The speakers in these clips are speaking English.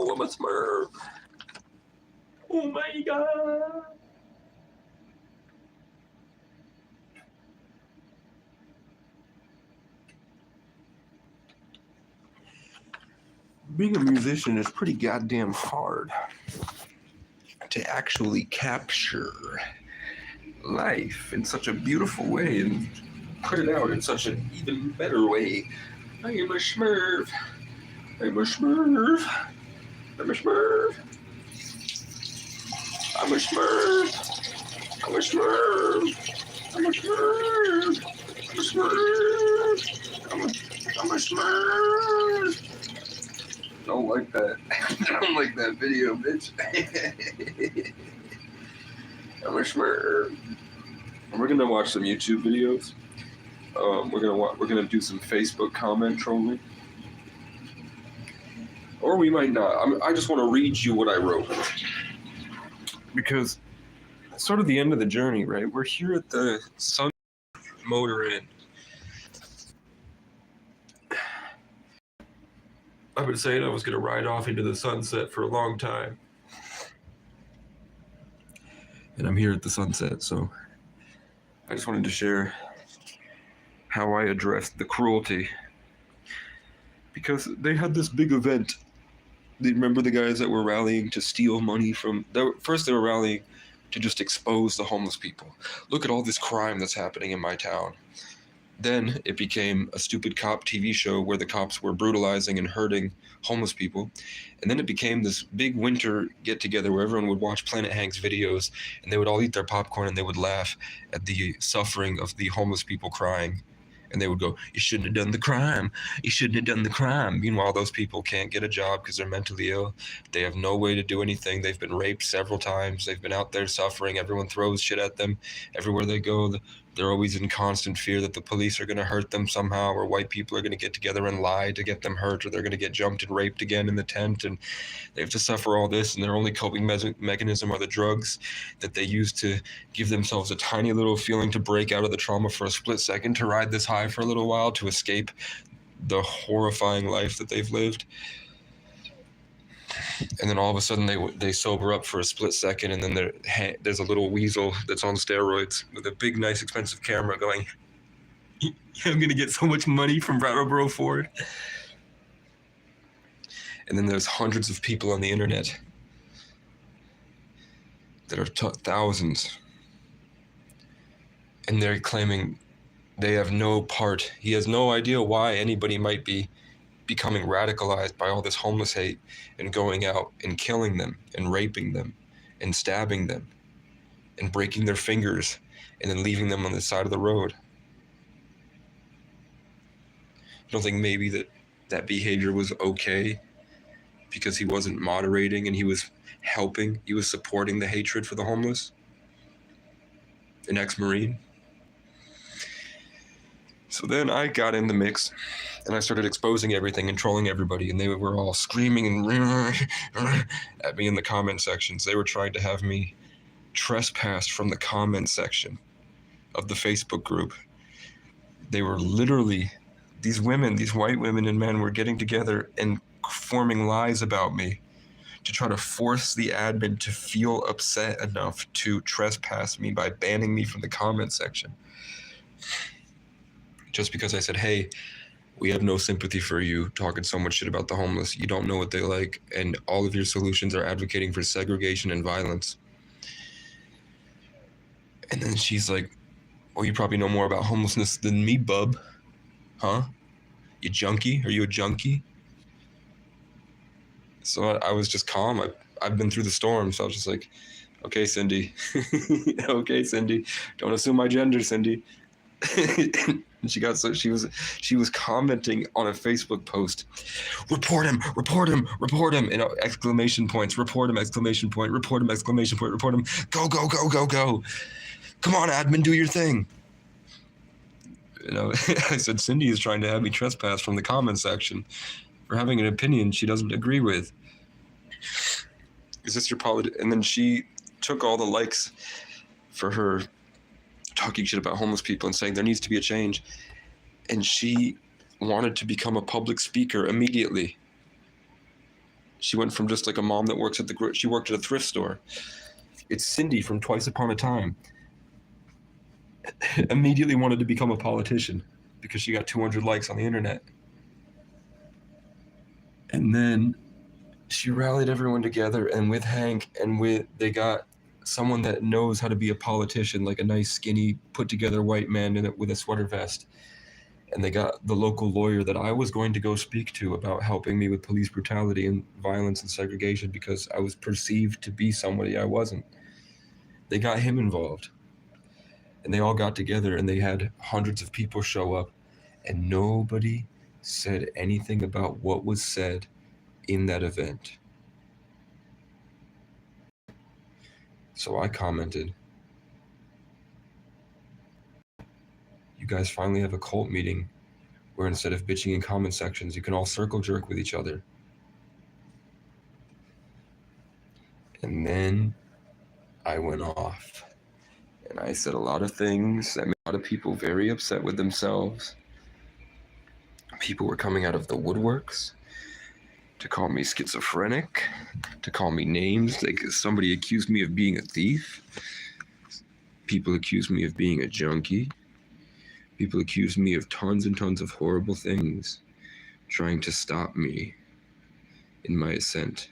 Oh, I'm a Smurf. Oh my god. Being a musician is pretty goddamn hard to actually capture life in such a beautiful way and put it out in such an even better way. I am a Smurf. I'm a Smurf. I'm a Smurf. I'm a Smurf. I'm a Smurf. I'm a Smurf. I'm a Smurf. I'm a Smurf. Don't like that. Don't like that video, bitch. I'm a Smurf. And we're gonna watch some YouTube videos. We're gonna do some Facebook comment trolling, or we might not. I just want to read you what I wrote because it's sort of the end of the journey, right? We're here at the Sun Motor Inn. I've been saying I was gonna ride off into the sunset for a long time, and I'm here at the sunset. So I just wanted to share how I addressed the cruelty, because they had this big event. They remember the guys that were rallying to steal money from... First they were rallying to just expose the homeless people. Look at all this crime that's happening in my town. Then it became a stupid cop TV show where the cops were brutalizing and hurting homeless people. And then it became this big winter get-together where everyone would watch Planet Hank's videos, and they would all eat their popcorn and they would laugh at the suffering of the homeless people crying. And they would go, you shouldn't have done the crime. You shouldn't have done the crime. Meanwhile, those people can't get a job because they're mentally ill. They have no way to do anything. They've been raped several times. They've been out there suffering. Everyone throws shit at them. Everywhere they go, they're always in constant fear that the police are going to hurt them somehow, or white people are going to get together and lie to get them hurt, or they're going to get jumped and raped again in the tent. And they have to suffer all this, and their only coping mechanism are the drugs that they use to give themselves a tiny little feeling to break out of the trauma for a split second, to ride this high for a little while, to escape the horrifying life that they've lived. And then all of a sudden they sober up for a split second, and then there's a little weasel that's on steroids with a big, nice, expensive camera going, I'm going to get so much money from Brattleboro Ford. And then there's hundreds of people on the internet that are thousands, and they're claiming they have no part. He has no idea why anybody might be becoming radicalized by all this homeless hate and going out and killing them and raping them and stabbing them and breaking their fingers and then leaving them on the side of the road. You don't think maybe that behavior was okay because he wasn't moderating and he was helping, he was supporting the hatred for the homeless? An ex-Marine? So then I got in the mix, and I started exposing everything and trolling everybody, and they were all screaming and at me in the comment sections. They were trying to have me trespassed from the comment section of the Facebook group. They were literally, these women, these white women and men were getting together and forming lies about me to try to force the admin to feel upset enough to trespass me by banning me from the comment section. Just because I said, hey, we have no sympathy for you talking so much shit about the homeless. You don't know what they like, and all of your solutions are advocating for segregation and violence. And then she's like, well, you probably know more about homelessness than me, bub. Huh? You junkie? Are you a junkie? So I was just calm. I've been through the storm, so I was just like, okay, Cindy. Okay, Cindy. Don't assume my gender, Cindy. And she was commenting on a Facebook post, report him, and exclamation points, report him, exclamation point, report him, exclamation point, report him, go, come on, admin, do your thing. You know, I said, Cindy is trying to have me trespass from the comment section for having an opinion she doesn't agree with. Is this your politics? And then she took all the likes for her talking shit about homeless people and saying there needs to be a change. And she wanted to become a public speaker immediately. She went from just like a mom that works at she worked at a thrift store. It's Cindy from Twice Upon a Time. Immediately wanted to become a politician because she got 200 likes on the internet. And then she rallied everyone together, and with Hank they got someone that knows how to be a politician, like a nice skinny put together white man with a sweater vest. And they got the local lawyer that I was going to go speak to about helping me with police brutality and violence and segregation because I was perceived to be somebody I wasn't. They got him involved. And they all got together and they had hundreds of people show up, and nobody said anything about what was said in that event. So I commented, "You guys finally have a cult meeting where instead of bitching in comment sections, you can all circle jerk with each other." And then I went off. And I said a lot of things that made a lot of people very upset with themselves. People were coming out of the woodworks to call me schizophrenic, to call me names. Like somebody accused me of being a thief. People accused me of being a junkie. People accused me of tons and tons of horrible things, trying to stop me in my ascent.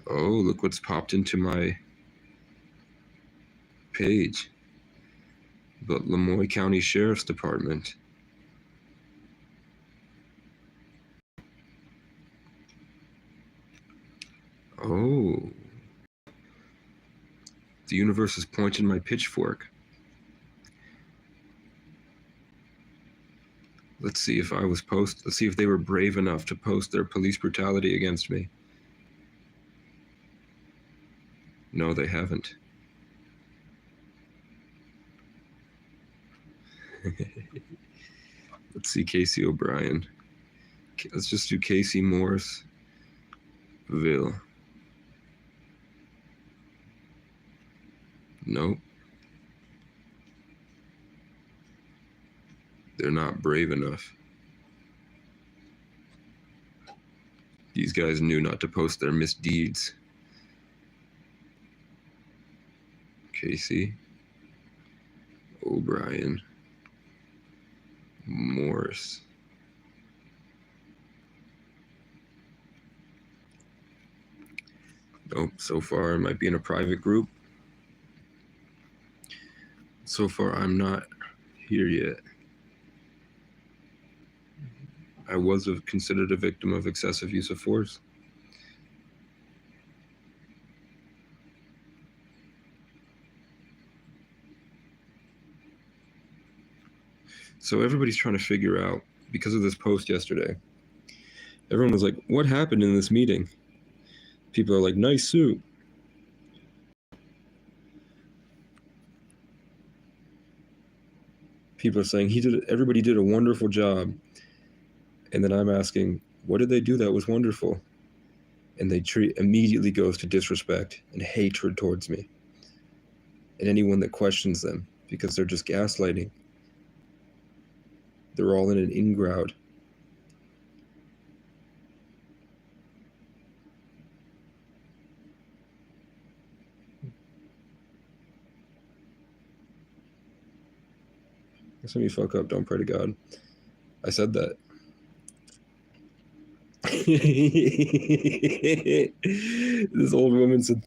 Oh, look what's popped into my page. But Lemoyne County Sheriff's Department. Oh. The universe is pointing my pitchfork. Let's see if they were brave enough to post their police brutality against me. No, they haven't. Let's see Casey O'Brien. Let's just do Casey Morrisville. Nope. They're not brave enough. These guys knew not to post their misdeeds. Casey O'Brien Morris. Nope, so far I might be in a private group. So far I'm not here yet. I was considered a victim of excessive use of force. So everybody's trying to figure out, because of this post yesterday, everyone was like, what happened in this meeting? People are like, nice suit. People are saying everybody did a wonderful job. And then I'm asking, what did they do that was wonderful? And they immediately goes to disrespect and hatred towards me and anyone that questions them, because they're just gaslighting. They're all in an in-crowd. Next time you fuck up, don't pray to God. I said that. This old woman said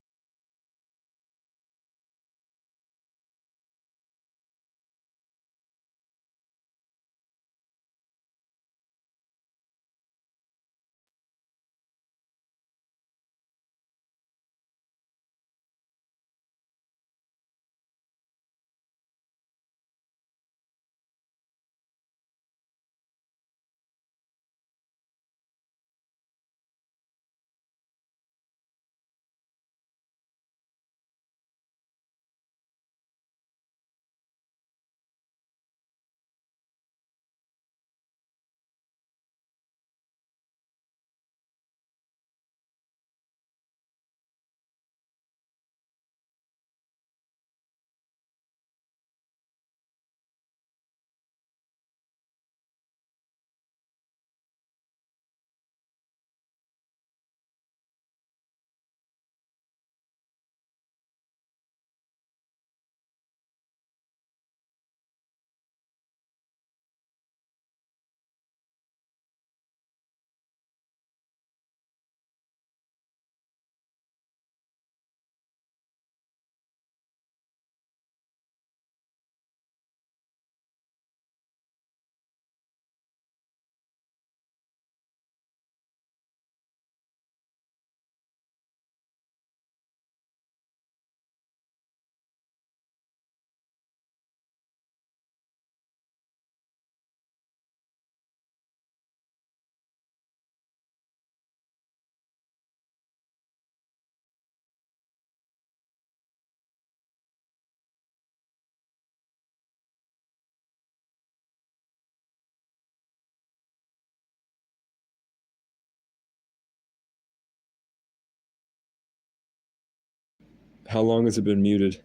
How long has it been muted?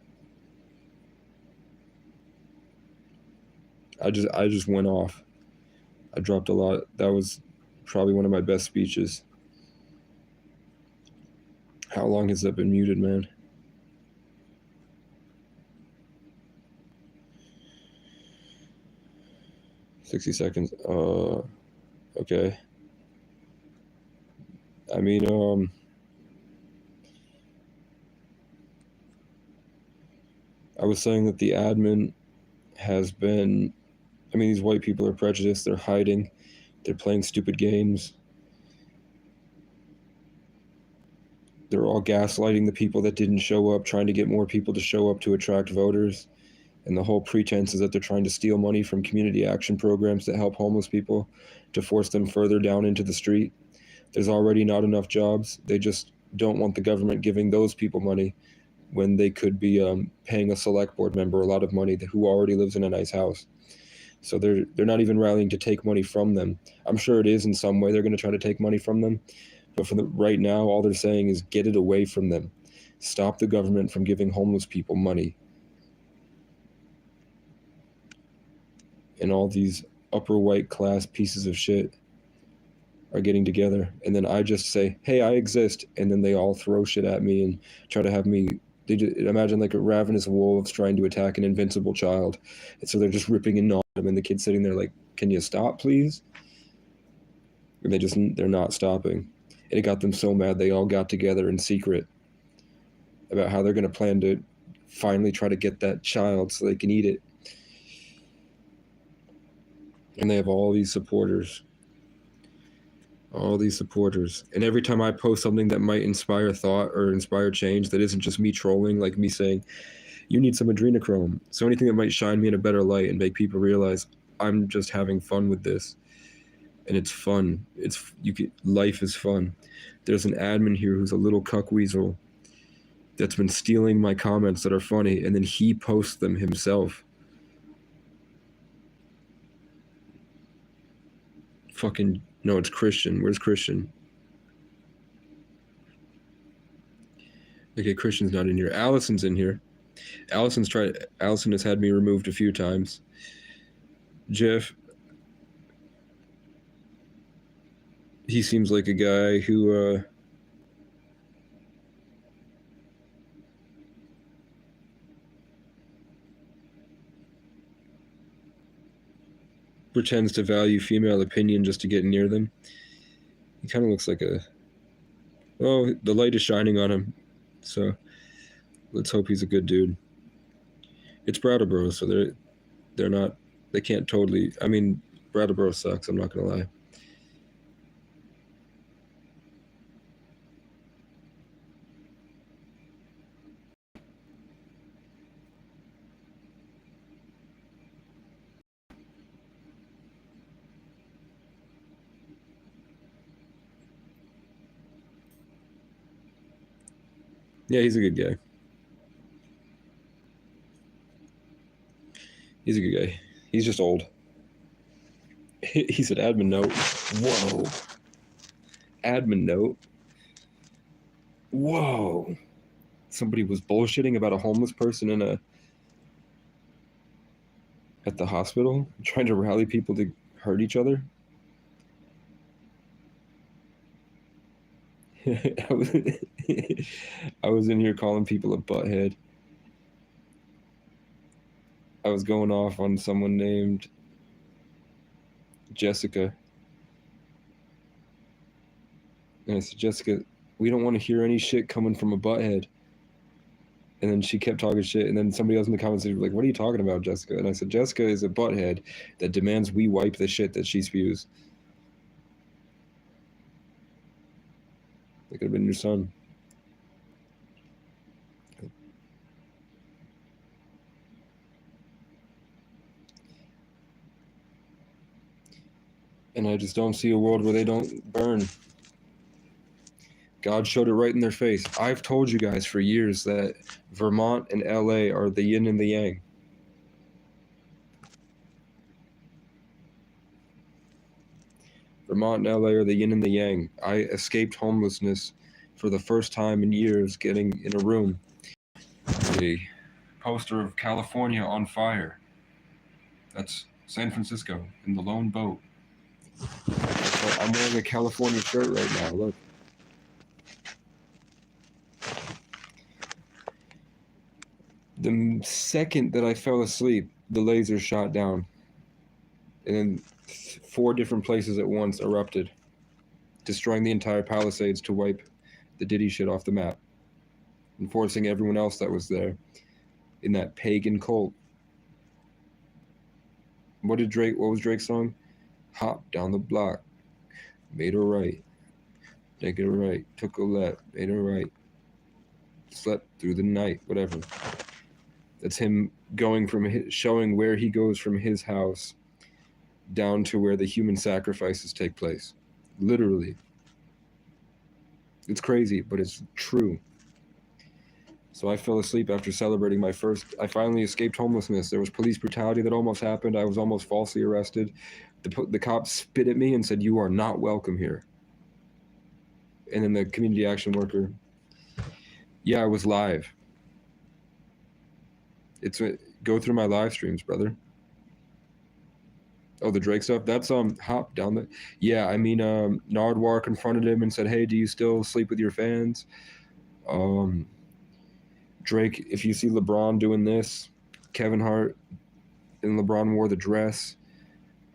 I just went off. I dropped a lot. That was probably one of my best speeches. How long has that been muted, man? $60 seconds. Okay. I mean, I was saying that the admin has been, I mean, these white people are prejudiced, they're hiding, they're playing stupid games. They're all gaslighting the people that didn't show up, trying to get more people to show up to attract voters. And the whole pretense is that they're trying to steal money from community action programs that help homeless people to force them further down into the street. There's already not enough jobs. They just don't want the government giving those people money when they could be paying a select board member a lot of money who already lives in a nice house. So they're not even rallying to take money from them. I'm sure it is in some way they're going to try to take money from them. But for right now, all they're saying is get it away from them. Stop the government from giving homeless people money. And all these upper white class pieces of shit are getting together. And then I just say, hey, I exist. And then they all throw shit at me and try to have me. They just, imagine like a ravenous wolves trying to attack an invincible child. And so they're just ripping and gnawing him. And the kid's sitting there like, can you stop, please? And they're not stopping. And it got them so mad they all got together in secret about how they're going to plan to finally try to get that child so they can eat it. And they have all these supporters. And every time I post something that might inspire thought or inspire change that isn't just me trolling, like me saying, you need some adrenochrome. So anything that might shine me in a better light and make people realize I'm just having fun with this. And it's fun. Life is fun. There's an admin here who's a little cuck weasel that's been stealing my comments that are funny, and then he posts them himself. Fucking, no, it's Christian. Where's Christian? Okay, Christian's not in here. Allison's in here. Allison has had me removed a few times. Jeff, he seems like a guy who pretends to value female opinion just to get near them. He kind of looks like the light is shining on him, so let's hope he's a good dude. It's Brattleboro, so they're not, they can't totally, I mean, Brattleboro sucks, I'm not gonna lie. Yeah, he's a good guy. He's a good guy. He's just old. He said admin note. Whoa. Admin note. Whoa. Somebody was bullshitting about a homeless person at the hospital, trying to rally people to hurt each other. I was in here calling people a butthead. I was going off on someone named Jessica. And I said, Jessica, we don't want to hear any shit coming from a butthead. And then she kept talking shit. And then somebody else in the comments was like, what are you talking about, Jessica? And I said, Jessica is a butthead that demands we wipe the shit that she spews. That could have been your son. And I just don't see a world where they don't burn. God showed it right in their face. I've told you guys for years that Vermont and LA are the yin and the yang. Vermont and LA are the yin and the yang. I escaped homelessness for the first time in years, getting in a room a poster of California on fire. That's San Francisco in the lone boat. I'm wearing a California shirt right now. Look. The second that I fell asleep, the laser shot down. And then 4 different places at once erupted, destroying the entire Palisades to wipe the Diddy shit off the map, and forcing everyone else that was there in that pagan cult. What was Drake's song? Hop down the block, made a right, take it right, took a left, made a right, slept through the night, whatever. That's him going from showing where he goes from his house down to where the human sacrifices take place. Literally. It's crazy, but it's true. So I fell asleep after celebrating I finally escaped homelessness. There was police brutality that almost happened. I was almost falsely arrested. The cops spit at me and said, "You are not welcome here." And then the community action worker, yeah, I was live. Go through my live streams, brother. Oh, the Drake stuff? That's Hop down the... Yeah, I mean, Nardwar confronted him and said, "Hey, do you still sleep with your fans?" Drake, if you see LeBron doing this, Kevin Hart and LeBron wore the dress.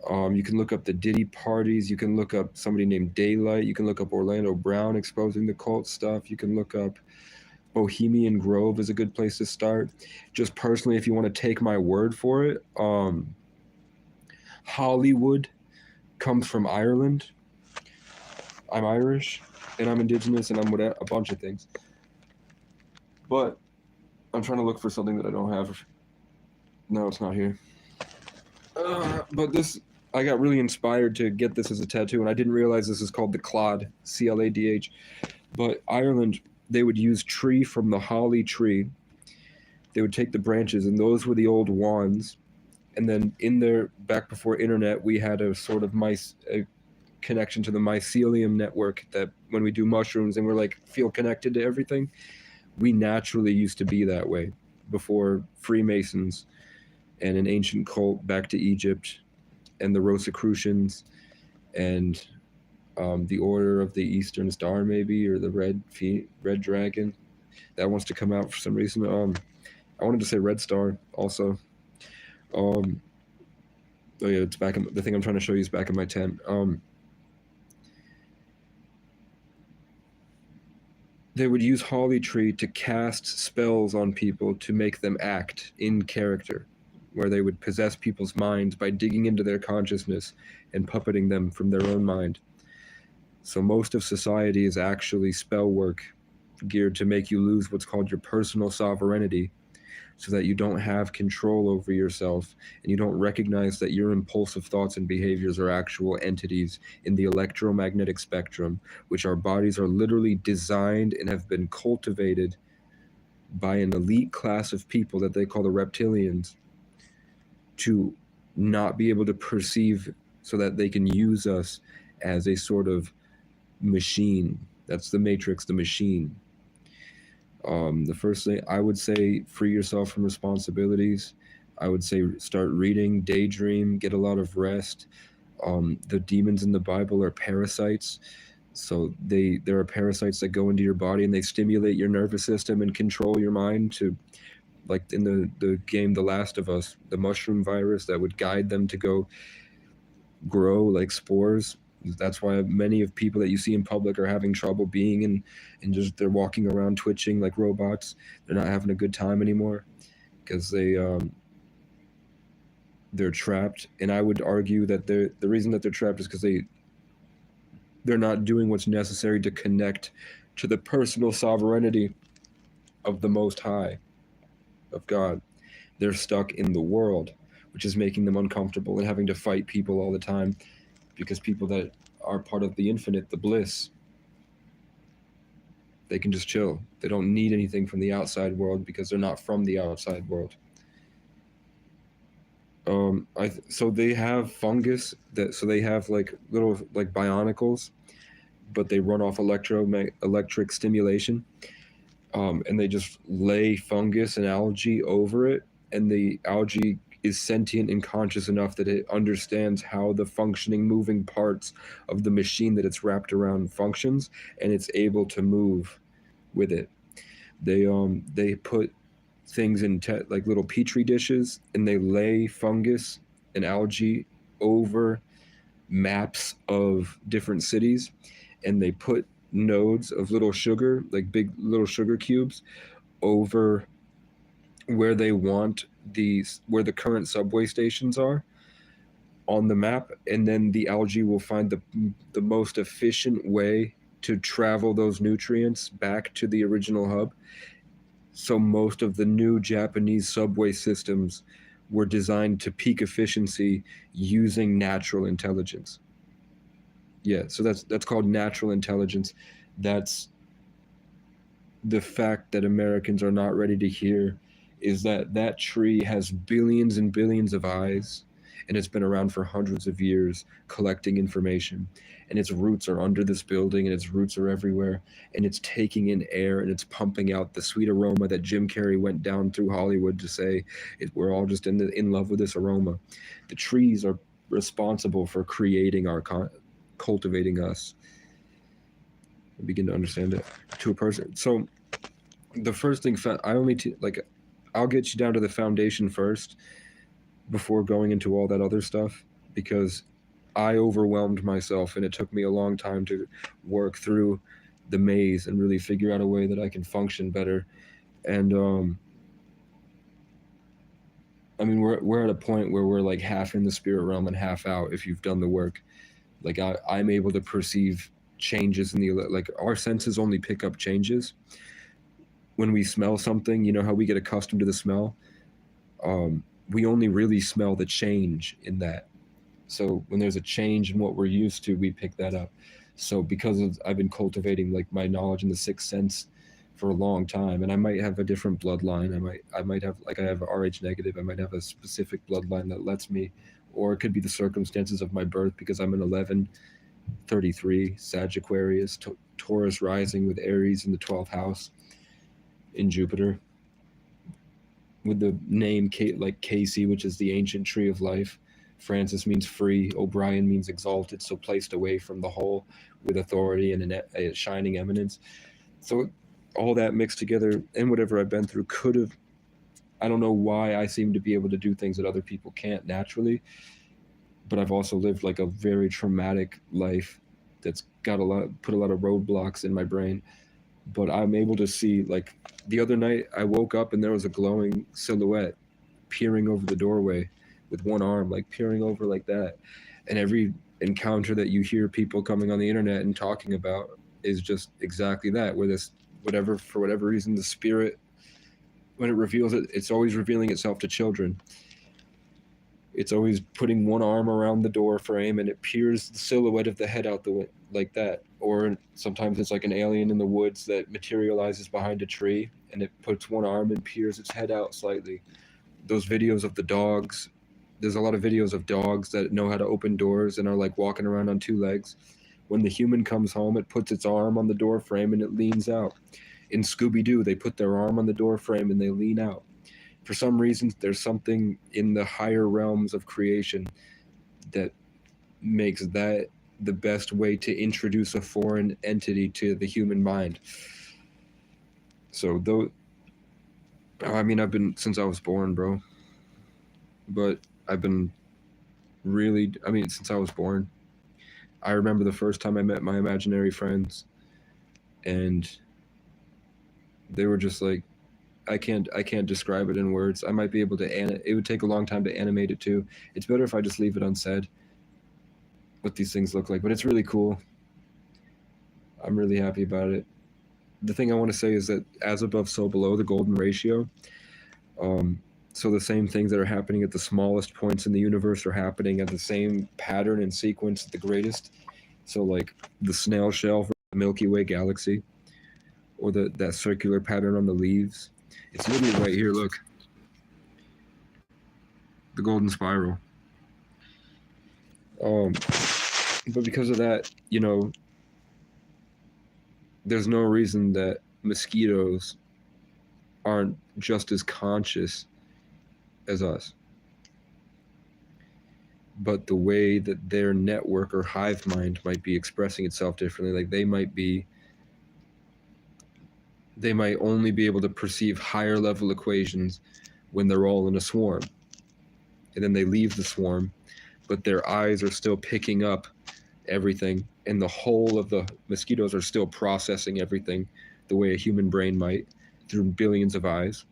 You can look up the Diddy parties. You can look up somebody named Daylight. You can look up Orlando Brown exposing the cult stuff. You can look up Bohemian Grove is a good place to start. Just personally, if you want to take my word for it, Hollywood comes from Ireland. I'm Irish, and I'm indigenous, and I'm a bunch of things. But I'm trying to look for something that I don't have. No, it's not here. But this, I got really inspired to get this as a tattoo, and I didn't realize this is called the Cladh, C-L-A-D-H. But Ireland, they would use tree from the holly tree. They would take the branches, and those were the old wands. And then back before internet, we had a sort of a connection to the mycelium network that when we do mushrooms and we're like, feel connected to everything. We naturally used to be that way before Freemasons and an ancient cult back to Egypt and the Rosicrucians and the Order of the Eastern Star, maybe, or the Red Dragon that wants to come out for some reason. I wanted to say Red Star also. Oh yeah, it's back in the thing I'm trying to show you is back in my tent. They would use holly tree to cast spells on people to make them act in character, where they would possess people's minds by digging into their consciousness and puppeting them from their own mind. So most of society is actually spell work geared to make you lose what's called your personal sovereignty, so that you don't have control over yourself and you don't recognize that your impulsive thoughts and behaviors are actual entities in the electromagnetic spectrum, which our bodies are literally designed and have been cultivated by an elite class of people that they call the reptilians to not be able to perceive, so that they can use us as a sort of machine. That's the Matrix, the machine. The first thing I would say, free yourself from responsibilities. I would say start reading, daydream, get a lot of rest. The demons in the Bible are parasites. So there are parasites that go into your body and they stimulate your nervous system and control your mind to, like in the game The Last of Us, the mushroom virus that would guide them to go grow like spores. That's why many of people that you see in public are having trouble being and just they're walking around twitching like robots. They're not having a good time anymore because they're trapped. And I would argue that the reason that they're trapped is because they're not doing what's necessary to connect to the personal sovereignty of the Most High, of God. They're stuck in the world, which is making them uncomfortable and having to fight people all the time, because people that are part of the infinite, the bliss, they can just chill. They don't need anything from the outside world because they're not from the outside world. So they have fungus so they have like little like bionicles, but they run off electric stimulation. and they just lay fungus and algae over it, and the algae is sentient and conscious enough that it understands how the functioning moving parts of the machine that it's wrapped around functions, and it's able to move with it. They put things in like little petri dishes, and they lay fungus and algae over maps of different cities, and they put nodes of little sugar, like big little sugar cubes, over where they want these, where the current subway stations are on the map, and then the algae will find the most efficient way to travel those nutrients back to the original hub. So most of the new Japanese subway systems were designed to peak efficiency using natural intelligence. Yeah, so that's called natural intelligence. That's the fact that Americans are not ready to hear, is that that tree has billions and billions of eyes, and it's been around for hundreds of years collecting information, and its roots are under this building, and its roots are everywhere, and it's taking in air, and it's pumping out the sweet aroma that Jim Carrey went down through Hollywood to say we're all just in love with this aroma. The trees are responsible for creating cultivating us. I begin to understand it to a person. So the first thing, I'll get you down to the foundation first before going into all that other stuff, because I overwhelmed myself, and it took me a long time to work through the maze and really figure out a way that I can function better. And I mean, we're at a point where we're like half in the spirit realm and half out if you've done the work. Like I'm able to perceive changes in the, like, our senses only pick up changes when we smell something. You know how we get accustomed to the smell? We only really smell the change in that. So when there's a change in what we're used to, we pick that up. So because I've been cultivating like my knowledge in the sixth sense for a long time, and I might have a different bloodline. I might have, like, I have Rh negative. I might have a specific bloodline that lets me, or it could be the circumstances of my birth, because I'm an 1133 Sagittarius, Taurus rising with Aries in the 12th house in Jupiter, with the name like Casey, which is the ancient tree of life. Francis means free. O'Brien means exalted, so placed away from the whole, with authority and a shining eminence. So all that mixed together, and whatever I've been through could have, I don't know why I seem to be able to do things that other people can't naturally, but I've also lived like a very traumatic life that's got put a lot of roadblocks in my brain. But I'm able to see, like, the other night I woke up and there was a glowing silhouette peering over the doorway with one arm, like peering over like that. And every encounter that you hear people coming on the internet and talking about is just exactly that, where this, for whatever reason, the spirit, when it reveals it, it's always revealing itself to children. It's always putting one arm around the door frame, and it peers the silhouette of the head out the like that. Or sometimes it's like an alien in the woods that materializes behind a tree, and it puts one arm and peers its head out slightly. Those videos of the dogs, there's a lot of videos of dogs that know how to open doors and are like walking around on two legs. When the human comes home, it puts its arm on the door frame and it leans out. In Scooby-Doo, they put their arm on the door frame and they lean out. For some reason, there's something in the higher realms of creation that makes that the best way to introduce a foreign entity to the human mind. So though, I mean, I've been, since I was born, bro. But I've been really, I mean, since I was born. I remember the first time I met my imaginary friends, and they were just like, I can't describe it in words. I might be able to, it would take a long time to animate it too. It's better if I just leave it unsaid, what these things look like, but it's really cool. I'm really happy about it. The thing I want to say is that as above, so below, the golden ratio. So the same things that are happening at the smallest points in the universe are happening at the same pattern and sequence at the greatest. So like the snail shell for the Milky Way galaxy, or that circular pattern on the leaves. It's literally right here, look. The golden spiral. But because of that, you know, there's no reason that mosquitoes aren't just as conscious as us. But the way that their network or hive mind might be expressing itself differently, like they might only be able to perceive higher level equations when they're all in a swarm. And then they leave the swarm, but their eyes are still picking up everything, and the whole of the mosquitoes are still processing everything the way a human brain might through billions of eyes.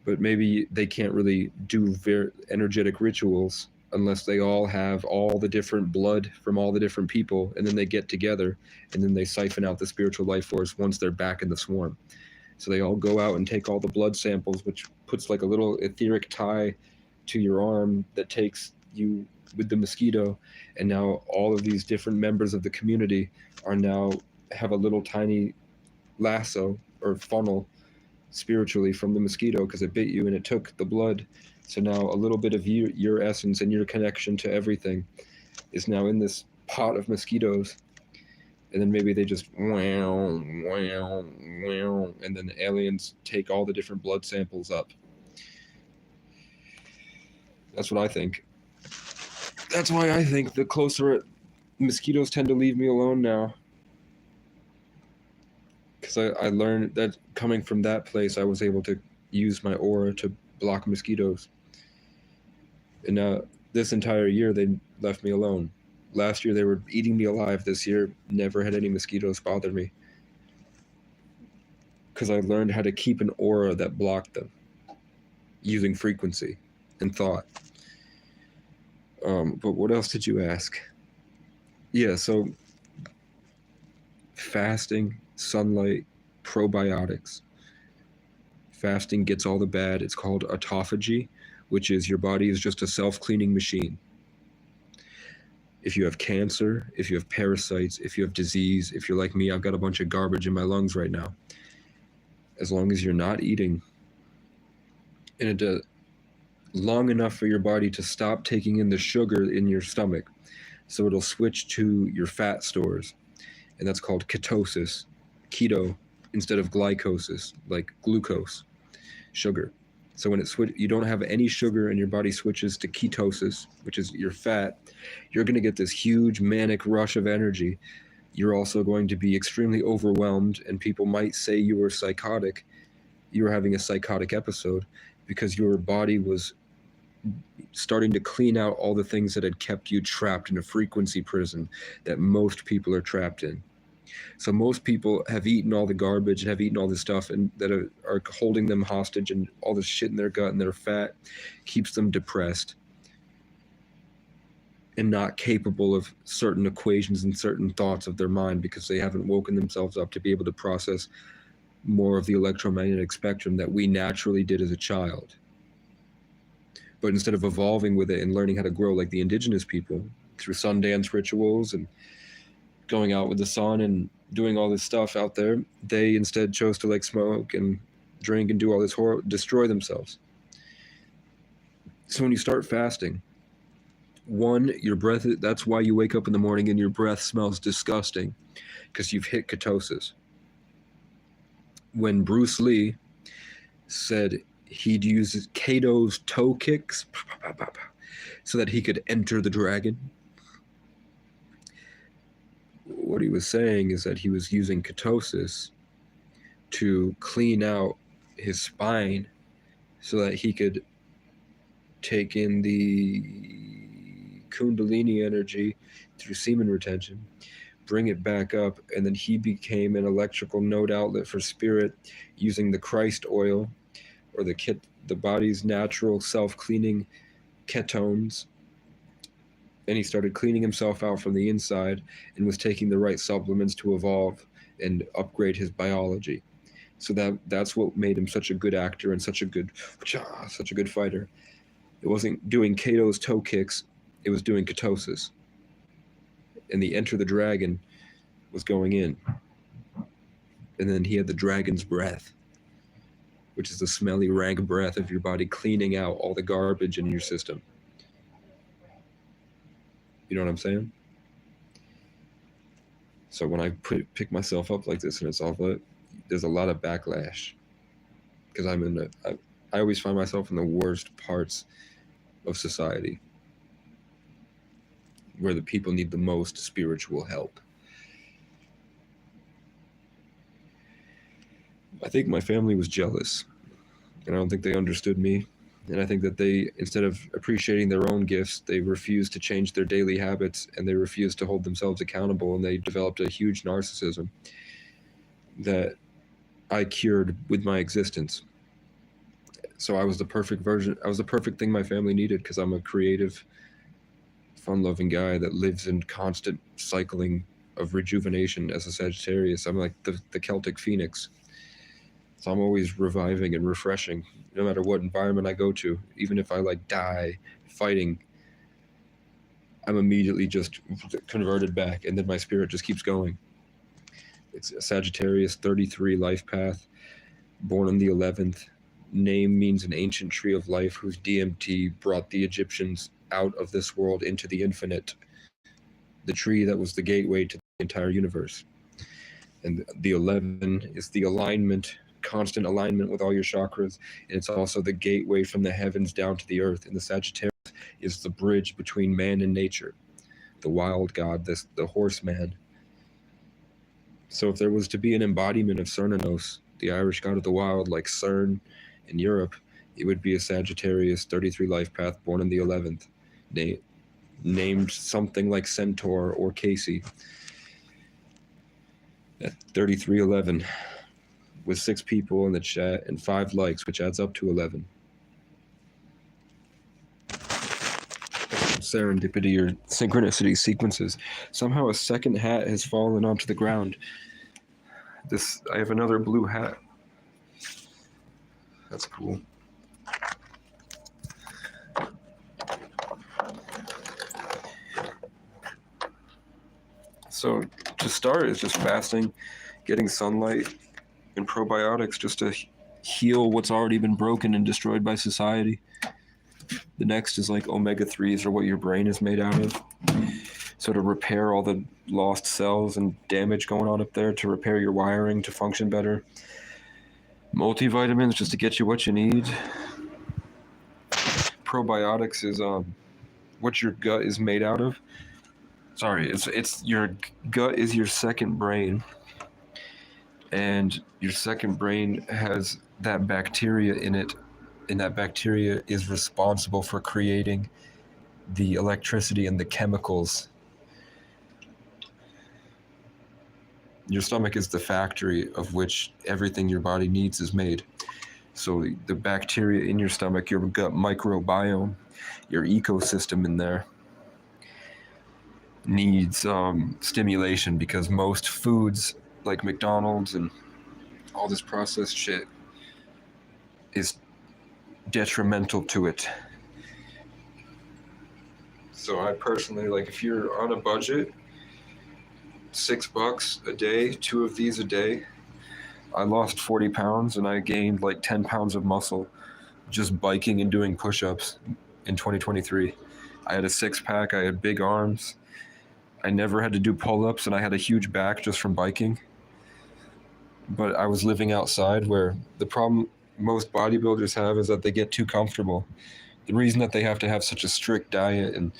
But maybe they can't really do very energetic rituals unless they all have all the different blood from all the different people, and then they get together, and then they siphon out the spiritual life force once they're back in the swarm. So they all go out and take all the blood samples, which puts like a little etheric tie to your arm that takes you with the mosquito, and now all of these different members of the community are now have a little tiny lasso or funnel spiritually from the mosquito because it bit you and it took the blood. So now a little bit of your essence and your connection to everything is now in this pot of mosquitoes. And then maybe they just wow, wow, wow, and then the aliens take all the different blood samples up. That's what I think. That's why I think the closer mosquitoes tend to leave me alone now. Because I learned that coming from that place, I was able to use my aura to block mosquitoes. And now this entire year, they left me alone. Last year, they were eating me alive. This year, never had any mosquitoes bother me. Because I learned how to keep an aura that blocked them using frequency and thought. But what else did you ask? Yeah, so fasting, sunlight, probiotics. Fasting gets all the bad. It's called autophagy, which is your body is just a self-cleaning machine. If you have cancer, if you have parasites, if you have disease, if you're like me, I've got a bunch of garbage in my lungs right now. As long as you're not eating, and it long enough for your body to stop taking in the sugar in your stomach, so it'll switch to your fat stores, and that's called ketosis, keto instead of glycosis, like glucose, sugar. So when you don't have any sugar and your body switches to ketosis, which is your fat, you're going to get this huge manic rush of energy. You're also going to be extremely overwhelmed, and people might say you were psychotic. You were having a psychotic episode because your body was starting to clean out all the things that had kept you trapped in a frequency prison that most people are trapped in. So most people have eaten all the garbage and have eaten all this stuff and that are holding them hostage, and all this shit in their gut and their fat keeps them depressed and not capable of certain equations and certain thoughts of their mind because they haven't woken themselves up to be able to process more of the electromagnetic spectrum that we naturally did as a child. But instead of evolving with it and learning how to grow like the indigenous people through sun dance rituals and going out with the sun and doing all this stuff out there, they instead chose to like smoke and drink and do all this horror, destroy themselves. So when you start fasting, one, your breath, that's why you wake up in the morning and your breath smells disgusting, because you've hit ketosis. When Bruce Lee said he'd use Kato's toe kicks so that he could enter the dragon, what he was saying is that he was using ketosis to clean out his spine so that he could take in the kundalini energy through semen retention, bring it back up, and then he became an electrical node outlet for spirit using the Christ oil, or the body's natural self-cleaning ketones. And he started cleaning himself out from the inside and was taking the right supplements to evolve and upgrade his biology. So that's what made him such a good actor and such a good fighter. It wasn't doing Kato's toe kicks, it was doing ketosis. And the Enter the Dragon was going in. And then he had the dragon's breath, which is the smelly, rank breath of your body cleaning out all the garbage in your system. You know what I'm saying? So when I pick myself up like this and it's all that, there's a lot of backlash because I always find myself in the worst parts of society where the people need the most spiritual help. I think my family was jealous, and I don't think they understood me. And I think that they, instead of appreciating their own gifts, they refused to change their daily habits, and they refused to hold themselves accountable, and they developed a huge narcissism that I cured with my existence. So I was the perfect version. I was the perfect thing my family needed because I'm a creative, fun-loving guy that lives in constant cycling of rejuvenation as a Sagittarius. I'm like the Celtic phoenix. So I'm always reviving and refreshing, no matter what environment I go to. Even if I like die fighting, I'm immediately just converted back, and then my spirit just keeps going. It's a Sagittarius 33 life path, born on the 11th. Name means an ancient tree of life whose DMT brought the Egyptians out of this world into the infinite. The tree that was the gateway to the entire universe. And the 11 is the alignment, constant alignment with all your chakras, and it's also the gateway from the heavens down to the earth. And the Sagittarius is the bridge between man and nature, the wild god, the horseman. So if there was to be an embodiment of Cernunnos, the Irish god of the wild, like Cern in Europe, it would be a Sagittarius 33 life path born in the 11th, named something like Centaur or Casey. At 3311, with 6 people in the chat and 5 likes, which adds up to 11. Serendipity or synchronicity sequences. Somehow a second hat has fallen onto the ground. I have another blue hat. That's cool. So to start is just fasting, getting sunlight, and probiotics just to heal what's already been broken and destroyed by society. The next is like omega-3s or what your brain is made out of. So to repair all the lost cells and damage going on up there, to repair your wiring to function better. Multivitamins just to get you what you need. Probiotics is what your gut is made out of. Sorry, it's your gut is your second brain. And your second brain has that bacteria in it, and that bacteria is responsible for creating the electricity and the chemicals. Your stomach is the factory of which everything your body needs is made. So the bacteria in your stomach, your gut microbiome, your ecosystem in there needs stimulation, because most foods like McDonald's and all this processed shit is detrimental to it. So I personally, like, if you're on a budget, $6 a day, 2 of these a day. I lost 40 pounds and I gained like 10 pounds of muscle just biking and doing push-ups in 2023. I had a 6-pack, I had big arms. I never had to do pull-ups, and I had a huge back just from biking. But I was living outside, where the problem most bodybuilders have is that they get too comfortable. The reason that they have to have such a strict diet and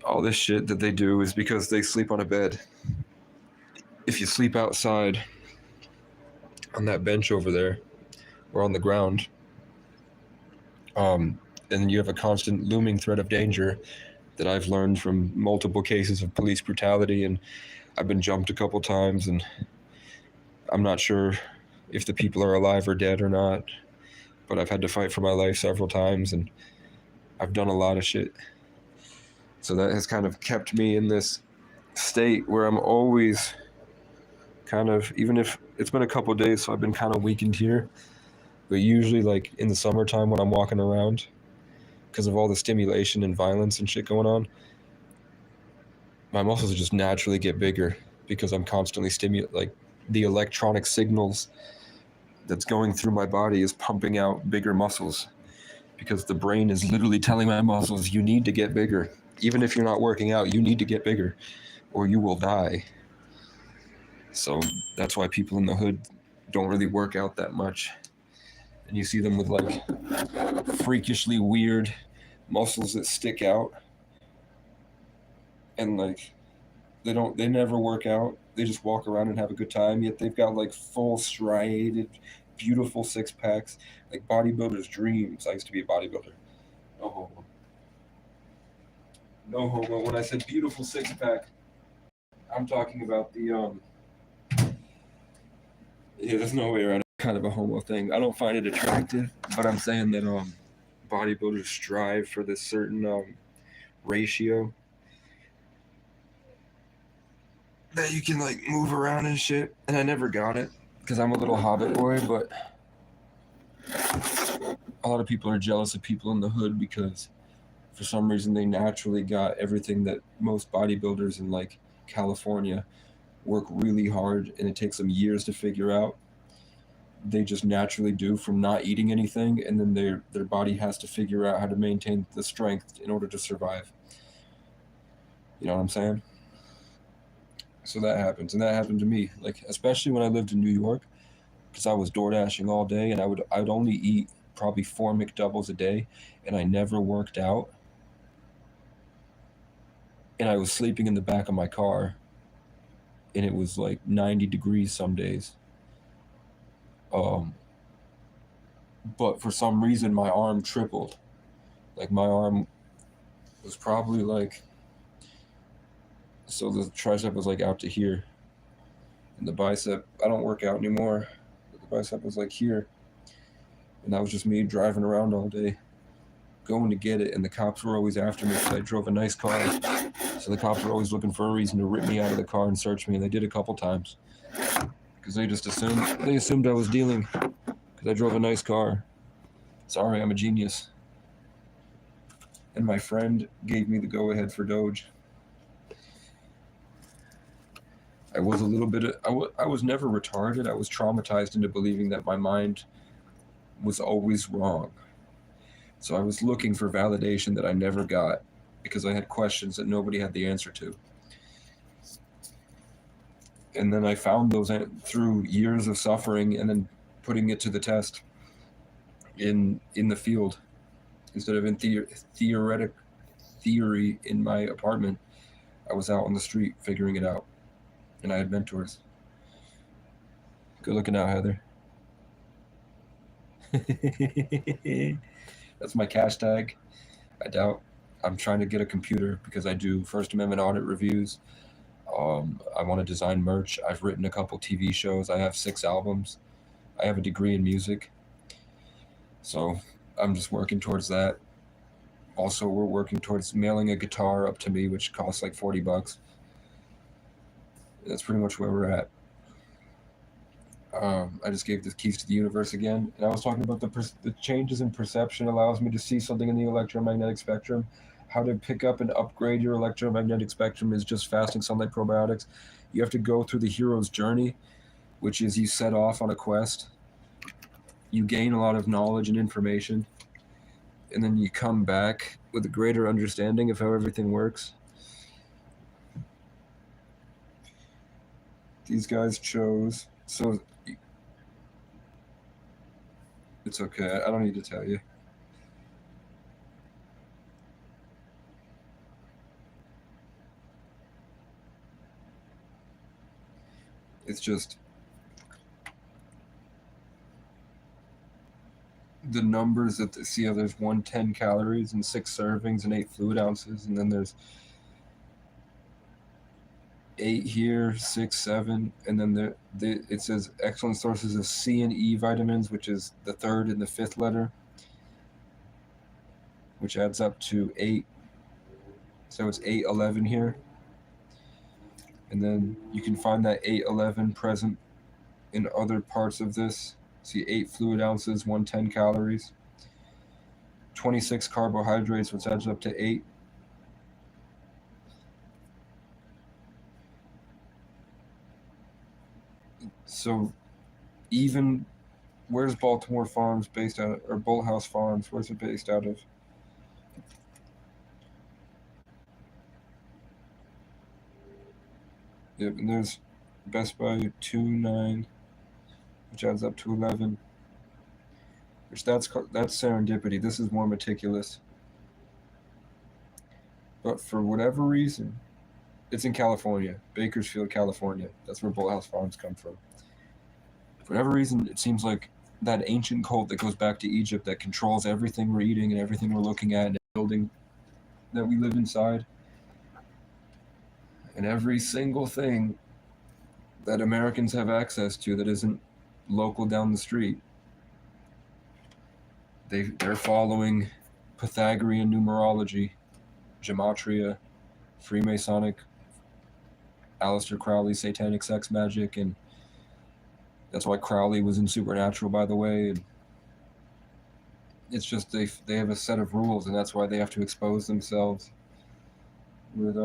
all this shit that they do is because they sleep on a bed. If you sleep outside on that bench over there or on the ground, and you have a constant looming threat of danger that I've learned from multiple cases of police brutality, and I've been jumped a couple times, and I'm not sure if the people are alive or dead or not, but I've had to fight for my life several times, and I've done a lot of shit. So that has kind of kept me in this state where I'm always kind of, even if it's been a couple of days, so I've been kind of weakened here, but usually like in the summertime when I'm walking around, because of all the stimulation and violence and shit going on, my muscles just naturally get bigger because I'm constantly like the electronic signals that's going through my body is pumping out bigger muscles, because the brain is literally telling my muscles, you need to get bigger. Even if you're not working out, you need to get bigger or you will die. So that's why people in the hood don't really work out that much. And you see them with like freakishly weird muscles that stick out. And like they never work out. They just walk around and have a good time. Yet they've got like full striated, beautiful six packs, like bodybuilders' dreams. I used to be a bodybuilder. No homo. No homo. When I said beautiful six pack, I'm talking about the Yeah, there's no way around it. Kind of a homo thing. I don't find it attractive, but I'm saying that bodybuilders strive for this certain ratio that you can like move around and shit. And I never got it because I'm a little hobbit boy, but a lot of people are jealous of people in the hood because for some reason they naturally got everything that most bodybuilders in like California work really hard and it takes them years to figure out. They just naturally do from not eating anything, and then their body has to figure out how to maintain the strength in order to survive. You know what I'm saying? So that happens, and that happened to me. Like especially when I lived in New York, because I was door dashing all day, and I'd only eat probably 4 McDoubles a day, and I never worked out, and I was sleeping in the back of my car, and it was like 90 degrees some days. But for some reason my arm tripled. Like my arm was probably like, so the tricep was like out to here, and the bicep, I don't work out anymore, but the bicep was like here, and that was just me driving around all day going to get it, and the cops were always after me because I drove a nice car, so the cops were always looking for a reason to rip me out of the car and search me, and they did a couple times because they assumed I was dealing because I drove a nice car. Sorry, I'm a genius. And my friend gave me the go-ahead for Doge. I was a little bit, I was never retarded. I was traumatized into believing that my mind was always wrong. So I was looking for validation that I never got because I had questions that nobody had the answer to. And then I found those through years of suffering and then putting it to the test in the field instead of in theory in my apartment. I was out on the street figuring it out, and I had mentors. Good looking out, Heather. That's my cash tag. I doubt. I'm trying to get a computer because I do First Amendment audit reviews. I want to design merch. I've written a couple TV shows. I have 6 albums. I have a degree in music. So I'm just working towards that. Also, we're working towards mailing a guitar up to me, which costs like $40. That's pretty much where we're at. I just gave the keys to the universe again, and I was talking about the changes in perception allows me to see something in the electromagnetic spectrum. How to pick up and upgrade your electromagnetic spectrum is just fasting sunlight probiotics. You have to go through the hero's journey, which is you set off on a quest. You gain a lot of knowledge and information, and then you come back with a greater understanding of how everything works. These guys chose, so it's okay. I don't need to tell you. It's just the numbers that see how there's 110 calories and 6 servings and 8 fluid ounces, and then there's 8 here, 6, 7, and then it says excellent sources of C and E vitamins, which is the 3rd and the 5th letter, which adds up to 8. So it's 811 here. And then you can find that 811 present in other parts of this. See 8 fluid ounces, 110 calories, 26 carbohydrates, which adds up to 8. So even, where's Baltimore Farms based out of, or Bolthouse Farms, where's it based out of? Yep, and Best Buy 2.9, which adds up to 11. Which that's serendipity. This is more meticulous. But for whatever reason, it's in California, Bakersfield, California. That's where Bull House Farms come from. For whatever reason, it seems like that ancient cult that goes back to Egypt that controls everything we're eating and everything we're looking at and the building that we live inside. And every single thing that Americans have access to that isn't local down the street. They're following Pythagorean numerology, gematria, Freemasonic, Aleister Crowley, satanic sex magic, and that's why Crowley was in Supernatural, by the way. And it's just they have a set of rules, and that's why they have to expose themselves with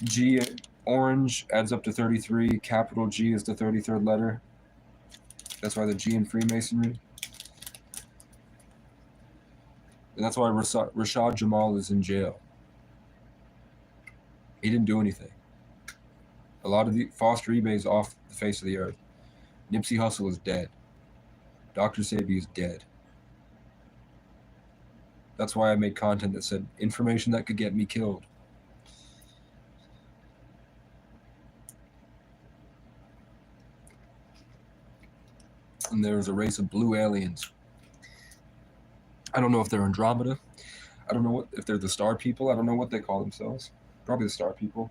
G. Orange adds up to 33. Capital G is the 33rd letter. That's why the G in Freemasonry. And that's why Rashad Jamal is in jail. He didn't do anything. A lot of the Foster eBay is off the face of the earth. Nipsey Hussle is dead. Dr. Sebi is dead. That's why I made content that said information that could get me killed. And there's a race of blue aliens. I don't know if they're Andromeda. I don't know if they're the Star People. I don't know what they call themselves. Probably the Star People.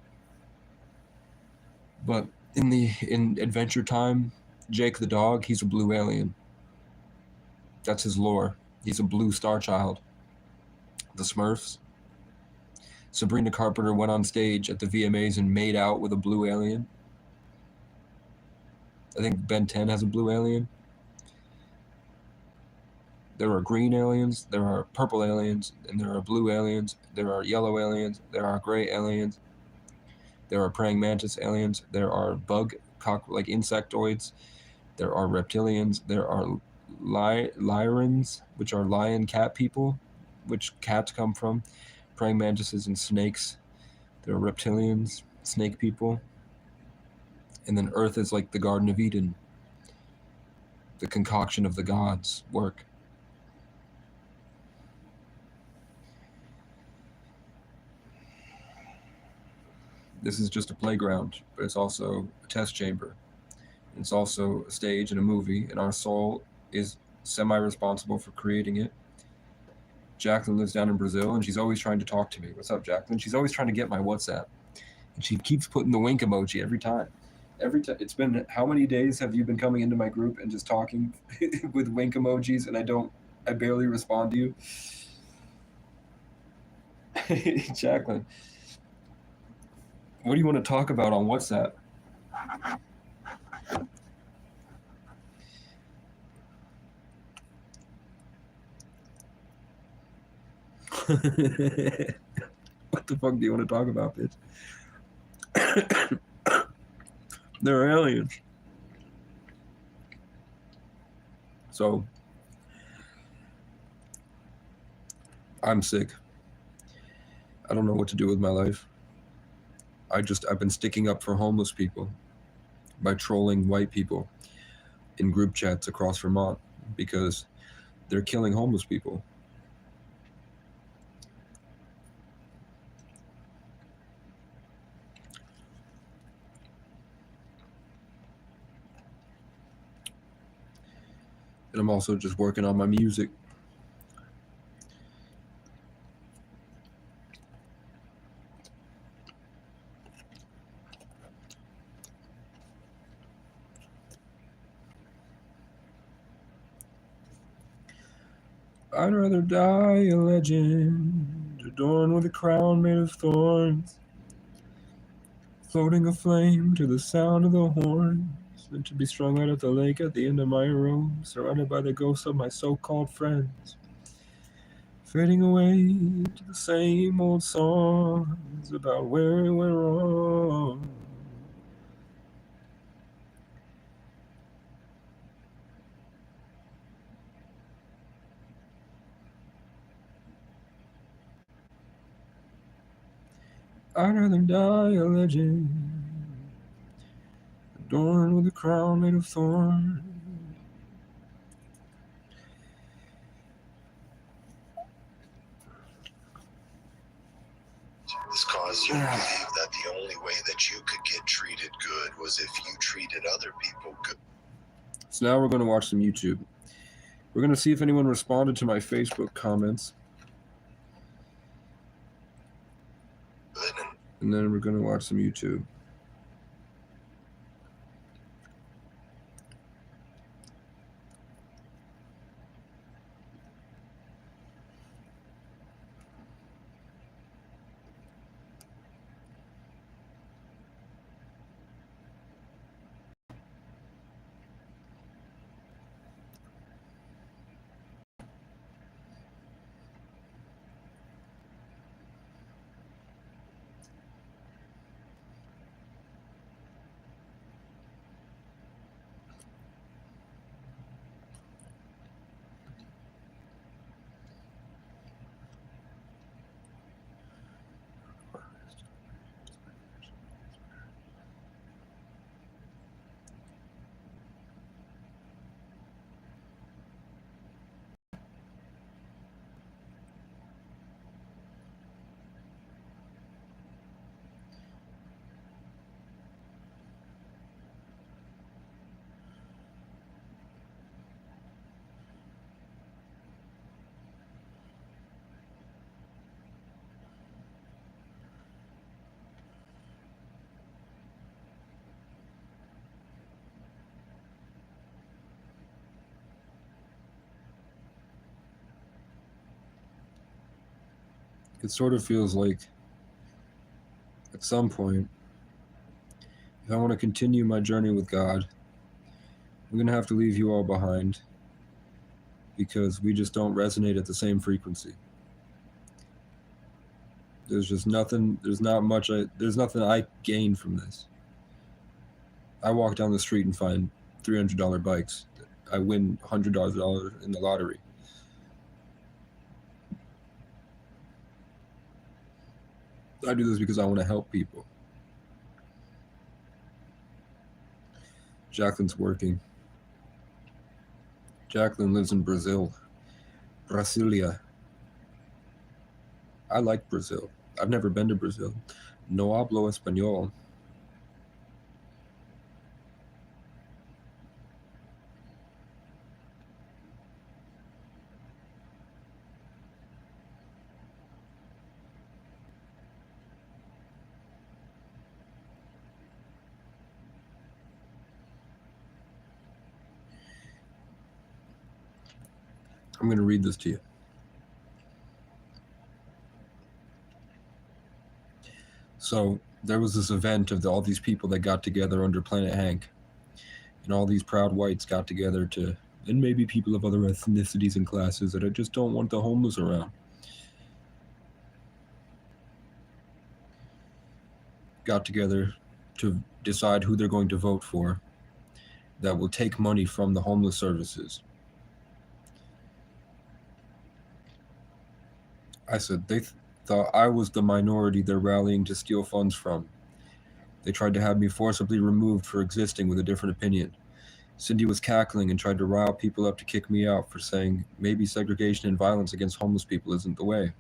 But in Adventure Time, Jake the dog, he's a blue alien. That's his lore. He's a blue star child. The Smurfs. Sabrina Carpenter went on stage at the VMAs and made out with a blue alien. I think Ben 10 has a blue alien. There are green aliens, there are purple aliens, and there are blue aliens, there are yellow aliens, there are gray aliens, there are praying mantis aliens, there are like insectoids, there are reptilians, there are lyrans, which are lion cat people, which cats come from, praying mantises and snakes. There are reptilians, snake people. And then Earth is like the Garden of Eden, the concoction of the gods' work. This is just a playground, but it's also a test chamber. It's also a stage and a movie, and our soul is semi-responsible for creating it. Jacqueline lives down in Brazil, and she's always trying to talk to me. What's up, Jacqueline? She's always trying to get my WhatsApp, and she keeps putting the wink emoji every time. It's been, how many days have you been coming into my group and just talking with wink emojis, and I barely respond to you? Jacqueline, what do you want to talk about on WhatsApp? What the fuck do you want to talk about, bitch? They're aliens. So, I'm sick. I don't know what to do with my life. I've been sticking up for homeless people by trolling white people in group chats across Vermont because they're killing homeless people. And I'm also just working on my music. I'd rather die a legend, adorned with a crown made of thorns, floating aflame to the sound of the horns, than to be strung out at the lake at the end of my room, surrounded by the ghosts of my so-called friends, fading away to the same old songs about where it went wrong. I'd rather die a legend, adorned with a crown made of thorns. This caused you to believe that the only way that you could get treated good was if you treated other people good. So now we're going to watch some YouTube. We're going to see if anyone responded to my Facebook comments. And then we're going to watch some YouTube. It sort of feels like at some point, if I want to continue my journey with God, I'm going to have to leave you all behind because we just don't resonate at the same frequency. There's just nothing, there's nothing I gain from this. I walk down the street and find $300 bikes. I win $100 in the lottery. I do this because I want to help people. Jacqueline's working. Jacqueline lives in Brazil. Brasilia. I like Brazil. I've never been to Brazil. No hablo español. I'm going to read this to you. So there was this event of all these people that got together under Planet Hank. And all these proud whites got together to, and maybe people of other ethnicities and classes that just don't want the homeless around. Got together to decide who they're going to vote for that will take money from the homeless services. I said they thought I was the minority they're rallying to steal funds from. They tried to have me forcibly removed for existing with a different opinion. Cindy was cackling and tried to rile people up to kick me out for saying maybe segregation and violence against homeless people isn't the way.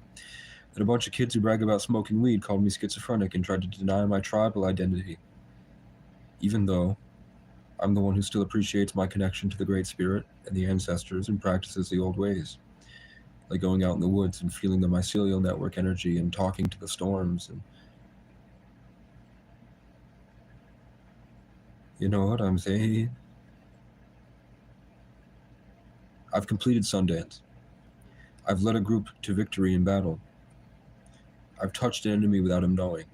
Then a bunch of kids who brag about smoking weed called me schizophrenic and tried to deny my tribal identity, even though I'm the one who still appreciates my connection to the Great Spirit and the ancestors and practices the old ways, like going out in the woods and feeling the mycelial network energy and talking to the storms. And you know what I'm saying? I've completed Sundance. I've led a group to victory in battle. I've touched an enemy without him knowing.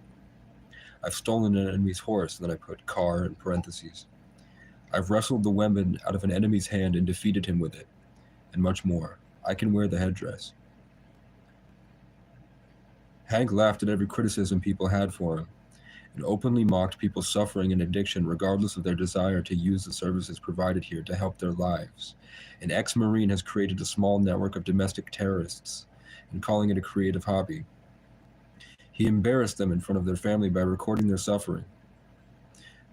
I've stolen an enemy's horse, and then I put car in parentheses. I've wrestled the weapon out of an enemy's hand and defeated him with it, and much more. I can wear the headdress. Hank laughed at every criticism people had for him, and openly mocked people's suffering and addiction regardless of their desire to use the services provided here to help their lives. An ex-Marine has created a small network of domestic terrorists and calling it a creative hobby. He embarrassed them in front of their family by recording their suffering.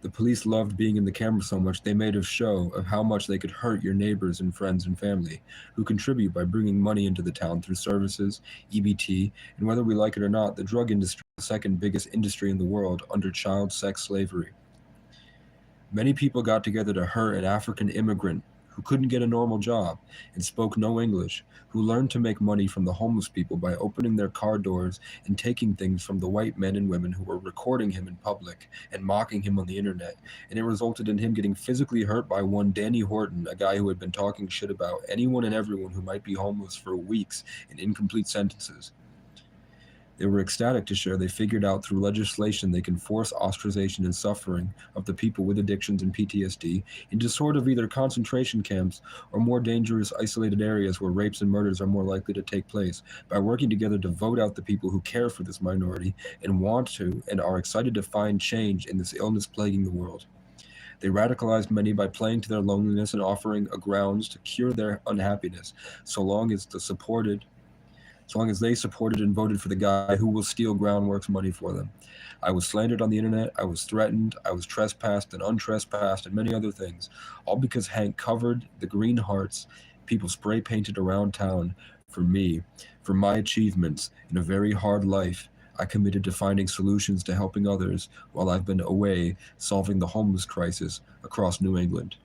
The police loved being in the camera so much they made a show of how much they could hurt your neighbors and friends and family, who contribute by bringing money into the town through services, EBT, and whether we like it or not, the drug industry is the second biggest industry in the world under child sex slavery. Many people got together to hurt an African immigrant who couldn't get a normal job and spoke no English, who learned to make money from the homeless people by opening their car doors and taking things from the white men and women who were recording him in public and mocking him on the internet, and it resulted in him getting physically hurt by one Danny Horton, a guy who had been talking shit about anyone and everyone who might be homeless for weeks in incomplete sentences. They were ecstatic to share they figured out through legislation they can force ostracization and suffering of the people with addictions and PTSD into sort of either concentration camps or more dangerous isolated areas where rapes and murders are more likely to take place by working together to vote out the people who care for this minority and want to and are excited to find change in this illness plaguing the world. They radicalized many by playing to their loneliness and offering a grounds to cure their unhappiness, so long as they supported and voted for the guy who will steal groundwork's money for them. I was slandered on the internet, I was threatened, I was trespassed and untrespassed, and many other things, all because Hank covered the green hearts people spray painted around town for me, for my achievements in a very hard life. I committed to finding solutions to helping others while I've been away solving the homeless crisis across New England.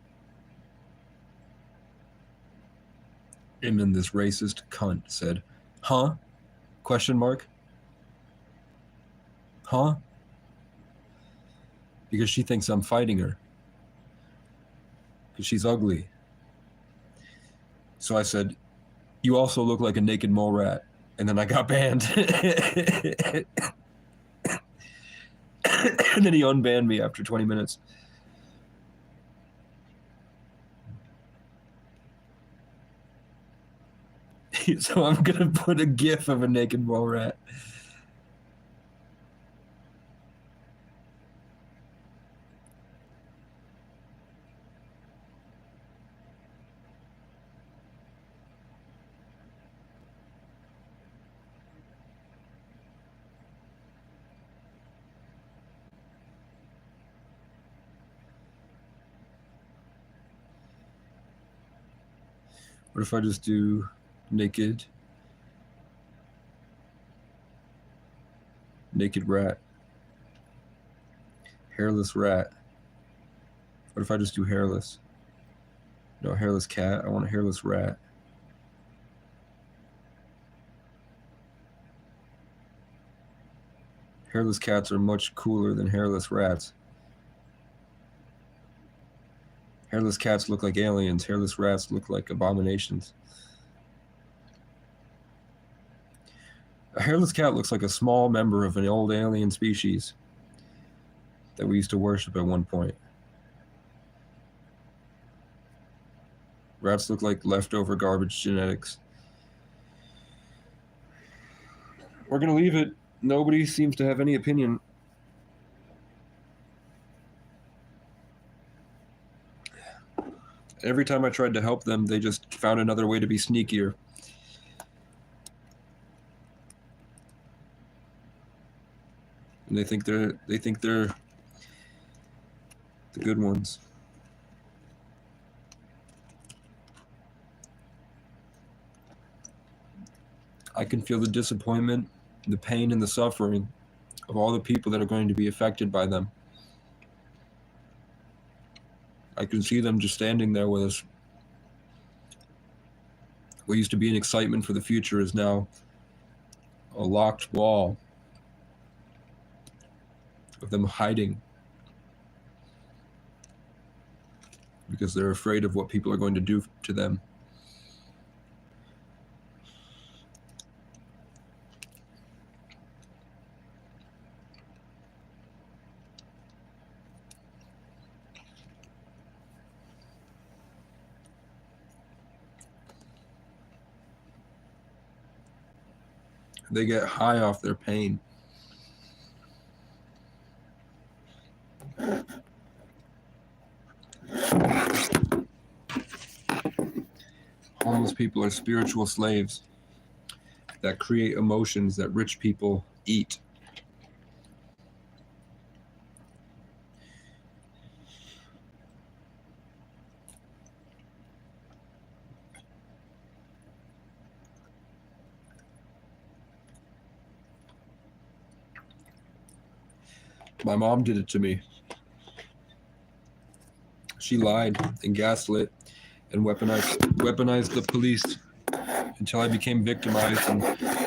And then this racist cunt said, "Huh? Question mark? Huh?" Because she thinks I'm fighting her. Because she's ugly. So I said, "You also look like a naked mole rat." And then I got banned. And then he unbanned me after 20 minutes. So I'm going to put a gif of a naked mole rat. What if I just do naked rat, hairless rat? What if I just do hairless? No, hairless cat. I want a hairless rat. Hairless cats are much cooler than hairless rats. Hairless cats look like aliens. Hairless rats look like abominations. A hairless cat looks like a small member of an old alien species that we used to worship at one point. Rats look like leftover garbage genetics. We're going to leave it. Nobody seems to have any opinion. Every time I tried to help them, they just found another way to be sneakier. And they think they're the good ones. I can feel the disappointment, the pain, and the suffering of all the people that are going to be affected by them. I can see them just standing there with us. What used to be an excitement for the future is now a locked wall of them hiding because they're afraid of what people are going to do to them. They get high off their pain. Homeless people are spiritual slaves that create emotions that rich people eat. My mom did it to me. She lied and gaslit and weaponized the police until I became victimized and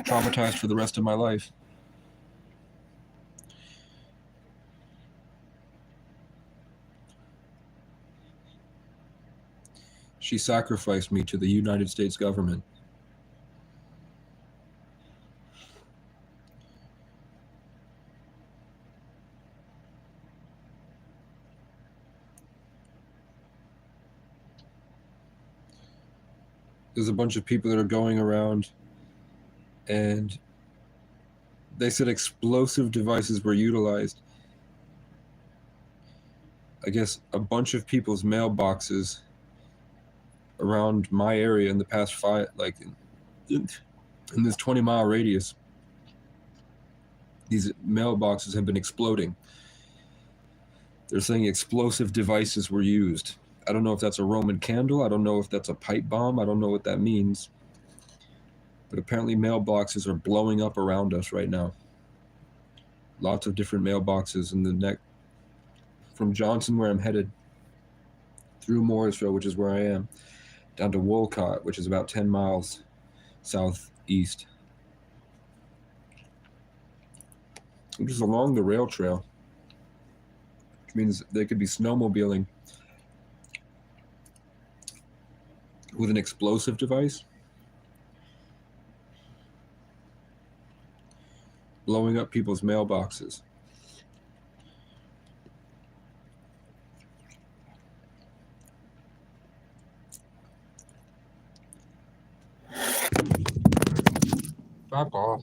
traumatized for the rest of my life. She sacrificed me to the United States government. There's a bunch of people that are going around, and they said explosive devices were utilized. I guess a bunch of people's mailboxes around my area in the past in this 20-mile radius, these mailboxes have been exploding. They're saying explosive devices were used. I don't know if that's a Roman candle. I don't know if that's a pipe bomb. I don't know what that means. But apparently mailboxes are blowing up around us right now. Lots of different mailboxes in the neck from Johnson, where I'm headed, through Morrisville, which is where I am, down to Wolcott, which is about 10 miles southeast. I'm just along the rail trail, which means they could be snowmobiling with an explosive device, blowing up people's mailboxes. Fuck off.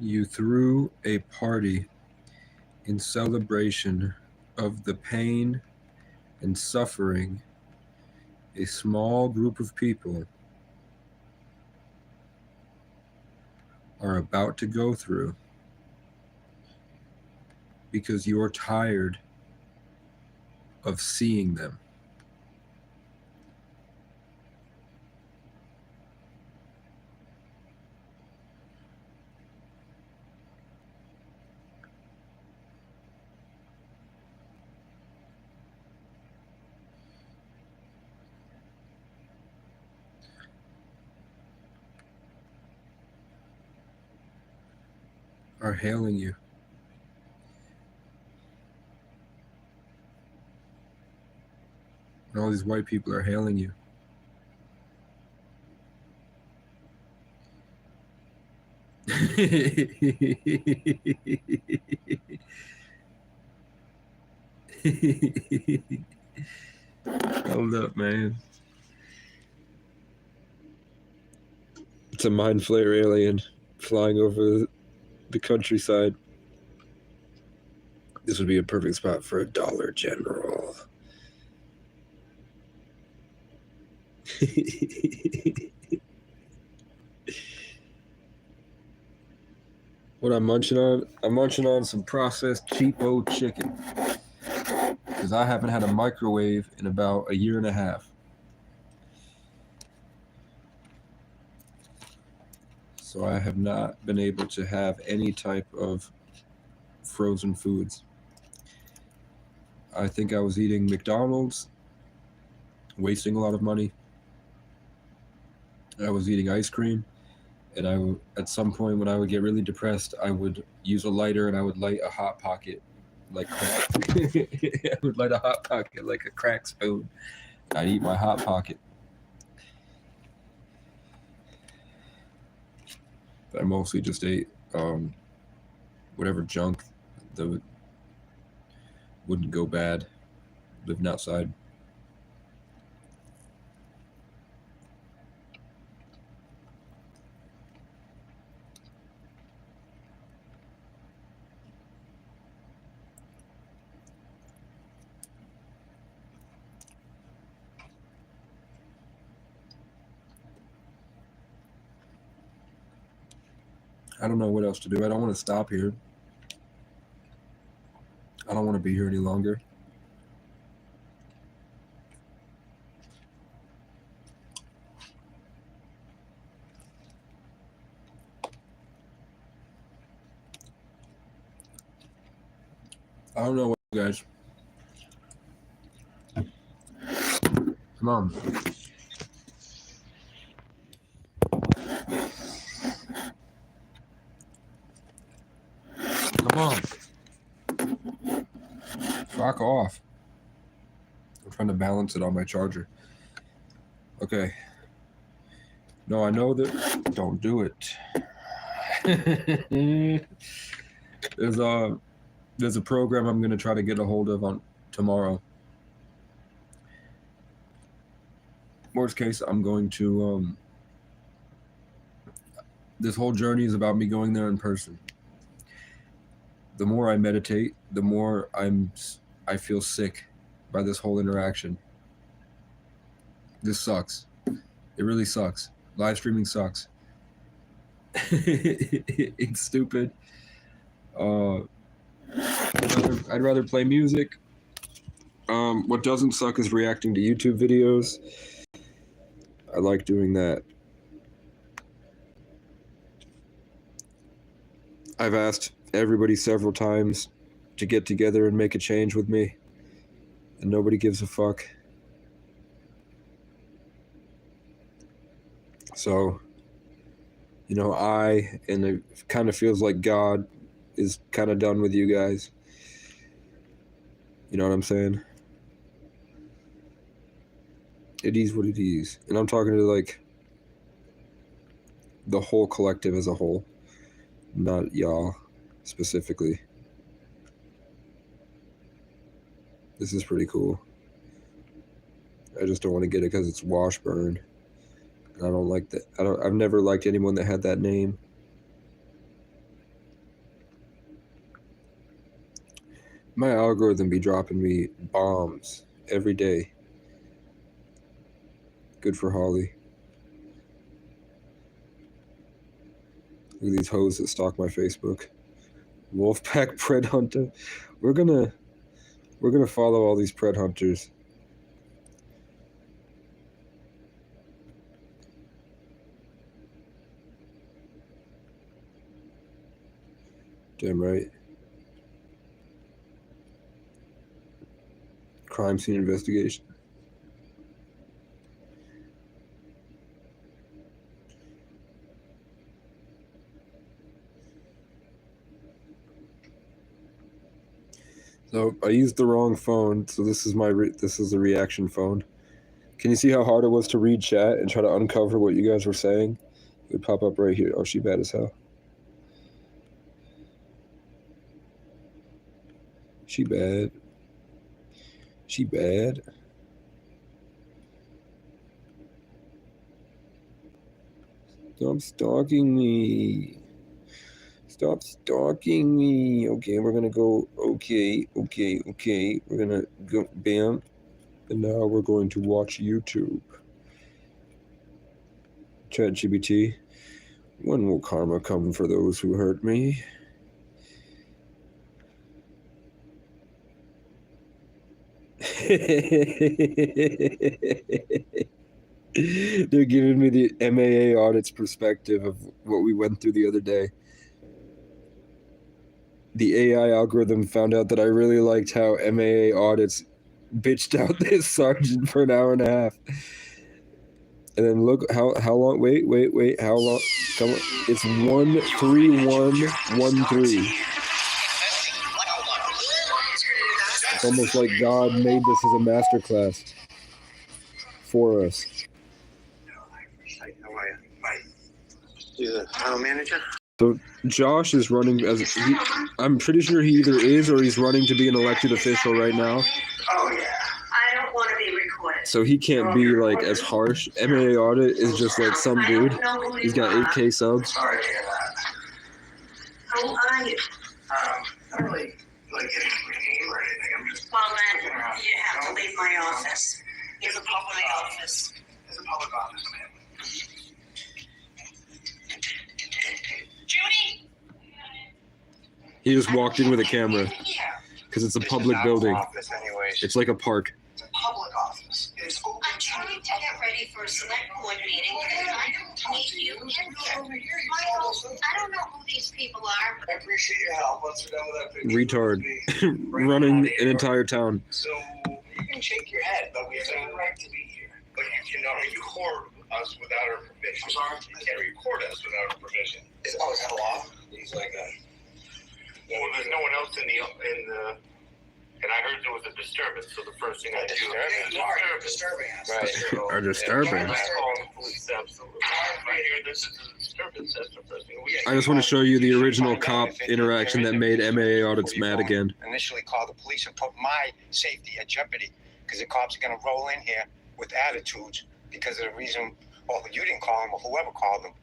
You threw a party in celebration of the pain and suffering a small group of people are about to go through because you're tired of seeing them. Are hailing you. And all these white people are hailing you. Hold up, man. It's a mind flayer alien flying over the countryside. This would be a perfect spot for a Dollar General. What I'm munching on? I'm munching on some processed cheapo chicken. Because I haven't had a microwave in about a year and a half. So I have not been able to have any type of frozen foods. I think I was eating McDonald's, wasting a lot of money. I was eating ice cream, and at some point when I would get really depressed, I would use a lighter and I would light a Hot Pocket like crack. I would light a Hot Pocket like a crack spoon. I'd eat my Hot Pocket. I mostly just ate whatever junk that wouldn't go bad. living outside. I don't know what else to do. I don't want to stop here. I don't want to be here any longer. I don't know what, guys. Come on. Come on. Fuck off. I'm trying to balance it on my charger. Okay. No, I know that. Don't do it. There's a program I'm going to try to get a hold of on tomorrow. Worst case, I'm going to. This whole journey is about me going there in person. The more I meditate, the more I feel sick by this whole interaction. This sucks. It really sucks. Live streaming sucks. It's stupid. I'd rather play music. What doesn't suck is reacting to YouTube videos. I like doing that. I've asked everybody several times to get together and make a change with me, and nobody gives a fuck. So, you know, and it kind of feels like God is kind of done with you guys. You know what I'm saying? It is what it is. And I'm talking to, like, the whole collective as a whole, not y'all specifically. This is pretty cool. I just don't want to get it because it's Washburn. I don't like that. I've never liked anyone that had that name. My algorithm be dropping me bombs every day. Good for Holly. Look at these hoes that stalk my Facebook. Wolfpack Pred Hunter. We're gonna follow all these Pred Hunters. Damn right. Crime scene investigation. So I used the wrong phone. So this is the reaction phone. Can you see how hard it was to read chat and try to uncover what you guys were saying? It would pop up right here. Oh, she bad as hell. She bad. She bad. Stop stalking me. Stop stalking me. Okay, we're gonna go. Okay. We're gonna go. Bam. And now we're going to watch YouTube. ChatGPT. When will karma come for those who hurt me? They're giving me the MAA audit's perspective of what we went through the other day. The AI algorithm found out that I really liked how MAA audits bitched out this sergeant for an hour and a half. And then look how long, wait, how long, come on, it's 13113. It's almost like God made this as a masterclass for us. You the town manager? So Josh is running I'm pretty sure he either is or he's running to be an elected official right now. Oh yeah. So he can't be like as harsh. MMA Audit is just like some dude. He's got 8K subs. Sorry to hear that. How are you? Not really like getting a name or anything. I'm just. Well, then you have to leave my office. It's a public office. It's a public office, man. Judy? He just walked in with a camera Yeah. because it's a public building. Office anyways. It's like a park. It's a public office. It's open. I'm trying to get ready for a select board meeting, and I don't meet you in here. Michael, I don't know who these people are. I appreciate your help. Once we're done with that picture. Retard. Running an entire town. So you can shake your head, but we have the right to be here. But you cannot record us without our permission. I'm sorry? You can't record us without our permission. Is that a law? He's like a. Well, there's no one else in the. And I heard there was a disturbance, so the first thing I do You're disturbing us. Right. Are disturbing. I call the police, absolutely. I hear this is a disturbance, that's the first thing. I just want to show you the original cop interaction that made MMA Audits mad again. Initially call the police and put my safety at jeopardy because the cops are going to roll in here with attitudes because of the reason, well, you didn't call them or whoever called them.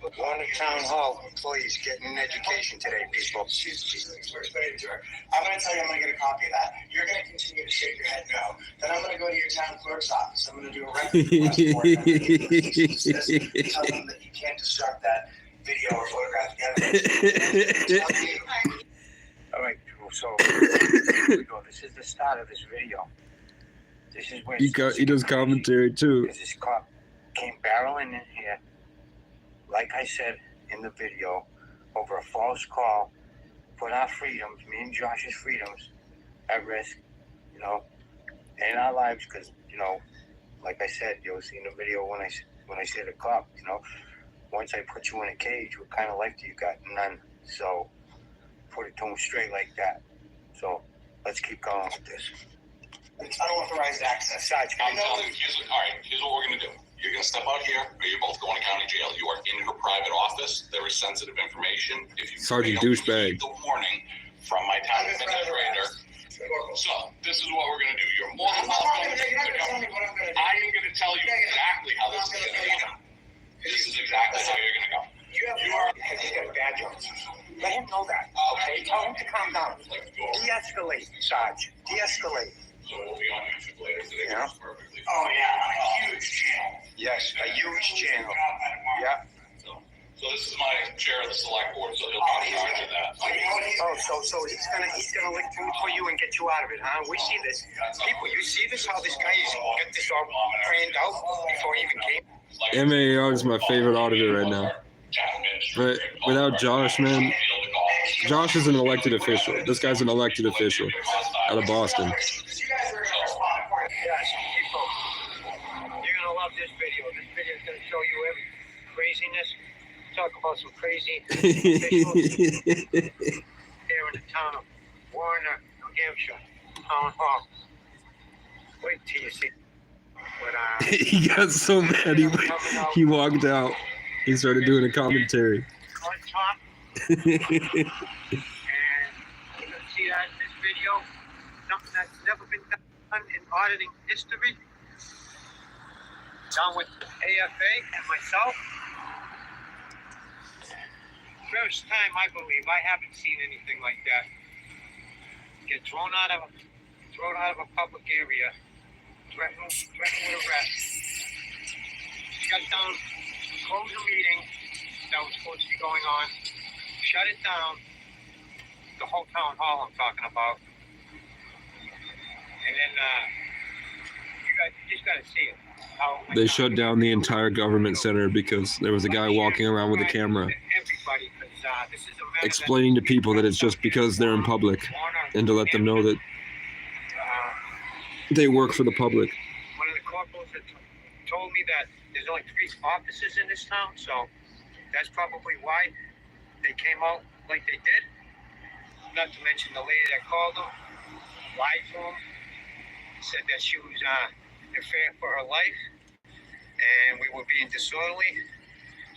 One of the town hall employees getting an education today, people. We're explaining to her. I'm going to tell you I'm going to get a copy of that. You're going to continue to shake your head no. Then I'm going to go to your town clerk's office. I'm going to do a record request for it. Tell them that you can't destruct that video or photographic evidence. All right, so here we go. This is the start of this video. This is where He does commentary too. because this cop came barreling in here, like I said in the video, over a false call, put our freedoms, me and Josh's freedoms, at risk, you know, and our lives, because, you know, like I said, you'll see in the video when I say the cop, you know, once I put you in a cage, what kind of life do you got? None. So, put it to him straight like that. So, let's keep going with this. It's unauthorized access. Sarge, I'm telling you, here's what we're gonna do. You're gonna step out here, or you're both going to county jail. You are in her private office. There is sensitive information. If you Sergeant fail to douchebag. receive the warning from my town administrator. So, this is what we're gonna do. You're more than welcome to come. I am gonna tell you exactly how this is gonna go. This is exactly how you're gonna go. you got a bad job. Let him know that, okay? Tell him to calm down. De-escalate, Sarge. De-escalate. So we'll be on YouTube later today. Yeah. Perfectly. Oh, yeah, a huge channel. Yes, a huge channel. Yeah. So this is my chair of the select board, so he'll be in charge of that. Oh, so he's gonna lick food for you and get you out of it, huh? We see this. People, you see this? How this guy is get this all planned out before he even came? MMA Audit is my favorite auditor right now. But without Josh, man, Josh is an elected official. This guy's an elected official out of Boston. Yes, people, you're gonna love this video. This video is gonna show you every craziness. Talk about some crazy officials here in the town of Warner, New Hampshire, town hall. Wait till you see. But He got so mad he walked out. He started doing a commentary. on top, and you're gonna see that in this video. Something that's never been done in auditing history. Done with AFA and myself. First time, I believe. I haven't seen anything like that. Get thrown out of a public area, threatened with arrest. Shut down, close a meeting that was supposed to be going on. Shut it down. The whole town hall I'm talking about. And then you just gotta see it. They shut down the entire government center because there was a guy walking around with a camera explaining to people that it's just because they're in public and to let them know that they work for the public. One of the corporals had told me that there's only 3 offices in this town, so that's probably why they came out like they did. Not to mention the lady that called them, lied to them, said that she was in fear for her life, and we were being disorderly.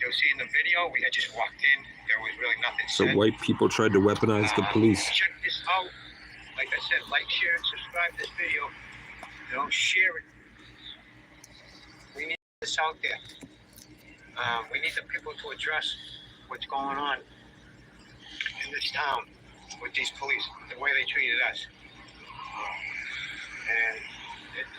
You'll see in the video, we had just walked in. There was really nothing So said. white people tried to weaponize the police. Check this out. Like I said, like, share, and subscribe to this video. You know, share it. This out there. We need the people to address what's going on in this town with these police, the way they treated us. And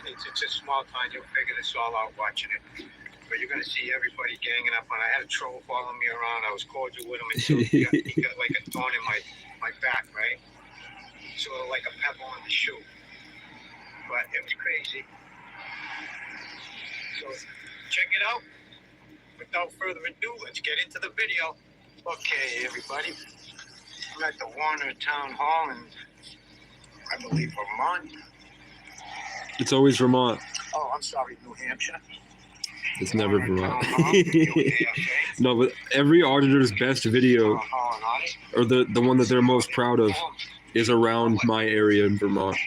it's a small town. You'll figure this all out watching it. But you're gonna see everybody ganging up on. I had a troll following me around. I was cordial with him until he got like a thorn in my back, right? Sort of like a pebble on the shoe. But it was crazy. So check it out. Without further ado, let's get into the video. Okay, everybody. We're at the Warner Town Hall in, I believe, Vermont. It's always Vermont. Oh, I'm sorry, New Hampshire. It's never Vermont. Town Hall, USA. No, but every auditor's best video, Town Hall and audit. or the one that they're most proud of, is around my area in Vermont.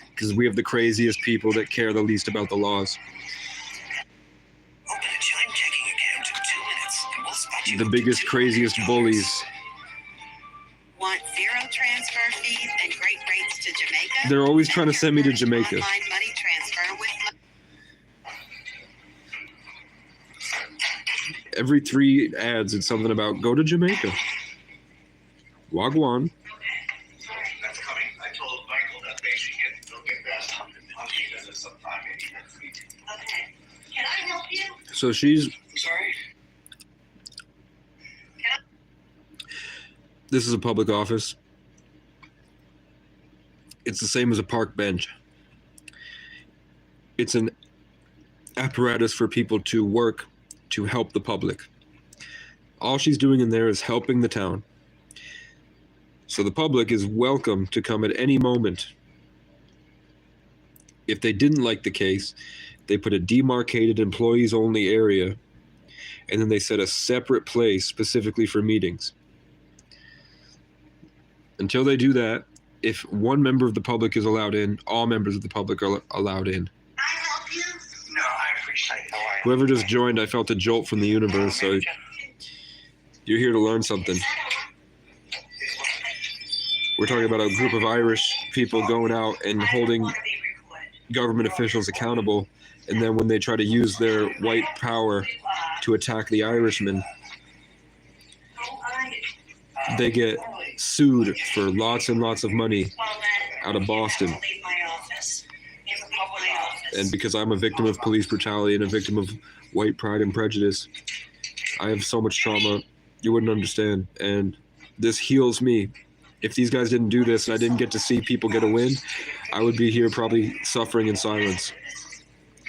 Because we have the craziest people that care the least about the laws. Open a chime checking account in 2 minutes, and we'll spot you The biggest, craziest bullies. Want zero transfer fees and great rates to Jamaica? They're always trying to send me to Jamaica. Online money transfer with Every 3 ads, it's something about go to Jamaica. Wagwan. That's coming. I told Michael that they should they'll get that on you sometime maybe next week. Okay. Can I help you? So she's. Sorry? This is a public office. It's the same as a park bench. It's an apparatus for people to work to help the public. All she's doing in there is helping the town. So the public is welcome to come at any moment. If they didn't like the case, they put a demarcated employees only area, and then they set a separate place specifically for meetings. Until they do that, if one member of the public is allowed in, all members of the public are allowed in. Can I help you? No, I appreciate it. Whoever just joined, I felt a jolt from the universe, so you're here to learn something. We're talking about a group of Irish people going out and holding government officials accountable, and then when they try to use their white power to attack the Irishmen, they get sued for lots and lots of money out of Boston. And because I'm a victim of police brutality and a victim of white pride and prejudice, I have so much trauma you wouldn't understand. And this heals me. If these guys didn't do this and I didn't get to see people get a win, I would be here probably suffering in silence.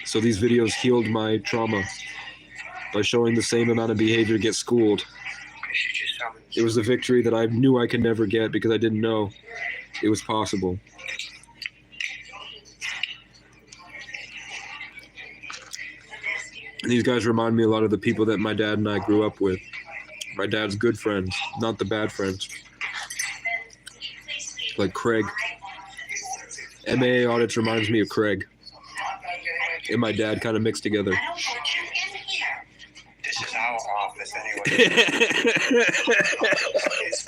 So these videos healed my trauma by showing the same amount of behavior get schooled. It was a victory that I knew I could never get because I didn't know it was possible. And these guys remind me a lot of the people that my dad and I grew up with. My dad's good friends, not the bad friends. Like Craig. MAA audits reminds me of Craig. And my dad kind of mixed together. I don't want you in here. This is our office anyway.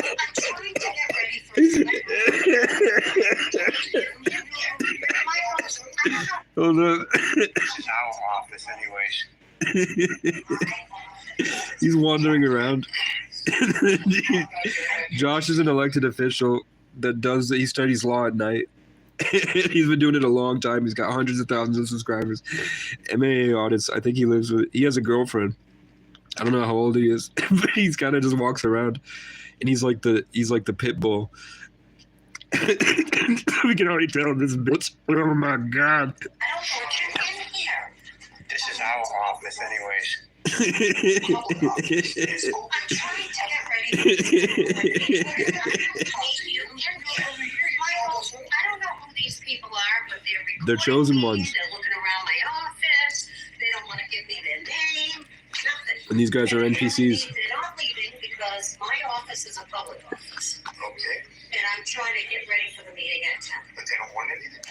I'm trying to get ready for my office. I don't know. Hold on. This is our office anyways. He's wandering around. Josh is an elected official he studies law at night. He's been doing it a long time. He's got hundreds of thousands of subscribers. MAA audits. I think he has a girlfriend. I don't know how old he is, but he's kind of just walks around, and he's like the pit bull. We can already tell this bitch. Oh my god. I don't want you in here. This is our office anyways. I'm trying to get ready I don't know who these people are, but they're recording They're chosen me. ones. They're looking around my office. They don't want to give me their name. Nothing. And these guys are NPCs. They're not leaving because my office is a public office. Okay. And I'm trying to get ready for the meeting at 10. But they don't want anything?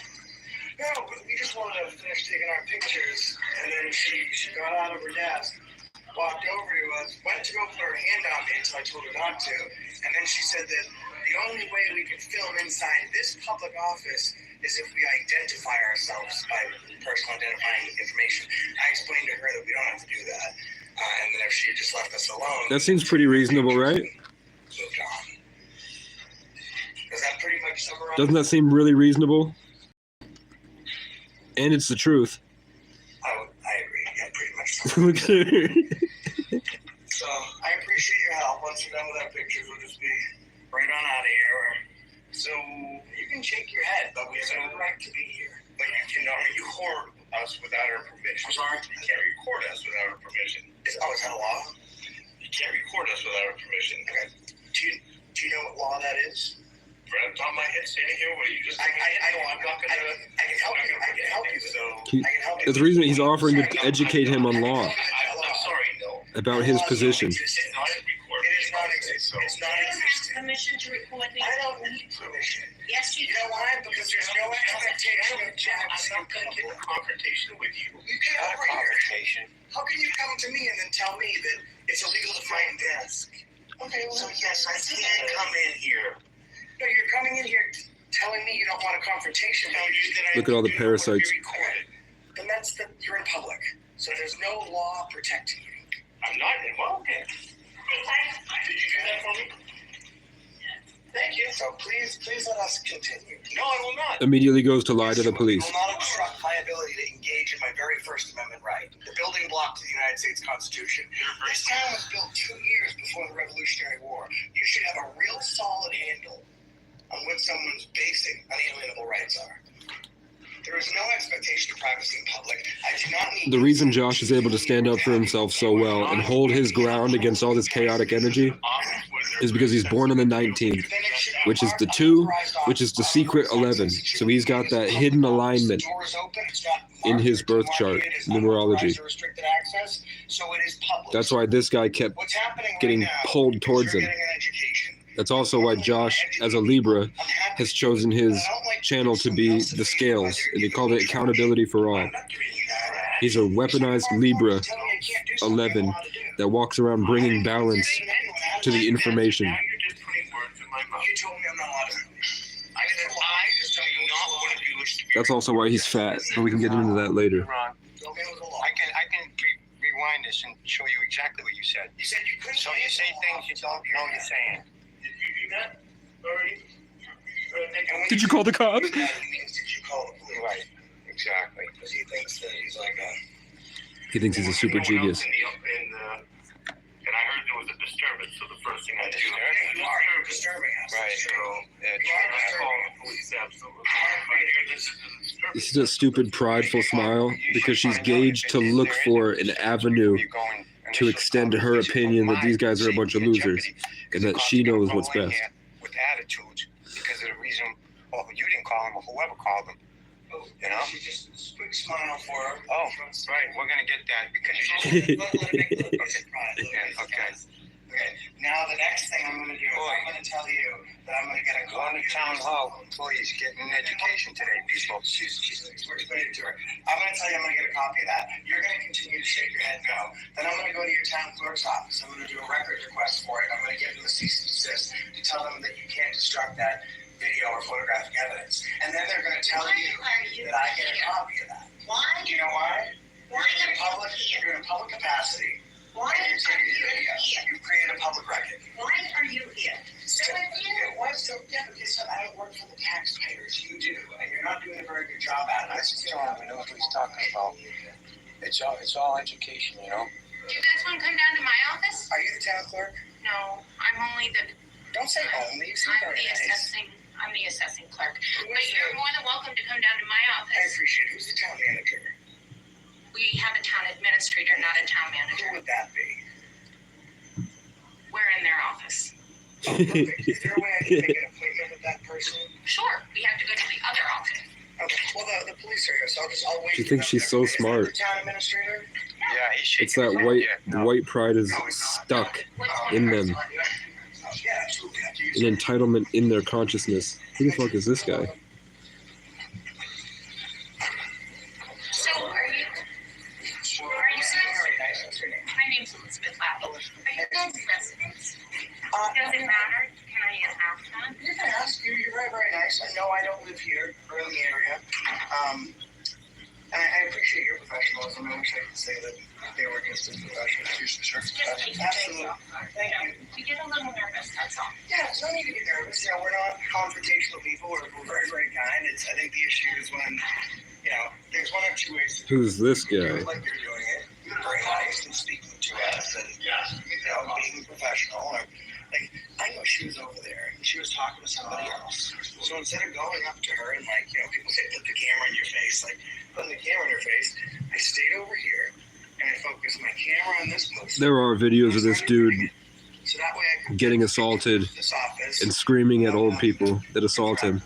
No, but we just wanted to finish taking our pictures, and then she got out of her desk, walked over to us, went to go put her hand on me until I told her not to, and then she said that the only way we could film inside this public office is if we identify ourselves by personal identifying information. I explained to her that we don't have to do that. And then if she had just left us alone. That seems pretty reasonable, right? Moved on. Does that pretty much summarize? Doesn't that seem really reasonable? And it's the truth. I agree. Yeah, pretty much. Look at her. So I appreciate your help. Once you're done with that picture, we'll just be right on out of here. So you can shake your head, but we have no right to be here. But you cannot record us without our permission. I'm sorry? You can't record us without our permission. Is that a law? You can't record us without our permission. Okay. Do you know what law that is? Right on top of my head, standing here, where you just. I don't. I'm not gonna. I can help you. I can help you. So. I can help you. That's the reason he's offering to educate him on law I'm sorry, no. about his position. It's not recorded. It is not existing. It's not You don't have existing. permission to record me. I don't need permission. Yes, you You do. know why? Because there's no expectation of I'm privacy. not going to get in a confrontation with you. You get over here. How can you come to me and then tell me that it's illegal to find desk? Okay, well, so yes, I can come in here. No, you're coming in here telling me you don't want a confrontation. Look at all the parasites. Then you're in public. So there's no law protecting you. I'm not in. Well, okay. Did you do that for me? Thank you. So please let us continue. No, I will not. Immediately goes to lie to the police. I will not obstruct my ability to engage in my very First Amendment right, the building block to the United States Constitution. This town was built 2 years before the Revolutionary War. You should have a real solid handle on what someone's basic unalienable rights are. There is no expectation of privacy in public. I do not need. The reason Josh is able to stand up for himself so well and hold his ground against all this chaotic energy is because he's born on the 19th, which is the 2, which is the secret 11. So he's got that hidden alignment in his birth chart, numerology. That's why this guy kept getting pulled towards him. That's also why Josh, as a Libra, has chosen his channel to be the scales, and he called it accountability for all. He's a weaponized Libra 11 that walks around bringing balance to the information. Now you're just putting words in my mouth. You told me I'm not allowed to. I said I just do not want to do this. That's also why he's fat, but we can get into that later. Ron, I can rewind this and show you exactly what you said. You said you couldn't. So you say things you don't know you're saying. Did you do that already? Did you call the cops? He means, did you call the police? Right. Exactly. Because he thinks that he's like a. He thinks he's a super genius. And I heard there was a disturbance, so the first thing I do. You are disturbing us. Right. So, Yeah, I call the police, absolutely. Right here, this is a disturbance. This is a stupid, prideful smile because she's gauged to look for an avenue to extend her opinion that these guys are a bunch of losers and that she knows what's best. With attitudes because of the reason, well, you didn't call him or whoever called him. You know? She just quick smile for her. Oh, right. We're gonna get that because you just. Okay. Okay. Now the next thing I'm gonna do is I'm gonna tell you that I'm gonna get a Go on copy to town hall, please. Get an education today, people. We're explaining it to her. I'm gonna tell you I'm gonna get a copy of that. You're gonna continue to shake your head no. Then I'm gonna go to your town clerk's office. I'm gonna do a record request for it. I'm gonna give them a cease and desist to tell them that you can't destruct that video or photographic evidence. And then they're gonna tell you that I get a copy of that. Why? Do you know why? Why You're in are public. you You're here? in a public capacity. Why And you're are taking you video. here? You've created a public record. Why are you here? So if you Yeah, why so? Yeah, because I don't work for the taxpayers. You do, and you're not doing a very good job at it. I just don't even know what he's talking about. It's all education, you know. do you guys want to come down to my office? Are you the town clerk? No, I'm only the Don't say only. You seem I'm very the nice. assessing clerk. But you're more than welcome to come down to my I office. appreciate it. Who's the town manager? We have a town administrator, not a town Who manager. would that be? We're in their office. Perfect. Is there a way I can make an appointment with that person? Sure, we have to go to the other office. Okay. Well, the police are here, so I'll wait. She for thinks them she's there. so Is that smart. The town administrator. Yeah, he's shaking. It's that his head. white, Yeah, the no. white pride is stuck in them, Yeah, absolutely. I have to use an it. entitlement in their consciousness. Who the fuck is this guy? So are you Very nice. What's your name? my name's Elizabeth Lappel. Are you guys residents? Does it matter? Can I ask that? You can ask. You're very, very nice. I know I don't live here or in the area. And I appreciate your professionalism. I wish I could say that they were just as professional. Absolutely. Thank you. You get a little nervous, that's all. Yeah, there's no need to get nervous. You know, we're not confrontational people. We're very, very kind. I think the issue is when, you know, there's one of two ways to do it. Who's this You do guy? it like you're doing it. You're very nice and speaking to us and, you know, being professional. Or, like, I know she was over there and she was talking to somebody else. So instead of going up to her and, like, you know, people say, put the camera in your face, like, putting the camera in her face, I stayed over here and I focused my camera on this post. There are videos of this dude So that way I could getting assaulted this office and screaming at old people that assault him,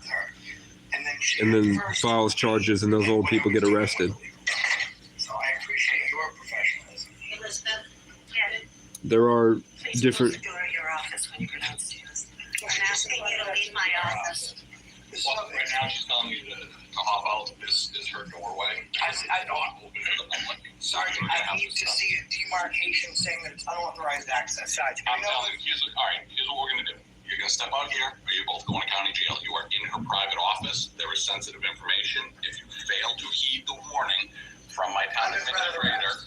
and then first files charges, and those old people get arrested. So I appreciate your professionalism. Elizabeth, yeah, There are Please different. close the door to your office when you go downstairs. I'm asking you to leave my office. Well, right now she's telling me to hop out. This is her doorway. I don't open to the public. Sergeant, I need to see a demarcation saying that it's unauthorized access. Sergeant, I'm telling you, here's what we're gonna do. You're gonna step out here, or you're both going to county jail. You are in her private office. There is sensitive information. If you fail to heed the warning from my town administrator,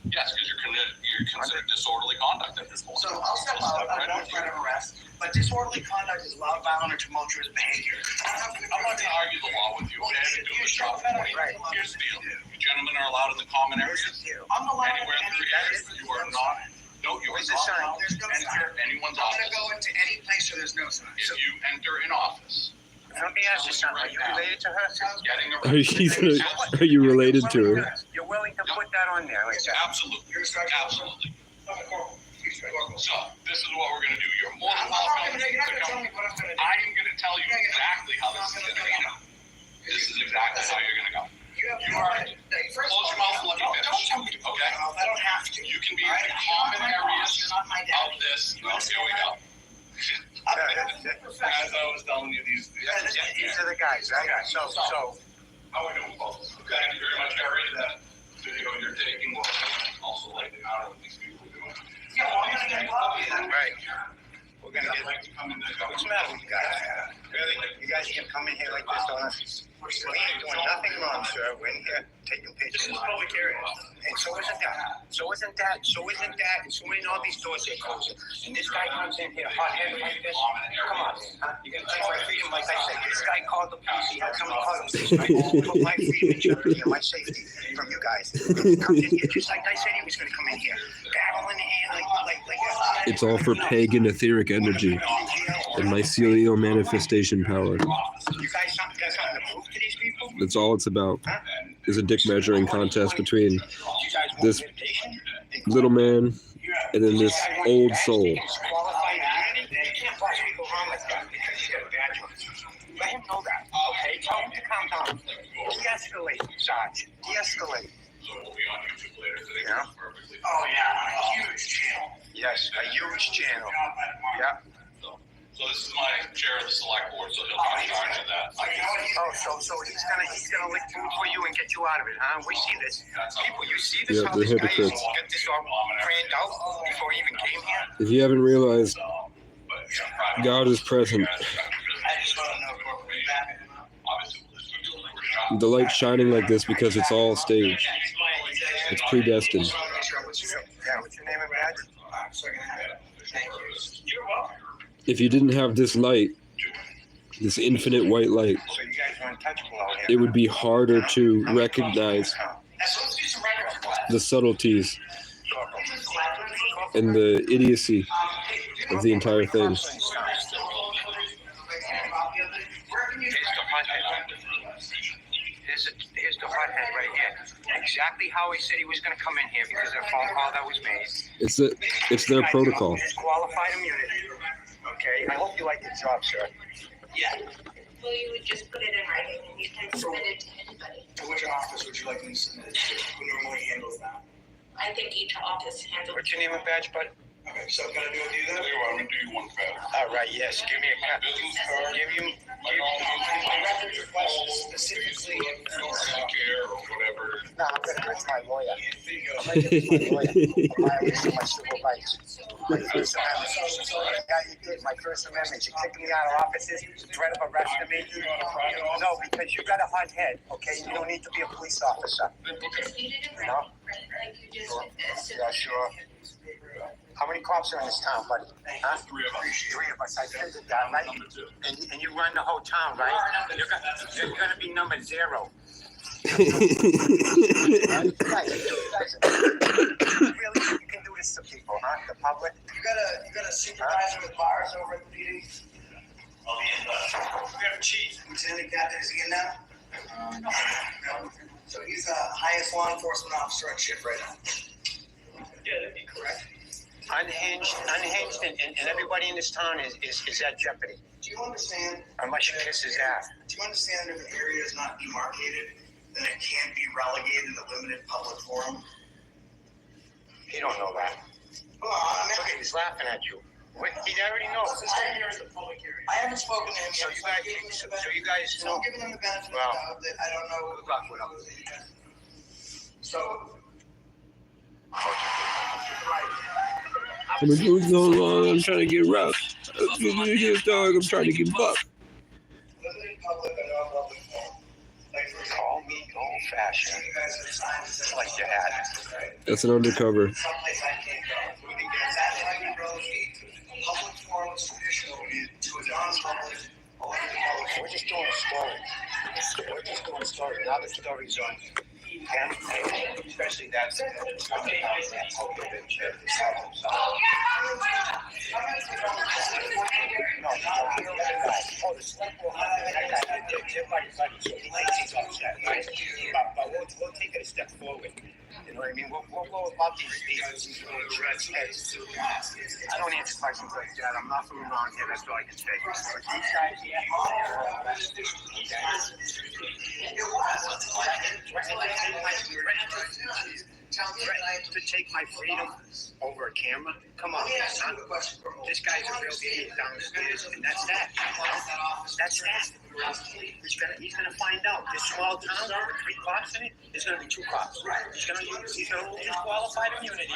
yes, because you're considered disorderly conduct at this point. So I'll step out, I won't threat of arrest, but disorderly conduct is loud, violent, or tumultuous behavior. I'm not gonna argue the law with you. Okay, do the job for you. Right. Here's the deal. You gentlemen are allowed in the common areas. I'm allowed Anywhere in through any here, place. you are not. No, you are There's a not sign. allowed There's to no sign. enter anyone's I'm office. gonna go into any place where there's no sign. If So you enter an office, Let me ask you something. Are you related to her? getting Are you related to her? You're willing to put that on there like that? Absolutely. you're a sergeant. Absolutely. Okay, Corporal. Excuse me, Corporal. So, this is what we're gonna do. You're more I'm than not welcome gonna, you're not to gonna tell come. me what I'm gonna do. I am gonna tell you exactly how this is gonna go. This is exactly how you're gonna go. You have You no are- right. First Close your of all, mouth and let me don't finish. tell me to close Okay? my mouth. I don't have to. You can be in All right? the I'm common not my boss. areas You're not my of daddy. this. Here we go. I'm As professional. I was telling you, these These are the guys, right? So, how are we doing, folks? Thank you very much, Harry. That video you're taking will also let you know what these people are doing. Yeah, well, I'm gonna get a copy of that. right. We're gonna get like to come in this. What's the matter with you guys? Really? You guys can come in here like this on us? We ain't doing nothing wrong, sir. We're in here taking pictures. This is public area. And so isn't that. And so ain't all these doors here closing. And this guy comes in here hot-headed like this. Come on, man, huh? You're gonna take my freedom like I said. This guy called the police. He had someone call the police. I put my freedom in jeopardy and my safety from you guys. He comes in here just like I said he was gonna come in here. Battle in the hand like It's all for pagan etheric energy and mycelial manifestation power. You guys got something to prove to these people? That's all it's about. Is a dick measuring contest between You guys want this meditation? little man and then this old soul. You can't boss people around like that because he's got a badge on. Let him know that. Okay, tell him to calm down. De-escalate, Sarge. De-escalate. So we'll be on YouTube later today. Yeah. Perfectly. Oh, yeah, a huge channel. Yes, a huge channel. Yeah. So this is my chair of the select board, so he'll be in charge of that. Oh, so he's gonna lick food for you and get you out of it, huh? We see this. People, you see this? Yeah, How they're this guy is hypocrites. get this all planned out before he even came here? If you haven't realized, But, God is present. I just want to know, Corporal, you backing him up? Obviously, The light's shining like this because it's all staged. It's predestined. Yeah, what's your name and badge? You're welcome. If you didn't have this light, this infinite white light, So you guys are untouchable out here. it would be harder to recognize So let's do some regular class. the subtleties and the idiocy of the entire thing. Here's the hothead right here. Exactly how he said he was going to come in here because of a phone call that was made. It's their protocol. Disqualified immunity. Okay. I hope you like your job, sir. Yeah. Well, you would just put it in writing and you can submit it to anybody. To which office would you like me to submit it to? Who normally handles that? I think each office handles. What's your name and badge, bud? Okay, so can I do it with you then? I'm gonna do you one favor. All right. Yes. Give me a My business card. Give you My records request specifically for Medicare or whatever. No, I'm gonna go to my lawyer. I'm gonna give it to my lawyer. For violation of my civil rights. My First Amendment. Yeah, you did. My First Amendment. You kicked me out of offices, threat of arresting me. No, because you got a hot head, okay? You don't need to be a police officer. You know? Yeah, sure. How many cops are in this town, buddy? Huh? 3 of us. 3 of us. I figured that, right? And you run the whole town, right? You're gonna be number 0. Really, you can do this to people, huh? The public. You got a supervisor with bars over at the PD? We have a chief. Lieutenant Captain, is he in now? No. So he's the highest law enforcement officer on shift right now. Yeah, that'd be correct. Unhinged, and everybody in this town is at jeopardy. Do you understand? Unless you kiss his ass. Do you understand that if an area is not demarcated, then it can't be relegated to limited public forum? He don't know that. Well, I mean, Look, he's laughing at you. He already knows. I haven't spoken to him So yet. you guys So know. I'm giving him the benefit of the Well, doubt that I don't know. good luck with him. So. I've been doing so long, I'm trying to get rough. I'm trying to get buff. Limited public and non-public forum. Like for example, Call me old-fashioned. you guys have signed this. Like you had. Right? That's an undercover. Someplace I can't go. That's why we relegate public forums traditional to a non-public. We're just doing a story. We're just doing a story. Now the story's on camera, especially that. But we'll take it a step forward. You know what I mean? We'll go about these things. I don't answer questions like that. I'm not from around here. That's all I can say. But these guys, to take my freedom over a camera? Come on, son. This guy's a real idiot downstairs, and that's that. That's that. He's gonna find out. This small town with 3 cops in it, there's gonna be 2 cops. He's gonna lose his qualified immunity,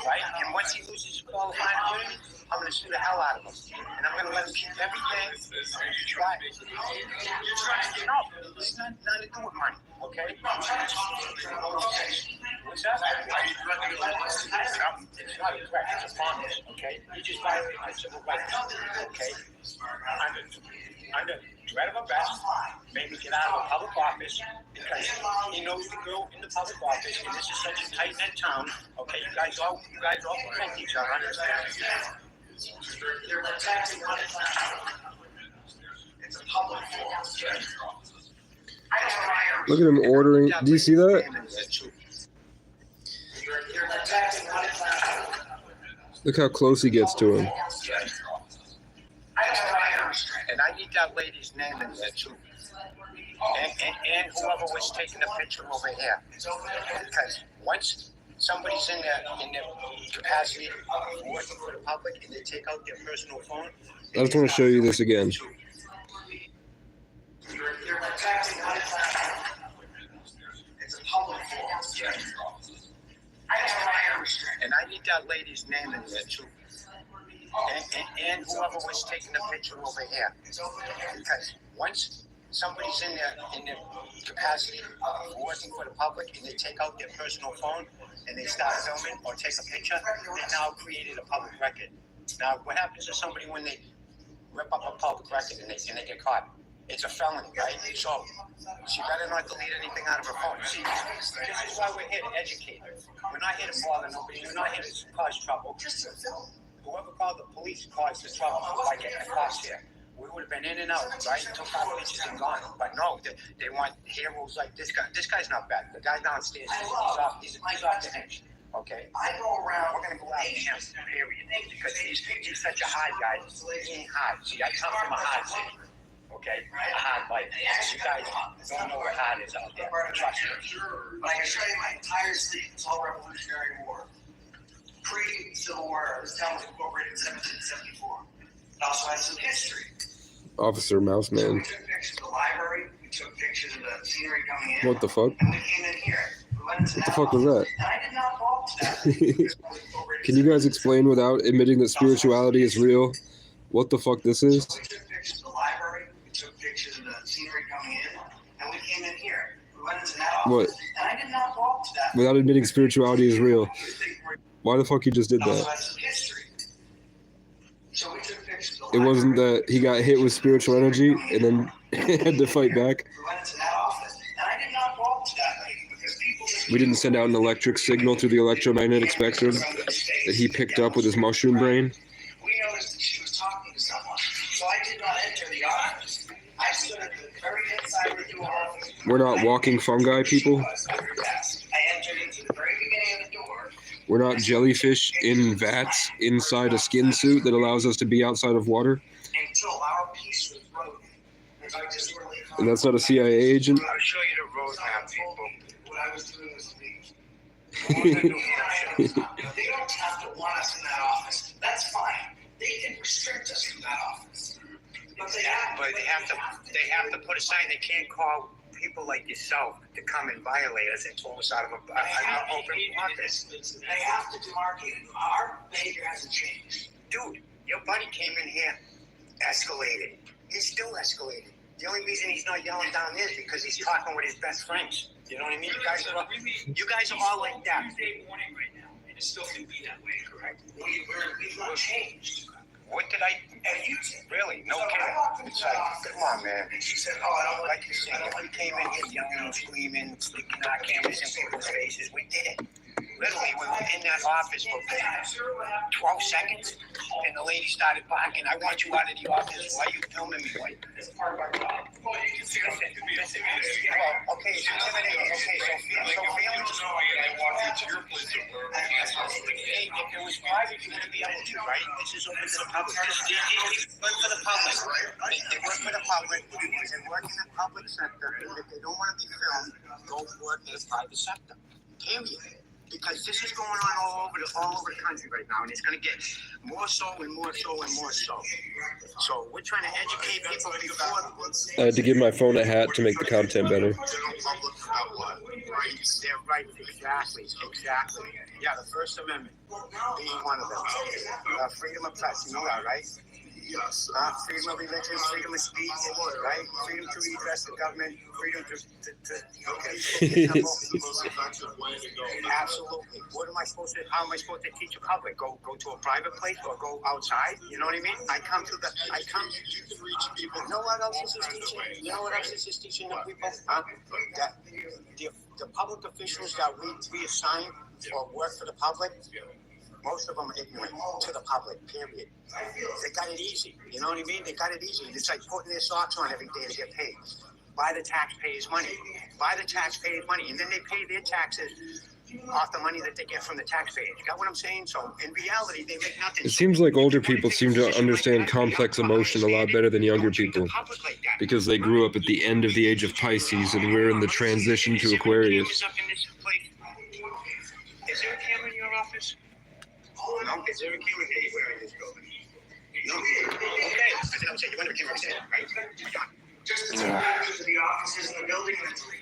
right? And once he loses his qualified immunity, I'm gonna sue the hell out of him. And I'm gonna let him keep everything. Right. No, it's not nothing to do with money, okay? What's that? It's not a threat, it's a promise, okay? You just violated my civil rights, okay? Under threat of arrest, made me get out of a public office because he knows the girl in the public office, and this is such a tight-knit town, okay? You guys all protect each other, understand? They're protecting one another. It's a public forum. Look at him ordering. Do you see that? They're protecting one another. Look how close he gets to him. And I need that lady's name in there too. And whoever was taking the picture over here. Because once somebody's in their capacity of working for the public and they take out their personal phone. I just want to show you this again. They're protecting one another. It's a public forum. And I need that lady's name in there too. And whoever was taking the picture over here. Because once somebody's in their capacity of working for the public and they take out their personal phone and they start filming or take a picture, they now created a public record. Now, what happens to somebody when they rip up a public record and they get caught? It's a felony, right? So she better not delete anything out of her phone. See, this is why we're here to educate. We're not here to bother nobody. We're not here to cause trouble. Whoever called the police caused the trouble by getting the cops here. We would have been in and out, right? Took our pictures and gone. But no, they want heroes like this guy. This guy's not bad. The guy downstairs, he's off the hinge. Okay? I go around. We're going to go after him, period. Because he's such a hard guy. He ain't hard. See, I come from a hard city. Okay? A hard life. You guys don't know where hard is out there. Trust me. But I can show you my entire city. It's all Revolutionary War. Pre-Civil War, this town was incorporated in 1774. It also has some history. Officer Mouse So Man. we took pictures of the library. We took pictures of the scenery coming in. What the fuck? And we came in here. We went into What the that fuck was office, that? And I did not walk to that. Can you guys explain without admitting that spirituality is real what the fuck this is? So we took pictures of the library. We took pictures of the scenery coming in. And we came in here. We went into that office. What? And I did not walk to that. Without admitting spirituality is real. Why the fuck you just did Also, that? that's history. So we took pictures of It the wasn't library. that he got hit with spiritual energy and then had to fight back. We went into that office. And I did not walk to that lady because people We didn't send out an electric signal through the electromagnetic spectrum that he picked up with his mushroom brain. We noticed that she was talking to someone. So I did not enter the office. I stood at the very inside of the door. We're not walking fungi, people. I entered into the very beginning of the door. We're not jellyfish in vats inside a skin suit that allows us to be outside of water. Until our piece was broken. As I just really And that's not a CIA agent. I'll show you the roadmap, people. What I was doing was leave. They don't have to want us in that office. That's fine. They can restrict us from that office. But they have to put a sign. They can't call people like yourself to come and violate us and pull us out of an open office. They have to demarcate it. Our behavior hasn't changed. Dude, your buddy came in here, escalated. He's still escalated. The only reason he's not yelling down there is because he's talking with his best friends. You know what I mean? You guys are all like that. Morning right now, and it still can be that way, correct? We've not changed. What did I? And you Really? No So I kidding. walked into It's that like, office, come on, man. and she said, "Oh, I don't Like you said, we came in here yelling and screaming, sticking our cameras in people's faces. We did it. Literally, we were in that office for 12 seconds, and the lady started barking, I want you out of the office. Why are you filming me? Why? It's part of our job." Well, you can see Well, okay, it's intimidating. Okay, so feelings is I walked into your place of work. Hey, if it was private, you wouldn't be able to, right? This is open to the public. They work for the public. They work for the public. They work in the public sector. And if they don't want to be filmed, go work in the private sector. Period. Because this is going on all over the country right now, and it's going to get more so and more so and more so. So we're trying to educate people before. I had to give my phone a hat to make the content better. They're right, exactly. Yeah, the First Amendment being one of them. Freedom of press, you know that, right? Yes. Freedom of religion, freedom of speech, right? Freedom to redress the government, freedom to Absolutely. What am I supposed to? How am I supposed to teach a public? Go to a private place or go outside? You know what I mean? You can reach people. You know what else this is teaching? You know what else this is teaching the people? That the public officials that we assign or work for the public, most of them are ignorant to the public, period. They got it easy. You know what I mean? They got it easy. It's like putting their socks on every day to get paid. By the taxpayers' money. And then they pay their taxes off the money that they get from the taxpayers. You got what I'm saying? So in reality, they make nothing. It seems like older people seem to understand complex emotion a lot better than younger people because they grew up at the end of the age of Pisces and we're in the transition to Aquarius. Is there a camera in your office? No, is there a camera anywhere in this building? No. Okay. I said, you want a camera upstairs, right? Just to take pictures of the offices in the building and to leave.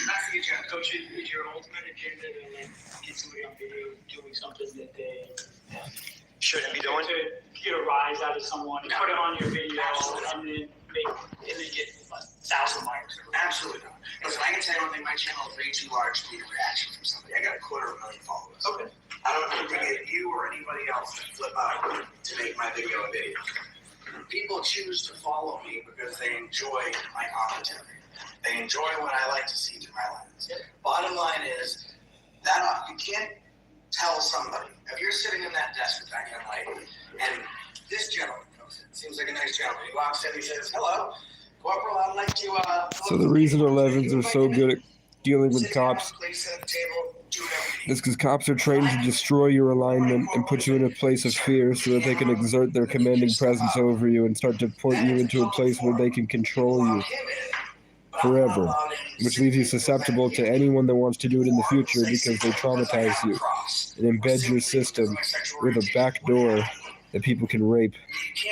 That's the agenda. Coach, is your ultimate agenda to like get somebody on video doing something that they Shouldn't be doing? to get a rise out of someone, put it on your video, and then get 1,000 likes? Absolutely not. Listen, I can tell you one thing, my channel is way too large to need a reaction from somebody. I got 250,000 followers. Okay. I don't need to get you or anybody else to flip out to make my video a video. People choose to follow me because they enjoy my commentary. They enjoy what I like to see through my lens. Bottom line is that you can't tell somebody, if you're sitting in that desk with that young lady, and this gentleman comes in, seems like a nice gentleman, he walks in, he says, "Hello, Corporal, I'd like to, So the reason 11s are so good at dealing with cops is because cops are trained to destroy your alignment and put you in a place of fear so that they can exert their commanding presence over you and start to point you into a place where they can control you forever, which leaves you susceptible to anyone that wants to do it in the future because they traumatize you and embed your system with a back door that people can rape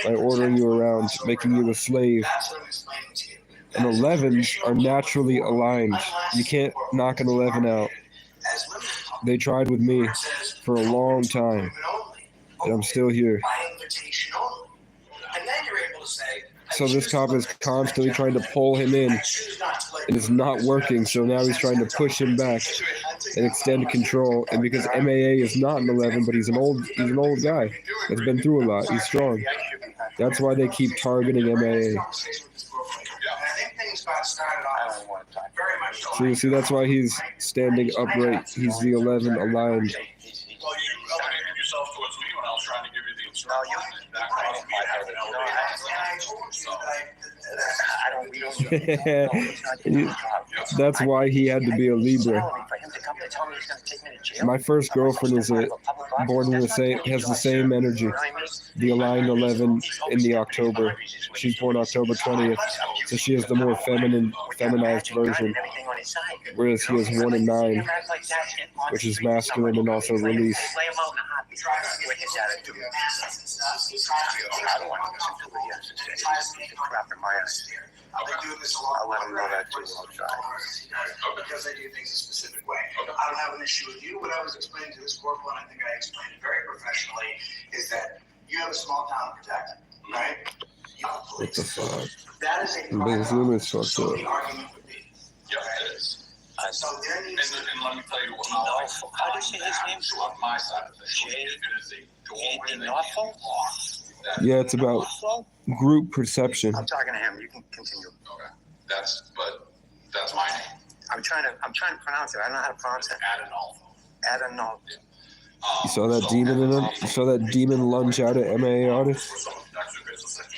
by ordering you around, making you a slave. That's what I'm explaining to you. And 11s are naturally aligned. You can't knock an 11 out. They tried with me for a long time, and I'm still here. By invitation only. And then you're able to say, So this cop is constantly trying to pull him in, and it's not working, so now he's trying to push him back and extend control. And because MAA is not an 11, but he's an old guy that's been through a lot. He's strong. That's why they keep targeting MAA. See, that's why he's standing upright. He's the 11 aligned. Well, you elevated yourself towards me when I was trying to give you the instructions. That caused me to have an That's why he had to be a Libra. My first girlfriend is has the same energy. The aligned 11 in the October. She's born October 20th, so she has the more feminized version. Whereas he has 1 and 9, which is masculine and also release. I'll let him know that too. Because I do things a specific way. I don't have an issue with you. What I was explaining to this corporal, and I think I explained it very professionally, is that you have a small town to protect, right? You have What the fuck? That is a This room is fucked so up. the argument would be. Yeah, it is. So there needs to And let me tell you what I like. How do you say his name? So on my side of things, if it is a doorway that can't Norfolk? be locked, that- Yeah, it's about group perception. I'm talking to him. You can continue. Okay, that's my name. I'm trying to pronounce it. I don't know how to pronounce it. Adenolfo. You saw that demon in him? You saw that demon lunge out at MAA artist?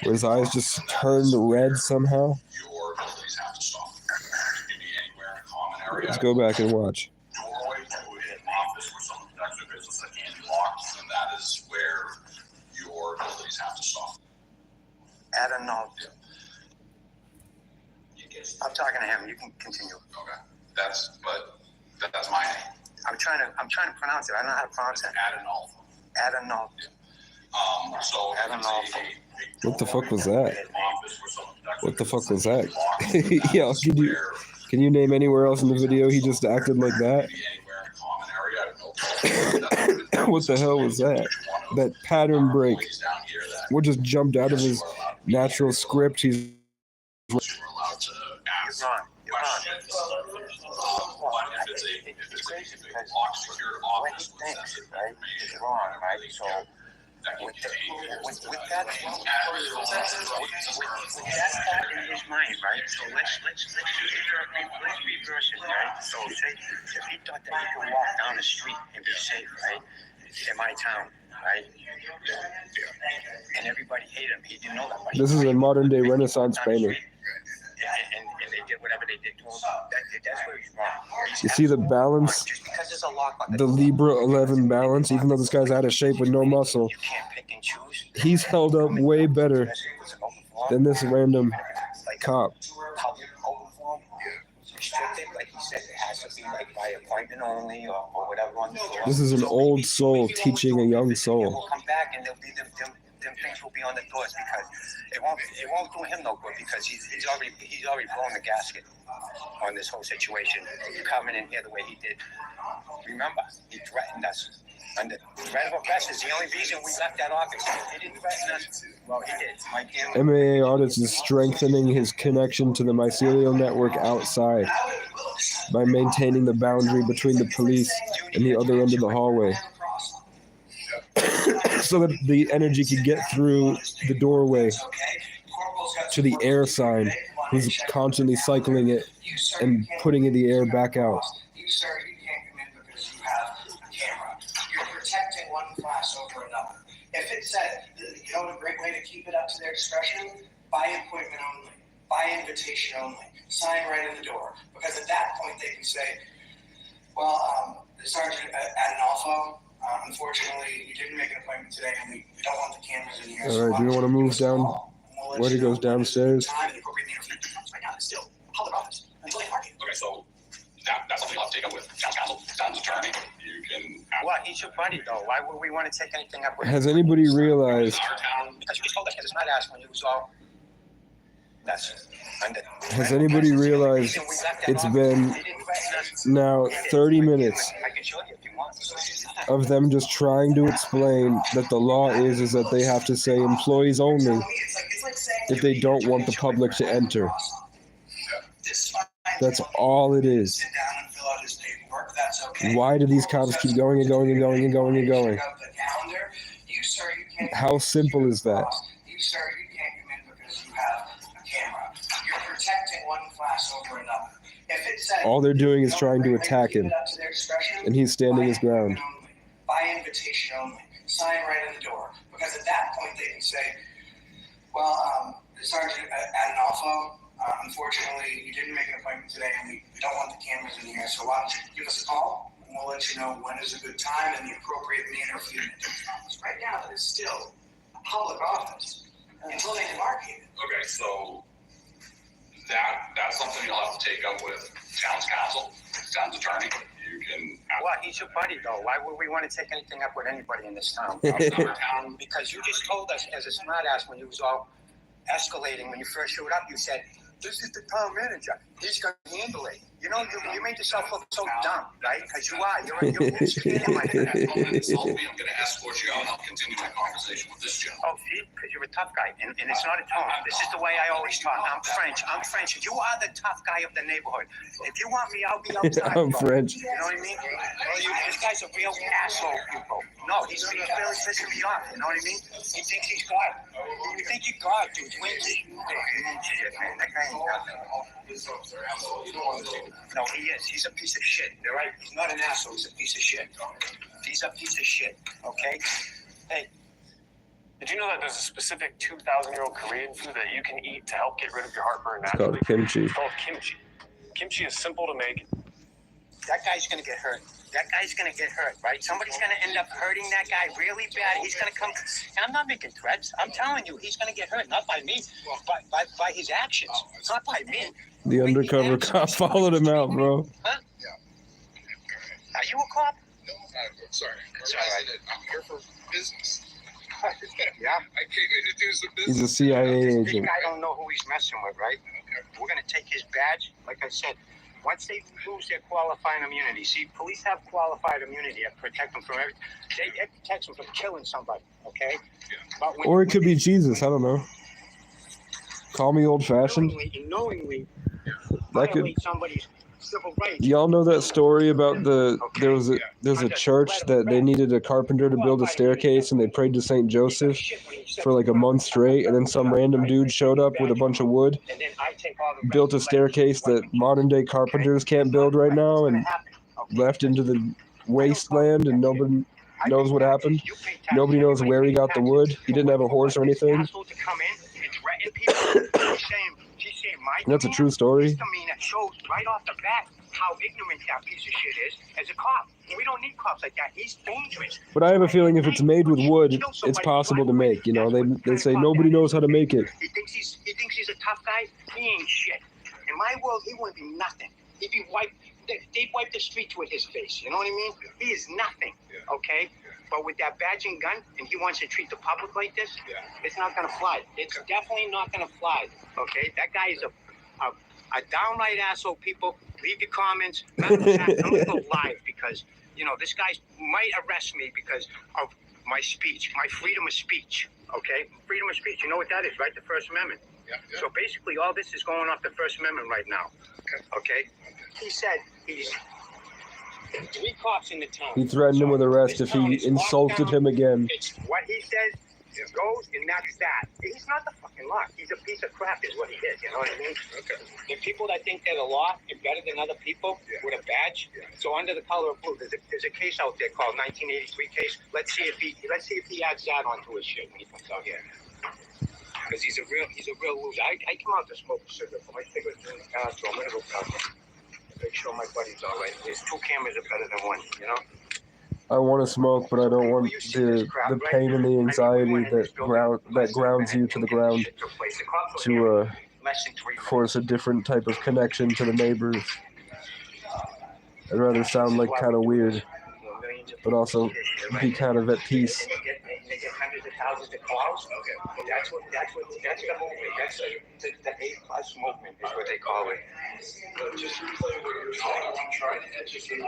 Where his eyes just turned red somehow? Your abilities have to stop. You can be anywhere in a common area. Let's go back and watch. Doorway to an office where someone conducts their business that can't be locked, and that is where your abilities have to stop. Adenolfo. I'm talking to him. You can continue. Okay, that's my name. I'm trying to pronounce it. I don't know how to pronounce it. Adenolfo. Adenolfo. So Adenolfo. What the fuck was that? What the fuck was that? Yo, can you name anywhere else in the video he just acted like that? What the hell was that? That pattern break. What just jumped out of his natural script? He's You're wrong. If it's a locked, secured office, What he thinks, right, is wrong, right? So with that thought in his mind, right? So let's reverse it, right? So say if he thought that he could walk down the street and be safe, right? In my town, right? And everybody hated him. He didn't know that. This is a modern day Renaissance painting. And they did whatever they did to him. That's where he's wrong. You see the balance? Just because there's a lock on The Libra 11 balance, even though this guy's out of shape with no muscle, you can't pick and choose. he's held up way better than this random cop. Public open forum, restricted, like he said, it has to be like by appointment only or whatever on the floor. This is an old soul teaching a young It soul. will come back and there'll be them things will be on the doors because it won't do him no good because he's already blown the gasket on this whole situation, coming in here the way he did. Remember, he threatened us. Under threat of arrest is the only reason we left that office. He didn't threaten us. Well, he did. My damn. MAA Artist is strengthening his connection to the mycelial network outside by maintaining the boundary between the police and the other end of the hallway, so that the energy can get through the doorway to the air sign, who's constantly cycling it and putting in the air back out. You, sir, you can't come in because you have a camera. You're protecting one class over another. If it said, you know, a great way to keep it up to their discretion, by appointment only, by invitation only, sign right in the door. Because at that point they can say, well, Sergeant Adenolfo, unfortunately, you didn't make an appointment today, and we don't want the cameras in here. All right, do you want to move down where he goes downstairs? Okay, so that's something I'll take up with town council, town's attorney. You can. Well, he's your buddy, though. Why would we want to take anything up with him? Has anybody realized? Our town, Because you just told us his smart ass when he was all. That's under. Has anybody realized it's been now 30 minutes I can show you if you want. of them just trying to explain that the law is that they have to say employees only if they don't want the public to enter. That's all it is. Sit down and fill out his paperwork. That's okay. Why do these cops keep going and going and going and going and going? You, sir, you can't. How simple is that? You, sir, you can't come in because you have a camera. You're protecting one class over another. If it said, All they're doing is trying to attack him, and he's standing his ground. By invitation only. Sign right in the door. Because at that point they can say, well, Sergeant Adinolfo, unfortunately, you didn't make an appointment today, and we don't want the cameras in here, so why don't you give us a call, and we'll let you know when is a good time and the appropriate manner for you to do it. Right now, it is still a public office until they demarcate it. okay, so that's something you'll have to take up with town's council, town's attorney. You can. Well, he's your buddy, though. Why would we want to take anything up with anybody in this town? Our town, Because you just told us as a smart ass when you was all escalating when you first showed up, you said, this is the town manager. He's going to handle it. You know, you made yourself look so dumb, right? Because you are. You're scared of my insult me. I'm going to escort you out and I'll continue my conversation with this gentleman. Oh, see? Because you're a tough guy. And it's not a tone. This is the way I always talk. I'm French. You are the tough guy of the neighborhood. If you want me, I'll be outside. I'm bro. French. You know what I mean? This guy's a real asshole, people. No, he's really pissing me off. You know what I mean? He thinks he's God. You think you're God, dude. Shit, man. That guy ain't nothing. No, he is. He's a piece of shit. You're right. He's not an asshole. He's a piece of shit. He's a piece of shit. Okay? Hey. Did you know that there's a specific 2,000-year-old Korean food that you can eat to help get rid of your heartburn It's called naturally? kimchi. It's called kimchi. Kimchi is simple to make. That guy's gonna get hurt. That guy's gonna get hurt, right? Somebody's gonna end up hurting that guy really bad. He's gonna come, and I'm not making threats. I'm telling you, he's gonna get hurt, not by me, but by his actions. It's not by me. The undercover cop followed him out, bro. Huh? Are you a cop? No, I'm sorry. I'm here for business. Yeah. I came in to do some He's a business. CIA This agent. guy don't know who he's messing with, right? We're gonna take his badge, like I said. Once they lose their qualifying immunity, see, police have qualified immunity that protect them from everything. It protects them from killing somebody, okay? But when, Or it could be Jesus. I don't know. Call me old-fashioned. knowingly That could. violate somebody's civil rights. Y'all know that story about there's a church that they needed a carpenter to build a staircase, and they prayed to Saint Joseph for like a month straight, and then some random dude showed up with a bunch of wood, And then I take all the built a staircase that modern day carpenters can't build right now, and left into the wasteland, and nobody knows what happened. Nobody knows where he got the wood. He didn't have a horse or anything. That's a true story. Misdemeanor shows right off the bat how ignorant that piece of shit is as a cop. We don't need cops like that. He's dangerous. But I have a feeling if it's made with wood, it's possible to make. You know, they say nobody knows how to make it. He thinks he's a tough guy. He ain't shit. In my world, he wouldn't be nothing. He'd be wiped. They'd wipe the streets with his face. You know what I mean? He is nothing. Okay. But with that badge and gun, and he wants to treat the public like this, it's not gonna fly. It's definitely not gonna fly. Okay. That guy is a downright asshole. People, leave your comments. Matter of fact, I'm gonna go live because this guy might arrest me because of my speech, my freedom of speech. Okay, freedom of speech. You know what that is, right? The First Amendment. Yeah. So basically, all this is going off the First Amendment right now. Okay. He said he's 3 cops in the town. He threatened him with arrest if he insulted him again. It's what he says goes, and that's that. He's not the fucking law. He's a piece of crap, is what he is. You know what I mean? Okay. The people that think they're the law are better than other people with a badge. So under the color of blue, there's a case out there called 1983 case. Let's see if he adds that onto his shit when he comes out here. Because he's a real loser. I come out to smoke a cigarette, but my cigarette's in the car, so I'm gonna go cut them. Make sure my buddy's all right. There's 2 cameras are better than 1. You know. I want to smoke, but I don't want the pain and the anxiety that grounds you to the ground to force a different type of connection to the neighbors. I'd rather sound like kind of weird. but also be kind of at peace. And they get hundreds of thousands of calls. That's the movement. That's the A+ movement is what they call it.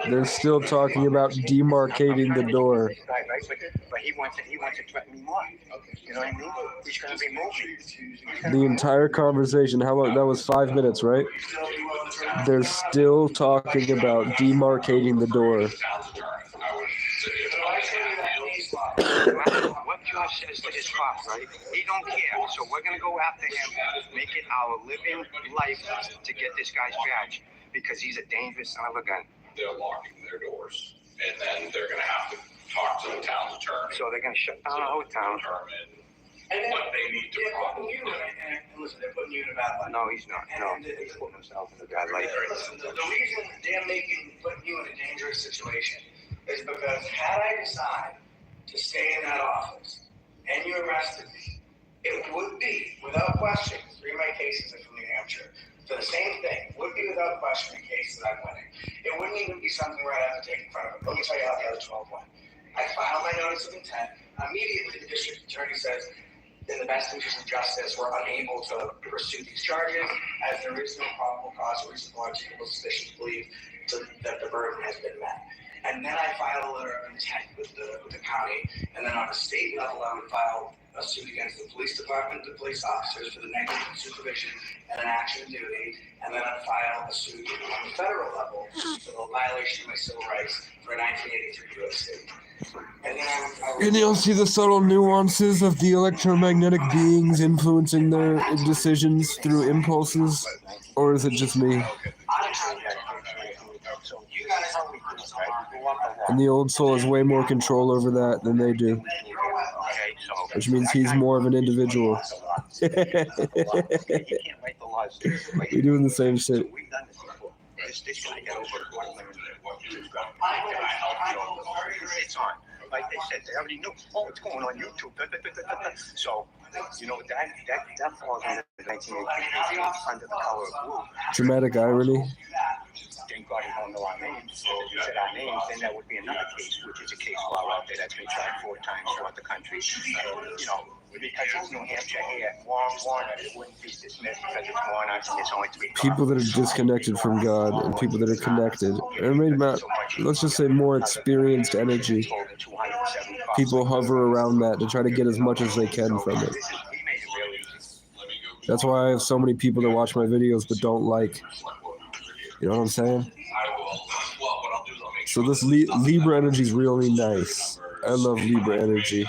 They're still talking about demarcating the door. But he wants to threaten me more. You know what I mean? He's going to be moving. The entire conversation, how long? That was 5 minutes, right? They're still talking about demarcating the door. What Josh says to his cops, right? He don't care. So we're going to go after him, make it our living life to get this guy's badge because he's a dangerous son of a gun. They're locking their doors, and then they're going to have to talk to the town's attorney. So they're going to shut down the whole town. What they need to probably do. They're putting you in a bad light. No, he's not. No, he's putting himself in a bad light. The reason they're putting you in a dangerous situation is because had I decided to stay in that office and you arrested me, it would be, without question, 3 of my cases are from New Hampshire, for the same thing, would be without question a case that I'm winning. It wouldn't even be something where I'd have to take in front of it. Let me tell you how the other 12 went. I filed my notice of intent. Immediately, the district attorney says, in the best interest of justice, we're unable to pursue these charges as there is no probable cause or reasonable suspicion to believe that the burden has been met. And then I filed a letter of intent with the county, and then on a state level, I would file a suit against the police department, the police officers for the negligent supervision and inaction of duty, and then I'd file a suit on the federal level for the violation of my civil rights for a 1983 U.S. state. And then I would And you'll see the subtle nuances of the electromagnetic beings influencing their decisions through impulses, or is it just me? And the old soul has way more control over that than they do, which means he's more of an individual. We're doing the same shit. This guy got over it's on. Like they said, they already knew. Oh, it's going on YouTube. So, you know, that falls under 1983 under the color of blue. Dramatic irony. Thank God you don't know our names. So if you said our names, then that would be another case, which is a case law out there that's been tried 4 times throughout the country. You know, because it's New Hampshire here, Warner, it wouldn't be dismissed because it's Warner and there's only 3 People that are disconnected from God and people that are connected, or maybe not, let's just say more experienced energy. People hover around that to try to get as much as they can from it. That's why I have so many people that watch my videos but don't like. You know what I'm saying? So this Libra energy is really nice. I love Libra energy.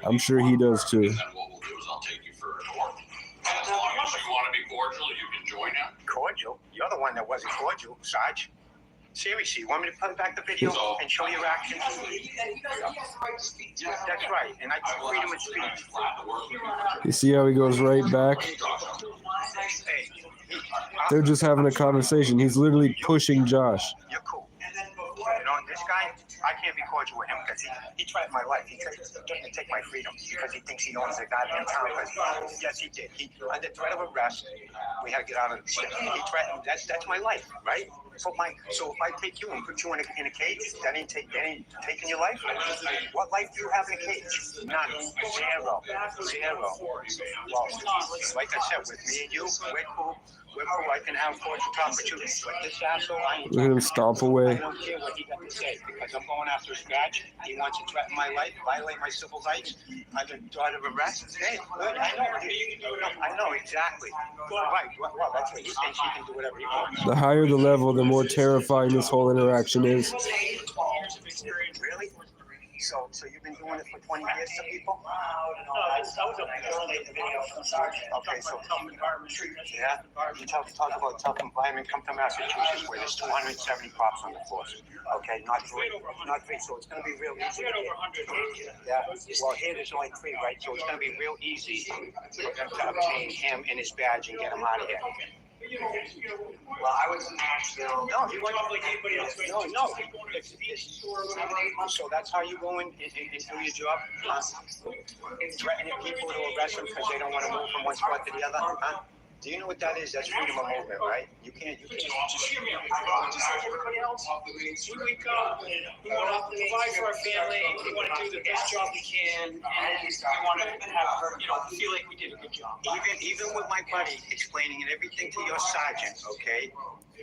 I'm sure he does too. And then what we'll do is I'll take you for a tour. And as long as you want to be cordial, you can join him. Cordial? You're the one that wasn't cordial, Sarge. Seriously, you want me to play back the video and show your actions? That's right, and I give freedom of speech. You see how he goes right back? They're just having a conversation. He's literally pushing Josh. You're cool. You know, this guy, I can't be cordial with him because he threatened my life. He threatened to take my freedom because he thinks he owns the goddamn town. Yes, he did. Under threat of arrest, we had to get out of the city. He threatened. That's my life, right? So if I take you and put you in a cage, that ain't taking your life. What life do you have in a cage? None. Zero. Well, like I said, with me and you, we're cool. I can have cordial talk with you. But this asshole, I ain't. Look at him stomp away. I don't care what he got to say because I'm going after his badge. He wants to threaten my life, violate my civil rights under threat of arrest. Hey, good. I know exactly. Right. Well, that's what he thinks. He can do whatever he wants. The higher the level, the more terrifying this whole interaction is. Really? So you've been doing it for 20 years to people? Okay, so yeah, you talk about tough environment. Come to Massachusetts where there's 270 cops on the force. Okay, not three. So it's going to be real easy. Yeah. Well, here there's only 3, right? So it's going to be real easy for them to obtain him and his badge and get him out of here. Well, I was in Nashville. No, you weren't like anybody else. No. So that's how you go in and do your job? Threatening people to arrest them because they don't want to move from one spot to the other? Huh? Do you know what that is? That's freedom of movement, right? You can't. Just hear me out. Just like everybody else, we wake up, we want to provide for our family, we want to do the best job we can, and we want to have, feel like we did a good job. Even with my buddy explaining everything to your sergeant, okay?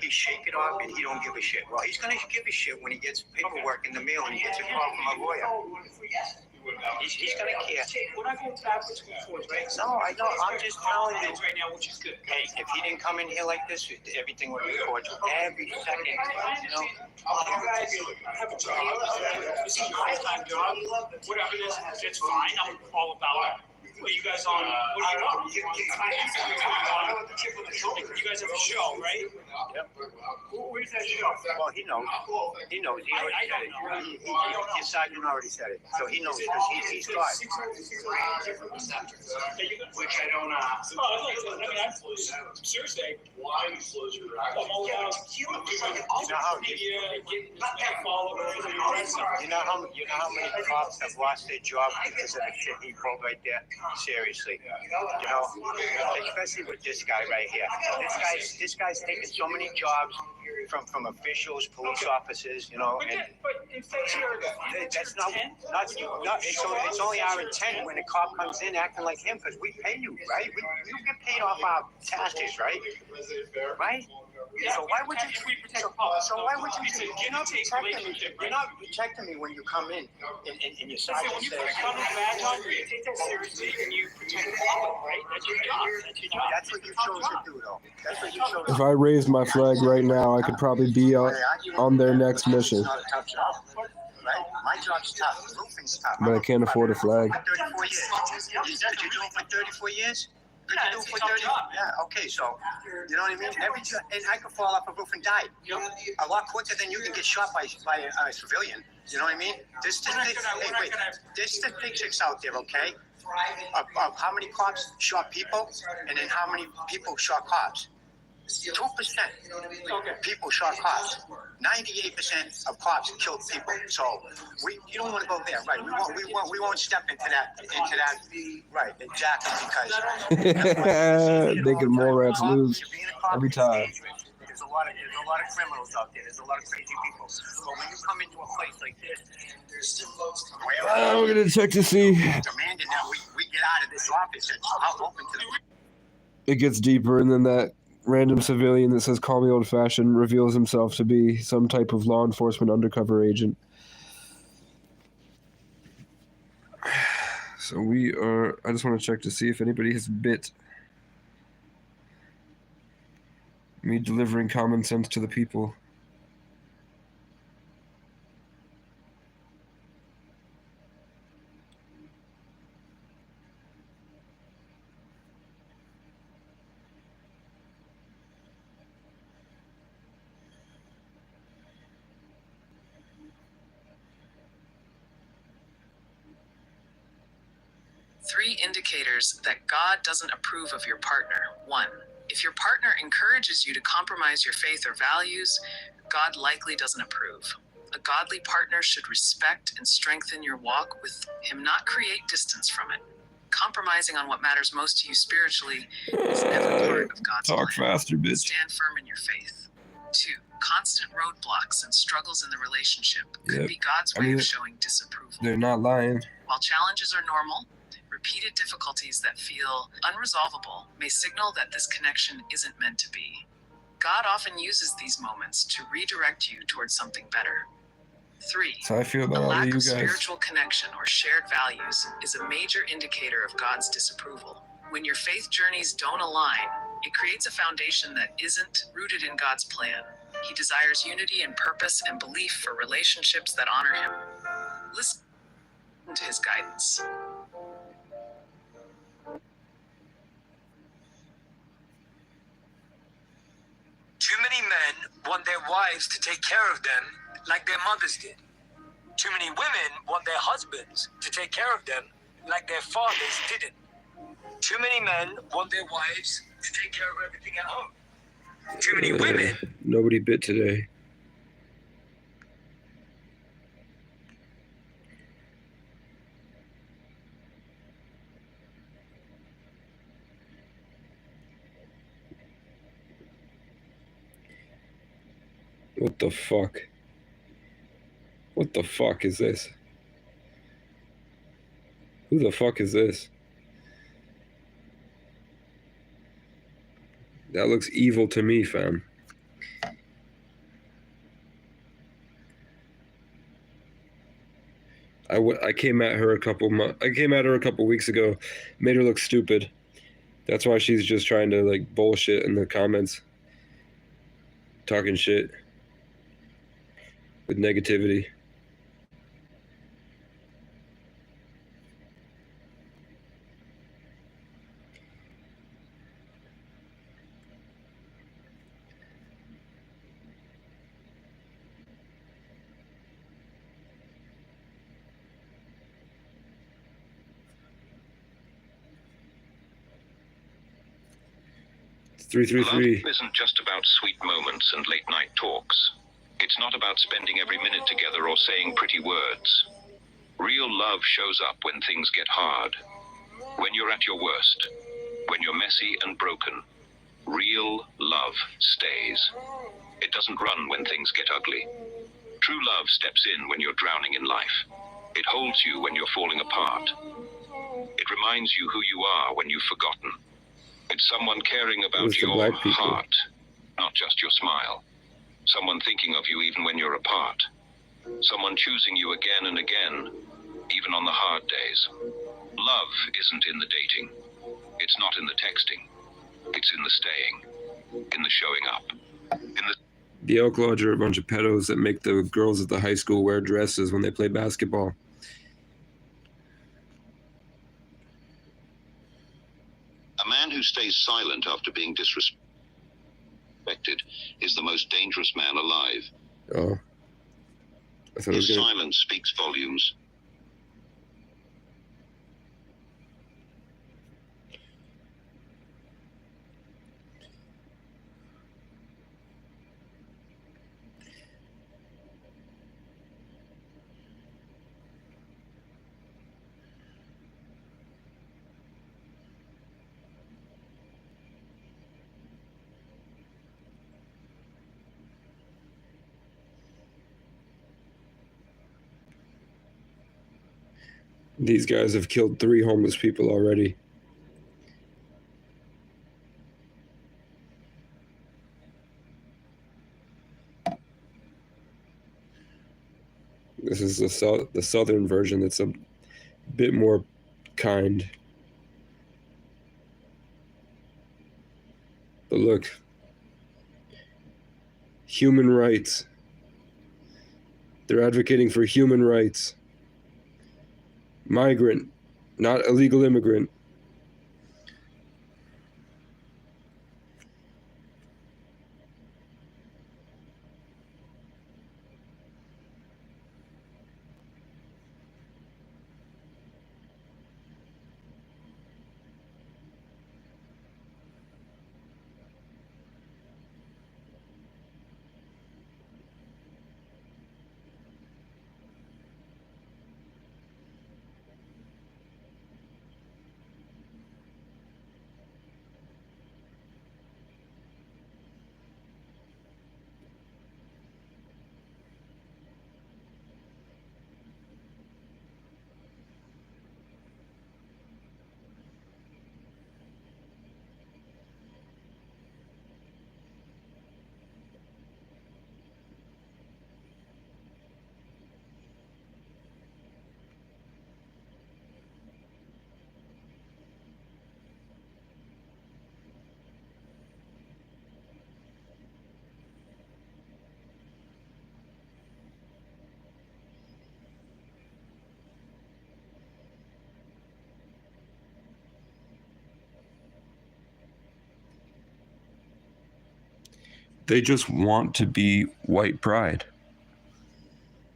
He shake it off and he don't give a shit. Well, he's gonna give a shit when he gets paperwork in the mail and he gets a call from a lawyer. He's gonna care. We're not going backwards and forwards, right? No, I know. I'm just telling you. Right now, which is good. Hey, if he didn't come in here like this, everything would be cordial. Every second, you know. You guys have a job. This is your full-time job. Whatever it is, it's fine. I'm all about it. What are you guys on? What do you want? You guys have a show, right? Yep. Where's that show? Well, he knows. He knows. He already said it. Your sergeant already said it. So he knows because he's taught. Which I don't, seriously. Why you close your eyes? You know how many cops have lost their job because of the shit he pulled right there? Seriously. You know, especially with this guy right here. This guy's taking so many jobs from officials, police officers, you know, and that's not it's only our intent when a cop comes in acting like him because we pay you, right? You get paid off our taxes, right? Right? So why would you? So why would you? You're not protecting me. You're not protecting me when you come in and your sergeant When you says. put a gun on the badge on, you take that seriously and you protect the public, right? That's your job. That's your job. That's what you chose to do, though. That's what you chose. If I raised my flag right now, I could probably be on their next mission. It's not a tough job, right? My job's tough. Roofing's tough. But I can't afford a flag. For 34 years. You said you're doing for 34 years? Could you do it for 30? Yeah, okay, so, you know what I mean? And I could fall off a roof and die. A lot quicker than you can get shot by a civilian. You know what I mean? There's statistics out there, okay? Of how many cops shot people, and then how many people shot cops. 2% people shot cops. 98% of cops killed people. So you don't want to go there, right? We won't step into that. Right? Exactly, because Making more rats lose every time. There's a lot of criminals out there. There's a lot of crazy people. But when you come into a place like this, there's still folks. We're gonna check to see. Demanding that we get out of this office and I'm open to the. It gets deeper, and then that random civilian that says "call me old-fashioned" reveals himself to be some type of law enforcement undercover agent. So I just want to check to see if anybody has bit me delivering common sense to the people. Three indicators that God doesn't approve of your partner. 1. If your partner encourages you to compromise your faith or values, God likely doesn't approve. A godly partner should respect and strengthen your walk with Him, not create distance from it. Compromising on what matters most to you spiritually is never part of God's Talk plan. faster, bitch. Stand firm in your faith. 2. Constant roadblocks and struggles in the relationship could be God's way of showing disapproval. They're not lying. While challenges are normal, repeated difficulties that feel unresolvable may signal that this connection isn't meant to be. God often uses these moments to redirect you towards something better. 3. So I feel about A all of lack you of guys. spiritual connection or shared values is a major indicator of God's disapproval. When your faith journeys don't align, it creates a foundation that isn't rooted in God's plan. He desires unity and purpose and belief for relationships that honor Him. Listen to His guidance. Too many men want their wives to take care of them like their mothers did. Too many women want their husbands to take care of them like their fathers didn't. Too many men want their wives to take care of everything at home. Too many women. Nobody bit today. What the fuck? What the fuck is this? Who the fuck is this? That looks evil to me, fam. I came at her a couple weeks ago, made her look stupid. That's why she's just trying to like bullshit in the comments, talking shit with negativity. It's 333. Love isn't just about sweet moments and late night talks. It's not about spending every minute together or saying pretty words. Real love shows up when things get hard, when you're at your worst, when you're messy and broken. Real love stays. It doesn't run when things get ugly. True love steps in when you're drowning in life. It holds you when you're falling apart. It reminds you who you are when you've forgotten. It's someone caring about your heart, not just your smile. Someone thinking of you even when you're apart. Someone choosing you again and again, even on the hard days. Love isn't in the dating. It's not in the texting. It's in the staying, in the showing up, in the Elk Lodge are a bunch of pedos that make the girls at the high school wear dresses when they play basketball. A man who stays silent after being disrespected is the most dangerous man alive. Oh. His silence speaks volumes. These guys have killed 3 homeless people already. This is the southern version that's a bit more kind. But look, human rights. They're advocating for human rights. Migrant, not illegal immigrant. They just want to be white pride.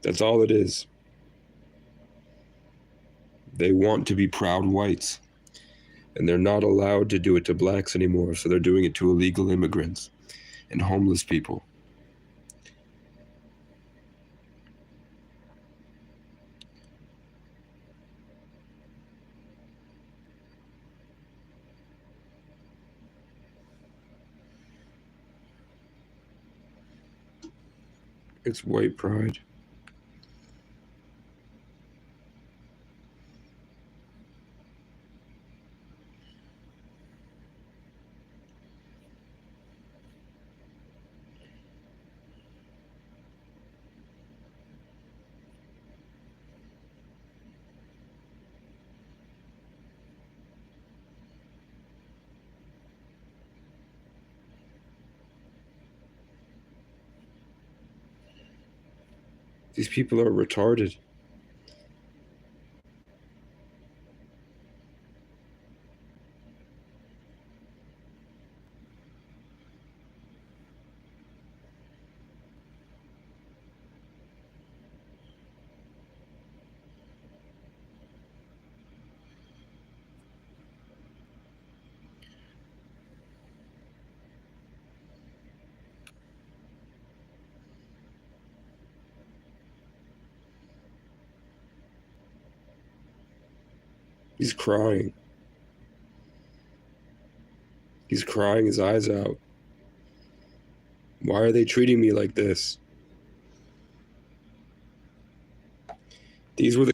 That's all it is. They want to be proud whites. And they're not allowed to do it to blacks anymore, so they're doing it to illegal immigrants and homeless people. It's white pride. These people are retarded. He's crying. He's crying his eyes out. Why are they treating me like this? These were the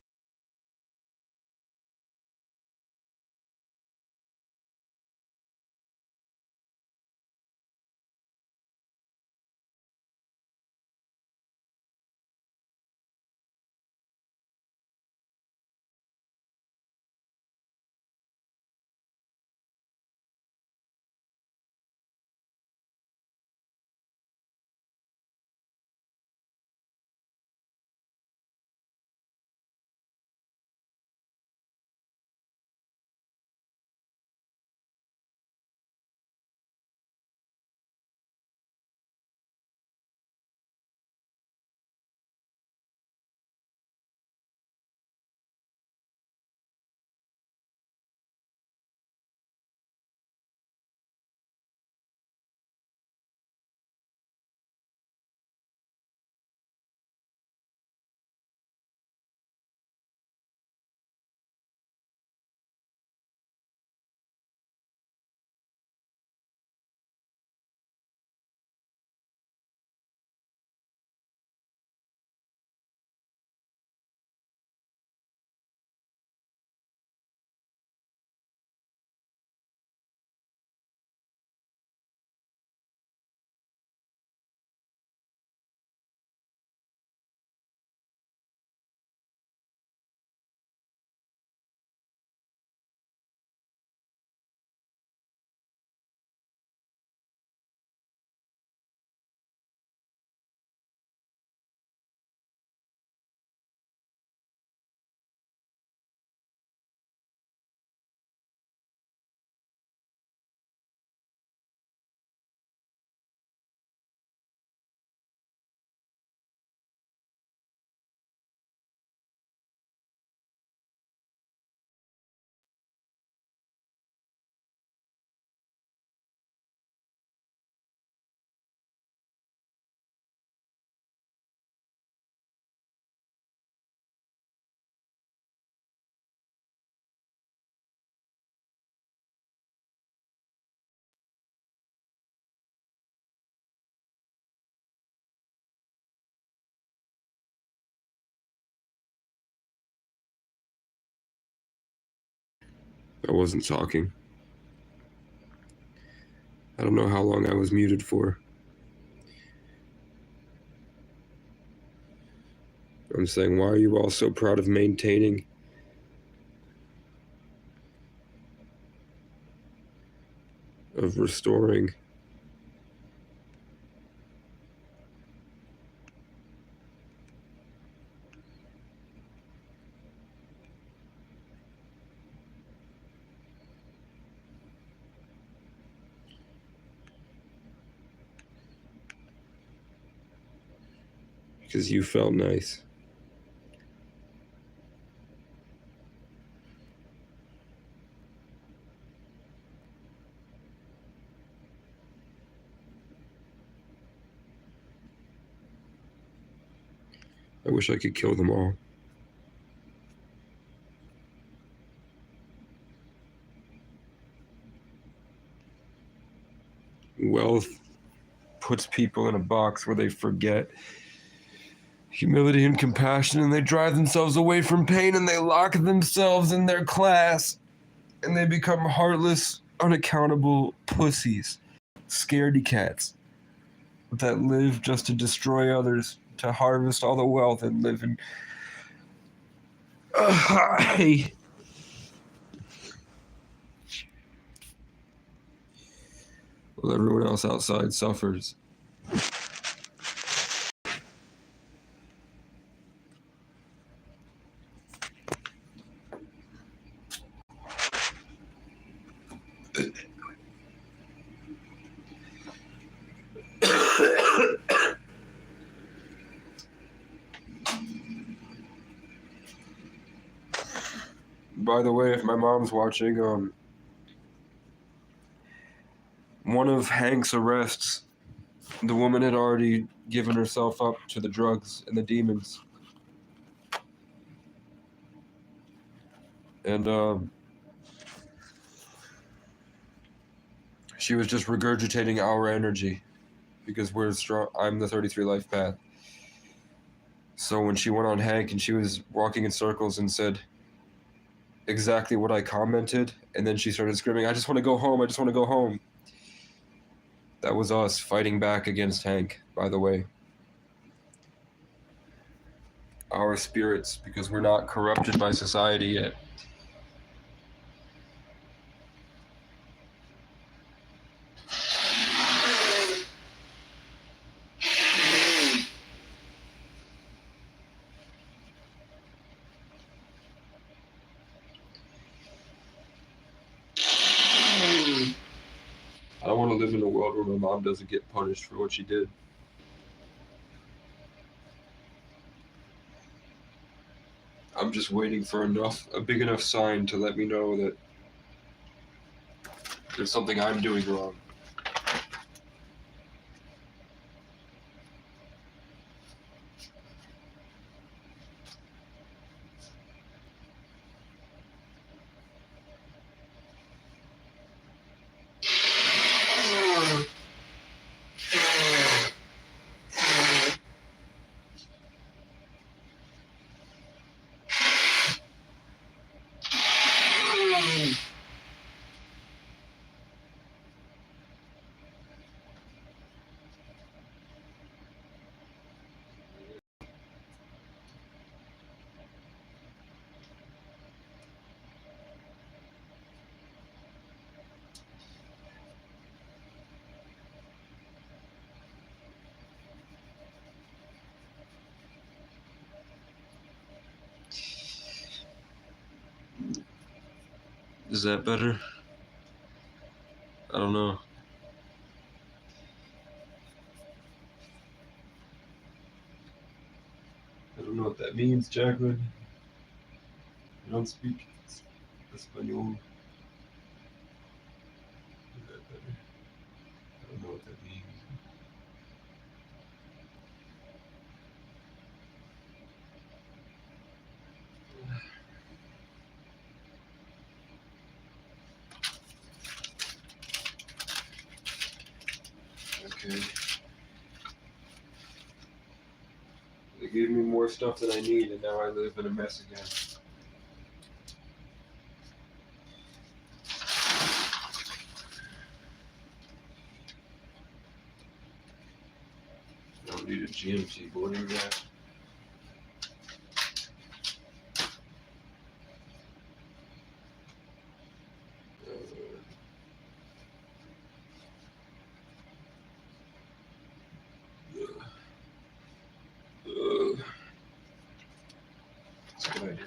I wasn't talking. I don't know how long I was muted for. I'm saying, why are you all so proud of maintaining of restoring? Because you felt nice. I wish I could kill them all. Wealth puts people in a box where they forget humility and compassion, and they drive themselves away from pain, and they lock themselves in their class, and they become heartless, unaccountable pussies, scaredy cats that live just to destroy others, to harvest all the wealth and live in while everyone else outside suffers. By the way, if my mom's watching, one of Hank's arrests, the woman had already given herself up to the drugs and the demons. And she was just regurgitating our energy because we're strong. I'm the 33 life path. So when she went on Hank and she was walking in circles and said exactly what I commented, and then she started screaming, "I just want to go home, I just want to go home." That was us fighting back against Hank, by the way. Our spirits, because we're not corrupted by society yet. I don't want to live in a world where my mom doesn't get punished for what she did. I'm just waiting for a big enough sign to let me know that there's something I'm doing wrong. Is that better? I don't know. I don't know what that means, Jacqueline. I don't speak Espanol. Is that better? I don't know what that means. Okay. They gave me more stuff than I need, and now I live in a mess again. I don't need a GMT boarding that. That's a good idea.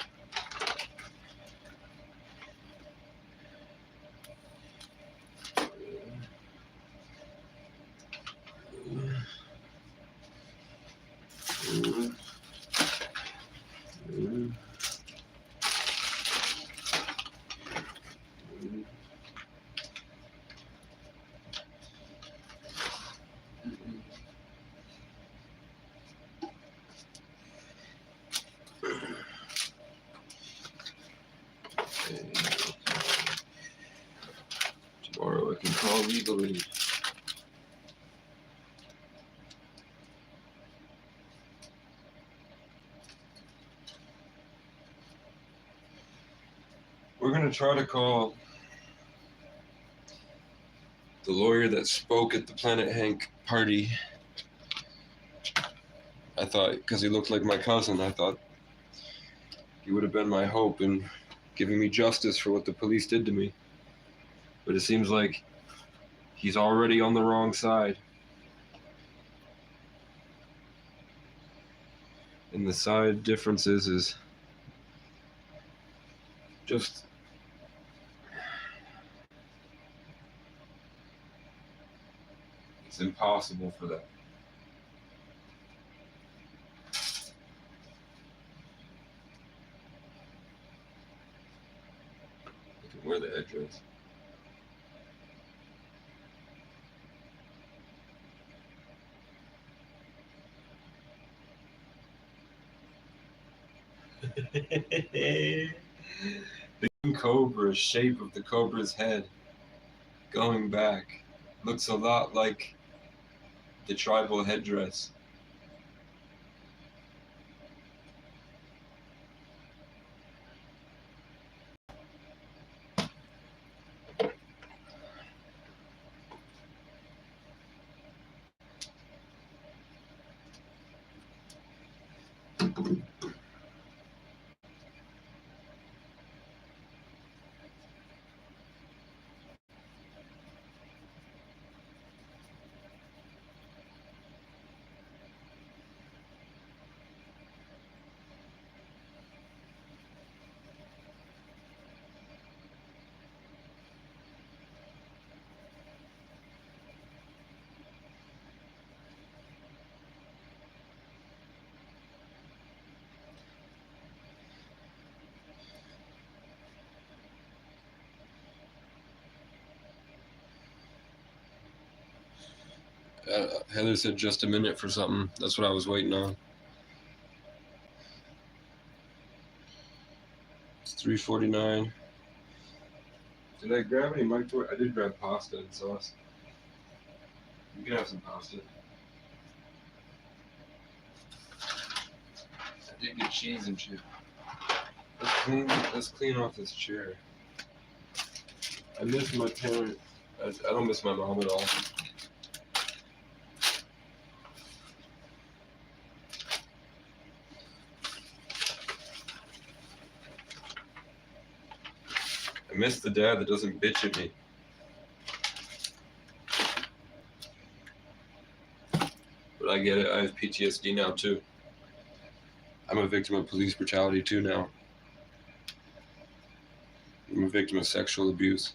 Tomorrow I can call legally. gonna try to call the lawyer that spoke at the Planet Hank party. I thought, because he looked like my cousin, I thought he would have been my hope in giving me justice for what the police did to me. But it seems like he's already on the wrong side. And the side differences is just it's impossible for that. Look at where the edge is. The cobra shape of the cobra's head going back looks a lot like the tribal headdress. Heather said just a minute for something. That's what I was waiting on. It's 3:49. Did I grab any mic toy? I did grab pasta and sauce. You can have some pasta. I did get cheese and shit. Let's clean off this chair. I miss my parents. I don't miss my mom at all. I miss the dad that doesn't bitch at me. But I get it. I have PTSD now too. I'm a victim of police brutality too now. I'm a victim of sexual abuse.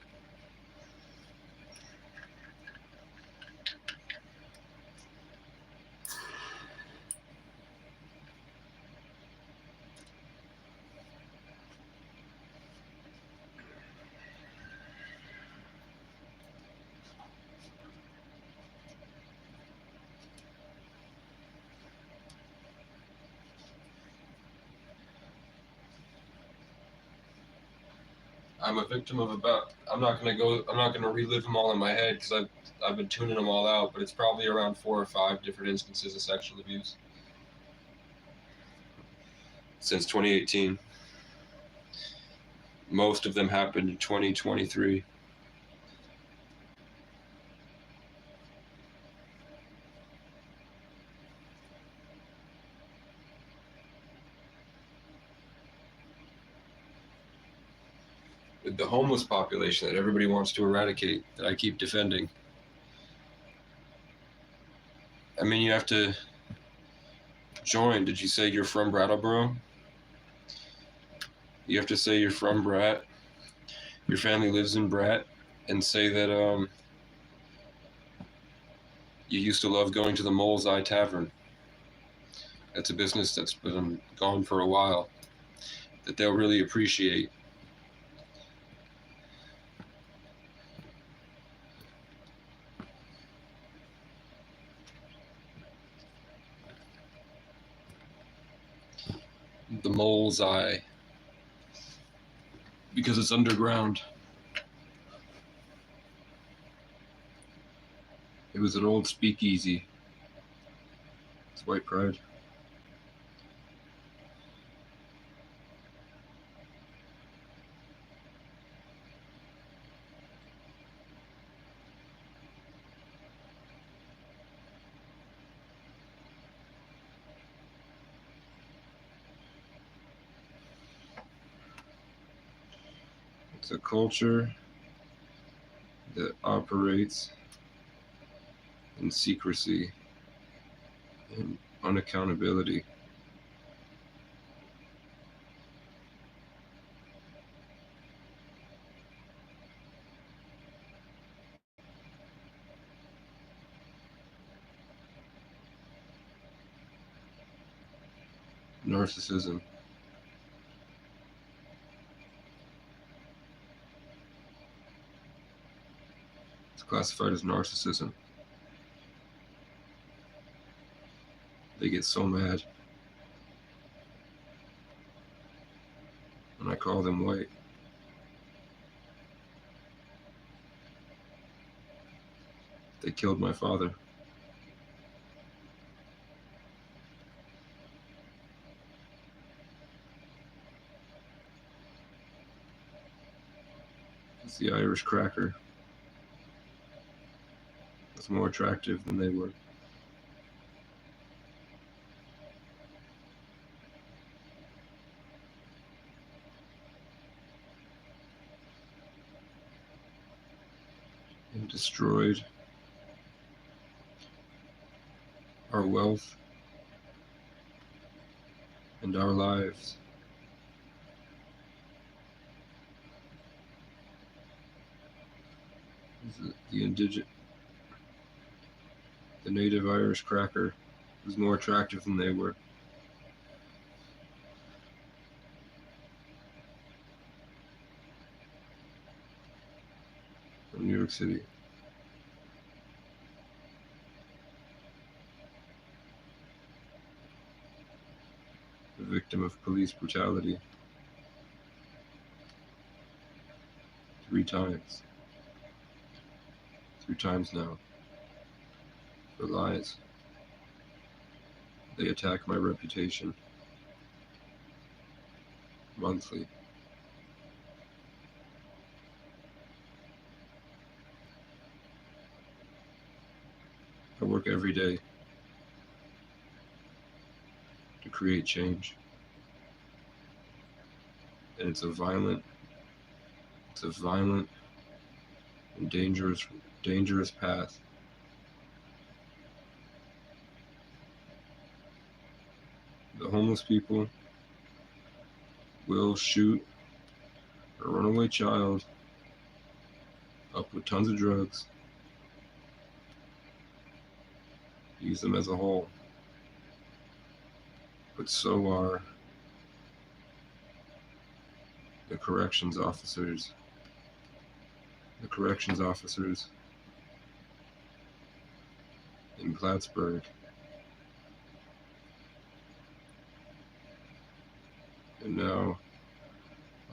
I'm a victim of I'm not gonna relive them all in my head because I've been tuning them all out, but it's probably around 4 or 5 different instances of sexual abuse since 2018. Most of them happened in 2023. With the homeless population that everybody wants to eradicate, that I keep defending. I mean, you have to join. Did you say you're from Brattleboro? You have to say you're from Brat. Your family lives in Brat, and say that you used to love going to the Mole's Eye Tavern. That's a business that's been gone for a while, that they'll really appreciate. The Mole's Eye, because it's underground. It was an old speakeasy. It's white pride. a culture that operates in secrecy and unaccountability. Narcissism. It's classified as narcissism. They get so mad when I call them white. They killed my father. It's the Irish cracker. Was more attractive than they were. And destroyed our wealth and our lives. The native Irish cracker was more attractive than they were. From New York City. The victim of police brutality. 3 times. 3 times now. For lies. They attack my reputation. Monthly. I work every day to create change. And it's a violent and dangerous path. The homeless people will shoot a runaway child up with tons of drugs, use them as a whole. But so are the corrections officers. The corrections officers in Plattsburgh. And now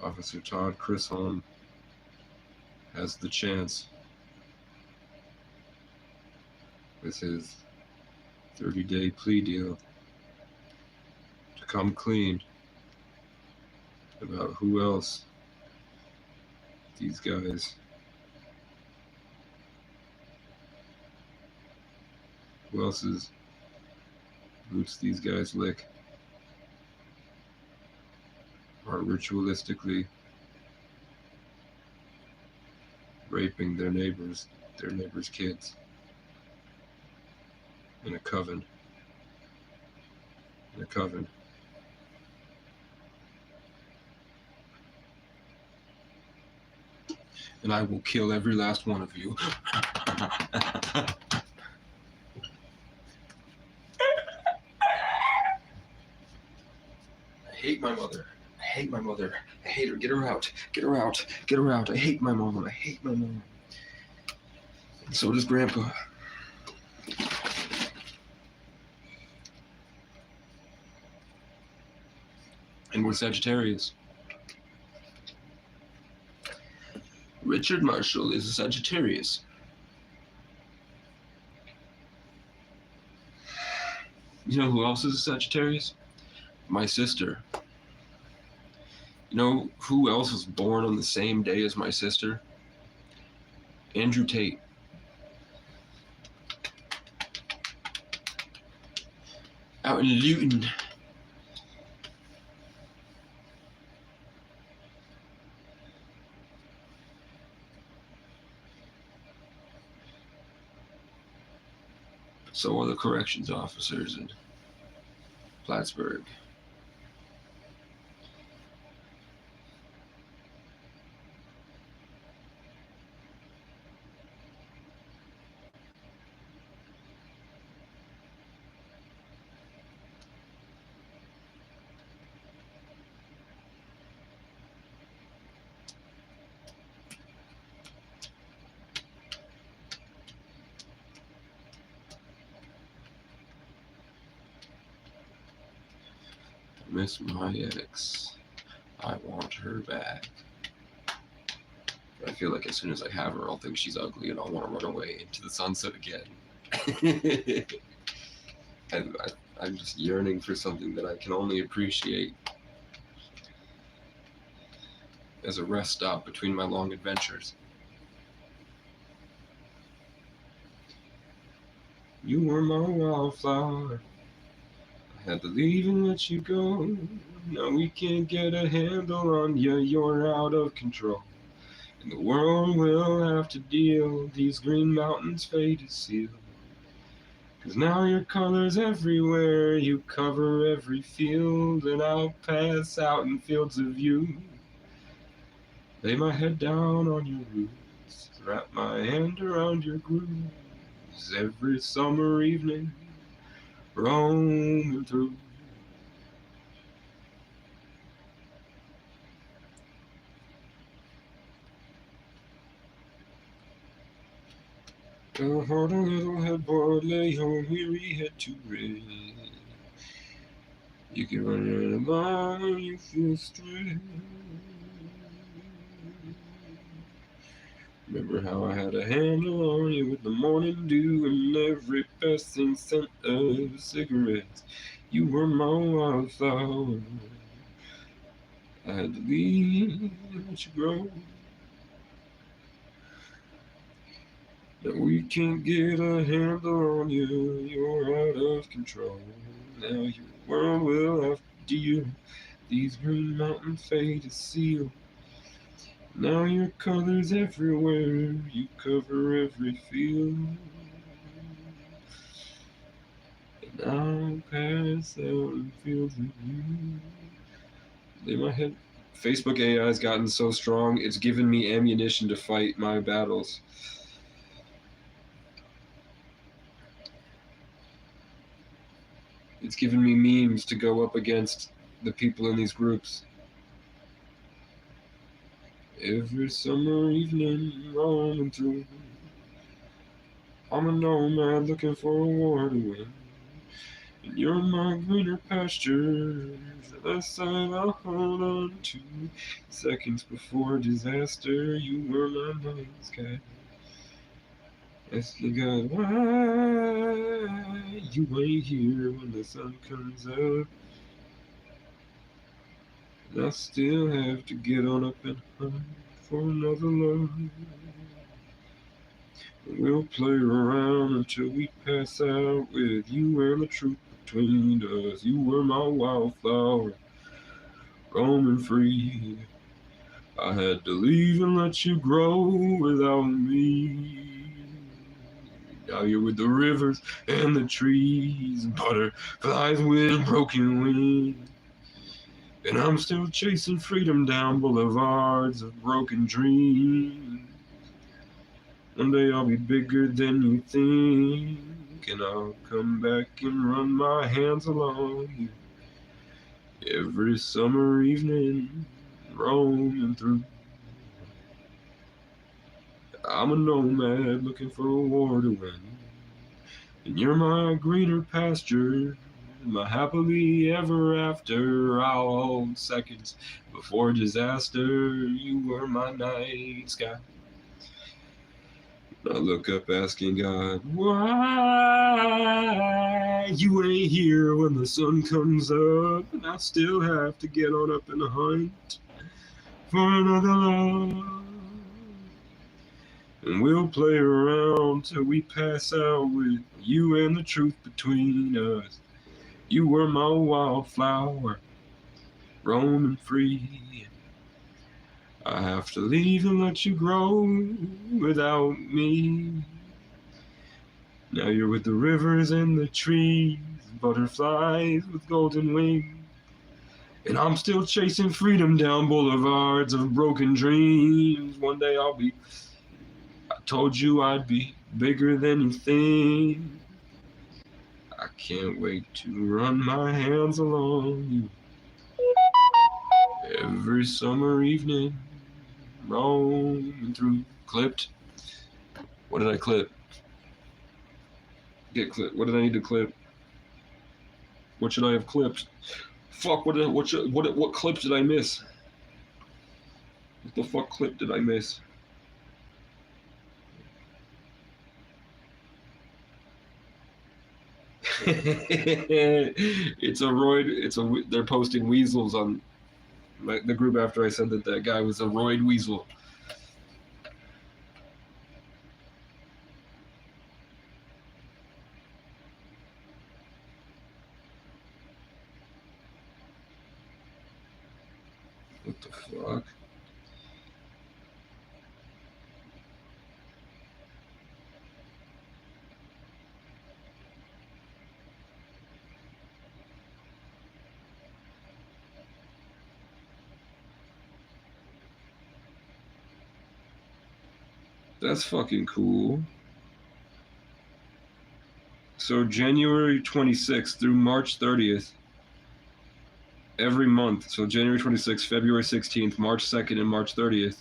Officer Todd Chisholm has the chance with his 30-day plea deal to come clean about who else these guys, who else's boots these guys lick, are ritualistically raping their neighbors' kids in a coven. And I will kill every last one of you. I hate my mother. I hate my mother. I hate her. Get her out. Get her out. Get her out. I hate my mom. I hate my mom. And so does Grandpa. And we're Sagittarius. Richard Marshall is a Sagittarius. You know who else is a Sagittarius? My sister. You know who else was born on the same day as my sister? Andrew Tate. Out in Luton. So are the corrections officers in Plattsburgh. Miss my ex. I want her back. I feel like as soon as I have her, I'll think she's ugly and I'll want to run away into the sunset again. I'm just yearning for something that I can only appreciate as a rest stop between my long adventures. You were my wildflower. I had to leave and let you go. Now we can't get a handle on you, you're out of control. And the world will have to deal, these green mountains fade to seal. 'Cause now your color's everywhere, you cover every field, and I'll pass out in fields of you. Lay my head down on your roots, wrap my hand around your grooves, every summer evening, roaming through. Go hold a little headboard, lay your weary head to rest. You can run right along when you feel stressed. Remember how I had a handle on you with the morning dew and every passing scent of cigarettes. You were my wildflower. I had to leave and let you grow. Now we can't get a handle on you, you're out of control. Now your world will have to deal, these green mountains fade to seal. Now your color's everywhere, you cover every field. And I'll pass out in fields with you. Lay my head. Facebook AI has gotten so strong, it's given me ammunition to fight my battles. It's given me memes to go up against the people in these groups. Every summer evening, roaming through. I'm a nomad looking for a war to win. And you're my greener pastures, the side I'll hold on to. Seconds before disaster, you were my night sky. Ask you God why you ain't here when the sun comes up. And I still have to get on up and hunt for another love. We'll play around until we pass out with you and the truth between us. You were my wildflower, roaming free. I had to leave and let you grow without me. Now you're with the rivers and the trees, butterflies with broken wings. And I'm still chasing freedom down boulevards of broken dreams. One day I'll be bigger than you think, and I'll come back and run my hands along you. Every summer evening, roaming through. I'm a nomad looking for a war to win, and you're my greener pasture, my happily ever after. I'll hold seconds before disaster. You were my night sky. I look up asking God, why you ain't here when the sun comes up, and I still have to get on up and hunt for another love. And we'll play around till we pass out with you and the truth between us. You were my wildflower, roaming free. I have to leave and let you grow without me. Now you're with the rivers and the trees, butterflies with golden wings. And I'm still chasing freedom down boulevards of broken dreams. One day I'll be, I told you I'd be bigger than you think. I can't wait to run my hands along you. Every summer evening, roaming through. Clipped. What did I clip? Get clipped. What did I need to clip? What should I have clipped? Fuck, what clip did I miss? What the fuck clip did I miss? They're posting weasels on the group after I said that guy was a roid weasel. What the fuck? That's fucking cool. So January 26th through March 30th, every month, so January 26th, February 16th, March 2nd, and March 30th,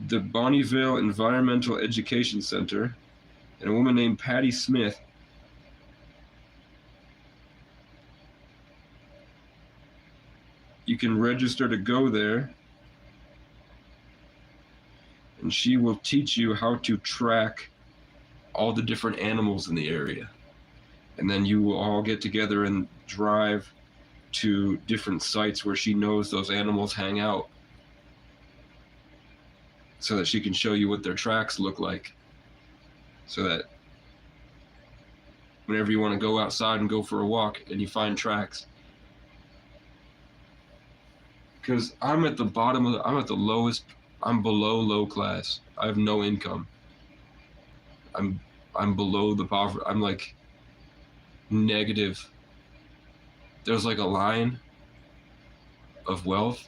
the Bonnieville Environmental Education Center and a woman named Patty Smith you can register to go there, and she will teach you how to track all the different animals in the area. And then you will all get together and drive to different sites where she knows those animals hang out, so that she can show you what their tracks look like, so that whenever you want to go outside and go for a walk and you find tracks. Because I'm at the bottom of I'm at the lowest, I'm below low class. I have no income. I'm below the poverty. I'm like negative. There's like a line of wealth,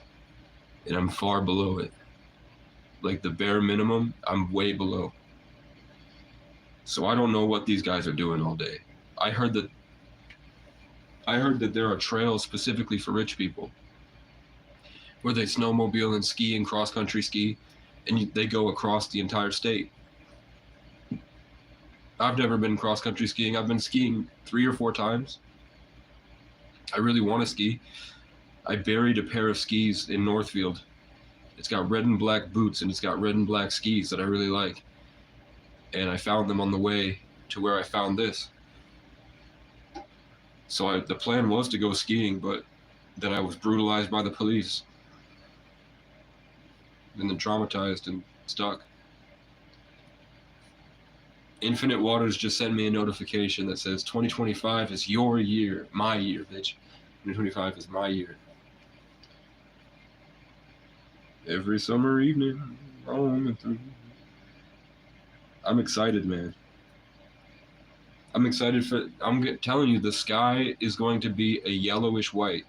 and I'm far below it. Like the bare minimum, I'm way below. So I don't know what these guys are doing all day. I heard that there are trails specifically for rich people, where they snowmobile and ski and cross-country ski, and they go across the entire state. I've never been cross-country skiing. I've been skiing 3 or 4 times. I really want to ski. I buried a pair of skis in Northfield. It's got red and black boots, and it's got red and black skis that I really like. And I found them on the way to where I found this. So the plan was to go skiing, but then I was brutalized by the police. And then traumatized and stuck. Infinite Waters just sent me a notification that says 2025 is your year, my year, bitch. 2025 is my year. Every summer evening, roaming through. I'm excited, man. I'm excited for. I'm telling you, the sky is going to be a yellowish white.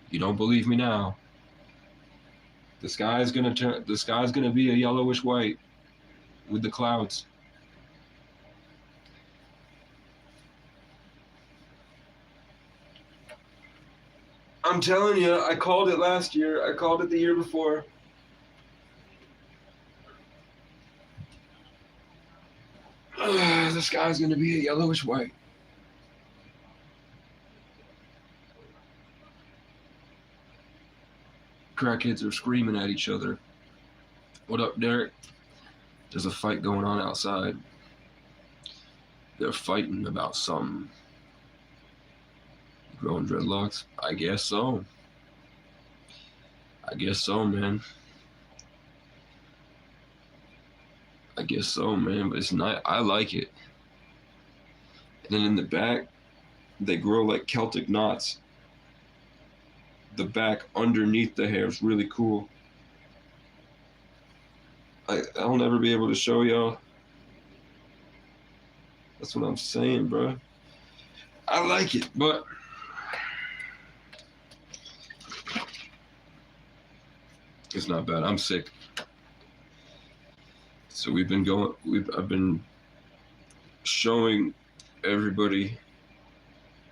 You don't believe me now? The sky is gonna turn. The sky is gonna be a yellowish white with the clouds. I'm telling you, I called it last year. I called it the year before. The sky's gonna be a yellowish white. Crackheads are screaming at each other. What up, Derek? There's a fight going on outside. They're fighting about something. Growing dreadlocks? I guess so. I guess so, man. I guess so, man. But it's not. I like it. And then in the back, they grow like Celtic knots. The back underneath the hair is really cool. I'll never be able to show y'all. That's what I'm saying, bro. I like it, but it's not bad. I'm sick. So I've been showing everybody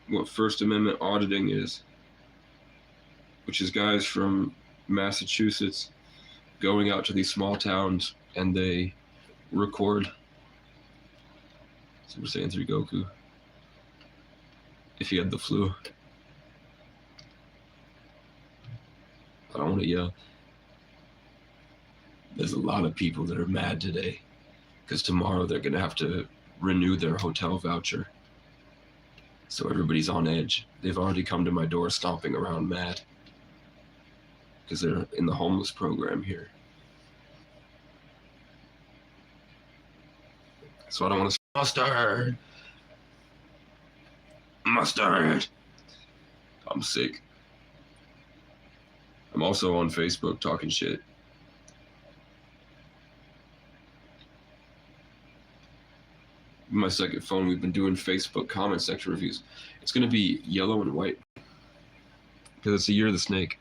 what First Amendment auditing is, which is guys from Massachusetts going out to these small towns and they record. Super Saiyan 3 Goku. If he had the flu. I don't want to yell. There's a lot of people that are mad today because tomorrow they're going to have to renew their hotel voucher. So everybody's on edge. They've already come to my door stomping around mad because they're in the homeless program here. So I don't want to mustard. I'm sick. I'm also on Facebook talking shit. My second phone, we've been doing Facebook comment section reviews. It's going to be yellow and white because it's the year of the snake.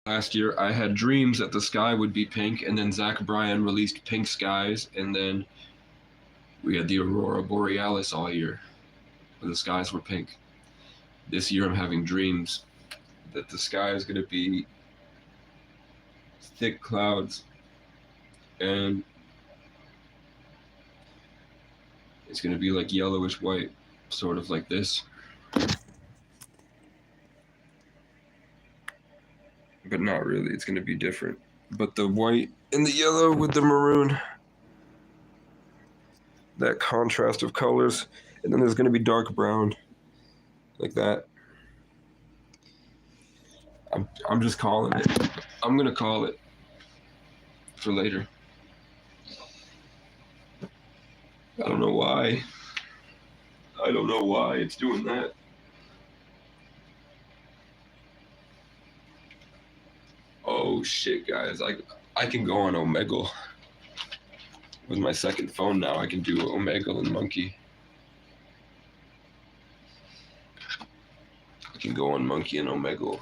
Last year, I had dreams that the sky would be pink, and then Zach Bryan released Pink Skies, and then we had the Aurora Borealis all year, where the skies were pink. This year, I'm having dreams that the sky is going to be thick clouds, and it's going to be like yellowish white, sort of like this. But not really, it's going to be different. But the white and the yellow with the maroon, that contrast of colors, and then there's going to be dark brown, like that. I'm just calling it. I'm going to call it for later. I don't know why. I don't know why it's doing that. Oh shit, guys. I can go on Omegle. With my second phone now, I can do Omegle and Monkey. I can go on Monkey and Omegle.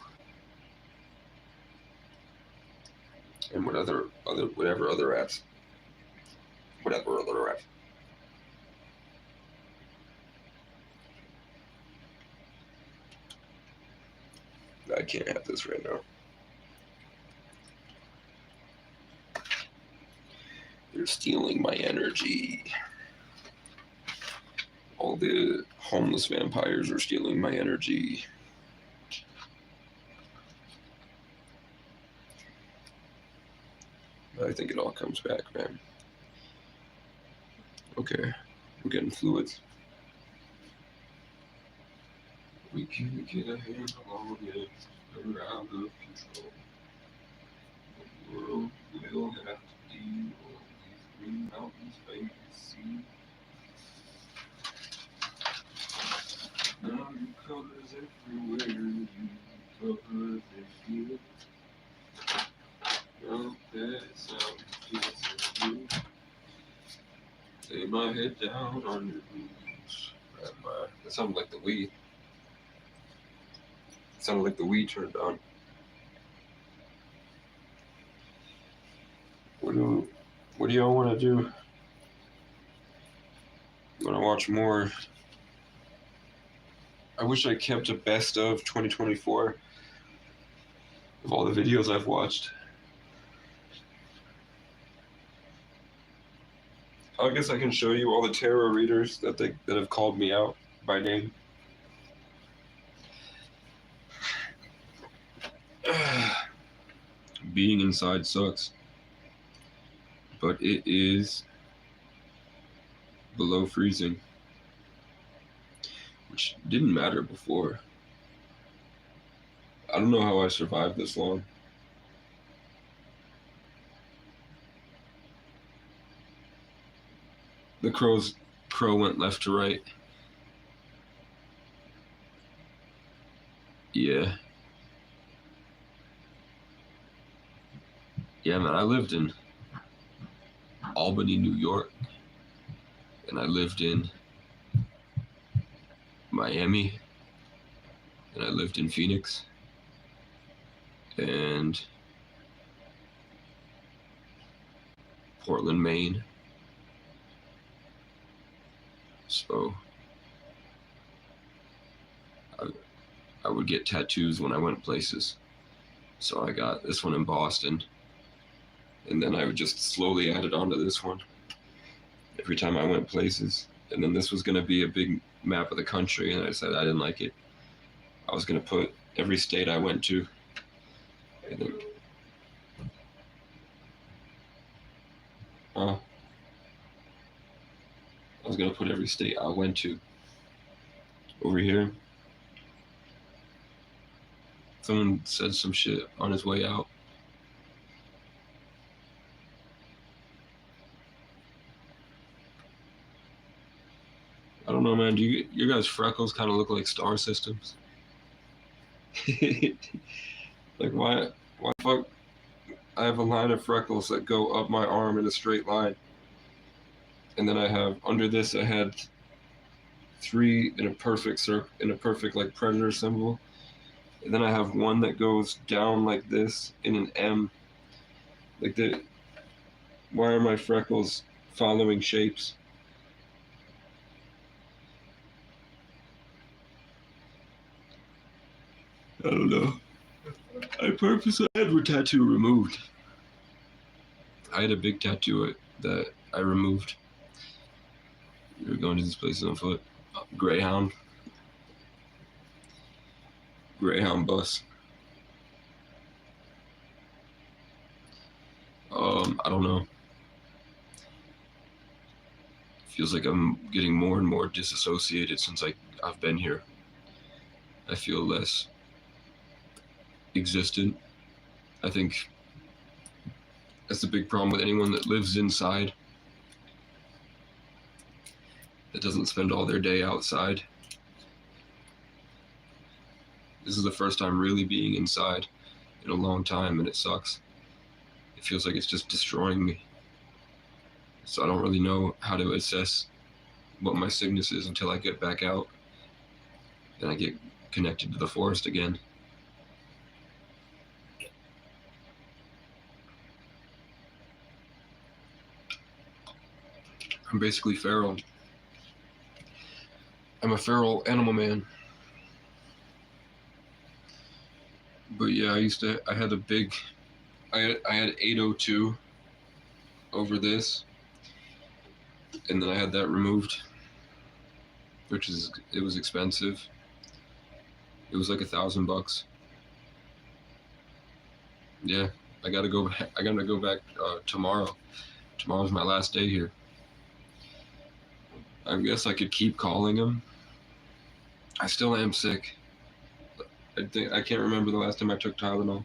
And whatever other apps. Whatever other apps. I can't have this right now. They're stealing my energy. All the homeless vampires are stealing my energy. I think it all comes back, man. Okay, we're getting fluids. We can't get a handle on it. We're out of control. The world will have to deal with green mountains, baby, see. Now your colors everywhere, you cover the field. Now that sound feels so good. Lay my head down on your knees. That sounded like the Wii. It sounded like the Wii turned on. What do y'all want to do? Want to watch more? I wish I kept a best of 2024 of all the videos I've watched. I guess I can show you all the tarot readers that have called me out by name. Being inside sucks, but it is below freezing, which didn't matter before. I don't know how I survived this long. The crow went left to right. Yeah. Yeah, man, I lived in Albany, New York, and I lived in Miami, and I lived in Phoenix, and Portland, Maine. So I would get tattoos when I went places. So I got this one in Boston, and then I would just slowly add it onto this one every time I went places. And then this was going to be a big map of the country, and I said I didn't like it. I was going to put every state I went to. And then, I was going to put every state I went to over here. Someone said some shit on his way out. I don't know, man. Do your guys' freckles kind of look like star systems? Like, why fuck? I have a line of freckles that go up my arm in a straight line, and then I have under this I had 3 in a perfect circle, in a perfect like predator symbol, and then I have one that goes down like this in an M. Like the, why are my freckles following shapes? I don't know. I purposely had a tattoo removed. I had a big tattoo that I removed. We were going to this place on foot. Greyhound bus. I don't know. Feels like I'm getting more and more disassociated since I've been here. I feel less existent. I think that's the big problem with anyone that lives inside, that doesn't spend all their day outside. This is the first time really being inside in a long time, and it sucks. It feels like it's just destroying me. So I don't really know how to assess what my sickness is until I get back out and I get connected to the forest again. I'm basically feral. I'm a feral animal man. But yeah, I had 802 over this, and then I had that removed, it was expensive. It was like $1,000. Yeah, I gotta go back tomorrow. Tomorrow's my last day here. I guess I could keep calling him. I still am sick. I can't remember the last time I took Tylenol,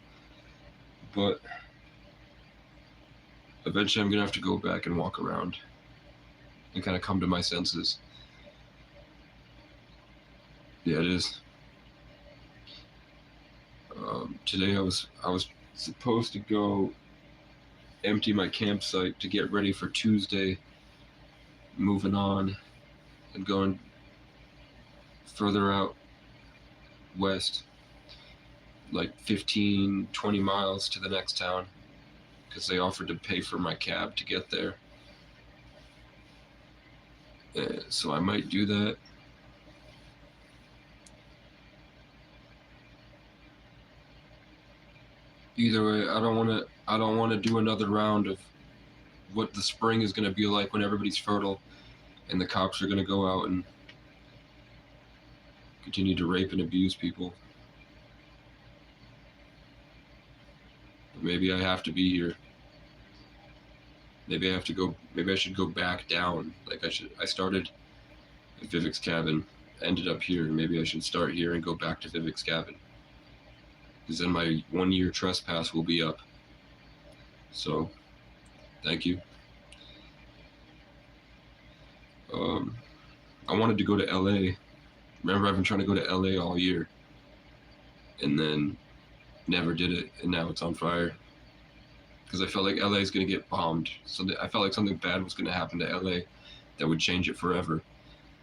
but eventually I'm gonna have to go back and walk around and kind of come to my senses. Yeah, it is. Today I was supposed to go empty my campsite to get ready for Tuesday, moving on and going further out west, like 15, 20 miles to the next town, because they offered to pay for my cab to get there. So I might do that. Either way, I don't want to do another round of what the spring is going to be like when everybody's fertile and the cops are going to go out and continue to rape and abuse people. Maybe I have to be here. Maybe I should go back down. Like I started at Vivek's cabin, ended up here. Maybe I should start here and go back to Vivek's cabin, because then my 1-year trespass will be up. So, thank you. I wanted to go to LA. Remember, I've been trying to go to LA all year, and then never did it, and now it's on fire. because I felt like LA is going to get bombed. So I felt like something bad was going to happen to LA that would change it forever.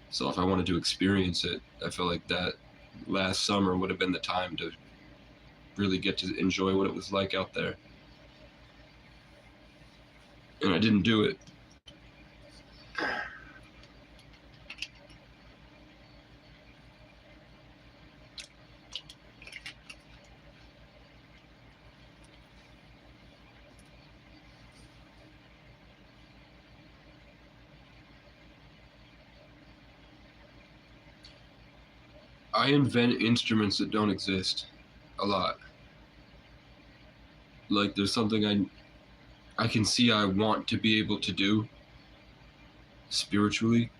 So if I wanted to experience it, I felt like that last summer would have been the time to really get to enjoy what it was like out there. And I didn't do it. I invent instruments that don't exist a lot. Like there's something I can see I want to be able to do spiritually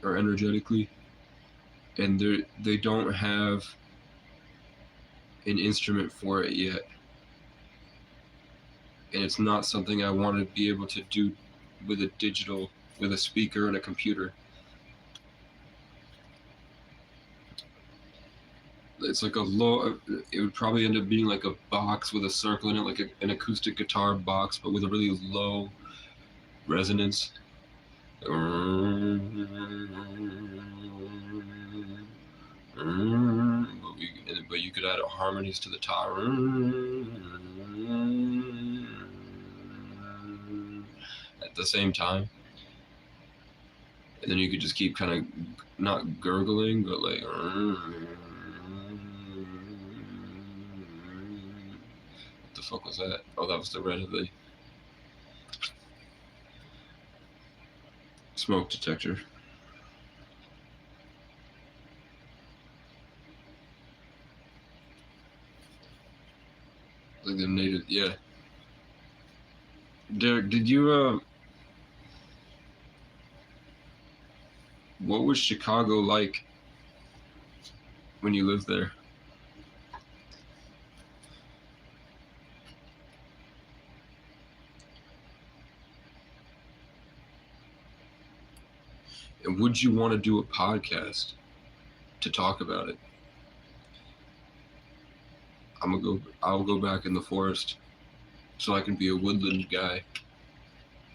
or energetically, and they don't have an instrument for it yet. And it's not something I want to be able to do with a speaker and a computer. It's like it would probably end up being like a box with a circle in it, like an acoustic guitar box, but with a really low resonance. But you could add harmonies to the top at the same time. And then you could just keep kind of not gurgling, but like. What the fuck was that? Oh, that was the red of the smoke detector. Like the native, yeah. Derek, did you, what was Chicago like when you lived there? And would you want to do a podcast to talk about it? I'll go back in the forest so I can be a woodland guy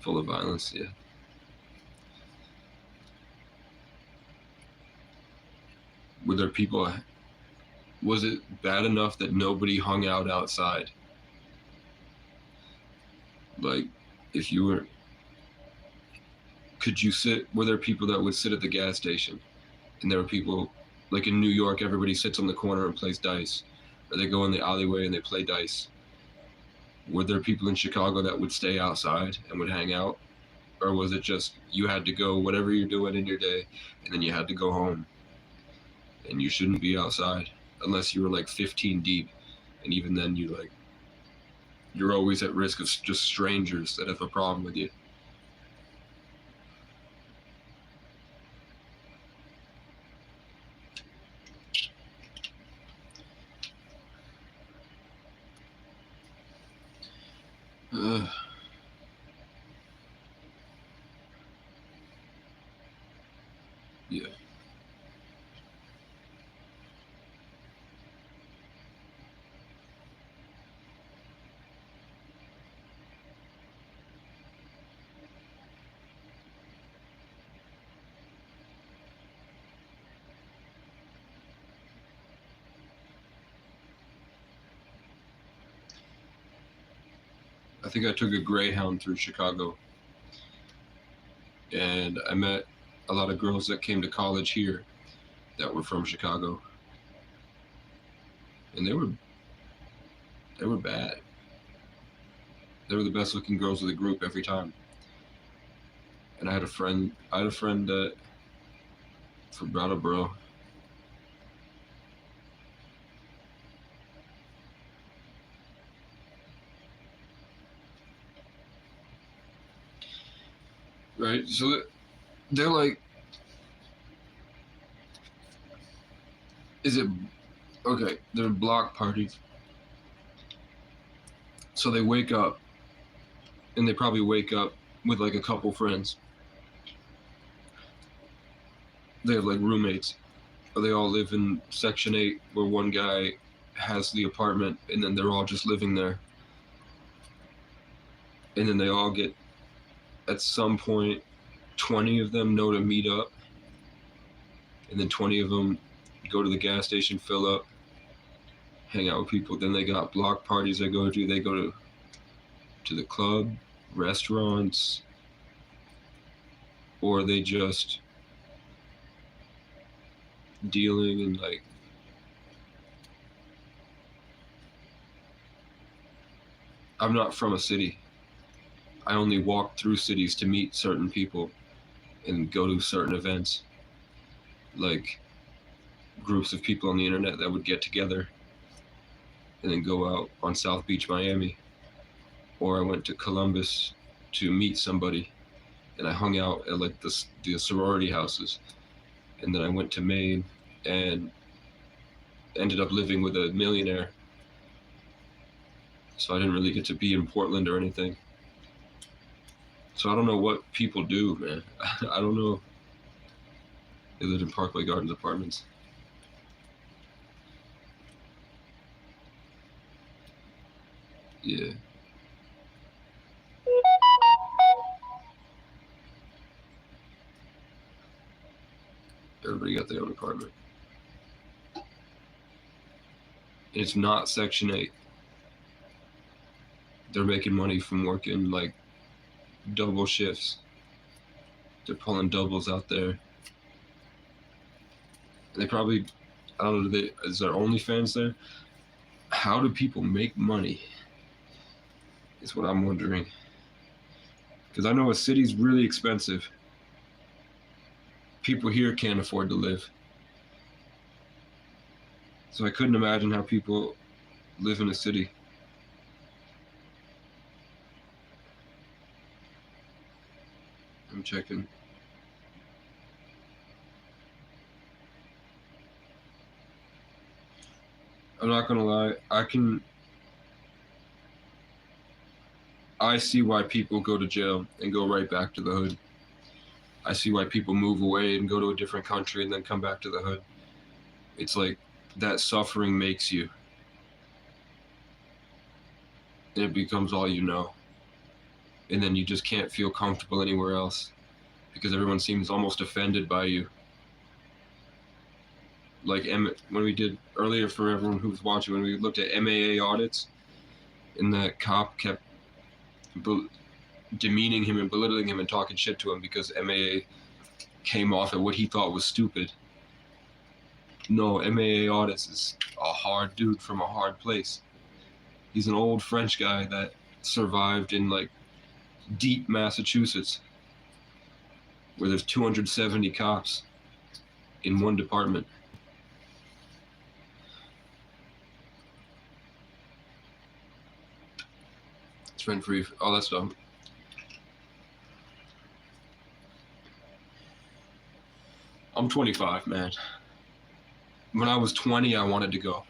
full of violence, yeah. Were there people, was it bad enough that nobody hung out outside? Like, if you were, were there people that would sit at the gas station? And there were people, like in New York, everybody sits on the corner and plays dice. Or they go in the alleyway and they play dice. Were there people in Chicago that would stay outside and would hang out? Or was it just, you had to go, whatever you're doing in your day, and then you had to go home? And you shouldn't be outside unless you were like 15 deep. And even then you're always at risk of just strangers that have a problem with you. Yeah. I think I took a Greyhound through Chicago, and I met a lot of girls that came to college here that were from Chicago, and they were bad. They were the best looking girls of the group every time. And I had a friend that from Brattleboro. Right, so they're like, they're block parties. So they wake up, and they probably wake up with like a couple friends. They have like roommates, or they all live in Section 8, where one guy has the apartment, and then they're all just living there. and then they all get, at some point, 20 of them know to meet up, and then 20 of them go to the gas station, fill up, hang out with people. Then they got block parties they go to. They go to the club, restaurants, or they just dealing and like I'm not from a city. I only walk through cities to meet certain people and go to certain events, like groups of people on the internet that would get together and then go out on South Beach, Miami. Or I went to Columbus to meet somebody and I hung out at like the sorority houses. And then I went to Maine and ended up living with a millionaire. So I didn't really get to be in Portland or anything. So I don't know what people do, man. I don't know. They lived in Parkway Gardens apartments. Yeah. Everybody got their own apartment. And it's not Section 8. They're making money from working like double shifts. They're pulling doubles out there. They probably, I don't know, is there OnlyFans there? How do people make money? Is what I'm wondering. Because I know a city's really expensive. People here can't afford to live. So I couldn't imagine how people live in a city. I'm checking. I'm not gonna lie, I see why people go to jail and go right back to the hood. I see why people move away and go to a different country and then come back to the hood. It's like that suffering makes you. And it becomes all you know. And then you just can't feel comfortable anywhere else because everyone seems almost offended by you. Like when we did earlier, for everyone who's watching, when we looked at MAA audits and the cop kept demeaning him and belittling him and talking shit to him because MAA came off at what he thought was stupid. No, MAA audits is a hard dude from a hard place. He's an old French guy that survived in like deep Massachusetts where there's 270 cops in one department. It's rent-free. Oh, that's dumb. I'm 25, man. When I was 20, I wanted to go.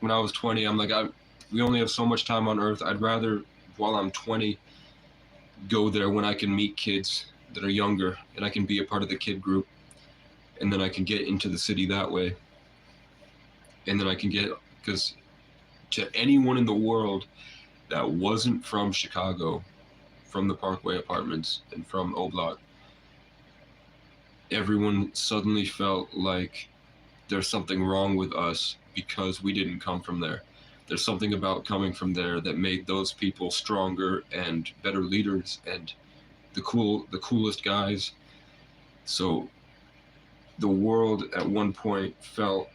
When I was 20, I'm like, we only have so much time on Earth. I'd rather, while I'm 20, go there when I can meet kids that are younger and I can be a part of the kid group. And then I can get into the city that way. And then I can get, because to anyone in the world that wasn't from Chicago, from the Parkway Apartments and from O-Block, everyone suddenly felt like there's something wrong with us because we didn't come from there. There's something about coming from there that made those people stronger and better leaders and the coolest guys. So the world at one point felt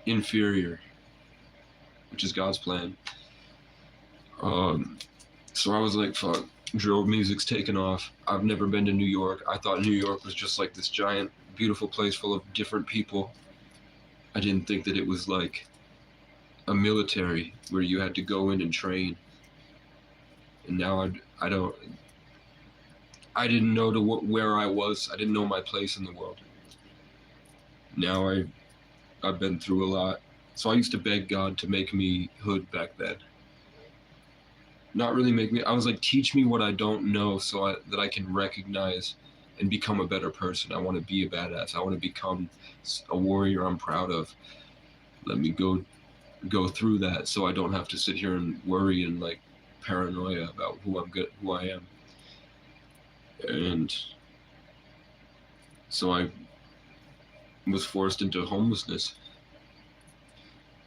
inferior, which is God's plan. So I was like, fuck, drill music's taken off. I've never been to New York. I thought New York was just like this giant, beautiful place full of different people. I didn't think that it was like a military where you had to go in and train. And now I didn't know where I was. I didn't know my place in the world. Now I've been through a lot. So I used to beg God to make me hood back then. Not really make me, I was like, teach me what I don't know so that I can recognize and become a better person. I want to be a badass. I want to become a warrior I'm proud of. Let me go through that so I don't have to sit here and worry and like paranoia about who I am. And so I was forced into homelessness.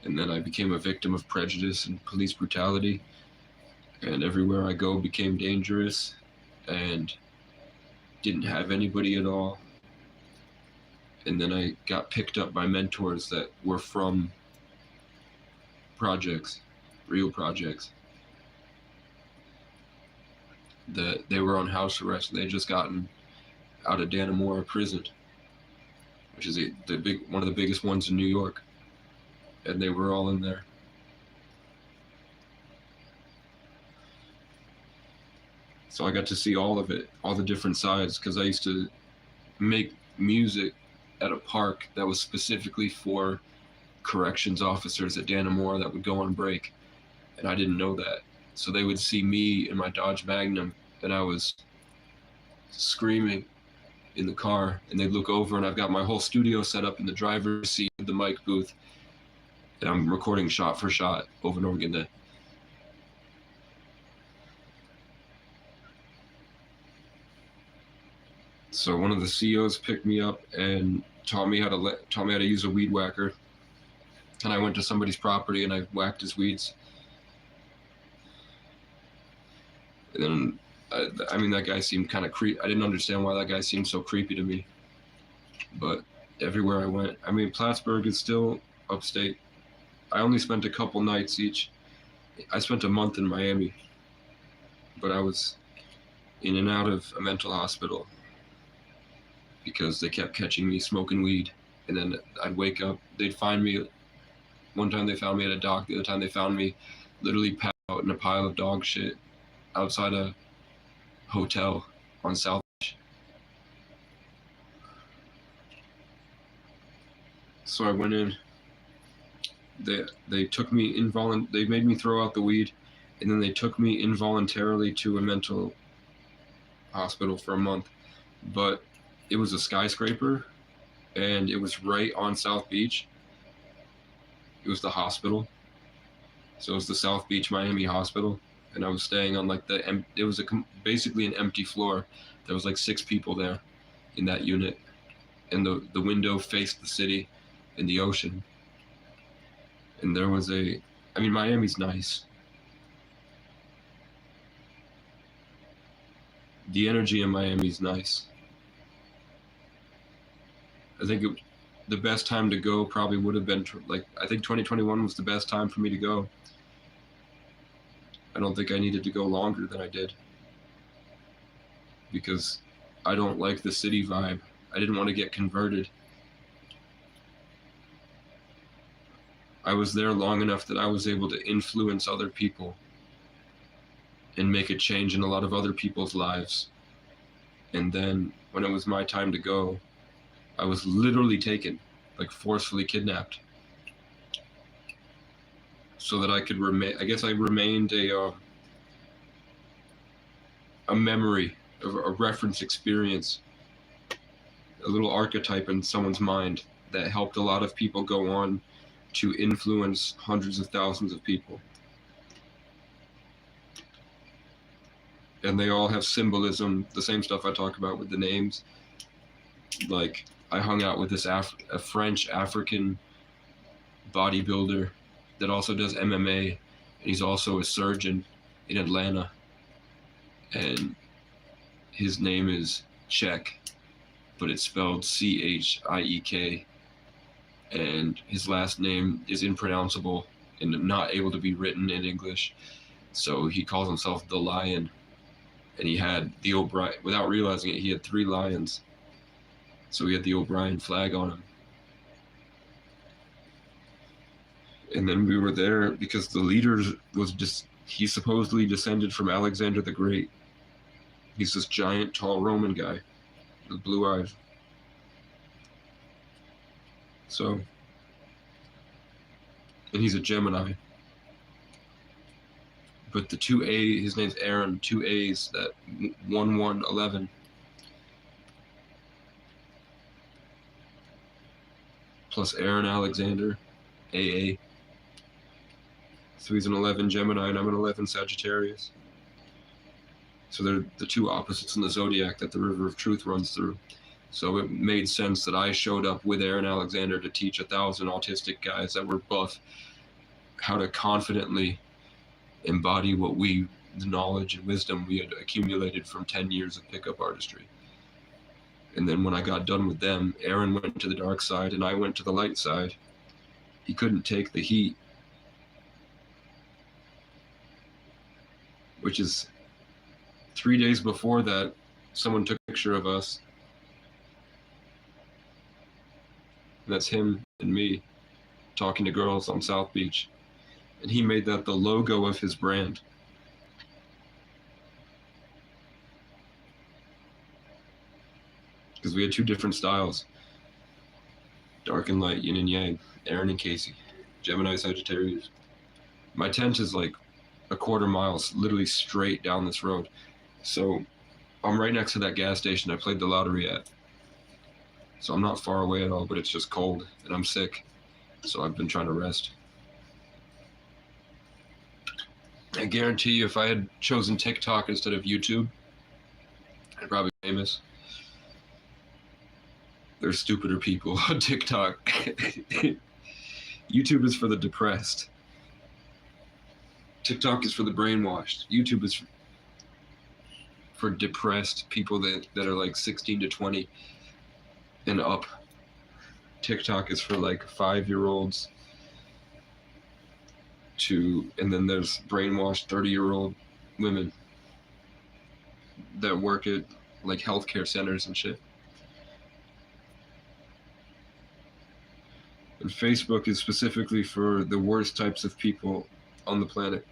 And then I became a victim of prejudice and police brutality. And everywhere I go became dangerous and didn't have anybody at all. And then I got picked up by mentors that were from projects, real projects. They were on house arrest. They had just gotten out of Dannemora prison, which is one of the biggest ones in New York. And they were all in there. So I got to see all of it, all the different sides, because I used to make music at a park that was specifically for corrections officers at Dannemora that would go on break. And I didn't know that. So they would see me in my Dodge Magnum, and I was screaming in the car, and they'd look over, and I've got my whole studio set up in the driver's seat of the mic booth, and I'm recording shot for shot over and over again. So one of the CEOs picked me up and taught me how to use a weed whacker, and I went to somebody's property and I whacked his weeds. And then, I mean, that guy seemed kind of creepy. I didn't understand why that guy seemed so creepy to me. But everywhere I went, I mean, Plattsburgh is still upstate. I only spent a couple nights each. I spent a month in Miami, but I was in and out of a mental hospital because they kept catching me smoking weed. And then I'd wake up, they'd find me. One time they found me at a dock, the other time they found me literally passed out in a pile of dog shit outside a hotel on South Beach. So I went in. They took me they made me throw out the weed, and then they took me involuntarily to a mental hospital for a month. But it was a skyscraper, and it was right on South Beach. It was the hospital. So it was the South Beach Miami Hospital. And I was staying on like it was basically an empty floor. There was like 6 people there in that unit. And the window faced the city and the ocean. And there was I mean, Miami's nice. The energy in Miami's nice. I think the best time to go probably would have been I think 2021 was the best time for me to go. I don't think I needed to go longer than I did because I don't like the city vibe. I didn't want to get converted. I was there long enough that I was able to influence other people and make a change in a lot of other people's lives. And then when it was my time to go, I was literally taken, like forcefully kidnapped, so that I could remain. I guess I remained a memory, a reference experience, a little archetype in someone's mind that helped a lot of people go on to influence hundreds of thousands of people. And they all have symbolism, the same stuff I talk about with the names. Like, I hung out with this a French African bodybuilder that also does MMA, and he's also a surgeon in Atlanta. And his name is Czech, but it's spelled Chiek. And his last name is impronounceable and not able to be written in English. So he calls himself the Lion. And he had the O'Brien, without realizing it, he had 3 lions. So he had the O'Brien flag on him. And then we were there because the leader he supposedly descended from Alexander the Great. He's this giant, tall Roman guy with blue eyes. So, and he's a Gemini. But the 2A, his name's Aaron, 2 A's, that 1111. Plus Aaron Alexander, AA. So he's an 11 Gemini and I'm an 11 Sagittarius. So they're the two opposites in the zodiac that the river of truth runs through. So it made sense that I showed up with Aaron Alexander to teach 1,000 autistic guys that were buff how to confidently embody the knowledge and wisdom we had accumulated from 10 years of pickup artistry. And then when I got done with them, Aaron went to the dark side and I went to the light side. He couldn't take the heat, which is 3 days before that, someone took a picture of us. And that's him and me talking to girls on South Beach. And he made that the logo of his brand. Because we had two different styles. Dark and light, yin and yang. Aaron and Casey. Gemini, Sagittarius. My tent is like a quarter mile, literally straight down this road. So I'm right next to that gas station I played the lottery at. So I'm not far away at all, but it's just cold and I'm sick. So I've been trying to rest. I guarantee you if I had chosen TikTok instead of YouTube, I'd probably be famous. There's stupider people on TikTok. YouTube is for the depressed. TikTok is for the brainwashed. YouTube is for depressed people that are like 16 to 20 and up. TikTok is for like 5-year-olds and then there's brainwashed 30-year-old women that work at like healthcare centers and shit. And Facebook is specifically for the worst types of people on the planet.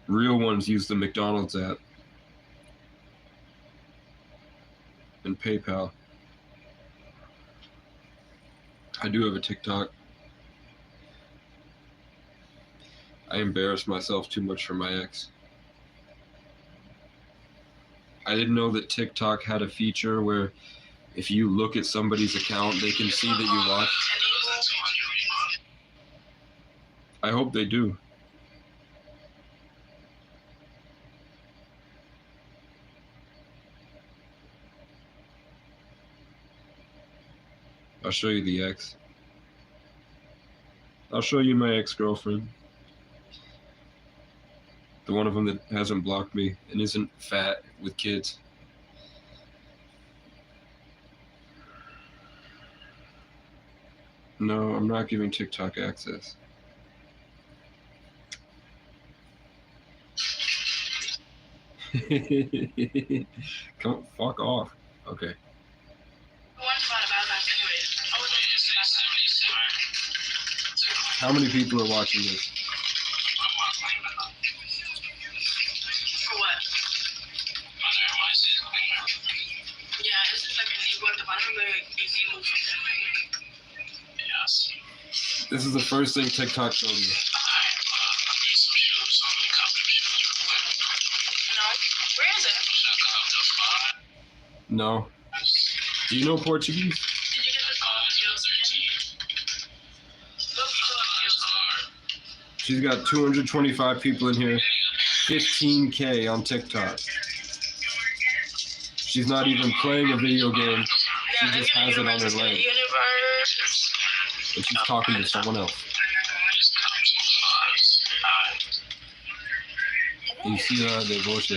Real ones use the McDonald's app and PayPal. I do have a TikTok. I embarrassed myself too much for my ex. I didn't know that TikTok had a feature where if you look at somebody's account, they can see that you watch. I hope they do. I'll show you the ex. I'll show you my ex-girlfriend. The one of them that hasn't blocked me and isn't fat with kids. No, I'm not giving TikTok access. Come fuck off. Okay. How many people are watching this? For what? Yeah, it's like Yes. This is the first thing TikTok showed me. No. Where is it? No. Do you know Portuguese? Did you get the call? She's got 225 people in here, 15K on TikTok. She's not even playing a video game. She just has it on her leg. And she's talking to someone else. Isila de Voce.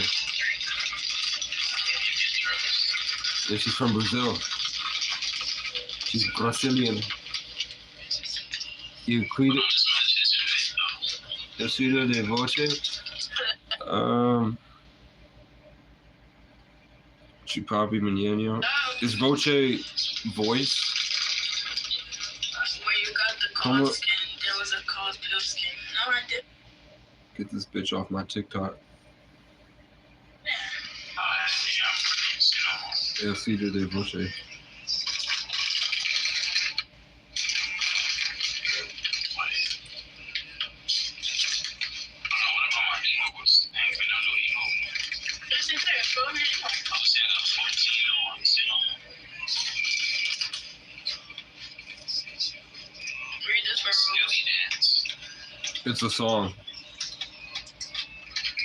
Yeah, she's from Brazil. She's Brazilian. You quit it. Isila de Voce. Chupapi Maneno. Is Voce voice? Where you got the cold skin, there was a cold pale skin. No, I didn't. Get this bitch off my TikTok. Isila de Voce. It's a song.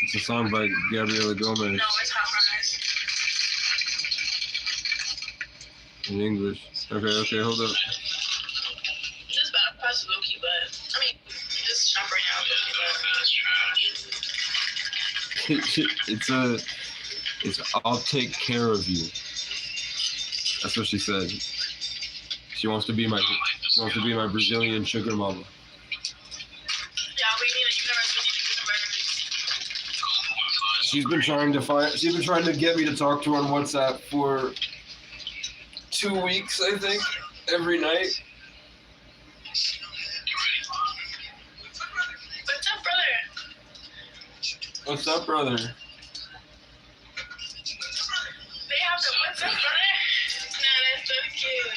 It's a song by Gabriela Gomez. No, it's Hot Fries. In English. Okay, hold up. Just about past Loki, but I mean, just shop right now. It's I'll take care of you. That's what she said. She wants to be my Brazilian sugar mama. Yeah, we need a universal She's been trying to get me to talk to her on WhatsApp for 2 weeks, I think, every night. What's up, brother? What's up, brother? They have the what's up, brother? Nah, that's so cute.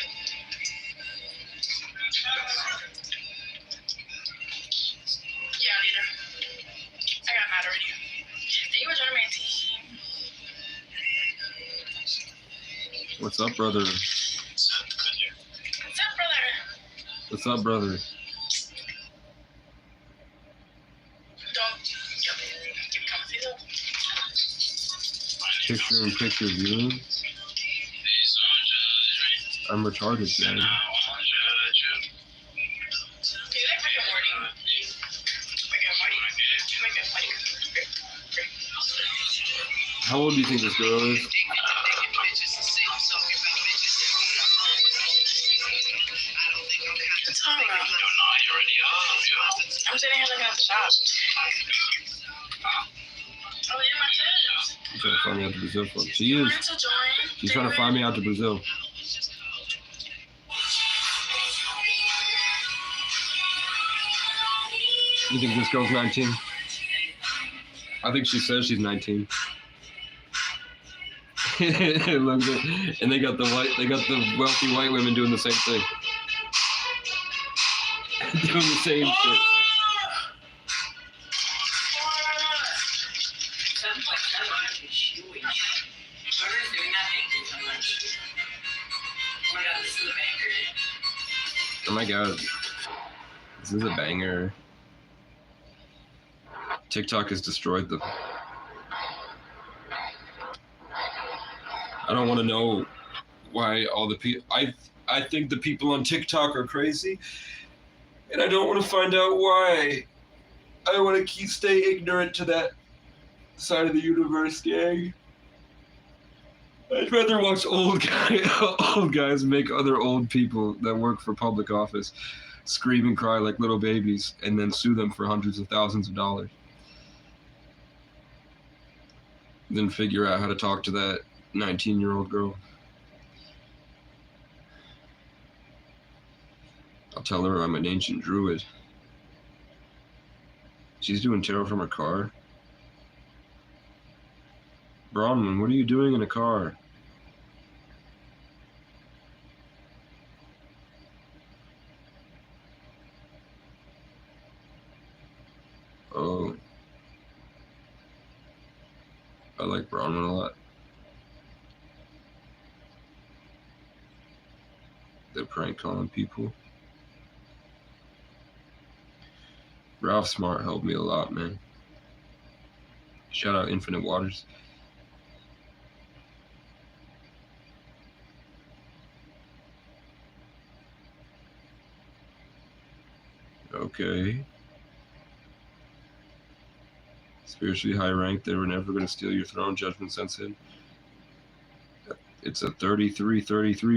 Yeah, leader. I got mad already. Thank you for joining my team. What's up, brother? What's up, brother? What's up, brother? Don't give me comments. Picture viewing. I'm retarded, man. Do you like Rick and Morty? Rick and Morty. How old do you think this girl is? What's wrong, bro? I'm sitting here looking at the shop. Oh, yeah, my kids. She's trying to find me out to Brazil for. She You is. wanted to join? She's trying to find me out to Brazil. You think this girl's 19? I think she says she's 19. Look at, and they got the wealthy white women doing the same thing. Doing the same shit. Oh my god. This is a banger. TikTok has destroyed them. I don't want to know why all the people. I think the people on TikTok are crazy, and I don't want to find out why. I want to stay ignorant to that side of the universe, gang. I'd rather watch old guys make other old people that work for public office scream and cry like little babies, and then sue them for hundreds of thousands of dollars. Then figure out how to talk to that 19-year-old girl. I'll tell her I'm an ancient druid. She's doing tarot from her car. Bronwyn, what are you doing in a car? Oh. I like Bronwyn a lot. They're prank calling people. Ralph Smart helped me a lot, man. Shout out Infinite Waters. Okay. Spiritually high rank, they were never going to steal your throne, Judgment Sensitive. It's a 33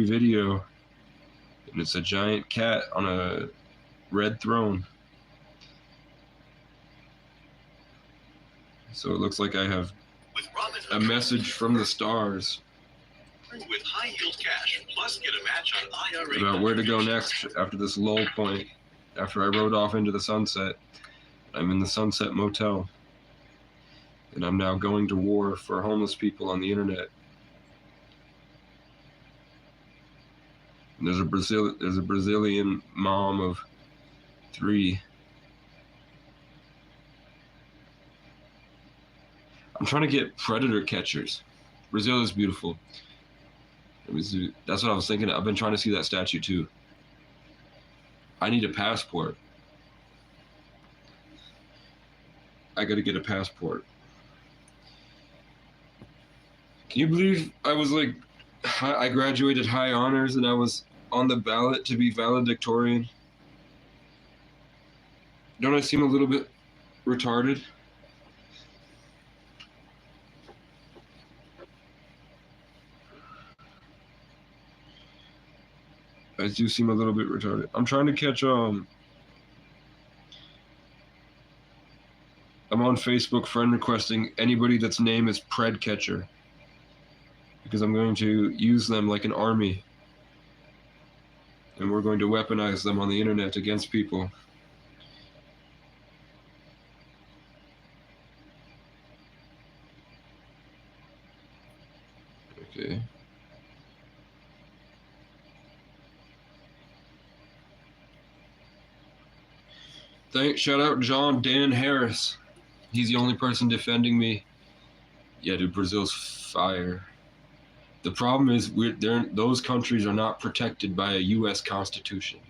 video. And it's a giant cat on a red throne. So it looks like I have a message from the stars with high yield cash, plus get a match on IRA about where to go next after this lull point. After I rode off into the sunset, I'm in the Sunset Motel. And I'm now going to war for homeless people on the internet. And there's a Brazilian mom of 3. I'm trying to get predator catchers. Brazil is beautiful. That's what I was thinking. I've been trying to see that statue too. I need a passport. I gotta get a passport. Can you believe I was like, I graduated high honors and I was on the ballot to be valedictorian? Don't I seem a little bit retarded? I do seem a little bit retarded. I'm trying to catch I'm on Facebook friend requesting anybody that's name is Predcatcher, because I'm going to use them like an army, and we're going to weaponize them on the internet against people. Okay. Shout out John Dan Harris. He's the only person defending me. Yeah, dude, Brazil's fire. The problem is those countries are not protected by a U.S. Constitution,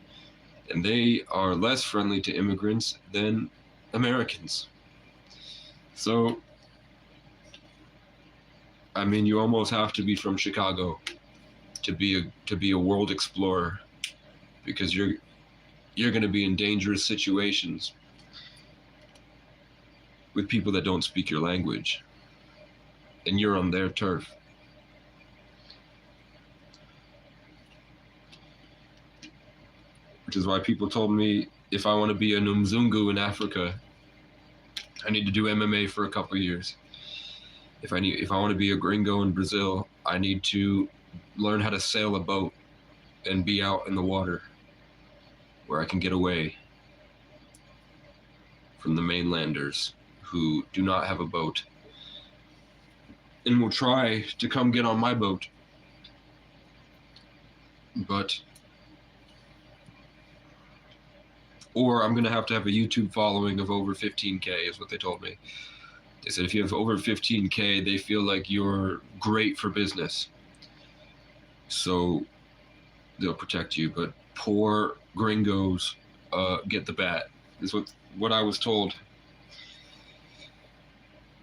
and they are less friendly to immigrants than Americans. So, I mean, you almost have to be from Chicago to be a world explorer, because you're going to be in dangerous situations with people that don't speak your language, and you're on their turf. Which is why people told me if I want to be a Mzungu in Africa, I need to do MMA for a couple years. If I want to be a gringo in Brazil, I need to learn how to sail a boat and be out in the water where I can get away from the mainlanders who do not have a boat and will try to come get on my boat. Or I'm going to have a YouTube following of over 15K is what they told me. They said if you have over 15K, they feel like you're great for business, so they'll protect you. But poor gringos get the bat, is what I was told.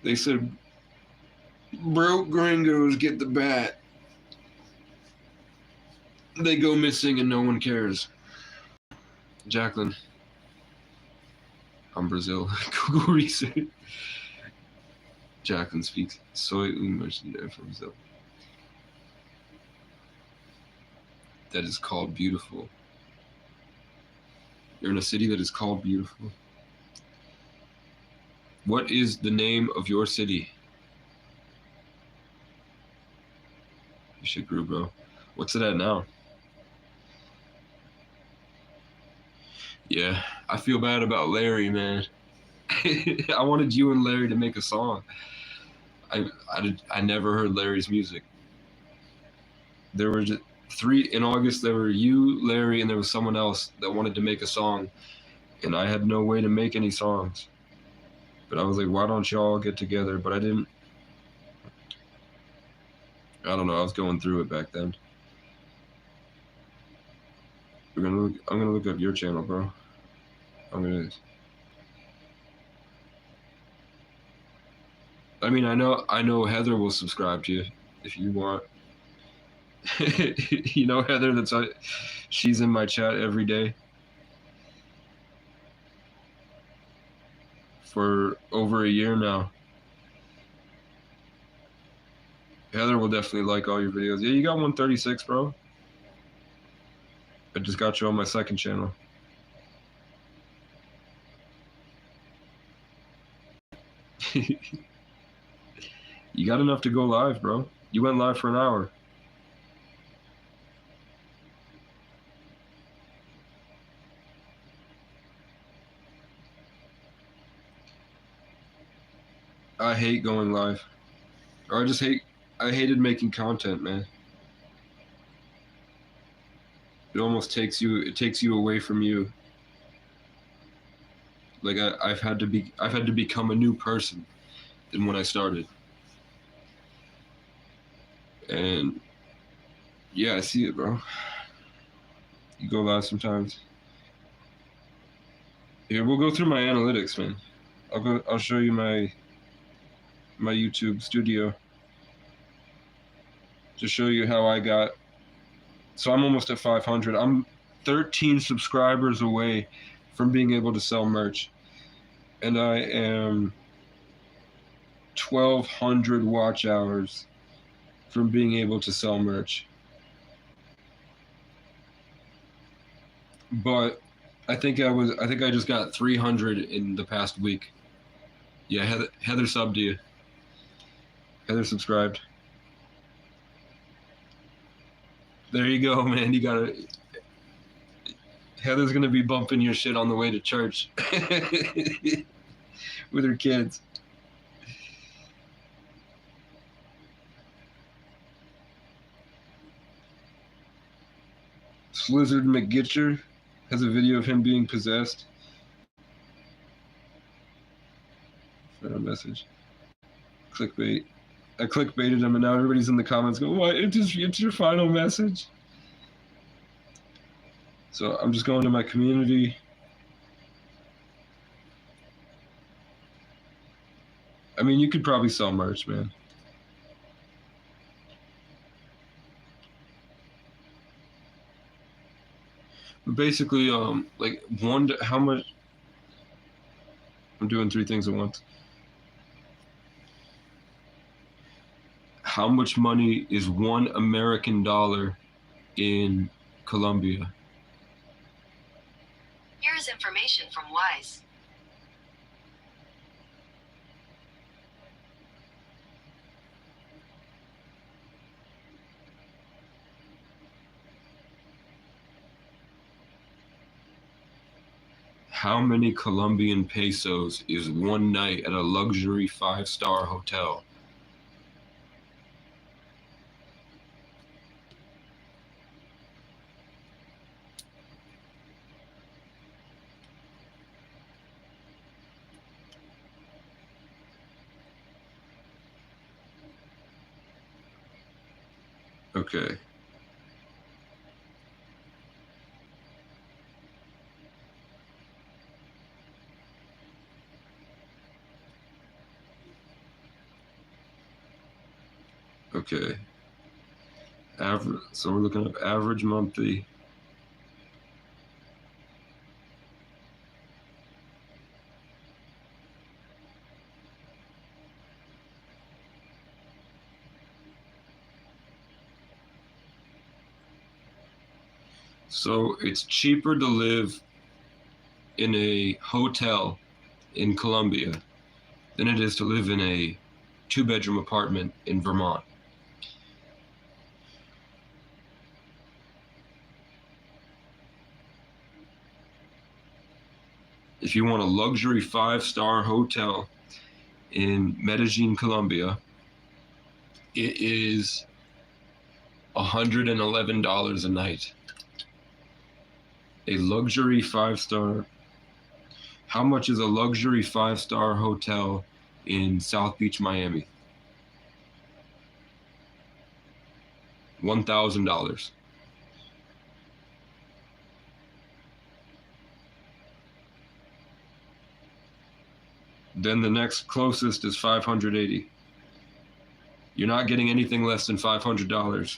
They said broke gringos get the bat. They go missing and no one cares. Jacqueline, I'm Brazil. Google research. Jacqueline speaks soy English from Brazil. That is called beautiful. You're in a city that is called beautiful. What is the name of your city? You should grow, bro. What's it at now? Yeah, I feel bad about Larry, man. I wanted you and Larry to make a song. I never heard Larry's music. There were just 3 in August. There were you, Larry, and there was someone else that wanted to make a song, and I had no way to make any songs. But I was like, why don't y'all get together? But I didn't. I don't know. I was going through it back then. I'm gonna look up your channel, bro. I mean, I know Heather will subscribe to you if you want. You know Heather, she's in my chat every day for over a year now. Heather will definitely like all your videos. Yeah, you got 136, bro. I just got you on my second channel. You got enough to go live, bro. You went live for an hour. I hate going live. Or I hated making content, man. It almost takes you away from you. Like I've had to become a new person than when I started. And yeah, I see it, bro. You go live sometimes. Here, we'll go through my analytics, man. I'll show you my YouTube studio to show you how I got. So I'm almost at 500. I'm 13 subscribers away from being able to sell merch, and I am 1,200 watch hours from being able to sell merch. But I think I just got 300 in the past week. Yeah, Heather subbed to you. Heather subscribed. There you go, man. You gotta. Heather's gonna be bumping your shit on the way to church with her kids. Slizzard McGitcher has a video of him being possessed. Final message. Clickbait. I clickbaited him, and now everybody's in the comments going, "What? It's your final message." So I'm just going to my community. I mean, you could probably sell merch, man. But basically, like how much? I'm doing 3 things at once. How much money is $1 American in Colombia? Here is information from Wise. How many Colombian pesos is one night at a luxury 5-star hotel? Okay. Okay. So we're looking at average monthly. So it's cheaper to live in a hotel in Colombia than it is to live in a 2-bedroom apartment in Vermont. If you want a luxury 5-star hotel in Medellin, Colombia, it is $111 a night. A luxury 5-star. How much is a luxury 5-star hotel in South Beach, Miami? $1,000. Then the next closest is $580. You're not getting anything less than $500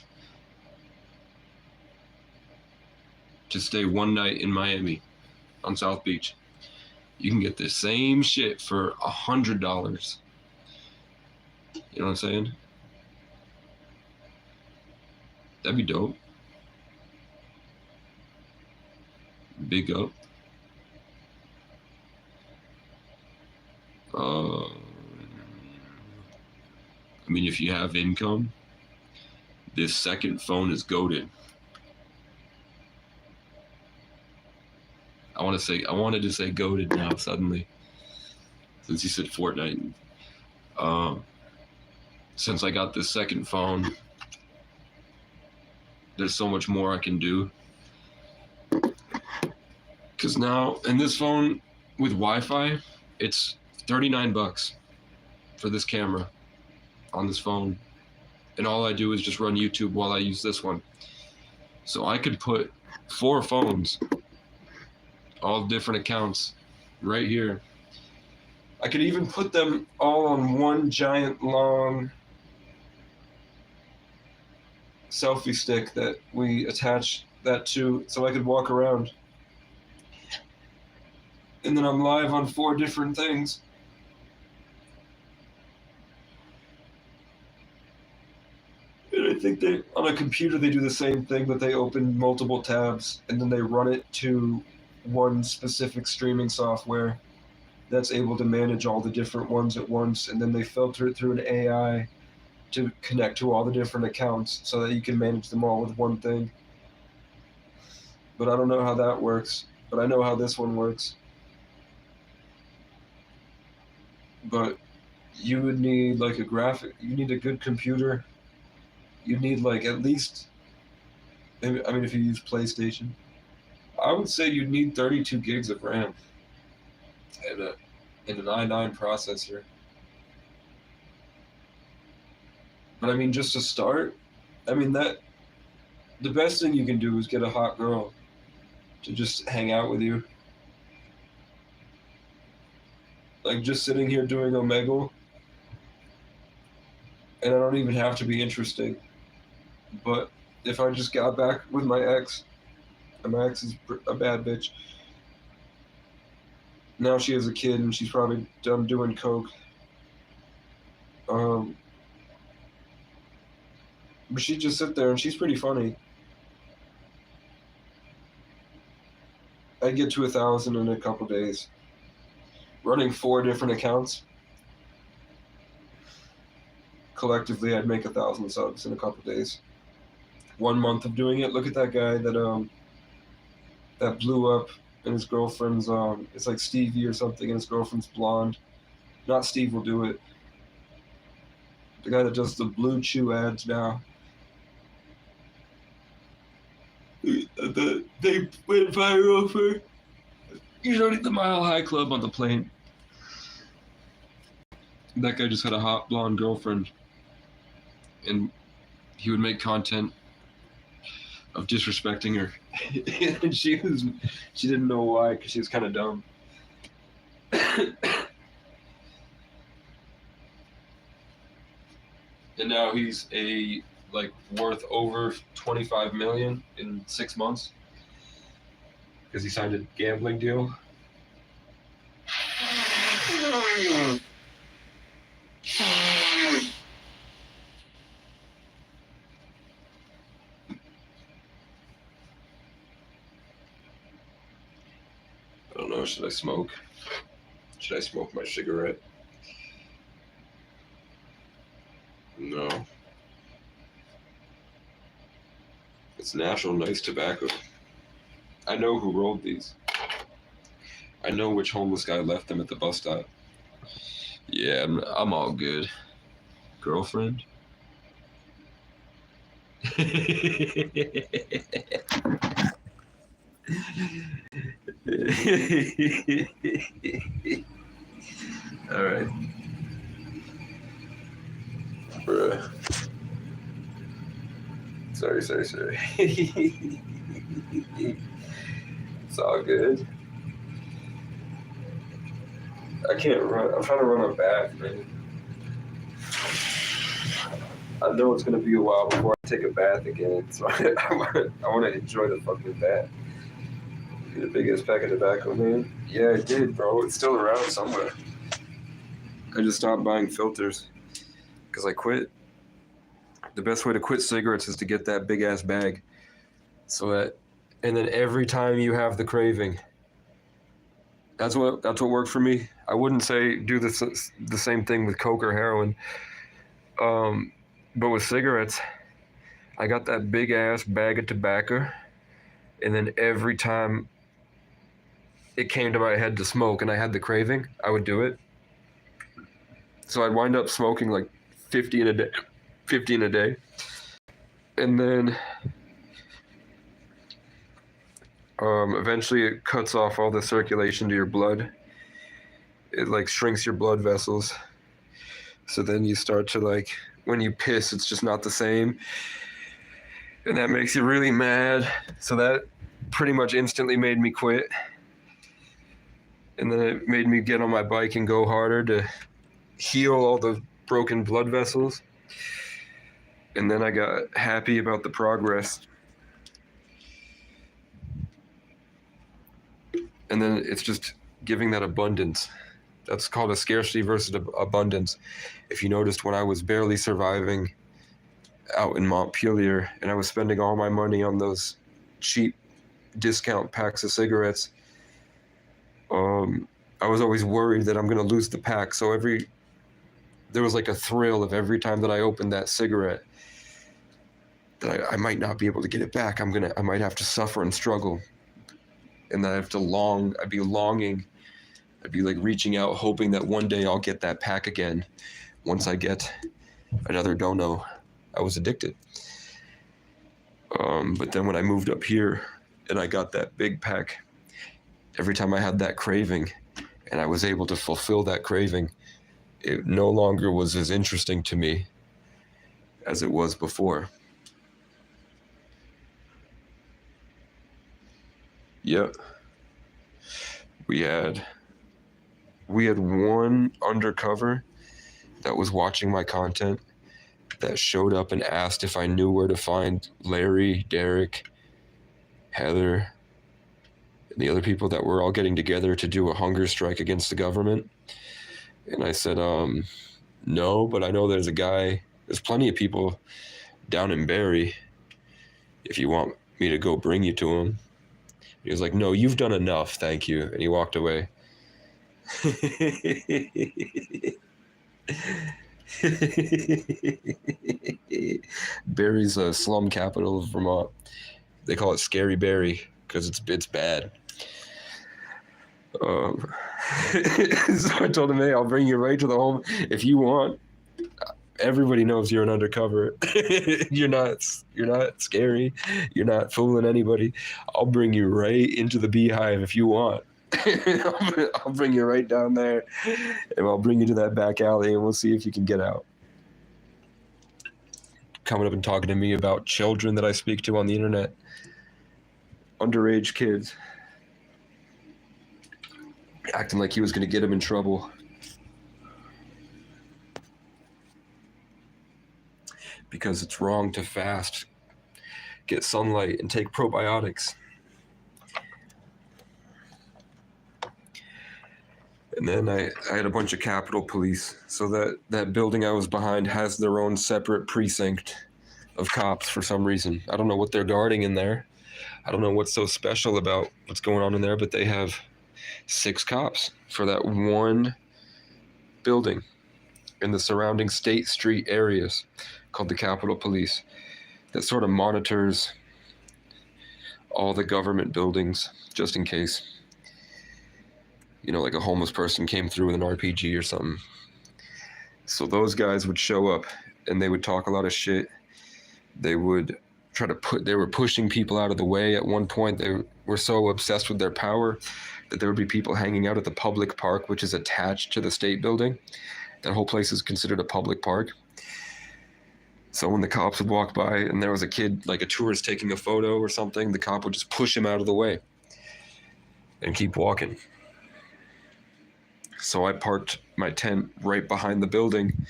to stay one night in Miami on South Beach. You can get the same shit for $100. You know what I'm saying? That'd be dope. Big up. I mean, if you have income, this second phone is goated. I wanted to say goated now suddenly, since you said Fortnite. Since I got this second phone, there's so much more I can do. Because now, in this phone with Wi-Fi, it's $39 for this camera on this phone. And all I do is just run YouTube while I use this one. So I could put 4 phones, all different accounts, right here. I could even put them all on one giant long selfie stick that we attach that to, so I could walk around. And then I'm live on 4 different things. And I think they, on a computer, they do the same thing, but they open multiple tabs and then they run it to one specific streaming software that's able to manage all the different ones at once, and then they filter it through an AI to connect to all the different accounts so that you can manage them all with one thing. But I don't know how that works, but I know how this one works. But you would need like a graphic, you need a good computer. You need like at least, I mean, if you use PlayStation, I would say you'd need 32 gigs of RAM and an i9 processor. But I mean, just to start, I mean, the best thing you can do is get a hot girl to just hang out with you. Like just sitting here doing Omegle, and I don't even have to be interesting. But if I just got back with my ex, and my ex is a bad bitch. Now she has a kid and she's probably done doing coke. But she'd just sit there and she's pretty funny. I'd get to 1,000 in a couple days. Running 4 different accounts. Collectively, I'd make 1,000 subs in a couple days. 1 month of doing it. Look at that guy that blew up, and his girlfriend's it's like Stevie or something, and his girlfriend's blonde. Not Steve will do it. The guy that does the Blue Chew ads now. They went viral for the Mile High Club on the plane. That guy just had a hot blonde girlfriend, and he would make content of disrespecting her. And she didn't know why, because she was kind of dumb. And now he's worth over 25 million in 6 months because he signed a gambling deal. I don't know, should I smoke? Should I smoke my cigarette? No. It's National Nice Tobacco. I know who rolled these. I know which homeless guy left them at the bus stop. Yeah, I'm all good. Girlfriend? All right. Bruh. Sorry. It's all good. I can't run. I'm trying to run a bath, man. I know it's gonna be a while before I take a bath again, so I want to enjoy the fucking bath. The biggest pack of tobacco, man. Yeah, I did, bro. It's still around somewhere. I just stopped buying filters because I quit. The best way to quit cigarettes is to get that big ass bag. And then every time you have the craving, that's what worked for me. I wouldn't say do the same thing with coke or heroin, but with cigarettes, I got that big ass bag of tobacco, and then every time it came to my head to smoke and I had the craving, I would do it. So I'd wind up smoking like 50 in a day. And then eventually it cuts off all the circulation to your blood. It like shrinks your blood vessels. So then you start to when you piss, it's just not the same. And that makes you really mad. So that pretty much instantly made me quit. And then it made me get on my bike and go harder to heal all the broken blood vessels. And then I got happy about the progress. And then it's just giving that abundance. That's called a scarcity versus abundance. If you noticed, when I was barely surviving out in Montpelier and I was spending all my money on those cheap discount packs of cigarettes, I was always worried that I'm going to lose the pack. So there was like a thrill of every time that I opened that cigarette that I might not be able to get it back. I might have to suffer and struggle. And then I'd be longing. I'd be like reaching out, hoping that one day I'll get that pack again. Once I get another dono, I was addicted. But then when I moved up here and I got that big pack, every time I had that craving and I was able to fulfill that craving, it no longer was as interesting to me as it was before. Yep. We had one undercover that was watching my content that showed up and asked if I knew where to find Larry, Derek, Heather, and the other people that were all getting together to do a hunger strike against the government. And I said, no, but I know there's plenty of people down in Barrie if you want me to go bring you to them. He was like, no, you've done enough, thank you. And he walked away. Barrie's a slum capital of Vermont. They call it Scary Barrie because it's bad. So I told him, hey, I'll bring you right to the home if you want. Everybody knows you're an undercover. You're not scary. You're not fooling anybody. I'll bring you right into the beehive if you want. I'll bring you right down there, and I'll bring you to that back alley, and we'll see if you can get out. Coming up and talking to me about children that I speak to on the internet. Underage kids. Acting like he was going to get him in trouble. Because it's wrong to fast, get sunlight, and take probiotics. And then I had a bunch of Capitol Police. So that building I was behind has their own separate precinct of cops for some reason. I don't know what they're guarding in there. I don't know what's so special about what's going on in there, but they have 6 cops for that one building in the surrounding State Street areas, called the Capitol Police, that sort of monitors all the government buildings just in case, like a homeless person came through with an RPG or something. So those guys would show up and they would talk a lot of shit. They would they were pushing people out of the way at one point. They were so obsessed with their power that there would be people hanging out at the public park, which is attached to the state building. That whole place is considered a public park. So when the cops would walk by and there was a kid, like a tourist taking a photo or something, the cop would just push him out of the way and keep walking. So I parked my tent right behind the building,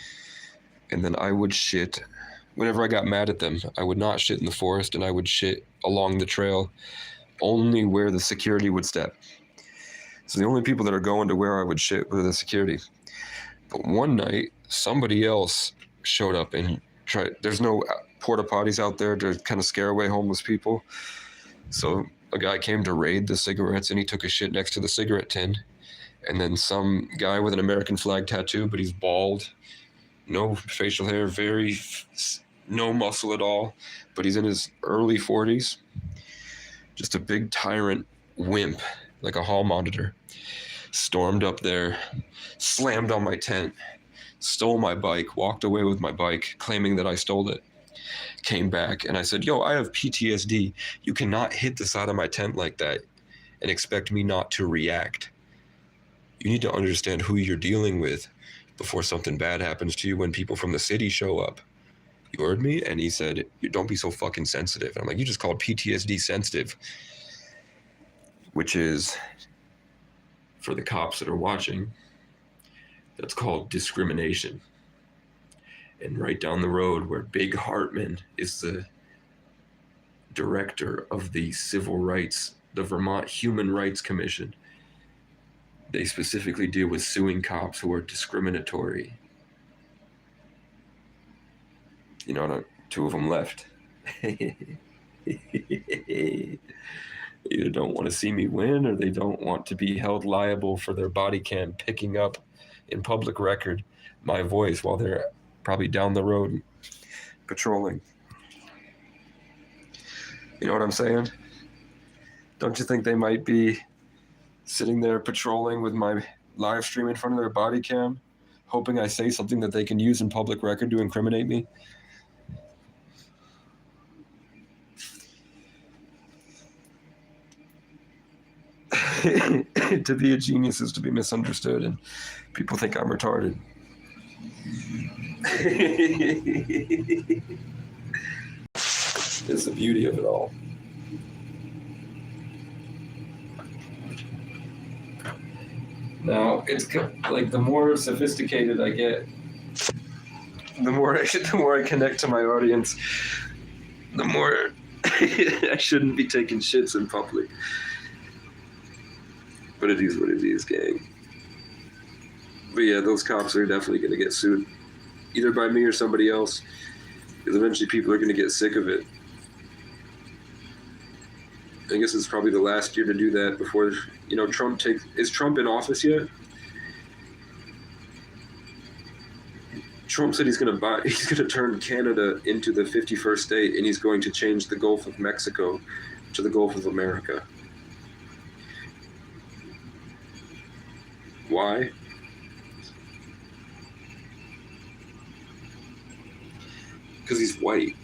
and then I would shit. Whenever I got mad at them, I would not shit in the forest, and I would shit along the trail, only where the security would step. So the only people that are going to where I would shit were the security. But one night, somebody else showed up and there's no porta potties out there to kind of scare away homeless people. So a guy came to raid the cigarettes, and he took a shit next to the cigarette tin. And then some guy with an American flag tattoo, but he's bald, no facial hair, no muscle at all, but he's in his early 40s. Just a big tyrant wimp, like a hall monitor. Stormed up there, slammed on my tent, stole my bike, walked away with my bike, claiming that I stole it. Came back, and I said, yo, I have PTSD. You cannot hit the side of my tent like that and expect me not to react. You need to understand who you're dealing with before something bad happens to you when people from the city show up. You heard me? And he said, don't be so fucking sensitive. And I'm like, you just called PTSD sensitive, which is for the cops that are watching, that's called discrimination. And right down the road, where Big Hartman is the director of the civil rights, the Vermont Human Rights Commission, they specifically deal with suing cops who are discriminatory. You know, two of them left. Either don't want to see me win, or they don't want to be held liable for their body cam picking up in public record my voice while they're probably down the road patrolling. You know what I'm saying? Don't you think they might be sitting there patrolling with my live stream in front of their body cam, hoping I say something that they can use in public record to incriminate me? To be a genius is to be misunderstood, and people think I'm retarded. It's the beauty of it all. Now, it's like the more sophisticated I get, the more I connect to my audience, the more I shouldn't be taking shits in public. But it is what it is, gang. But yeah, those cops are definitely going to get sued, either by me or somebody else, because eventually people are going to get sick of it. I guess it's probably the last year to do that before, you know, is Trump in office yet? Trump said he's going to turn Canada into the 51st state, and he's going to change the Gulf of Mexico to the Gulf of America. Why? Because he's white.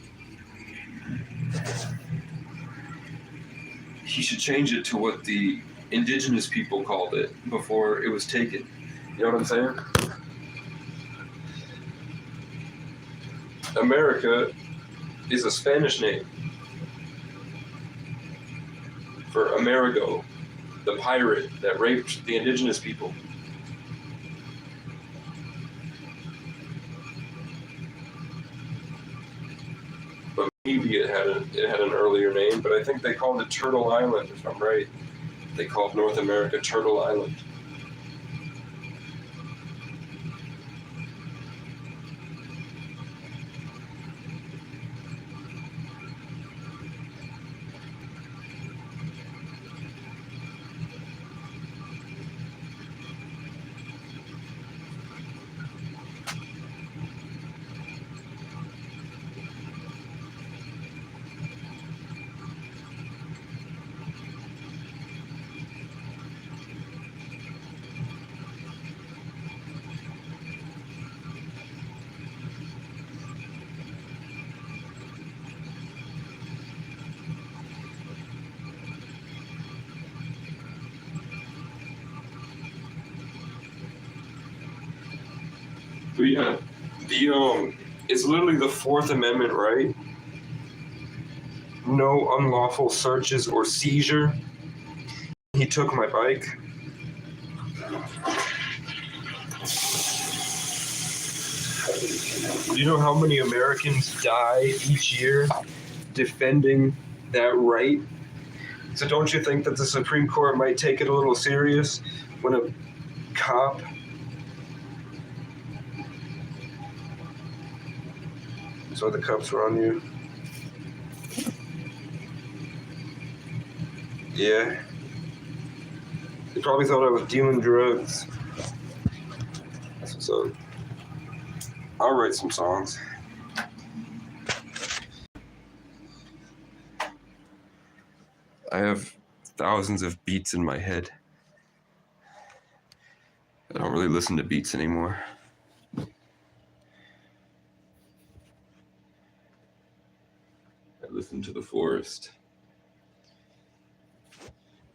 He should change it to what the indigenous people called it before it was taken. You know what I'm saying? America is a Spanish name for Amerigo, the pirate that raped the indigenous people. But maybe it had an earlier name, but I think they called it Turtle Island, if I'm right. They called North America Turtle Island. But yeah, it's literally the Fourth Amendment, right? No unlawful searches or seizure. He took my bike. Do you know how many Americans die each year defending that right? So don't you think that the Supreme Court might take it a little serious when a cop so the cops were on you? Yeah. They probably thought I was dealing drugs. So I'll write some songs. I have thousands of beats in my head. I don't really listen to beats anymore. I listen to the forest.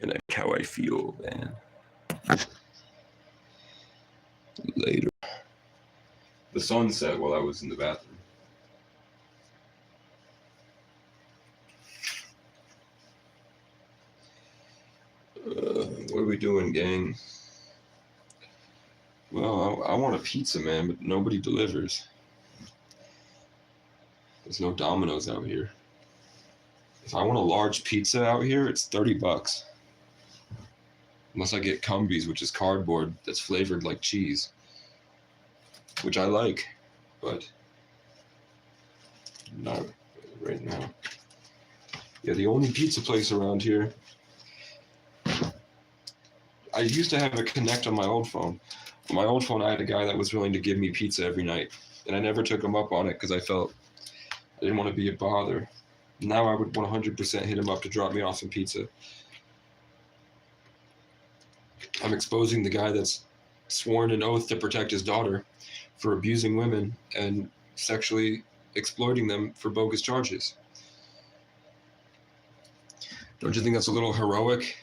And I how I feel, man. Later. The sun set while I was in the bathroom. What are we doing, gang? Well, I want a pizza, man, but nobody delivers. There's no Domino's out here. If I want a large pizza out here, it's $30. Unless I get Cumbies, which is cardboard that's flavored like cheese. Which I like, but not right now. Yeah, the only pizza place around here. I used to have a Connect on my old phone. On my old phone, I had a guy that was willing to give me pizza every night, and I never took him up on it because I felt I didn't want to be a bother. Now I would 100% hit him up to drop me off some pizza. I'm exposing the guy that's sworn an oath to protect his daughter for abusing women and sexually exploiting them for bogus charges. Don't you think that's a little heroic?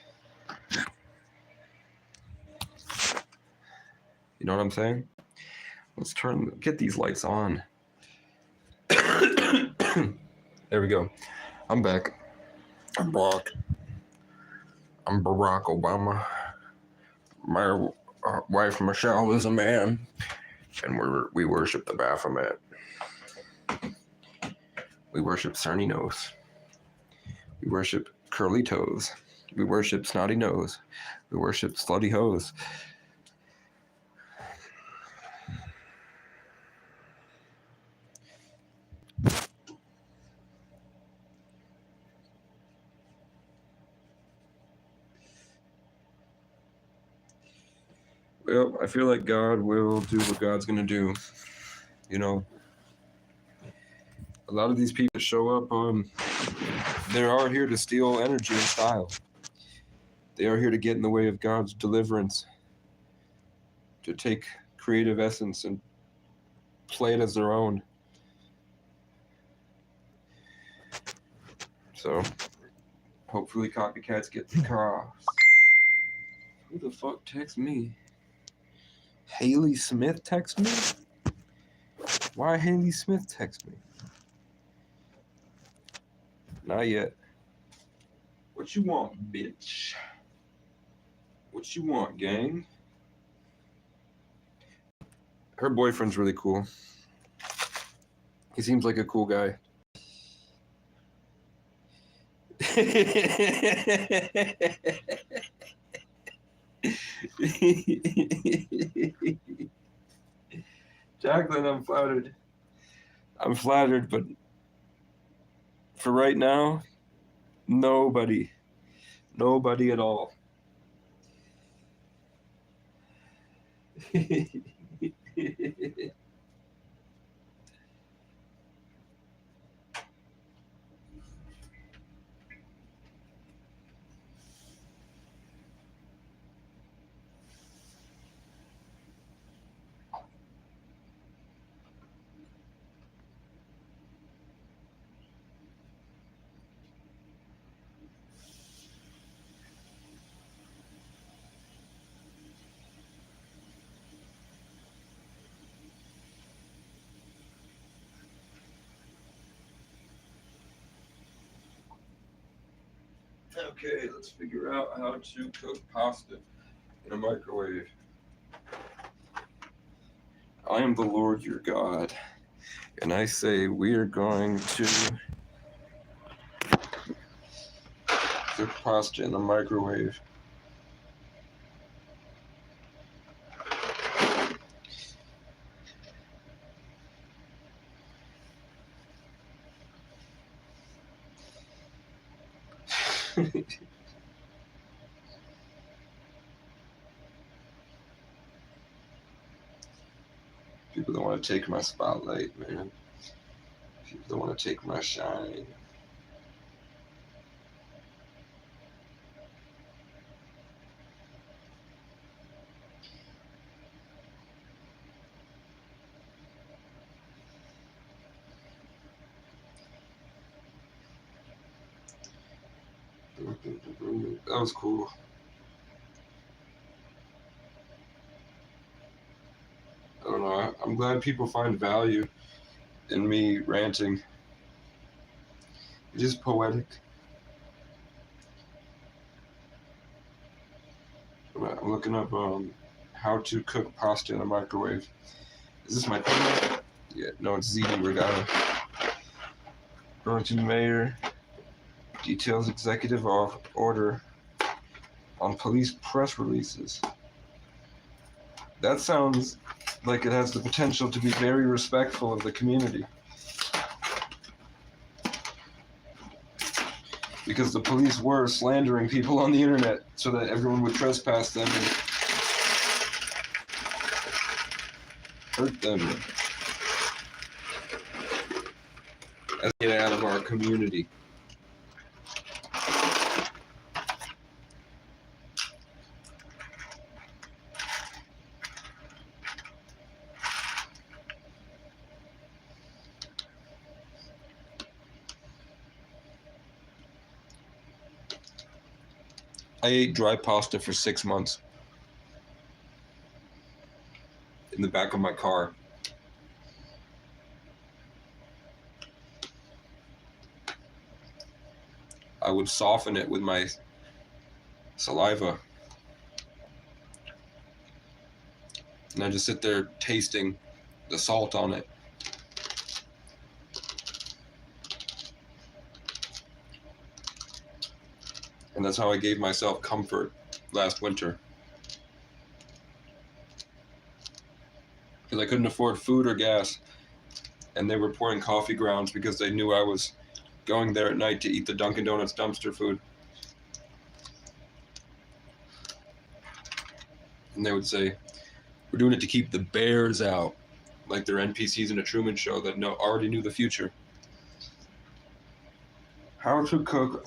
You know what I'm saying? Let's get these lights on. There we go. I'm back. I'm Barack Obama. My wife Michelle is a man, and we worship the Baphomet. We worship Cerny Nose. We worship Curly Toes. We worship Snotty Nose. We worship Slutty Hose. Well, I feel like God will do what God's gonna do. You know, a lot of these people show up, they are here to steal energy and style. They are here to get in the way of God's deliverance, to take creative essence and play it as their own. So, hopefully copycats get the cross. Who the fuck texts me? Haley Smith text me? Why Haley Smith text me? Not yet. What you want, bitch? What you want, gang? Her boyfriend's really cool. He seems like a cool guy. Jacqueline, I'm flattered. I'm flattered, but for right now, nobody. Nobody at all. Okay, let's figure out how to cook pasta in a microwave. I am the Lord your God, and I say we are going to cook pasta in the microwave. People don't want to take my spotlight, man. People don't want to take my shine. That was cool. I don't know. I'm glad people find value in me ranting. It's just poetic. I'm looking up How to cook pasta in a microwave. Is this my pen? Yeah, no, it's ZD Regatta. Burlington Mayor details executive order on police press releases. That sounds like it has the potential to be very respectful of the community. Because the police were slandering people on the internet so that everyone would trespass them and hurt them. Let's get out of our community. I ate dry pasta for 6 months in the back of my car. I would soften it with my saliva. And I just sit there tasting the salt on it. And that's how I gave myself comfort last winter. Because I couldn't afford food or gas. And they were pouring coffee grounds because they knew I was going there at night to eat the Dunkin' Donuts dumpster food. And they would say, we're doing it to keep the bears out. Like they're NPCs in a Truman Show that already knew the future. How to cook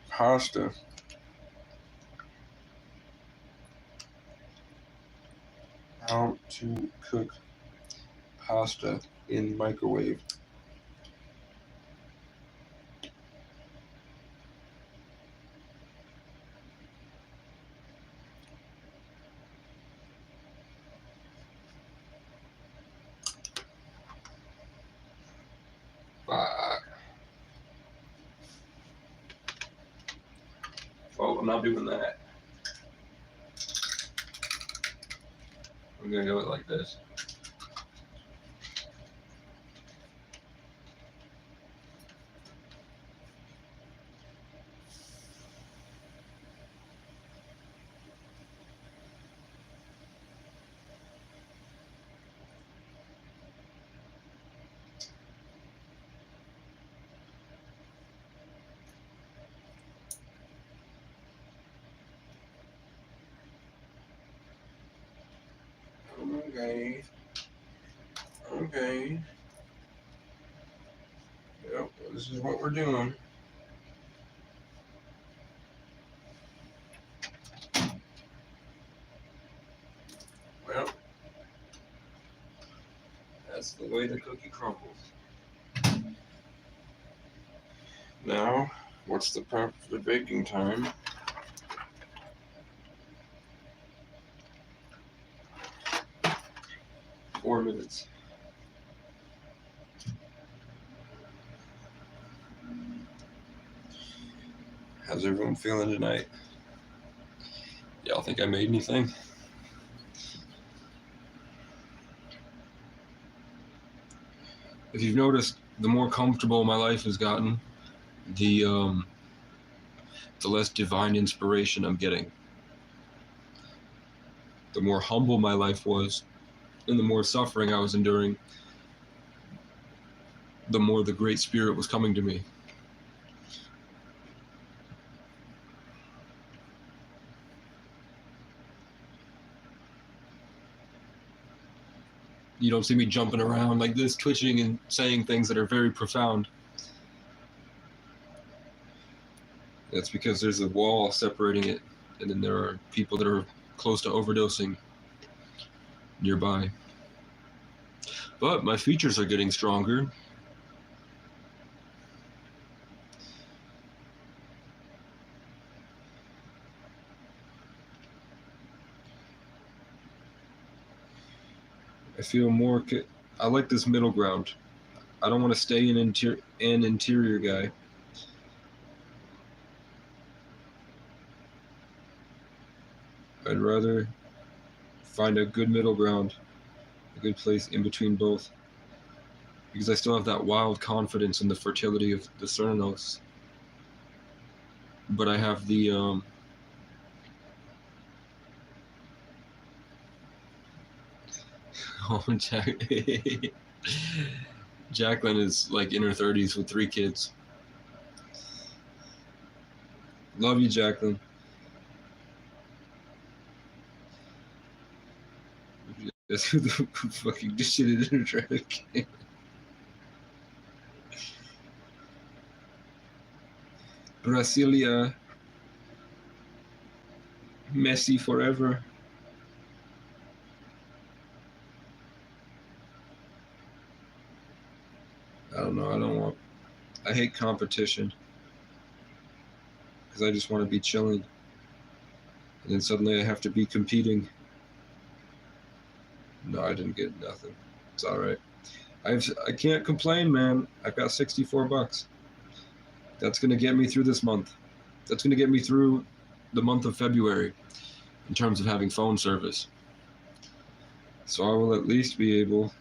pasta. How to cook pasta in microwave. Oh, I'm not doing that. I'm gonna do it like this. Okay. Okay. Yep, this is what we're doing. Well, that's the way the cookie crumbles. Now, what's the prep for the baking time? Four minutes. How's everyone feeling tonight? Y'all think I made anything? If you've noticed, the more comfortable my life has gotten, the less divine inspiration I'm getting. The more humble my life was, and the more suffering I was enduring, the more the Great Spirit was coming to me. You don't see me jumping around like this, twitching and saying things that are very profound. That's because there's a wall separating it, and then there are people that are close to overdosing nearby. But my features are getting stronger. I feel more. I like this middle ground. I don't want to stay an interior guy. I'd rather find a good middle ground, a good place in between both. Because I still have that wild confidence in the fertility of the Cernanos. But I have the oh, Jacqueline is like in her 30s with 3 kids. Love you, Jacqueline. That's who the fucking shit in her trash can. Brasilia. Messi forever. I don't know. I hate competition. Because I just want to be chilling. And then suddenly I have to be competing. No, I didn't get nothing. It's alright. I can't complain, man. I've got $64. That's going to get me through this month. That's going to get me through the month of February in terms of having phone service. So I will at least be able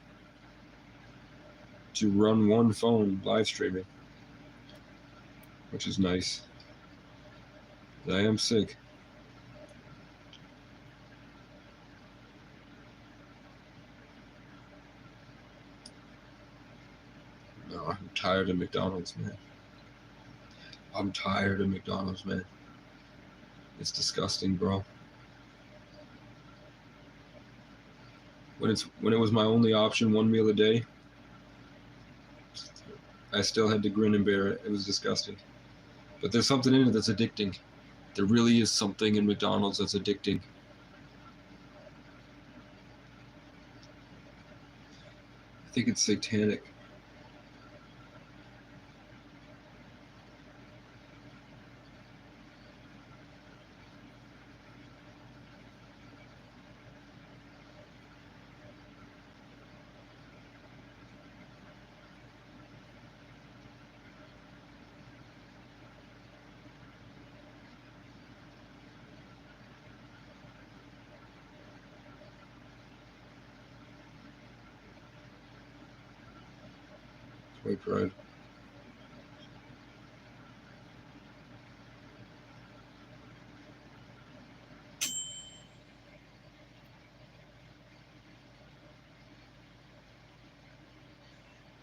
to run one phone live streaming, which is nice. I am sick. No, I'm tired of McDonald's, man. I'm tired of McDonald's, man. It's disgusting, bro. When it was my only option, one meal a day, I still had to grin and bear it. It was disgusting. But there's something in it that's addicting. There really is something in McDonald's that's addicting. I think it's satanic. White pride.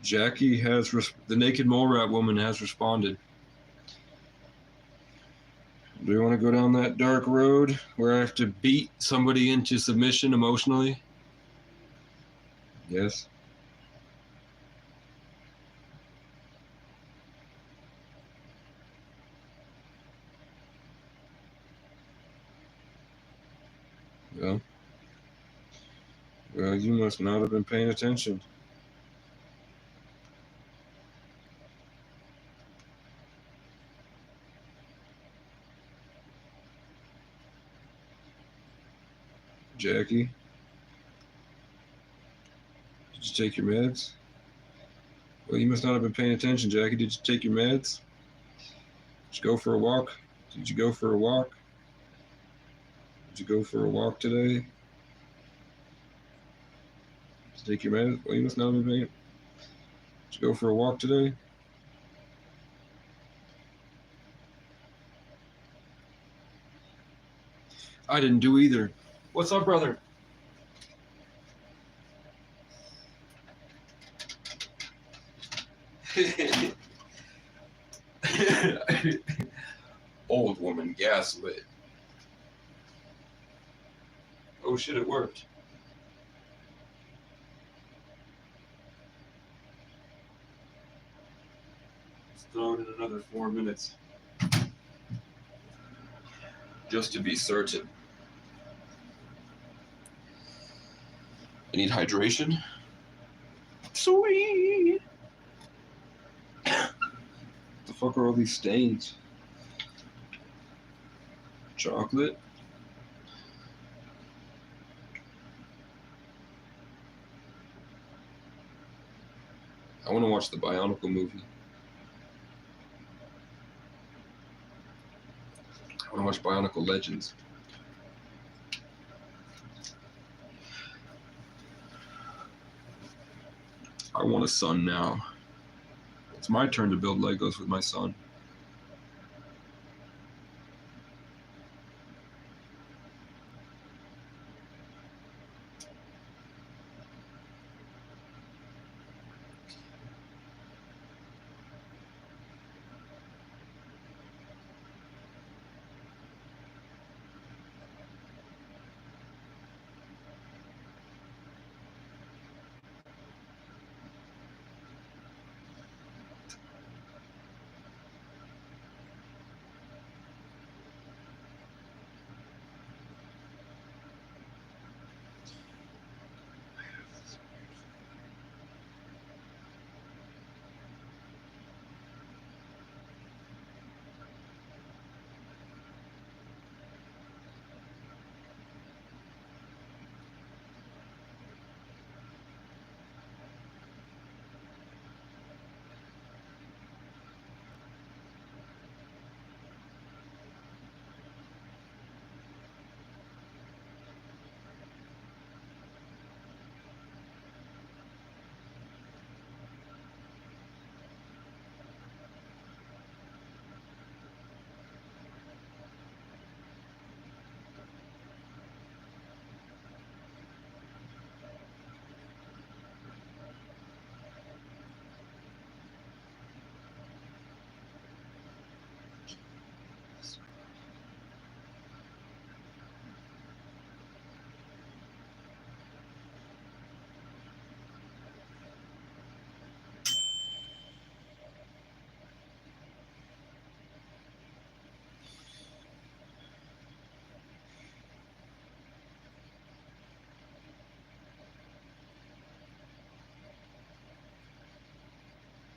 Jackie has the naked mole rat woman has responded. Do you want to go down that dark road where I have to beat somebody into submission emotionally? Yes. Well, you must not have been paying attention. Jackie, did you take your meds? Well, you must not have been paying attention, Jackie. Did you take your meds? Did you go for a walk? Did you go for a walk? Did you go for a walk today? Did you take your meds? Well, you must not have been paying. Did you go for a walk today? I didn't do either. What's up, brother? Old woman gaslit. Oh shit, it worked. Let's throw it in another 4 minutes. Just to be certain. I need hydration. Sweet. What the fuck are all these stains? Chocolate. I want to watch the Bionicle movie. I want to watch Bionicle Legends. I want a son now. It's my turn to build Legos with my son.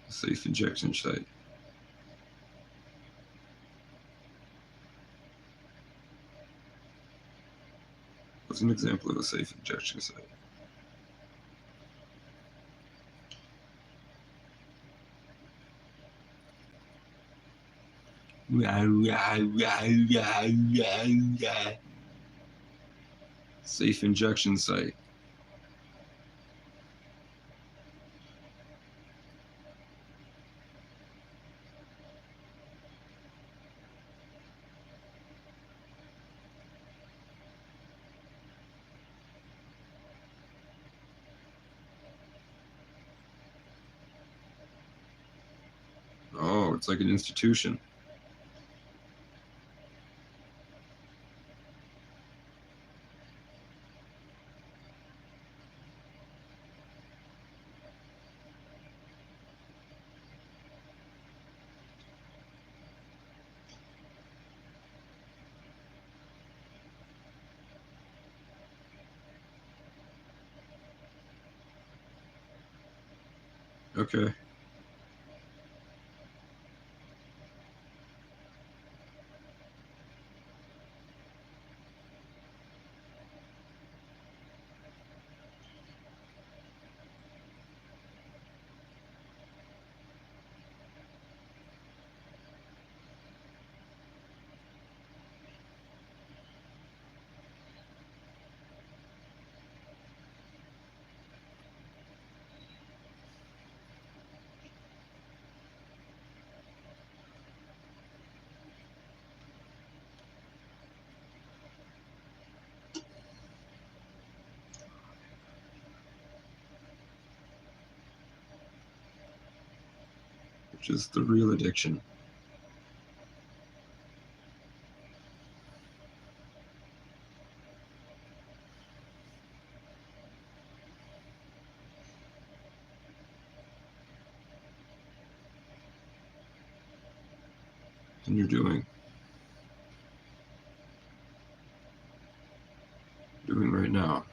Safe injection site. What's an example of a safe injection site? Safe injection site. Oh, it's like an institution. Okay. Which is the real addiction. And you're doing right now.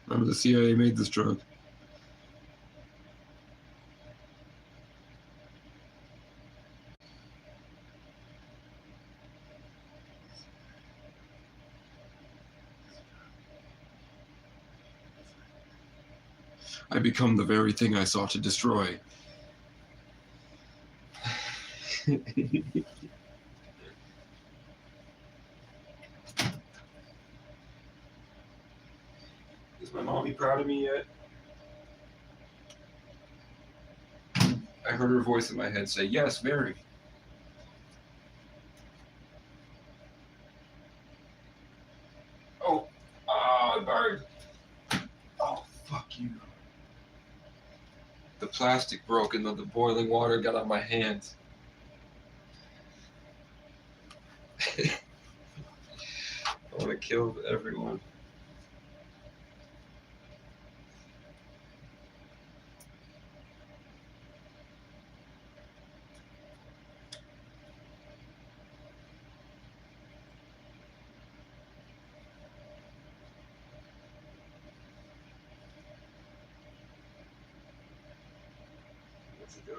Remember, the CIA made this drug. I become the very thing I sought to destroy. Is my mommy proud of me yet? I heard her voice in my head say, yes, very. Oh, it burned. Oh, fuck you. The plastic broke and then the boiling water got on my hands. I want to kill everyone. Let's go.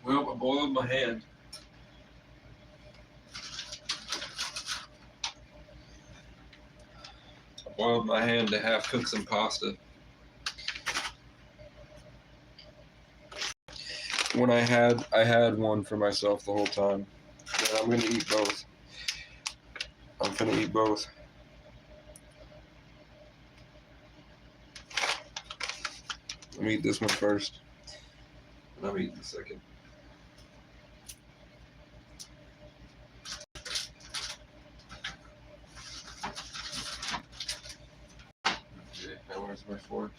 Well, I boiled my hand. I boiled my hand to half cook some pasta. When I had one for myself the whole time. And I'm gonna eat both. I'm gonna eat both. Let me eat this one first. And I'm eating the second. Okay, now where's my fork?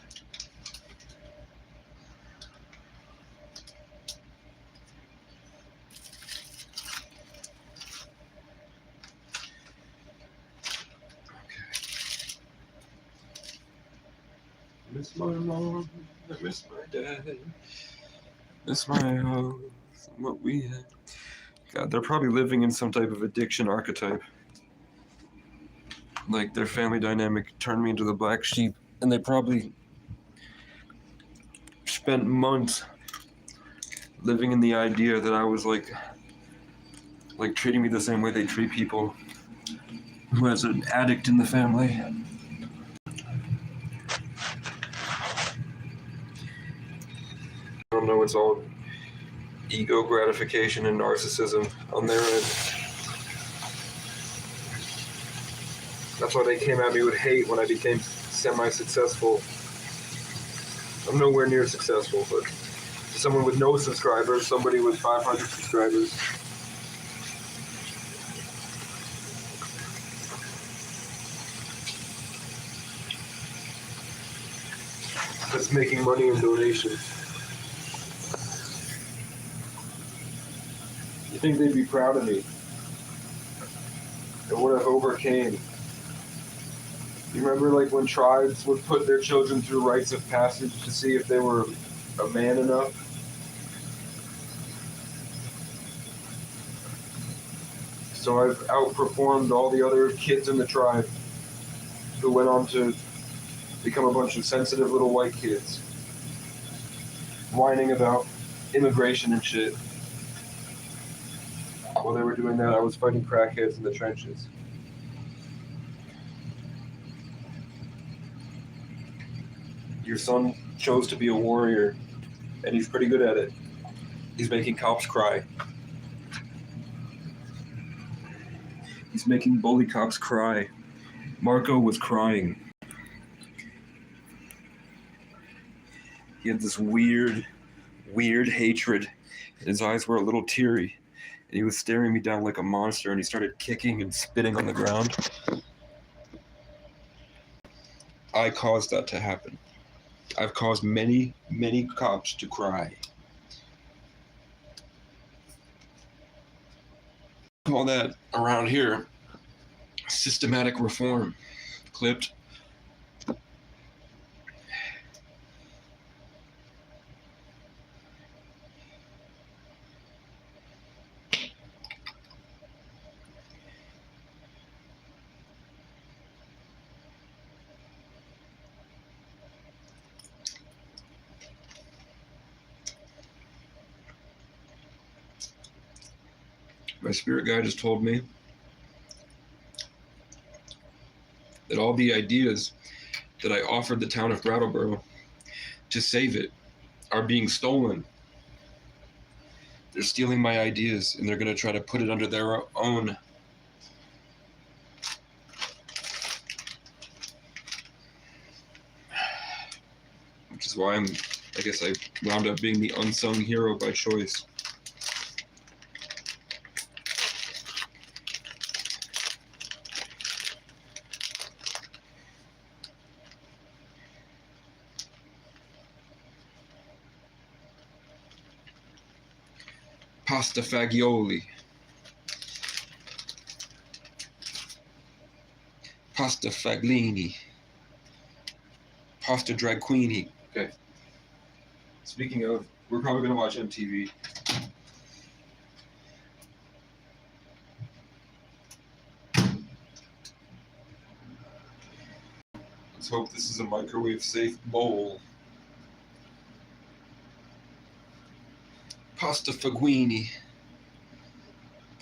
Miss my mom, I miss my dad, miss my house, and what we had. God, they're probably living in some type of addiction archetype. Like, their family dynamic turned me into the black sheep, and they probably spent months living in the idea that I was like treating me the same way they treat people who has an addict in the family. I don't know, it's all ego gratification and narcissism on their end. That's why they came at me with hate when I became semi-successful. I'm nowhere near successful, but someone with no subscribers, somebody with 500 subscribers. That's making money in donations. You think they'd be proud of me? And what I've overcame. You remember like when tribes would put their children through rites of passage to see if they were a man enough? So I've outperformed all the other kids in the tribe who went on to become a bunch of sensitive little white kids, whining about immigration and shit. While they were doing that, I was fighting crackheads in the trenches. Your son chose to be a warrior, and he's pretty good at it. He's making cops cry. He's making bully cops cry. Marco was crying. He had this weird hatred, and his eyes were a little teary, and he was staring me down like a monster, and he started kicking and spitting on the ground. I caused that to happen. I've caused many cops to cry. Call that around here systematic reform. Clipped. My spirit guide just told me that all the ideas that I offered the town of Brattleboro to save it are being stolen. They're stealing my ideas, and they're going to try to put it under their own. Which is why I guess I wound up being the unsung hero by choice. Pasta fagioli. Pasta faglini. Pasta drag queenie. Okay. Speaking of, we're probably going to watch MTV. Let's hope this is a microwave-safe bowl. Pasta faguini,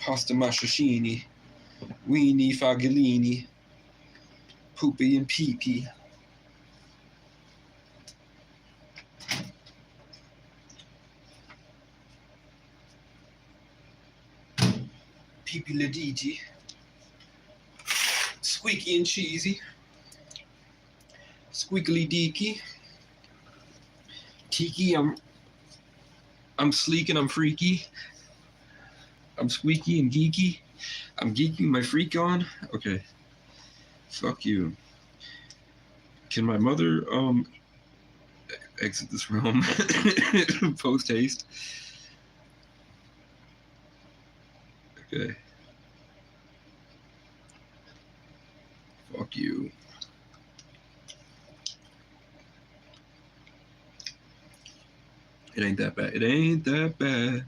pasta masciacini, weenie fagellini, poopy and pee-pee. Pee-pee laditi, squeaky and cheesy, squeakly deaky, tiki, I'm sleek and I'm freaky. I'm squeaky and geeky. I'm geeking my freak on. Okay. Fuck you. Can my mother exit this room post haste? Okay. Fuck you. It ain't that bad. It ain't that bad.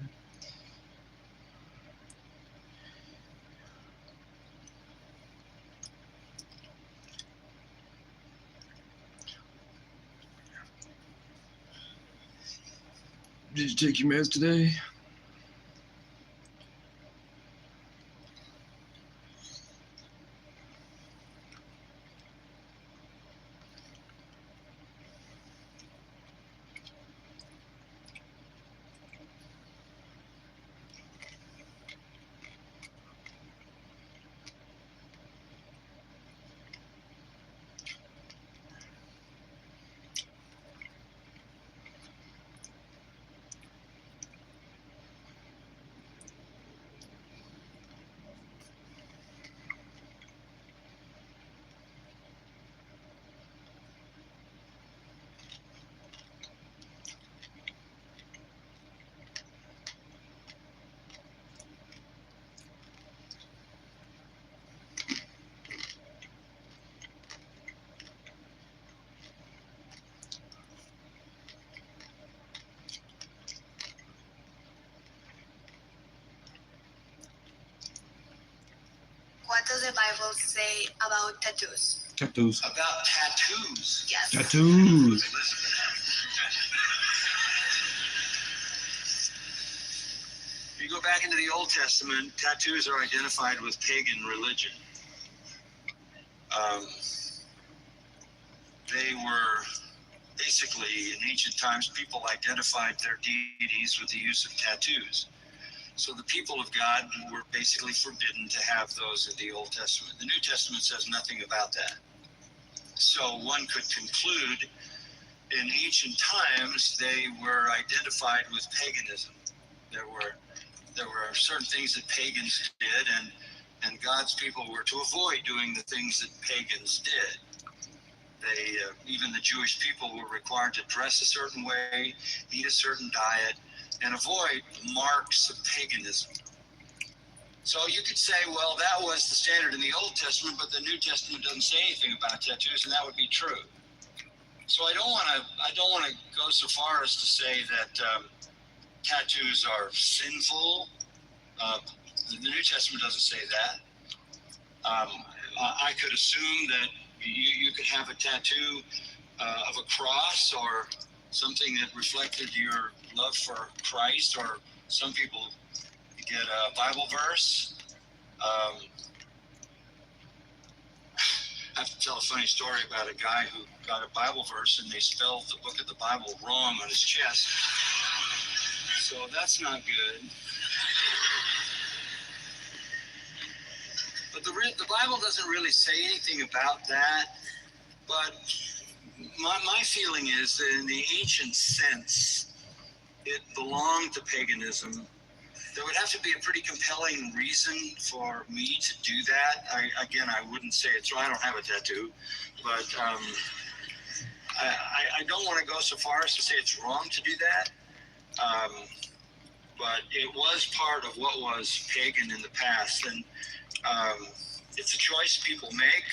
Did you take your meds today? What does the Bible say about tattoos? Tattoos. About tattoos. Yes. Tattoos. You go back into the Old Testament, tattoos are identified with pagan religion. They were basically, in ancient times, people identified their deities with the use of tattoos. So the people of God were basically forbidden to have those in the Old Testament. The New Testament says nothing about that. So one could conclude in ancient times they were identified with paganism. There were certain things that pagans did, and God's people were to avoid doing the things that pagans did. They, even the Jewish people, were required to dress a certain way, eat a certain diet, and avoid marks of paganism. So you could say, well, that was the standard in the Old Testament, but the New Testament doesn't say anything about tattoos, and that would be true. So I don't want to go so far as to say that tattoos are sinful. The New Testament doesn't say that. I could assume that you could have a tattoo of a cross or something that reflected your love for Christ, or some people get a Bible verse. I have to tell a funny story about a guy who got a Bible verse and they spelled the book of the Bible wrong on his chest. So that's not good. But the Bible doesn't really say anything about that. But my feeling is that in the ancient sense, it belonged to paganism. There would have to be a pretty compelling reason for me to do that. I wouldn't say it's wrong. I don't have a tattoo, but I don't want to go so far as to say it's wrong to do that. But it was part of what was pagan in the past, and it's a choice people make.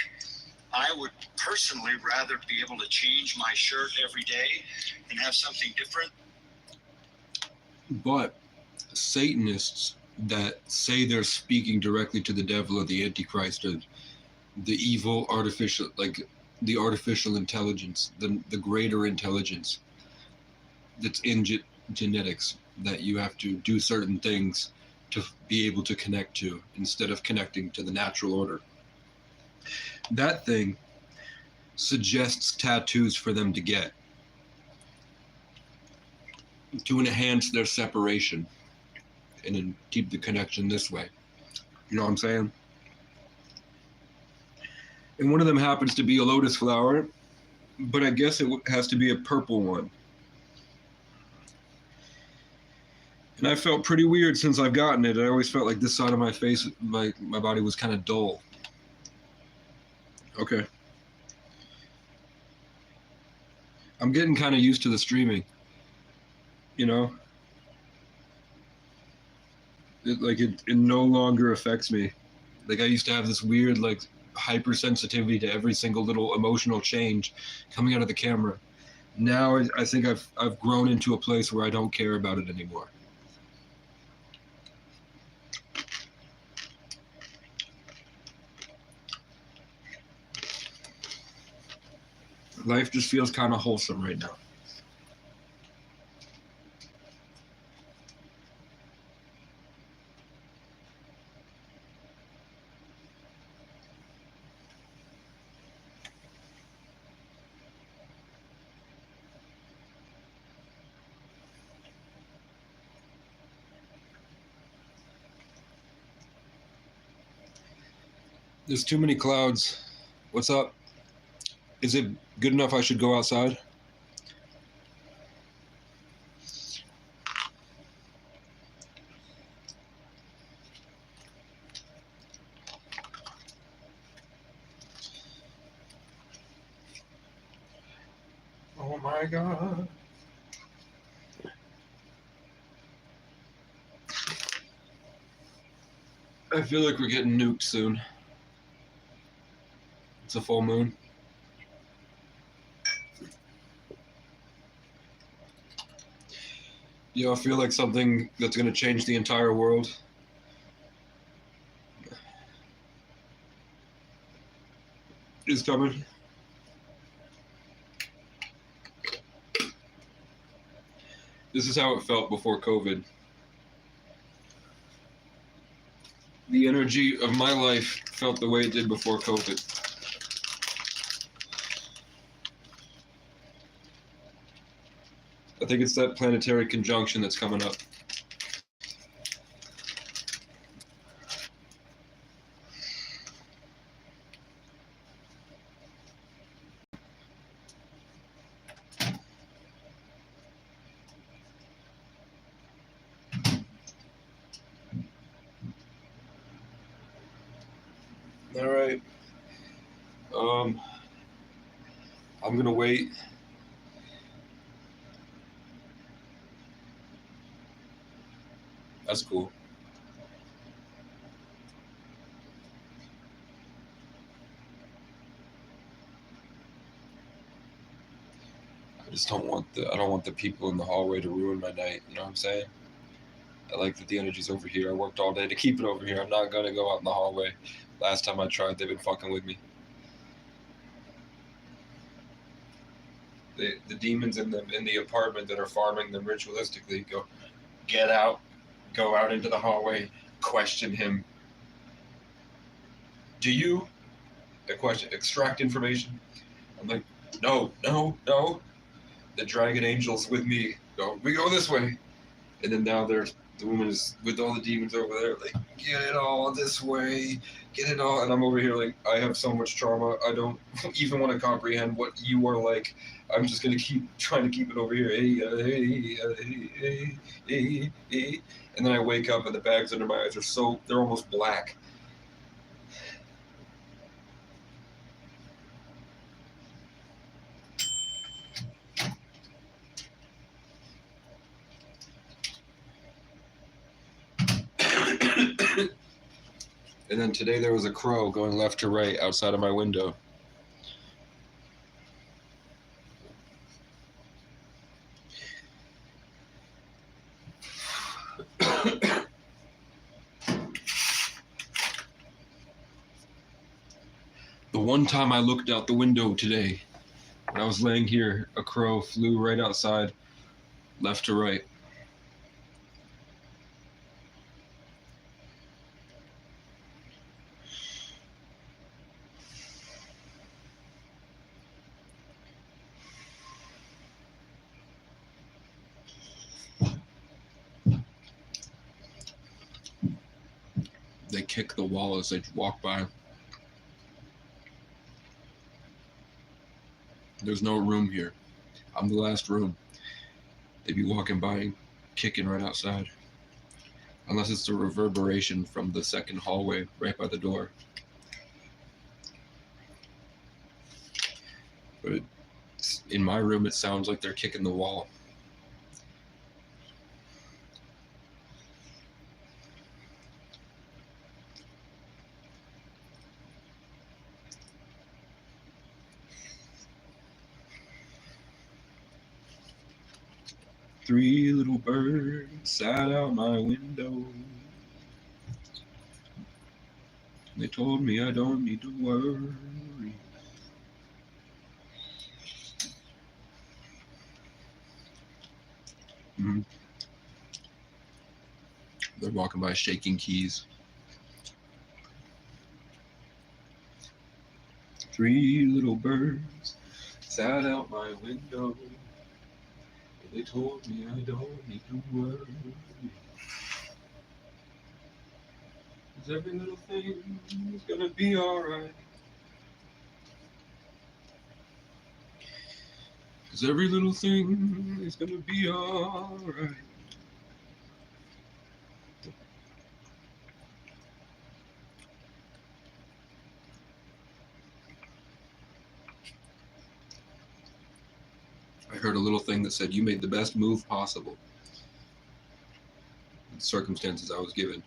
I would personally rather be able to change my shirt every day and have something different. But Satanists that say they're speaking directly to the devil or the Antichrist or the evil artificial, like the artificial intelligence, the greater intelligence that's in genetics, that you have to do certain things to be able to connect to instead of connecting to the natural order. That thing suggests tattoos for them to get to enhance their separation and then keep the connection this way. You know what I'm saying? And one of them happens to be a lotus flower, but I guess it has to be a purple one. And I felt pretty weird since I've gotten it. I always felt like this side of my face, my body was kind of dull. Okay. I'm getting kind of used to the streaming, you know? It no longer affects me. Like, I used to have this weird, like, hypersensitivity to every single little emotional change coming out of the camera. Now I think I've grown into a place where I don't care about it anymore. Life just feels kind of wholesome right now. There's too many clouds. What's up? Is it good enough I should go outside? Oh my God. I feel like we're getting nuked soon. It's a full moon. You know, I feel like something that's going to change the entire world is coming. This is how it felt before COVID. the energy of my life felt the way it did before COVID. I think it's that planetary conjunction that's coming up. All right. I'm gonna wait. That's cool. I just don't want the people in the hallway to ruin my night. You know what I'm saying? I like that the energy's over here. I worked all day to keep it over here. I'm not gonna go out in the hallway. Last time I tried, they've been fucking with me. The demons in the apartment that are farming them ritualistically get out, go out into the hallway, question him. Do you? The question, extract information. I'm like, no. The dragon angel's with me. We go this way. And then now the woman is with all the demons over there, like, get it all this way, get it all. And I'm over here like, I have so much trauma, I don't even want to comprehend what you are like. I'm just gonna keep trying to keep it over here. Hey. And then I wake up and the bags under my eyes are they're almost black. And then today there was a crow going left to right outside of my window. The one time I looked out the window today, when I was laying here, a crow flew right outside, left to right. They kick the wall as they walk by. There's no room here. I'm the last room. They'd be walking by and kicking right outside. Unless it's the reverberation from the second hallway right by the door. But in my room, it sounds like they're kicking the wall. Three little birds sat out my window. They told me I don't need to worry. Mm-hmm. They're walking by shaking keys. Three little birds sat out my window. They told me I don't need to worry. 'Cause every little thing is gonna be alright. 'Cause every little thing is gonna be alright. I heard a little thing that said, you made the best move possible. The circumstances I was given.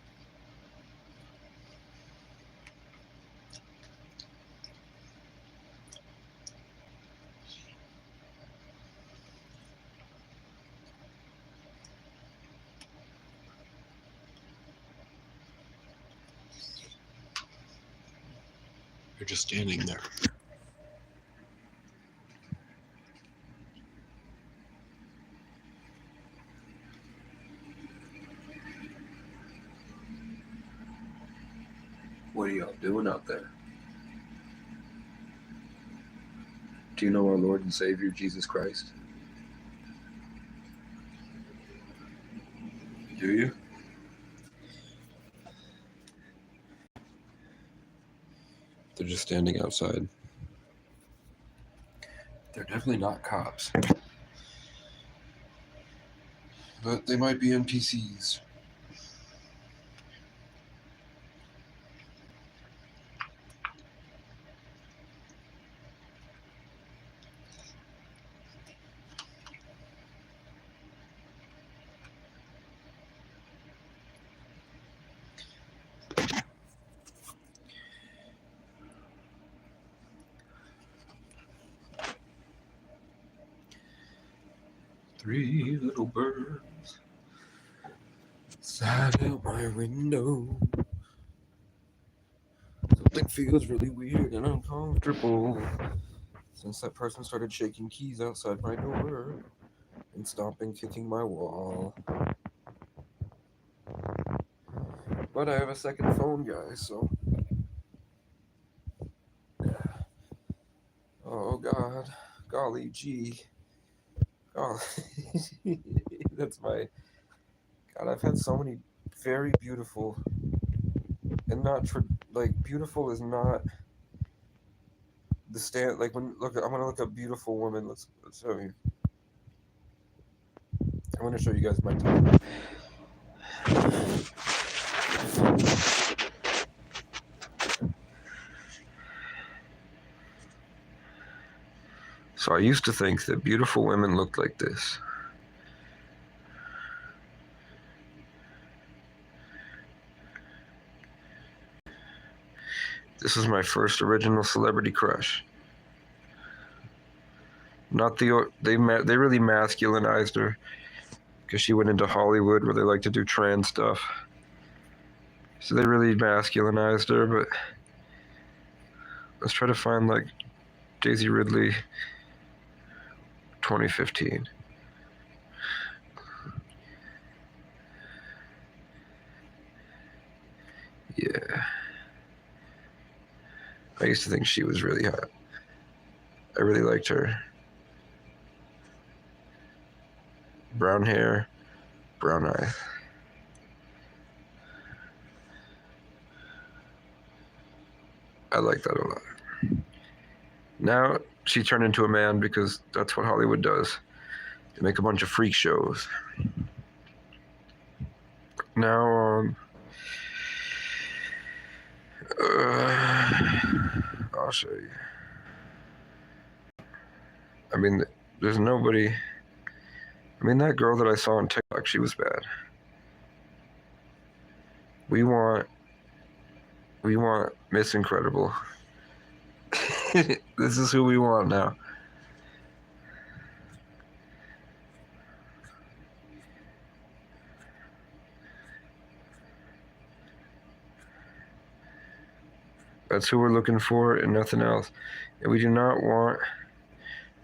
You're just standing there. doing out there? Do you know our Lord and Savior, Jesus Christ? Do you? They're just standing outside. They're definitely not cops. But they might be NPCs. Three little birds sat out my window. Something feels really weird and uncomfortable since that person started shaking keys outside my door and stomping, kicking my wall. But I have a second phone, guys, so... Oh, God. Golly gee. Oh, that's my... God, I've had so many very beautiful... And not... beautiful is not... The stand... Like, when... Look, I'm gonna look up beautiful woman. Let's show you. I'm gonna show you guys my time. So I used to think that beautiful women looked like this. This is my first original celebrity crush. Not the... They really masculinized her because she went into Hollywood where they like to do trans stuff. So they really masculinized her, but... Let's try to find, like, Daisy Ridley 2015. Yeah. I used to think she was really hot. I really liked her. Brown hair, brown eyes. I like that a lot. Now she turned into a man because that's what Hollywood does. They make a bunch of freak shows. Now, I'll show you. I mean, there's nobody... I mean, that girl that I saw on TikTok, she was bad. We want Miss Incredible. This is who we want now. That's who we're looking for and nothing else. And we do not want...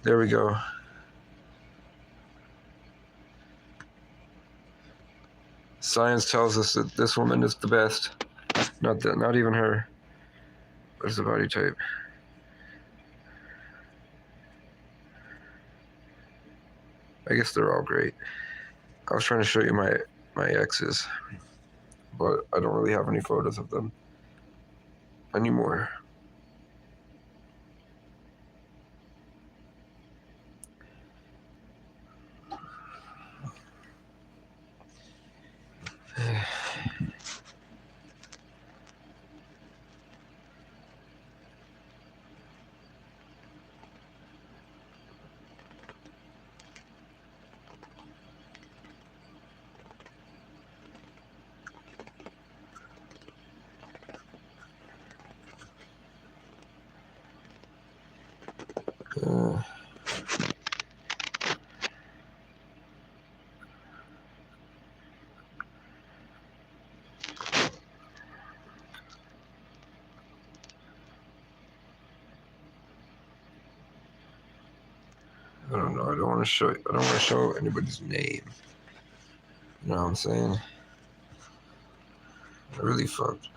There we go. Science tells us that this woman is the best. Not even her. Where's the body type? I guess they're all great. I was trying to show you my exes, but I don't really have any photos of them anymore. I don't know. I don't want to show anybody's name. You know what I'm saying? I really fucked.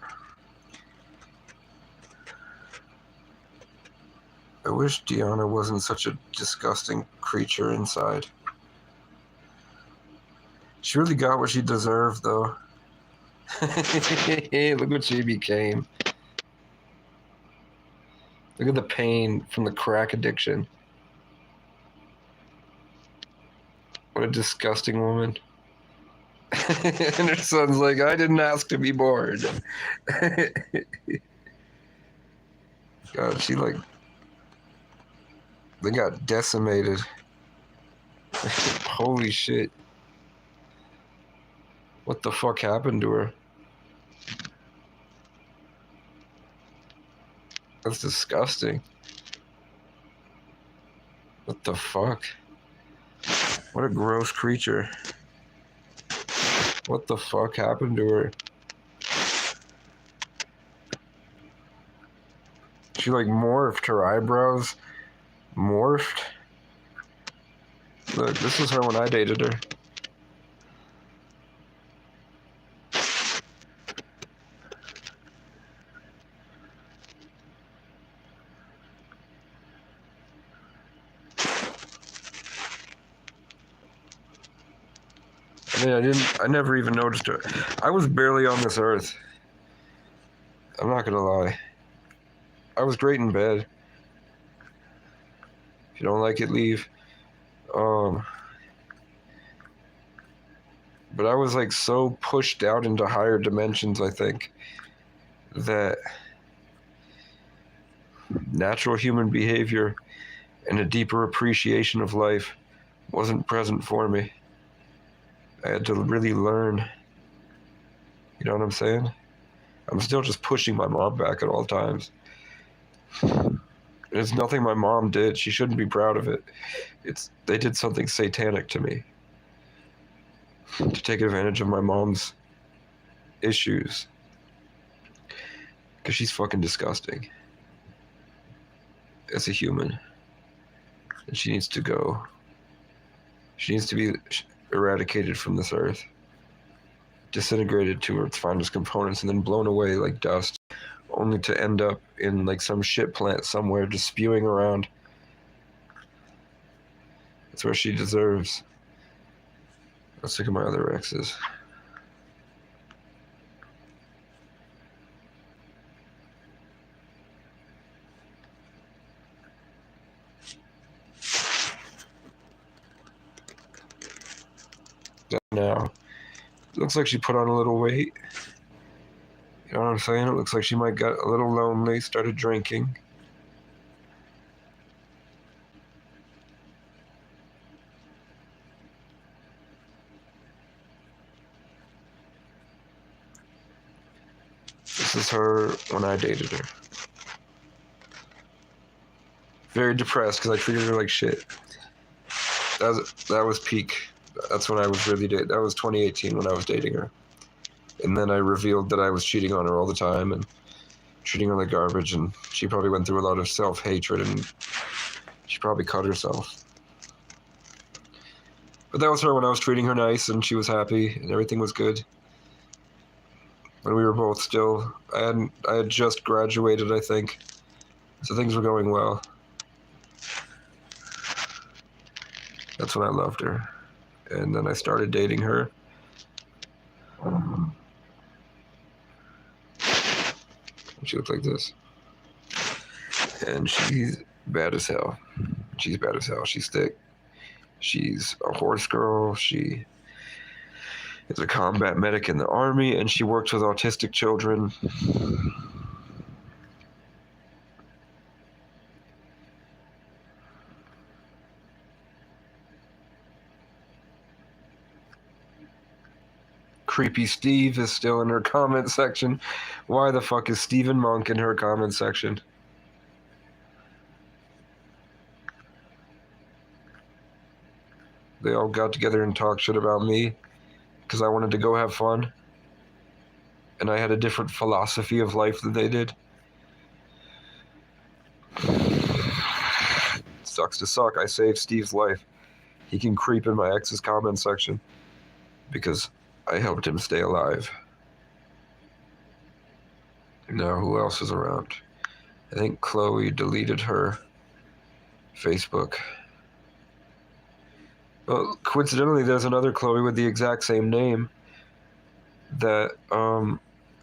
I wish Deanna wasn't such a disgusting creature inside. She really got what she deserved, though. Look what she became. Look at the pain from the crack addiction. What a disgusting woman. And her son's like, I didn't ask to be born. God, she like... They got decimated. Holy shit. What the fuck happened to her? That's disgusting. What the fuck? What a gross creature. What the fuck happened to her? She like morphed. Her eyebrows morphed. Look, this is her when I dated her. I never even noticed her. I was barely on this earth. I'm not gonna lie. I was great in bed. If you don't like it, leave. But I was like so pushed out into higher dimensions, I think, that natural human behavior and a deeper appreciation of life wasn't present for me. I had to really learn. You know what I'm saying? I'm still just pushing my mom back at all times. It's nothing my mom did. She shouldn't be proud of it. They did something satanic to me. To take advantage of my mom's issues. Because she's fucking disgusting. As a human. And she needs to go. She needs to be eradicated from this earth, disintegrated to its finest components, and then blown away like dust, only to end up in like some shit plant somewhere just spewing around. That's where she deserves. Let's look at my other exes. Now, looks like she put on a little weight. You know what I'm saying? It looks like she might get a little lonely, started drinking. This is her when I dated her. Very depressed because I treated her like shit. That was peak. That's when I was really dating. That was 2018 when I was dating her. And then I revealed that I was cheating on her all the time and treating her like garbage, and she probably went through a lot of self-hatred and she probably cut herself. But that was her when I was treating her nice and she was happy and everything was good. When we were both still, I had just graduated, I think. So things were going well. That's when I loved her. And then I started dating her. She looked like this. And she's bad as hell. She's bad as hell. She's thick. She's a horse girl. She is a combat medic in the army, and she works with autistic children. Creepy Steve is still in her comment section. Why the fuck is Stephen Monk in her comment section? They all got together and talked shit about me because I wanted to go have fun. And I had a different philosophy of life than they did. Sucks to suck. I saved Steve's life. He can creep in my ex's comment section because I helped him stay alive. Now, who else is around? I think Chloe deleted her Facebook. Well, coincidentally, there's another Chloe with the exact same name that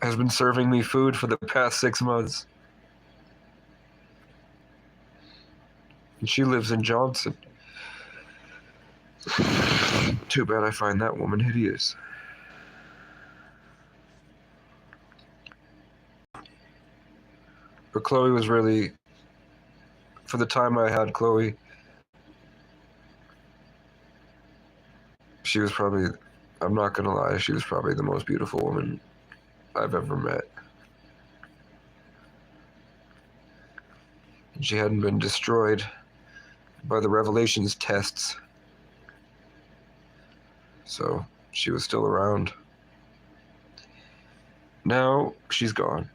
has been serving me food for the past 6 months. And she lives in Johnson. Too bad I find that woman hideous. But Chloe was really, for the time I had Chloe, she was probably, I'm not gonna lie, she was probably the most beautiful woman I've ever met. And she hadn't been destroyed by the Revelations tests. So she was still around. Now she's gone.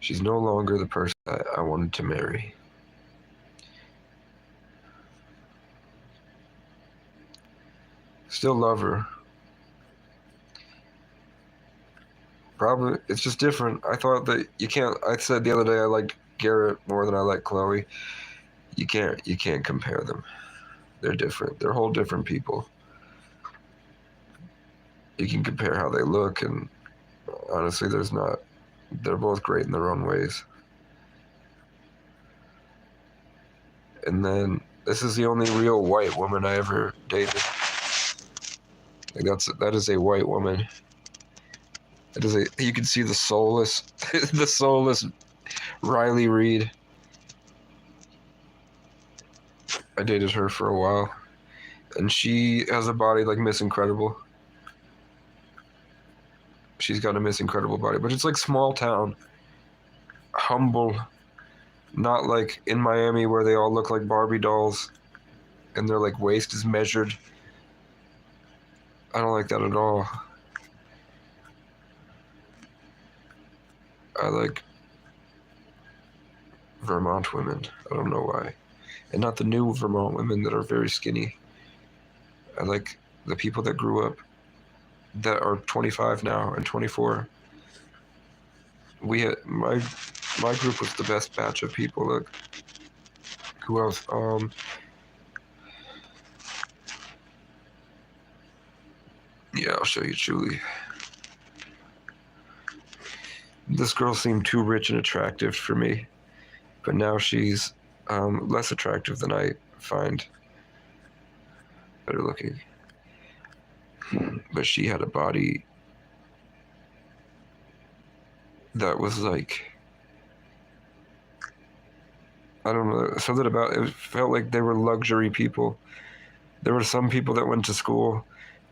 She's no longer the person I wanted to marry. Still love her. Probably, it's just different. I thought that you can't, I said the other day I liked Garrett more than I like Chloe. You can't compare them. They're different. They're whole different people. You can compare how they look, and honestly, there's not. They're both great in their own ways. And then this is the only real white woman I ever dated. Like that is a white woman. It is a. You can see the soulless, the soulless Riley Reid. I dated her for a while, and she has a body like Miss Incredible. She's got a Miss Incredible body, but it's like small town, humble, not like in Miami where they all look like Barbie dolls, and their like waist is measured. I don't like that at all. I like Vermont women. I don't know why. And not the new Vermont women that are very skinny. I like the people that grew up that are 25 now and 24. We had my group was the best batch of people. Like, who else? Yeah, I'll show you Julie. This girl seemed too rich and attractive for me, but now she's less attractive than I find better looking. But she had a body that was like, I don't know, something about it felt like they were luxury people. There were some people that went to school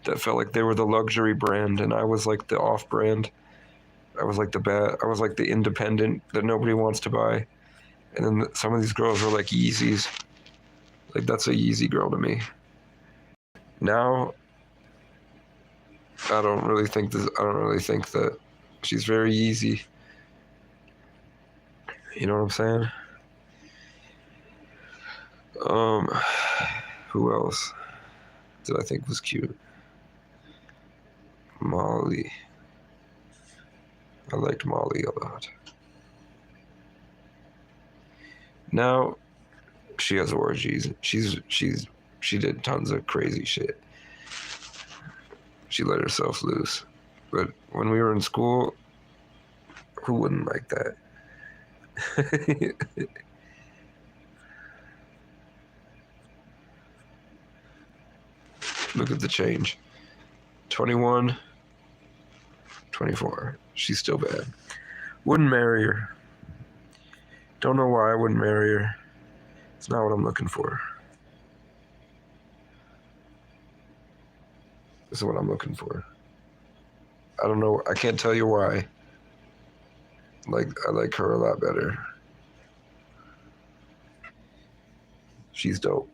that felt like they were the luxury brand, and I was like the off brand. I was like I was like the independent that nobody wants to buy. And then some of these girls were like Yeezys. Like, that's a Yeezy girl to me. Now, I don't really think that she's very Yeezy. You know what I'm saying? Who else did I think was cute? Molly. I liked Molly a lot. Now, she has orgies. She did tons of crazy shit. She let herself loose. But when we were in school, who wouldn't like that? Look at the change. 21, 24. She's still bad. Wouldn't marry her. Don't know why I wouldn't marry her. It's not what I'm looking for. This is what I'm looking for. I don't know. I can't tell you why. Like, I like her a lot better. She's dope.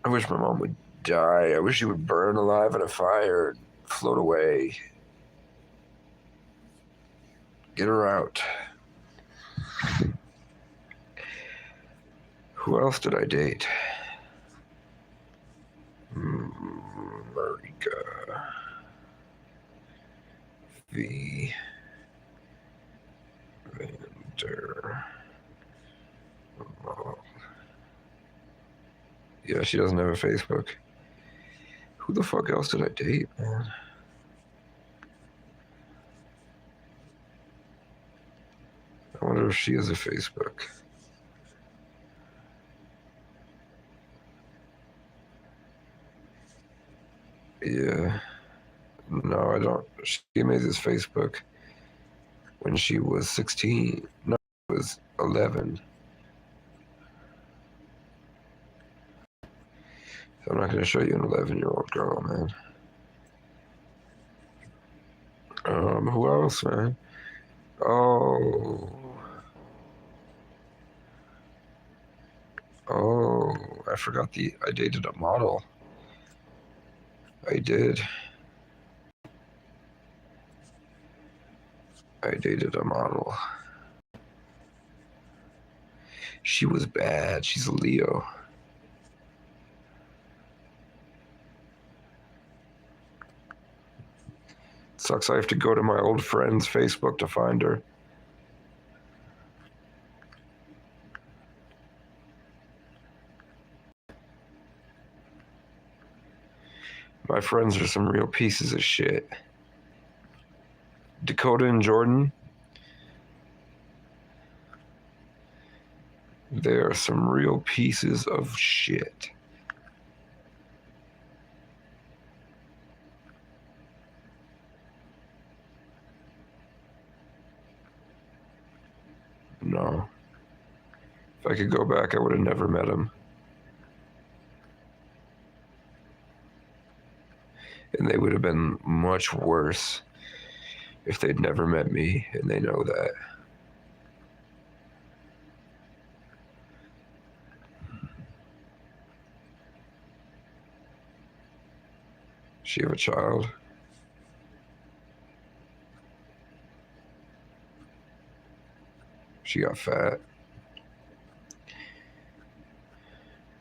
I wish my mom would die. I wish she would burn alive in a fire and float away. Get her out. Who else did I date? Marika. V. Vander. Yeah, she doesn't have a Facebook. Who the fuck else did I date, man? I wonder if she has a Facebook. Yeah. No, I don't. She made this Facebook when she was 16. No, it was 11. So I'm not going to show you an 11-year-old girl, man. Who else, man? Oh, I forgot I dated a model. I did. I dated a model. She was bad. She's a Leo. Sucks I have to go to my old friend's Facebook to find her. My friends are some real pieces of shit. Dakota and Jordan, they are some real pieces of shit. No. If I could go back, I would have never met him. And they would have been much worse if they'd never met me, and they know that. She have a child? She got fat.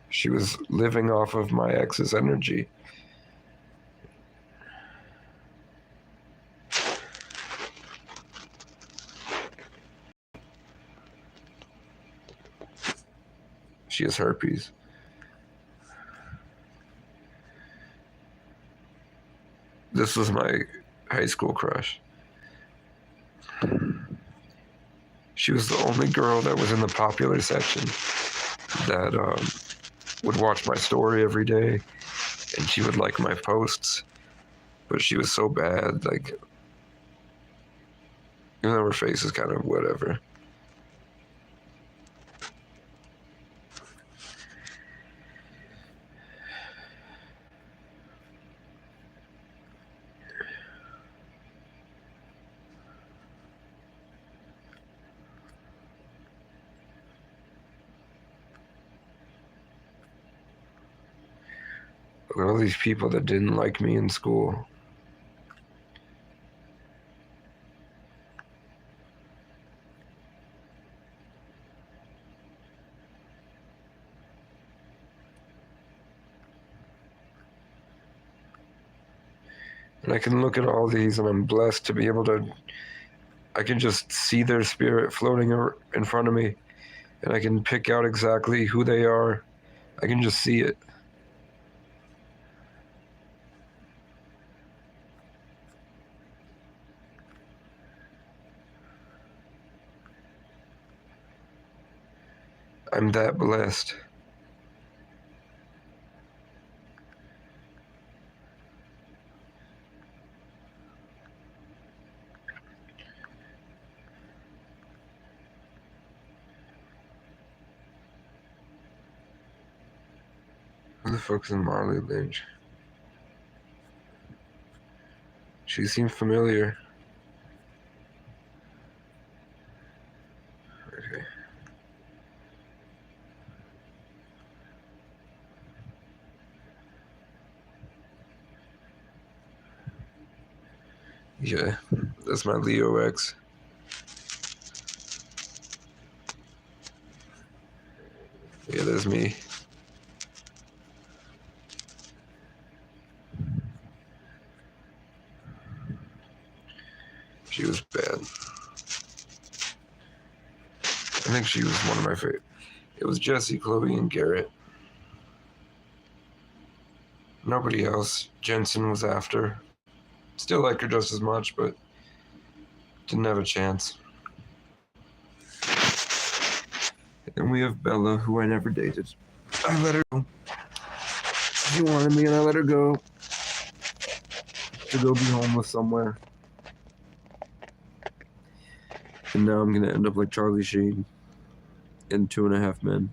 She was living off of my ex's energy. She has herpes. This was my high school crush. She was the only girl that was in the popular section that would watch my story every day, and she would like my posts. But she was so bad, like, even though her face is kind of whatever. Look at all these people that didn't like me in school. And I can look at all these, and I'm blessed to be able to, I can just see their spirit floating in front of me, and I can pick out exactly who they are. I can just see it. I'm that blessed. Who the fuck's in Marley Lynch? She seemed familiar. Okay. Yeah, that's my Leo ex. Yeah, that's me. She was bad. I think she was one of my favorite. It was Jesse, Chloe, and Garrett. Nobody else. Jensen was after. Still like her just as much, but didn't have a chance. And we have Bella, who I never dated. I let her go. She wanted me and I let her go. To go be homeless somewhere. And now I'm gonna end up like Charlie Sheen in 2.5 Men.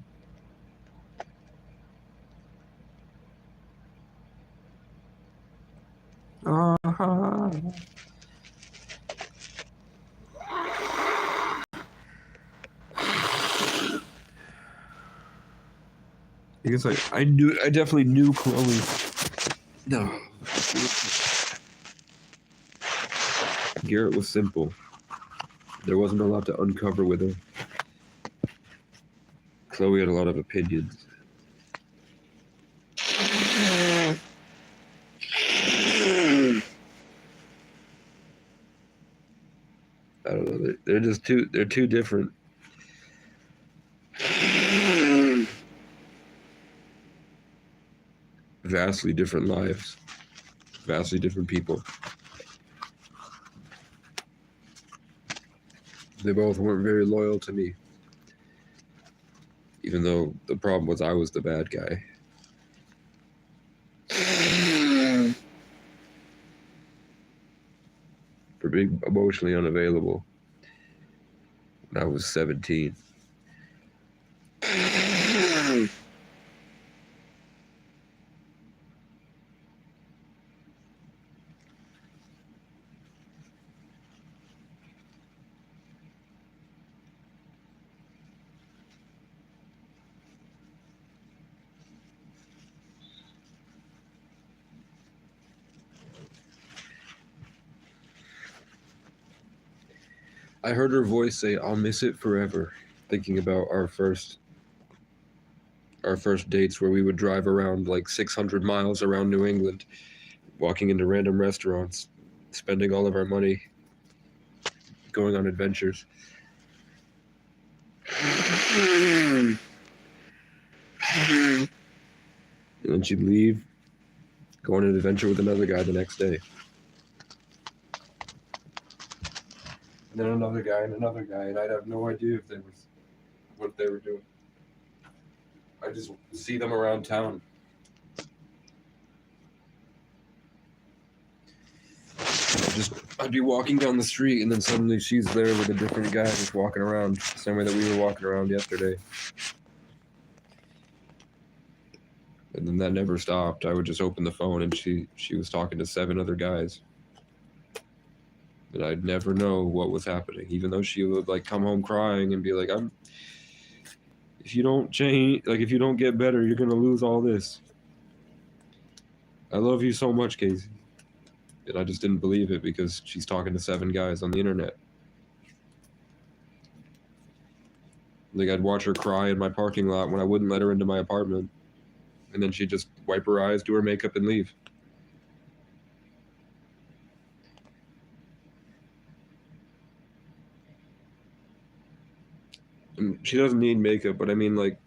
I guess I definitely knew Chloe. No. Garrett was simple. There wasn't a lot to uncover with her. Chloe had a lot of opinions. I don't know. They're just they're too different. Vastly different lives. Vastly different people. They both weren't very loyal to me. Even though the problem was I was the bad guy. For being emotionally unavailable when I was 17. I heard her voice say, "I'll miss it forever," thinking about our first dates where we would drive around like 600 miles around New England, walking into random restaurants, spending all of our money, going on adventures. And then she'd leave, go on an adventure with another guy the next day. And then another guy, and I'd have no idea what they were doing. I just see them around town. I'd be walking down the street, and then suddenly she's there with a different guy just walking around, the same way that we were walking around yesterday. And then that never stopped. I would just open the phone, and she was talking to 7 other guys. And I'd never know what was happening, even though she would like come home crying and be like, if you don't change, like if you don't get better, you're gonna lose all this. I love you so much, Casey. And I just didn't believe it because she's talking to 7 guys on the internet. Like I'd watch her cry in my parking lot when I wouldn't let her into my apartment. And then she'd just wipe her eyes, do her makeup, and leave. And she doesn't need makeup, but I mean like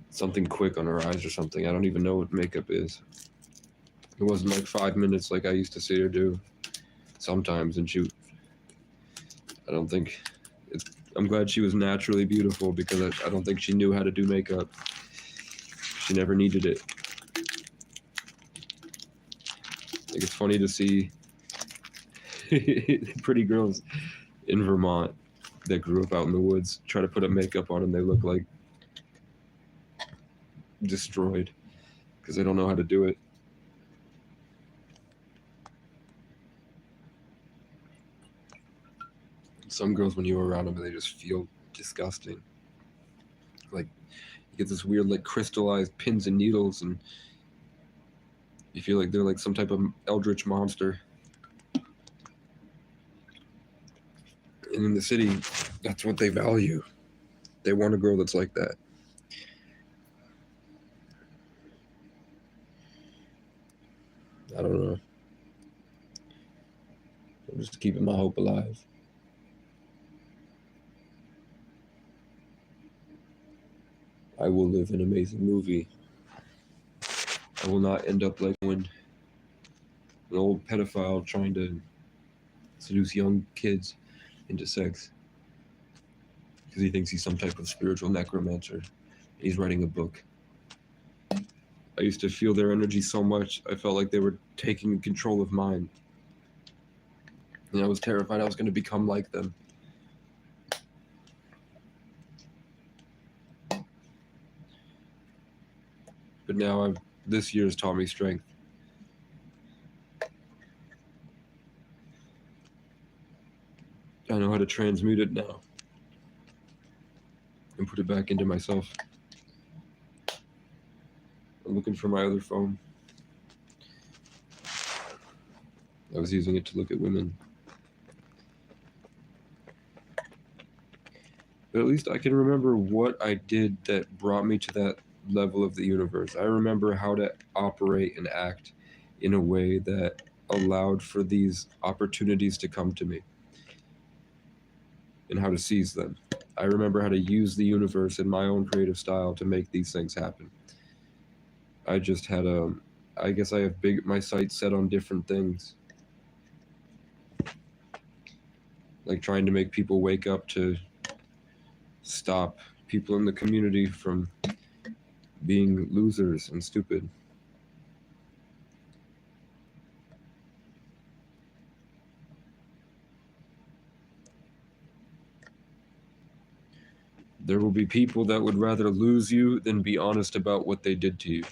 something quick on her eyes or something. I don't even know what makeup is. It wasn't like 5 minutes like I used to see her do sometimes, and I don't think I'm glad she was naturally beautiful because I don't think she knew how to do makeup. She never needed it. Like it's funny to see pretty girls in Vermont that grew up out in the woods try to put up makeup on and they look like destroyed because they don't know how to do it. Some girls, when you're around them, they just feel disgusting. Like you get this weird like crystallized pins and needles and you feel like they're like some type of eldritch monster. And in the city, that's what they value. They want a girl that's like that. I don't know. just keeping my hope alive. I will live an amazing movie. I will not end up like when an old pedophile trying to seduce young kids into sex because he thinks he's some type of spiritual necromancer. He's writing a book. I used to feel their energy so much, I felt like they were taking control of mine. And I was terrified I was going to become like them. But now this year has taught me strength. I know how to transmute it now and put it back into myself. I'm looking for my other phone. I was using it to look at women. But at least I can remember what I did that brought me to that level of the universe. I remember how to operate and act in a way that allowed for these opportunities to come to me and how to seize them. I remember how to use the universe in my own creative style to make these things happen. I just had I guess I have my sights set on different things. Like trying to make people wake up to stop people in the community from being losers and stupid. There will be people that would rather lose you than be honest about what they did to you.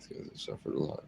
These guys have suffered a lot.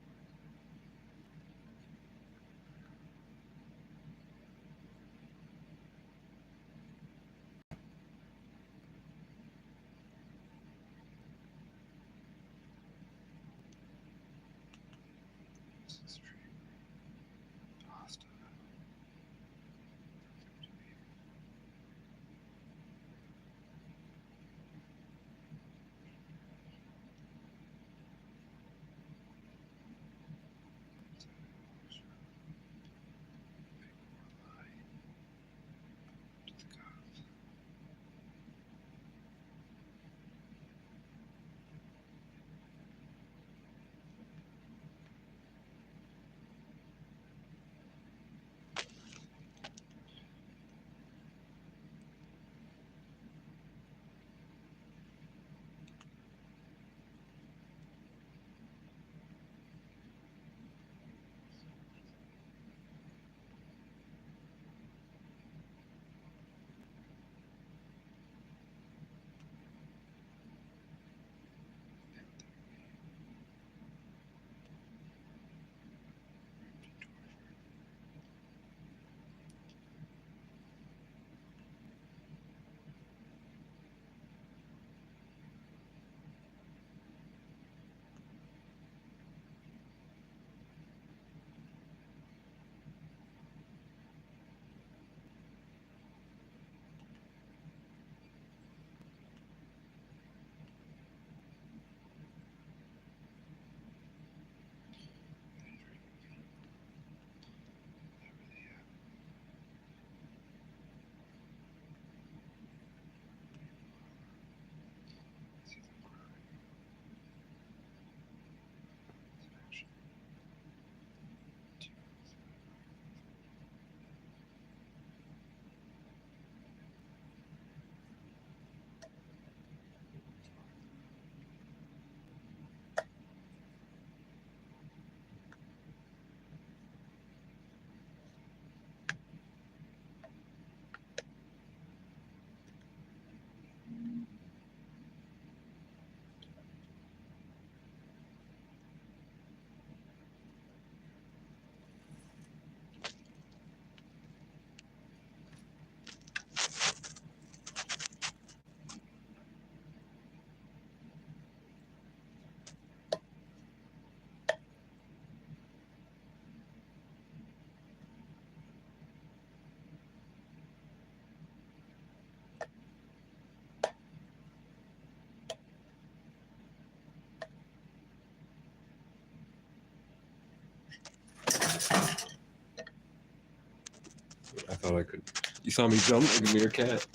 I thought I could. You saw me jump like a meerkat.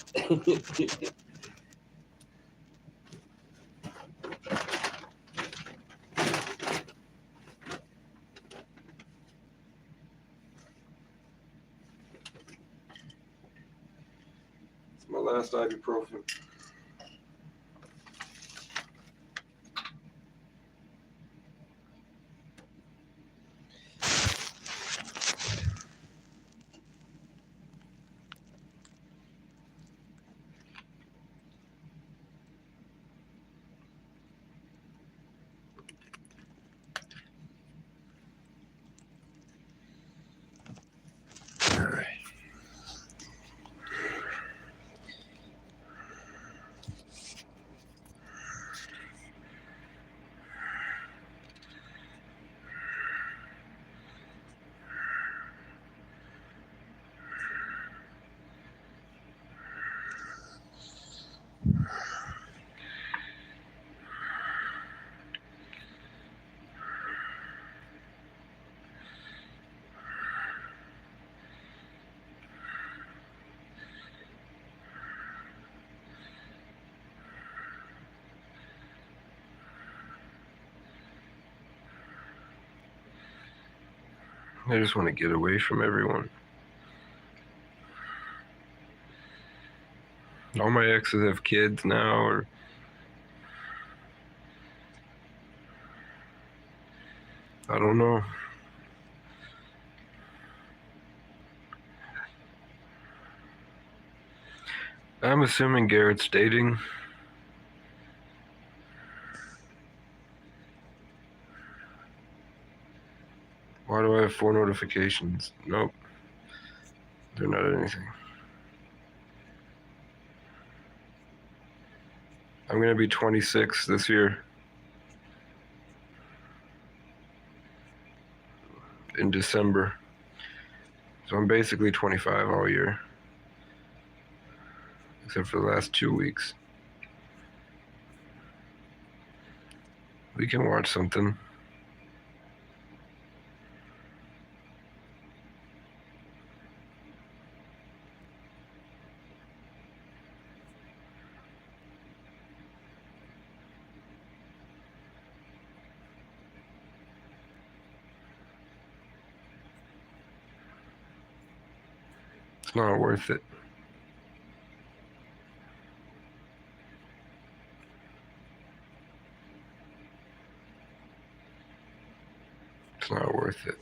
It's my last ibuprofen. I just want to get away from everyone. All my exes have kids now, or I don't know. I'm assuming Garrett's dating. Why do I have 4 notifications? Nope. They're not anything. I'm going to be 26 this year. In December. So I'm basically 25 all year. Except for the last 2 weeks. We can watch something. It's not worth it. It's not worth it.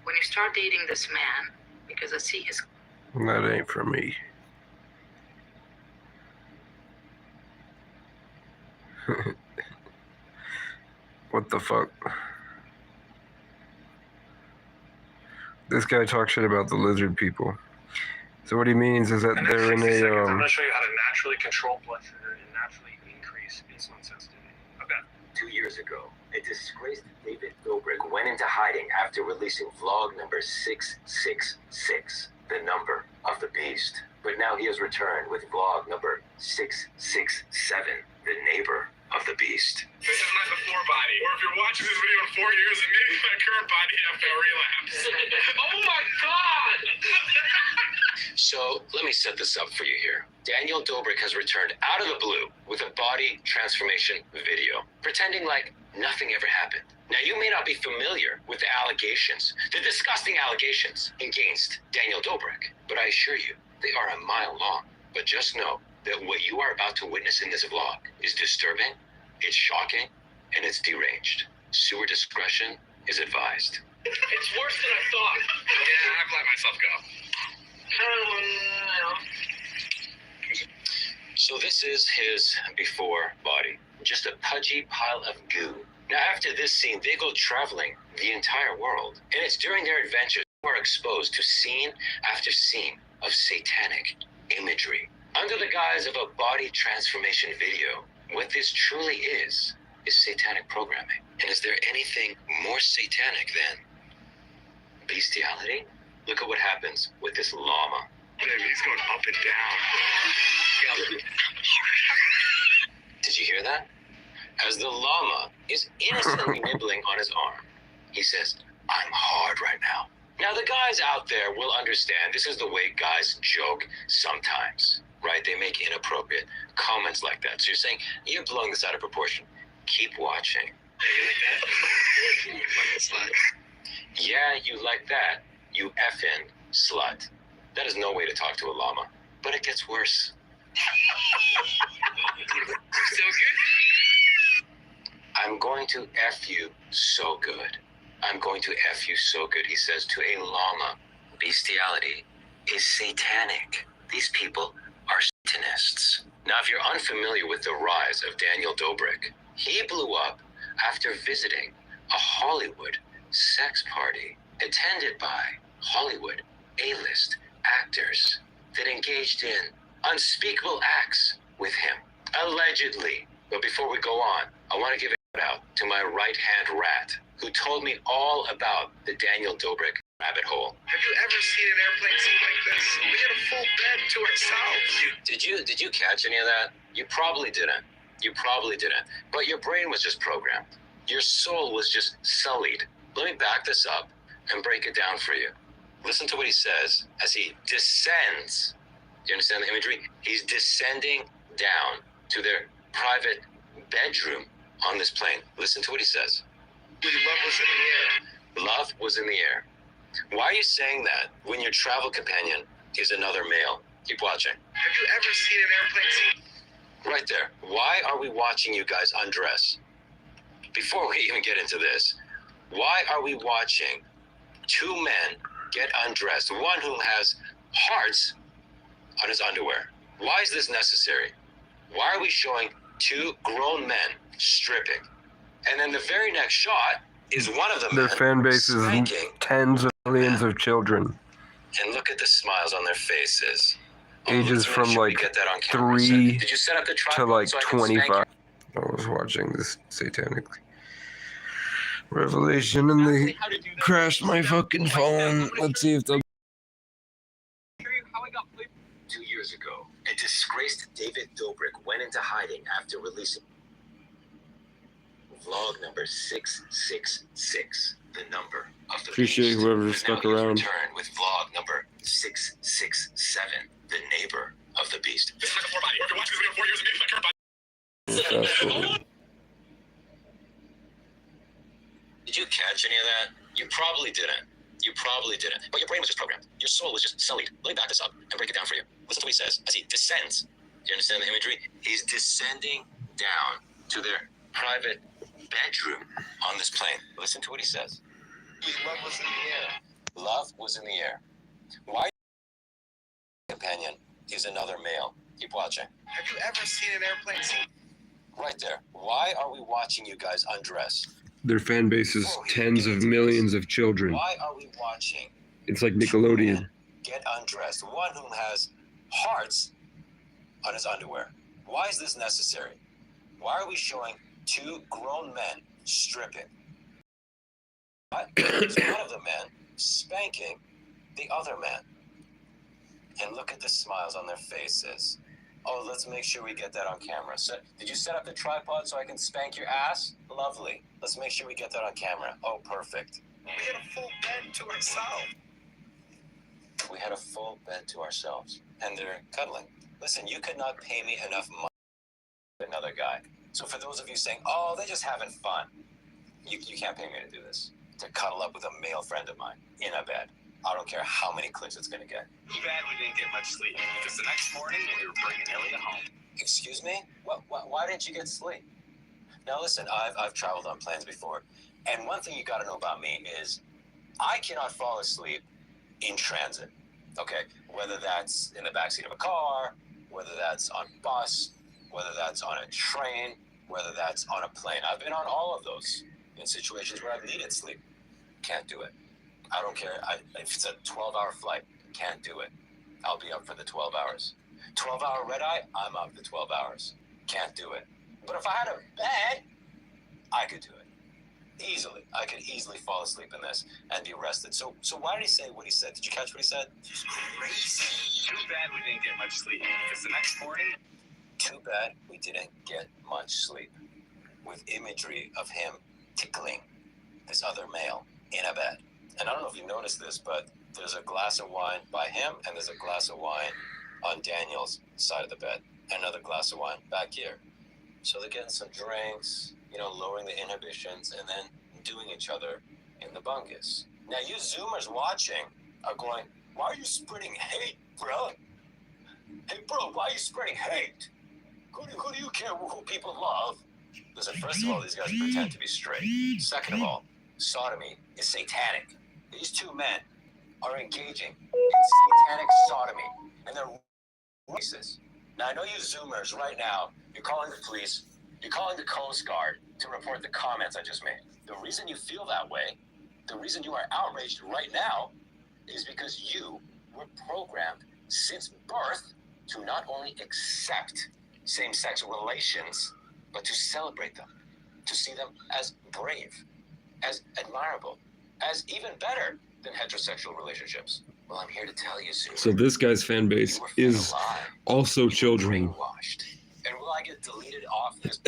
When you start dating this man, because I see his... That ain't for me. What the fuck? This guy talks shit about the lizard people. So what he means is that they're in a I'm going to show you how to naturally control blood sugar and naturally increase insulin sensitivity. Okay. 2 years ago, a disgraced David Dobrik went into hiding after releasing vlog number 666, the number of the beast. But now he has returned with vlog number 667, the neighbor of the beast. This is my before body. Or if you're watching this video in 4 years, and maybe my current body after a relapse. Oh my God! So let me set this up for you here. Daniel Dobrik has returned out of the blue with a body transformation video, pretending like nothing ever happened. Now, you may not be familiar with the allegations, the disgusting allegations against Daniel Dobrik, but I assure you, they are a mile long. But just know that what you are about to witness in this vlog is disturbing, it's shocking, and it's deranged. Sewer discretion is advised. It's worse than I thought. Yeah, I've let myself go. So this is his before body, just a pudgy pile of goo. Now after this scene, they go traveling the entire world, and it's during their adventures they are exposed to scene after scene of satanic imagery. Under the guise of a body transformation video, what this truly is satanic programming. And is there anything more satanic than bestiality? Look at what happens with this llama. He's going up and down. Did you hear that? As the llama is innocently nibbling on his arm, he says, I'm hard right now. Now, the guys out there will understand this is the way guys joke sometimes, right? They make inappropriate comments like that. So you're saying, you're blowing this out of proportion. Keep watching. You like that? Yeah, you like that, you effing slut. That is no way to talk to a llama. But it gets worse. So good. I'm going to F you so good. I'm going to F you so good, he says to a llama. Bestiality is satanic. These people are Satanists. Now, if you're unfamiliar with the rise of Daniel Dobrik, he blew up after visiting a Hollywood sex party attended by Hollywood A-list actors that engaged in unspeakable acts with him, allegedly. But before we go on, I want to give a shout out to my right-hand rat who told me all about the Daniel Dobrik rabbit hole. Have you ever seen an airplane scene like this? We had a full bed to ourselves. Did you catch any of that? You probably didn't. But your brain was just programmed. Your soul was just sullied. Let me back this up and break it down for you. Listen to what he says as he descends. Do you understand the imagery? He's descending down to their private bedroom on this plane. Listen to what he says. Love was in the air. Love was in the air. Why are you saying that when your travel companion is another male? Keep watching. Have you ever seen an airplane scene? Right there. Why are we watching you guys undress? Before we even get into this, why are we watching two men get undressed? One who has hearts on his underwear. Why is this necessary? Why are we showing two grown men stripping? And then the very next shot is one of them. Their fan base is tens of millions of children. And look at the smiles on their faces. Ages from like 3 to like 25. I was watching this satanic revelation and they crashed my fucking phone. Let's see if they'll. 2 years ago, a disgraced David Dobrik went into hiding after releasing vlog number 666, the number of the Appreciate beast. whoever But stuck now he's around. returned with vlog number 667, the neighbor of the beast. This is like a 4-body. Or if you're watching this video 4 years ago, maybe my current body. Fast forward. Did you catch any of that? You probably didn't. But your brain was just programmed. Your soul was just sullied. Let me back this up and break it down for you. Listen to what he says as he descends. Do you understand the imagery? He's descending down to their private bedroom on this plane. Listen to what he says. Love was in the air. Love was in the air. Why companion is another male? Keep watching. Have you ever seen an airplane scene? Right there. Why are we watching you guys undress? Their fan base is tens of millions of children. Why are we watching It's like Nickelodeon. get undressed? One who has hearts on his underwear. Why is this necessary? Why are we showing two grown men stripping? What? It's one of the men spanking the other man. And look at the smiles on their faces. Oh, let's make sure we get that on camera. So, did you set up the tripod so I can spank your ass? Lovely. Let's make sure we get that on camera. Oh, perfect. We had a full bed to ourselves. We had a full bed to ourselves. And they're cuddling. Listen, you could not pay me enough money for another guy. So for those of you saying, oh, they're just having fun, you can't pay me to do this. To cuddle up with a male friend of mine in a bed. I don't care how many clicks it's going to get. Too bad we didn't get much sleep. Because the next morning, we were bringing Elliot home. Excuse me? Why didn't you get sleep? Now listen, I've traveled on planes before. And one thing you got to know about me is I cannot fall asleep in transit. Okay? Whether that's in the backseat of a car, whether that's on a bus, whether that's on a train, whether that's on a plane. I've been on all of those in situations where I've needed sleep. Can't do it. I don't care. If it's a 12-hour flight, can't do it. I'll be up for the 12 hours. 12-hour red eye, I'm up to 12 hours. Can't do it. But if I had a bed, I could do it. Easily. I could easily fall asleep in this and be rested. So why did he say what he said? Did you catch what he said? Crazy. Too bad we didn't get much sleep. Because the next morning, Too bad we didn't get much sleep. With imagery of him tickling this other male in a bed. And I don't know if you noticed this, but there's a glass of wine by him and there's a glass of wine on Daniel's side of the bed. Another glass of wine back here. So they're getting some drinks, lowering the inhibitions and then doing each other in the bungus. Now you Zoomers watching are going, why are you spreading hate, bro? Hey, bro, why are you spreading hate? Who do you care who people love? Listen, first of all, these guys pretend to be straight. Second of all, sodomy is satanic. These two men are engaging in satanic sodomy, and they're racist. Now, I know you Zoomers right now, you're calling the police, you're calling the Coast Guard to report the comments I just made. The reason you feel that way, the reason you are outraged right now, is because you were programmed since birth to not only accept same-sex relations, but to celebrate them, to see them as brave, as admirable, as even better than heterosexual relationships. Well, I'm here to tell you, Sue. So this guy's fan base is also children. Brainwashed. And will I get deleted off this?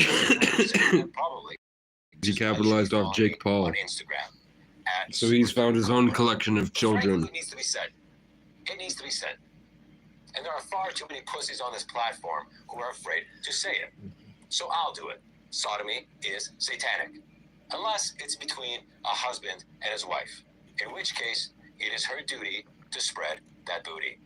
Probably. He capitalized off Jake Paul. On Instagram. So he's found his own collection of children. It needs to be said. It needs to be said. And there are far too many pussies on this platform who are afraid to say it. So I'll do it. Sodomy is satanic. Unless it's between a husband and his wife. In which case, it is her duty to spread that booty.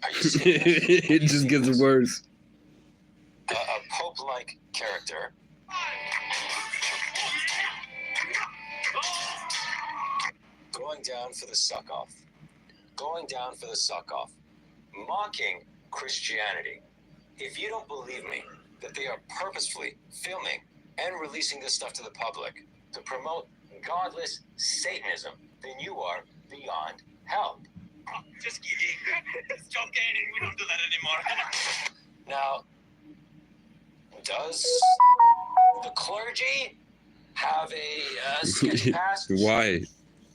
Are you seeing this? It just gets worse. A Pope-like character. Going down for the suck-off. Going down for the suck-off. Mocking Christianity. If you don't believe me that they are purposefully filming and releasing this stuff to the public to promote godless Satanism, then you are beyond help. just kidding. Stop kidding. We don't do that anymore. Now, does the clergy have a sketchy past? Why?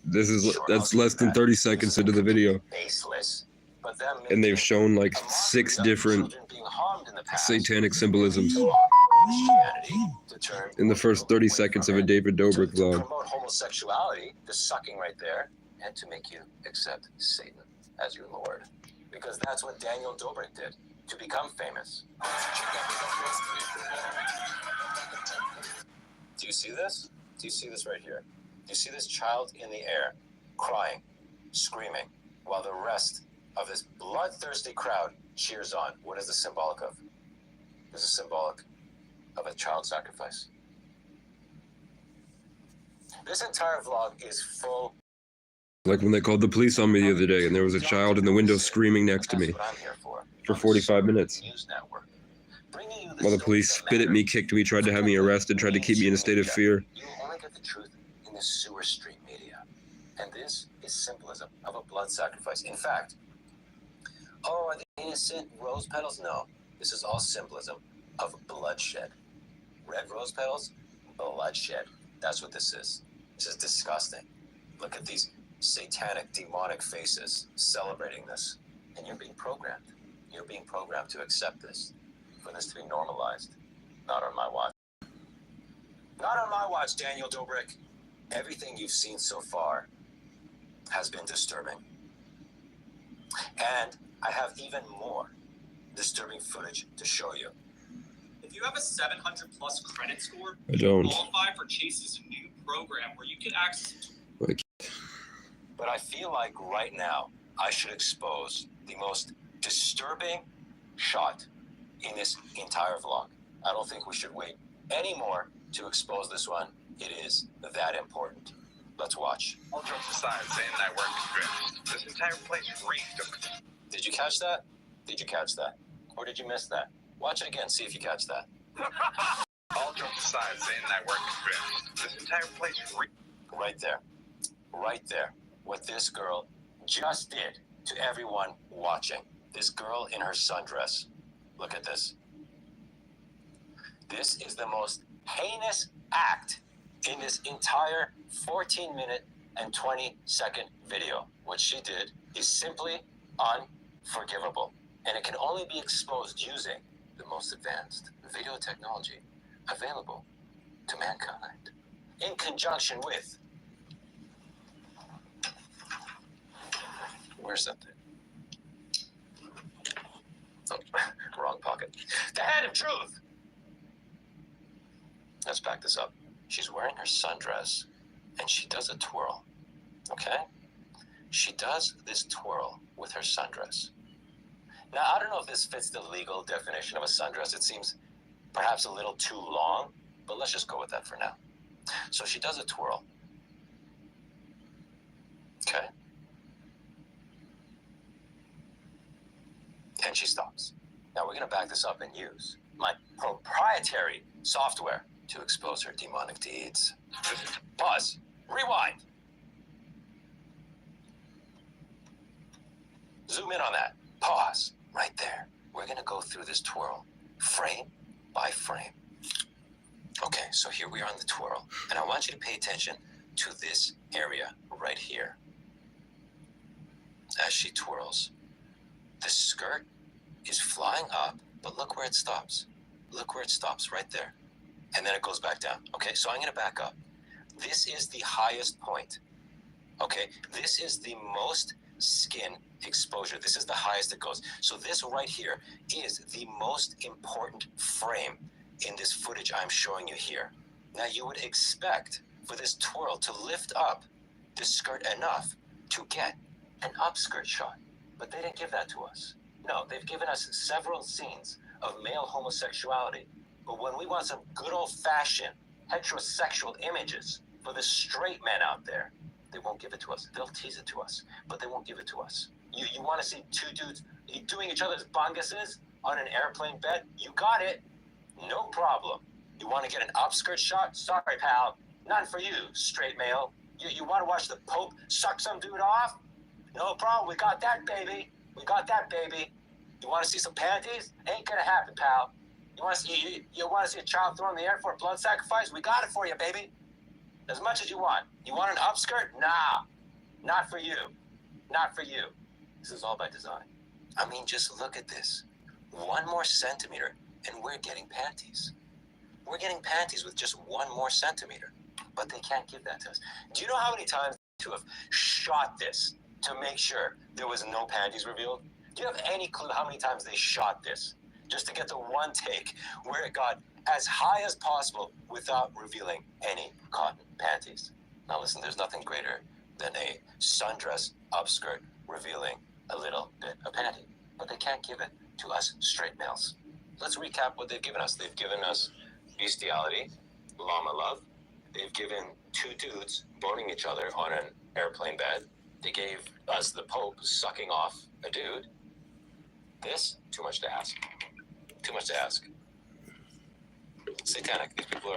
That's less than 30 seconds into the video. Baseless. But them And they've shown like 6 different satanic symbolisms in the first 30 seconds of a David Dobrik to vlog. promote homosexuality, the sucking right there, and to make you accept Satan as your Lord. Because that's what Daniel Dobrik did to become famous. Do you see this? Do you see this right here? Do you see this child in the air, crying, screaming, while the rest of this bloodthirsty crowd cheers on? What is this symbolic of? This is symbolic of a child sacrifice. This entire vlog is full. Like when they called the police on me the other day and there was a child in the window screaming next to me for 45 minutes. While the police spit at me, kicked me, tried to have me arrested, tried to keep me in a state of fear. You only get the truth in the sewer street media. And this is symbolism of a blood sacrifice. In fact, oh, are they innocent rose petals? No. This is all symbolism of bloodshed. Red rose petals, bloodshed. That's what this is. This is disgusting. Look at these satanic, demonic faces celebrating this. And you're being programmed. You're being programmed to accept this, for this to be normalized. Not on my watch. Not on my watch, Daniel Dobrik. Everything you've seen so far has been disturbing. And I have even more disturbing footage to show you. If you have a 700 plus credit score, I don't. you qualify for Chase's new program where you get access to. But I feel like right now I should expose the most disturbing shot in this entire vlog. I don't think we should wait any more to expose this one. It is that important. Let's watch. All jokes aside, Zane and I weren't convinced. This entire place reeked of... Did you catch that? Did you catch that? Or did you miss that? Watch it again, see if you catch that. All jokes aside, Zane and I weren't convinced. This entire place reeked... Right there. Right there. What this girl just did to everyone watching. This girl in her sundress. Look at this. This is the most heinous act in this entire 14-minute and 20-second video. What she did is simply unforgivable. And it can only be exposed using the most advanced video technology available to mankind. In conjunction with... Where's that thing? Oh, wrong pocket. The head of truth! Let's back this up. She's wearing her sundress, and she does a twirl, okay? She does this twirl with her sundress. Now, I don't know if this fits the legal definition of a sundress. It seems perhaps a little too long, but let's just go with that for now. So she does a twirl, okay? And she stops. Now, we're gonna back this up and use my proprietary software to expose her demonic deeds. Pause. Rewind. Zoom in on that. Pause. Right there. We're going to go through this twirl, frame by frame. Okay, so here we are on the twirl. And I want you to pay attention to this area right here. As she twirls, the skirt is flying up, but look where it stops. Look where it stops, right there. And then it goes back down. Okay, so I'm going to back up. This is the highest point. Okay, this is the most skin exposure. This is the highest it goes. So this right here is the most important frame in this footage I'm showing you here. Now you would expect for this twirl to lift up the skirt enough to get an upskirt shot, but they didn't give that to us. No, they've given us several scenes of male homosexuality. But when we want some good old-fashioned heterosexual images for the straight men out there, they won't give it to us. They'll tease it to us, but they won't give it to us. You want to see two dudes doing each other's bunguses on an airplane bed? You got it. No problem. You want to get an upskirt shot? Sorry, pal. None for you, straight male. You want to watch the Pope suck some dude off? No problem. We got that, baby. We got that, baby. You want to see some panties? Ain't gonna happen, pal. You want to see a child thrown in the air for a blood sacrifice? We got it for you, baby. As much as you want. You want an upskirt? Nah. Not for you. Not for you. This is all by design. I mean, just look at this. 1 more centimeter, and we're getting panties. We're getting panties with just 1 more centimeter. But they can't give that to us. Do you know how many times to have shot this to make sure there was no panties revealed? Do you have any clue how many times they shot this? Just to get the one take where it got as high as possible without revealing any cotton panties. Now listen, there's nothing greater than a sundress upskirt revealing a little bit of panty. But they can't give it to us straight males. Let's recap what they've given us. They've given us bestiality, llama love. They've given 2 dudes boning each other on an airplane bed. They gave us the Pope sucking off a dude. This, too much to ask. Too much to ask. Satanic. These people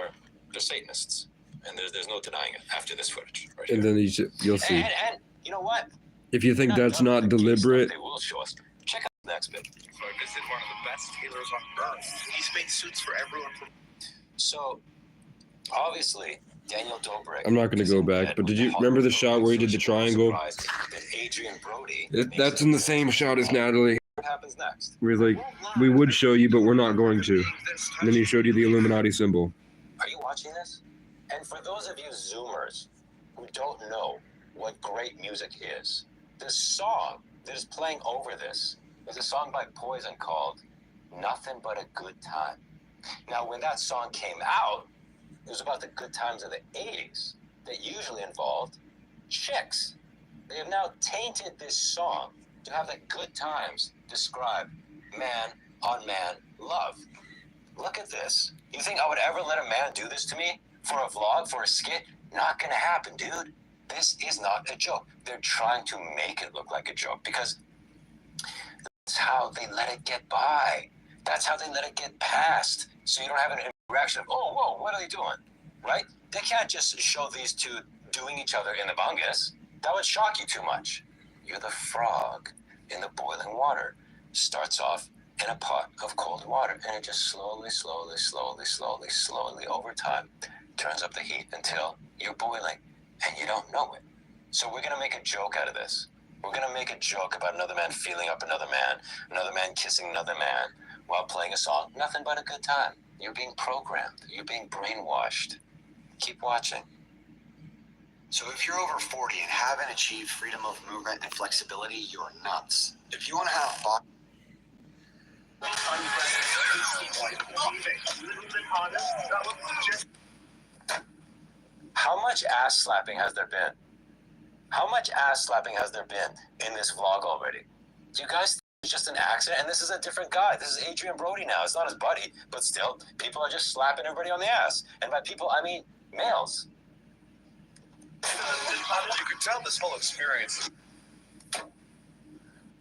they're Satanists. And there's no denying it after this footage. Right and here. then you'll see. And you know what? If you think that's not deliberate, They will show us. Check out the next bit. So I visited one of the best tailors on earth. He's made suits for everyone from... So, obviously, Daniel Dobrik... I'm not going to go back, but did you remember the shot where he did the triangle? That Adrian Brody... That's in the same shot as Natalie. What happens next? We're like, we would show you, but we're not going to. And then he showed you the Illuminati symbol. Are you watching this? And for those of you Zoomers who don't know what great music is, this song that is playing over this is a song by Poison called Nothing But a Good Time. Now, when that song came out, it was about the good times of the 80s that usually involved chicks. They have now tainted this song to have the good times describe man-on-man love. Look at this. You think I would ever let a man do this to me? For a vlog, for a skit? Not gonna happen, dude. This is not a joke. They're trying to make it look like a joke because that's how they let it get by. That's how they let it get past. So you don't have an interaction of, oh, whoa, what are they doing? Right? They can't just show these two doing each other in the bungus, that would shock you too much. You're the frog in the boiling water. Starts off in a pot of cold water, and it just slowly over time turns up the heat until you're boiling, and you don't know it. So we're gonna make a joke out of this. We're gonna make a joke about another man feeling up another man kissing another man while playing a song. Nothing but a good time. You're being programmed. You're being brainwashed. Keep watching. So if you're over 40 and haven't achieved freedom of movement and flexibility, you're nuts. If you want to have fun. How much ass slapping has there been? How much ass slapping has there been in this vlog already? Do you guys think it's just an accident? And this is a different guy. This is Adrian Brody now. It's not his buddy, but still, people are just slapping everybody on the ass. And by people, I mean males. You can tell this whole experience.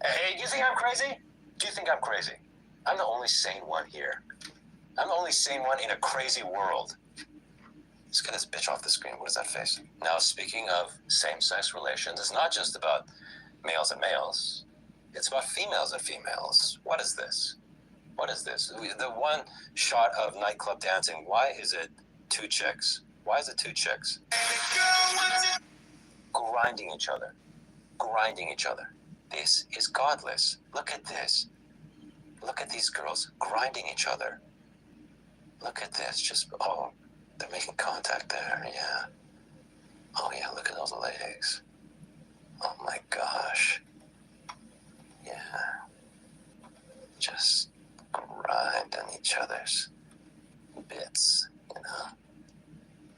Hey, do you think I'm crazy? Do you think I'm crazy? I'm the only sane one here. I'm the only sane one in a crazy world. Let's get this bitch off the screen. What is that face? Now, speaking of same-sex relations, it's not just about males and males. It's about females and females. What is this? What is this? The one shot of nightclub dancing, why is it two chicks? Why is it two chicks? Grinding each other. Grinding each other. This is godless. Look at this. Look at these girls grinding each other. Look at this. Just, oh, they're making contact there. Yeah. Oh, yeah, look at those legs. Oh, my gosh. Yeah. Just grinding each other's bits, you know.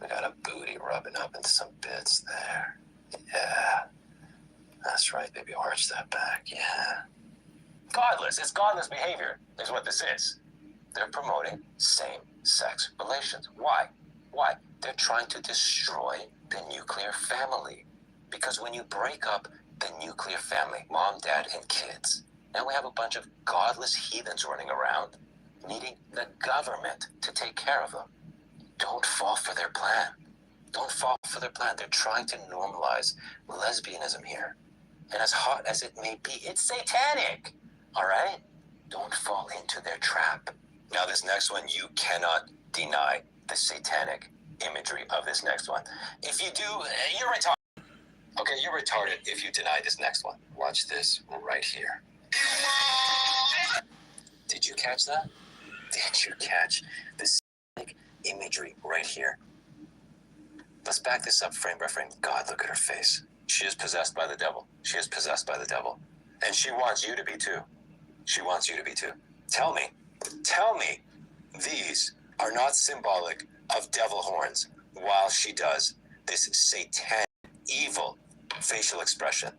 We got a booty rubbing up into some bits there. Yeah. That's right, baby. Arch that back. Yeah. Godless. It's godless behavior is what this is. They're promoting same-sex relations. Why? Why? They're trying to destroy the nuclear family. Because when you break up the nuclear family, mom, dad, and kids, now we have a bunch of godless heathens running around needing the government to take care of them. Don't fall for their plan. Don't fall for their plan. They're trying to normalize lesbianism here. And as hot as it may be, it's satanic. All right? Don't fall into their trap. Now, this next one, you cannot deny the satanic imagery of this next one. If you do, you're retarded. Okay, you're retarded if you deny this next one. Watch this right here. Did you catch that? Did you catch the satanic imagery right here? Let's back this up frame by frame. God, look at her face. She is possessed by the devil. She is possessed by the devil. And she wants you to be too. She wants you to be too. Tell me these are not symbolic of devil horns while she does this satanic, evil facial expression.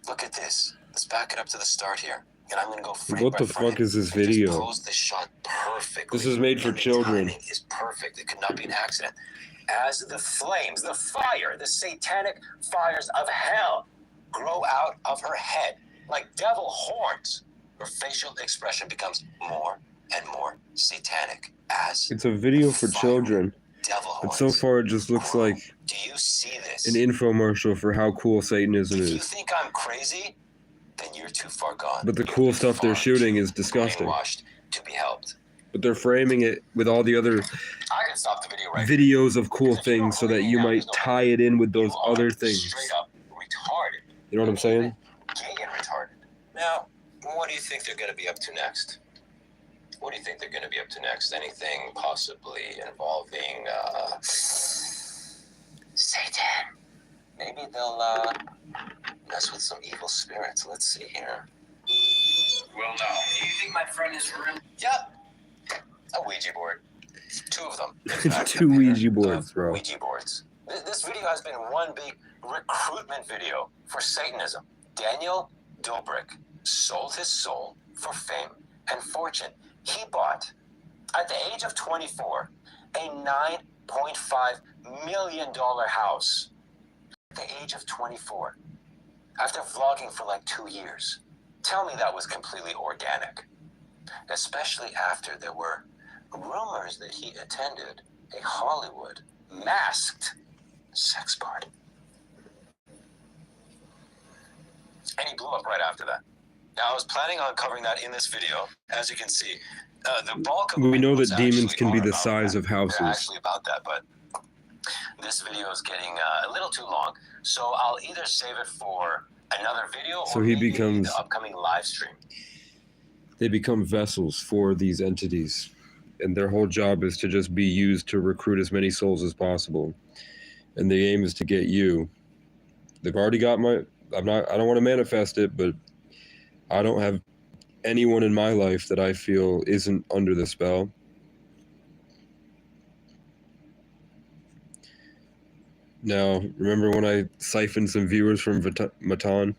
Look at this. Let's back it up to the start here. And I'm going to go frame What the by frame fuck is this and video? just pose this shot perfectly. This is made for And the children. timing is perfect. It could not be an accident. As the flames, the fire, the satanic fires of hell grow out of her head like devil horns, her facial expression becomes more and more satanic as It's a video for children. But so far it just looks like do you see this? an infomercial for how cool Satanism If you is. think I'm crazy, then you're too far gone. But the cool stuff they're shooting is disgusting. Brainwashed to be helped. But they're framing it with all the other I can stop the video right videos of cool things so that you might tie it in with those other things. Straight up retarded. You know what I'm saying? Gay and retarded. Now, what do you think they're going to be up to next? What do you think they're going to be up to next? Anything possibly involving Satan? Maybe they'll mess with some evil spirits. Let's see here. Well, no. Do you think my friend is really? Yep. A Ouija board. 2 of them. In fact, 2 Ouija boards, bro. Ouija boards. This video has been one big recruitment video for Satanism. Daniel Dobrik sold his soul for fame and fortune. He bought, at the age of 24, a $9.5 million house. At the age of 24. After vlogging for like 2 years. Tell me that was completely organic. Especially after there were rumors that he attended a Hollywood masked sex party. and he blew up right after that. Now, I was planning on covering that in this video. As you can see, the bulk of We know was that demons actually can be are the about size that. of They're houses. actually about that, but this video is getting a little too long, so I'll either save it for another video So or he maybe becomes- the upcoming live stream. They become vessels for these entities, and their whole job is to just be used to recruit as many souls as possible. And the aim is to get you. They've already got my... I don't want to manifest it, but I don't have anyone in my life that I feel isn't under the spell. Now, remember when I siphoned some viewers from Matan?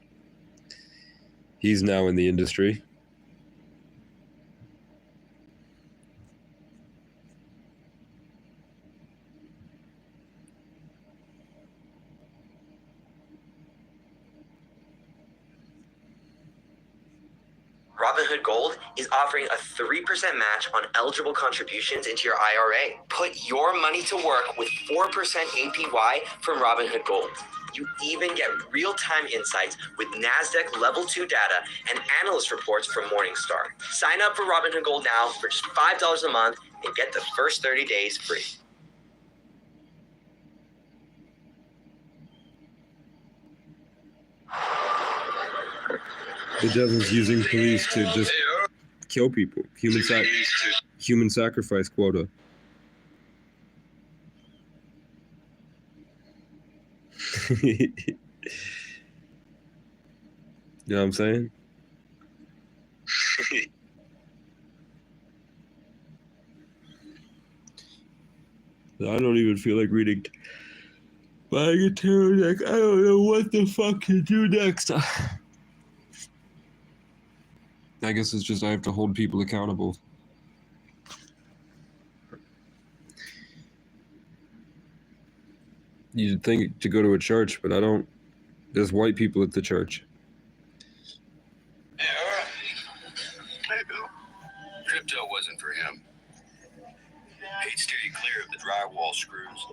He's now in the industry. Robinhood Gold is offering a 3% match on eligible contributions into your IRA. Put your money to work with 4% APY from Robinhood Gold. You even get real-time insights with NASDAQ Level 2 data and analyst reports from Morningstar. Sign up for Robinhood Gold now for just $5 a month and get the first 30 days free. The devil's using police to just kill people. Human sacrifice quota. You know what I'm saying? I don't even feel like reading my tarot deck. I don't know what the fuck to do next. I guess it's just I have to hold people accountable. You'd think to go to a church, but I don't. There's white people at the church. Crypto wasn't for him. He'd steer you clear of the drywall screws,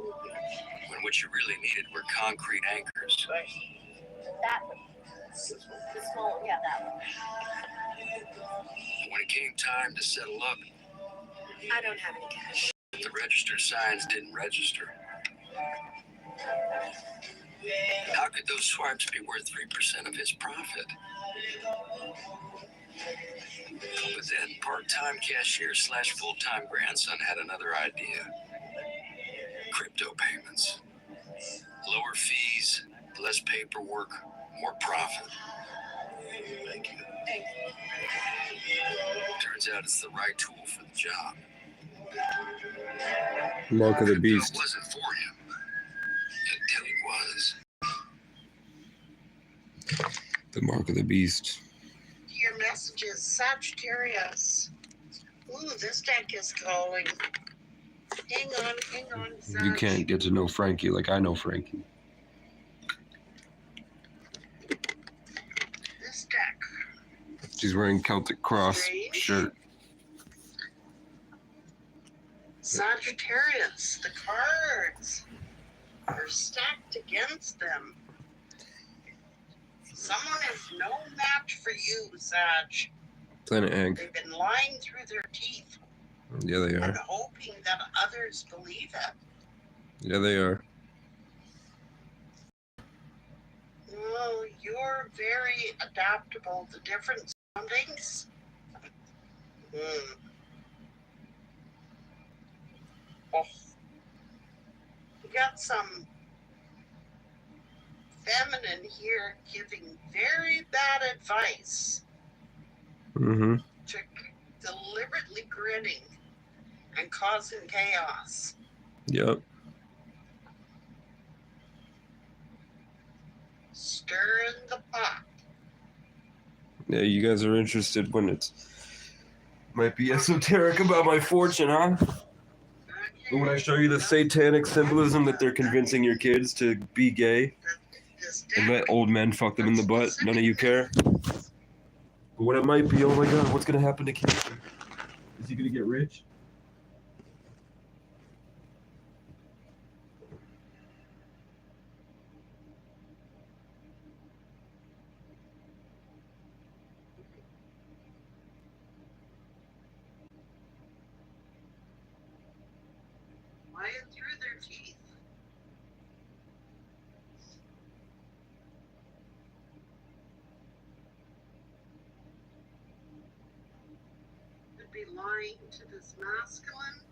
when what you really needed were concrete anchors. That one. The small, yeah, that one. When it came time to settle up, I don't have any cash. the register signs didn't register. How could those swipes be worth 3% of his profit? But then part-time cashier / full-time grandson had another idea. Crypto payments. Lower fees, less paperwork, more profit. Thank you. Turns out it's the right tool for the job. Mark of the Crypto Beast. wasn't for him until it was. The Mark of the Beast. Your messages, Sagittarius. Ooh, this deck is going. Hang on, Sag. You can't get to know Frankie like I know Frankie. This deck. She's wearing Celtic Cross shirt. Sagittarius, the cards are stacked against them. Someone is no match for you, Sag. Planet Egg. They've been lying through their teeth Yeah, they and are. hoping that others believe it. Yeah, they are. Oh, you're very adaptable to different surroundings. Oh. You got some feminine here giving very bad advice Mm-hmm. to deliberately grinning and causing chaos. Yep. Stirring the pot. Yeah, you guys are interested when it's might be esoteric about my fortune, huh? But when I show you the satanic symbolism that they're convincing your kids to be gay and let old men fuck them in the butt, none of you care. But what it might be, oh my god, what's gonna happen to Cancer? Is he gonna get rich? lying through their teeth. Could be lying to this masculine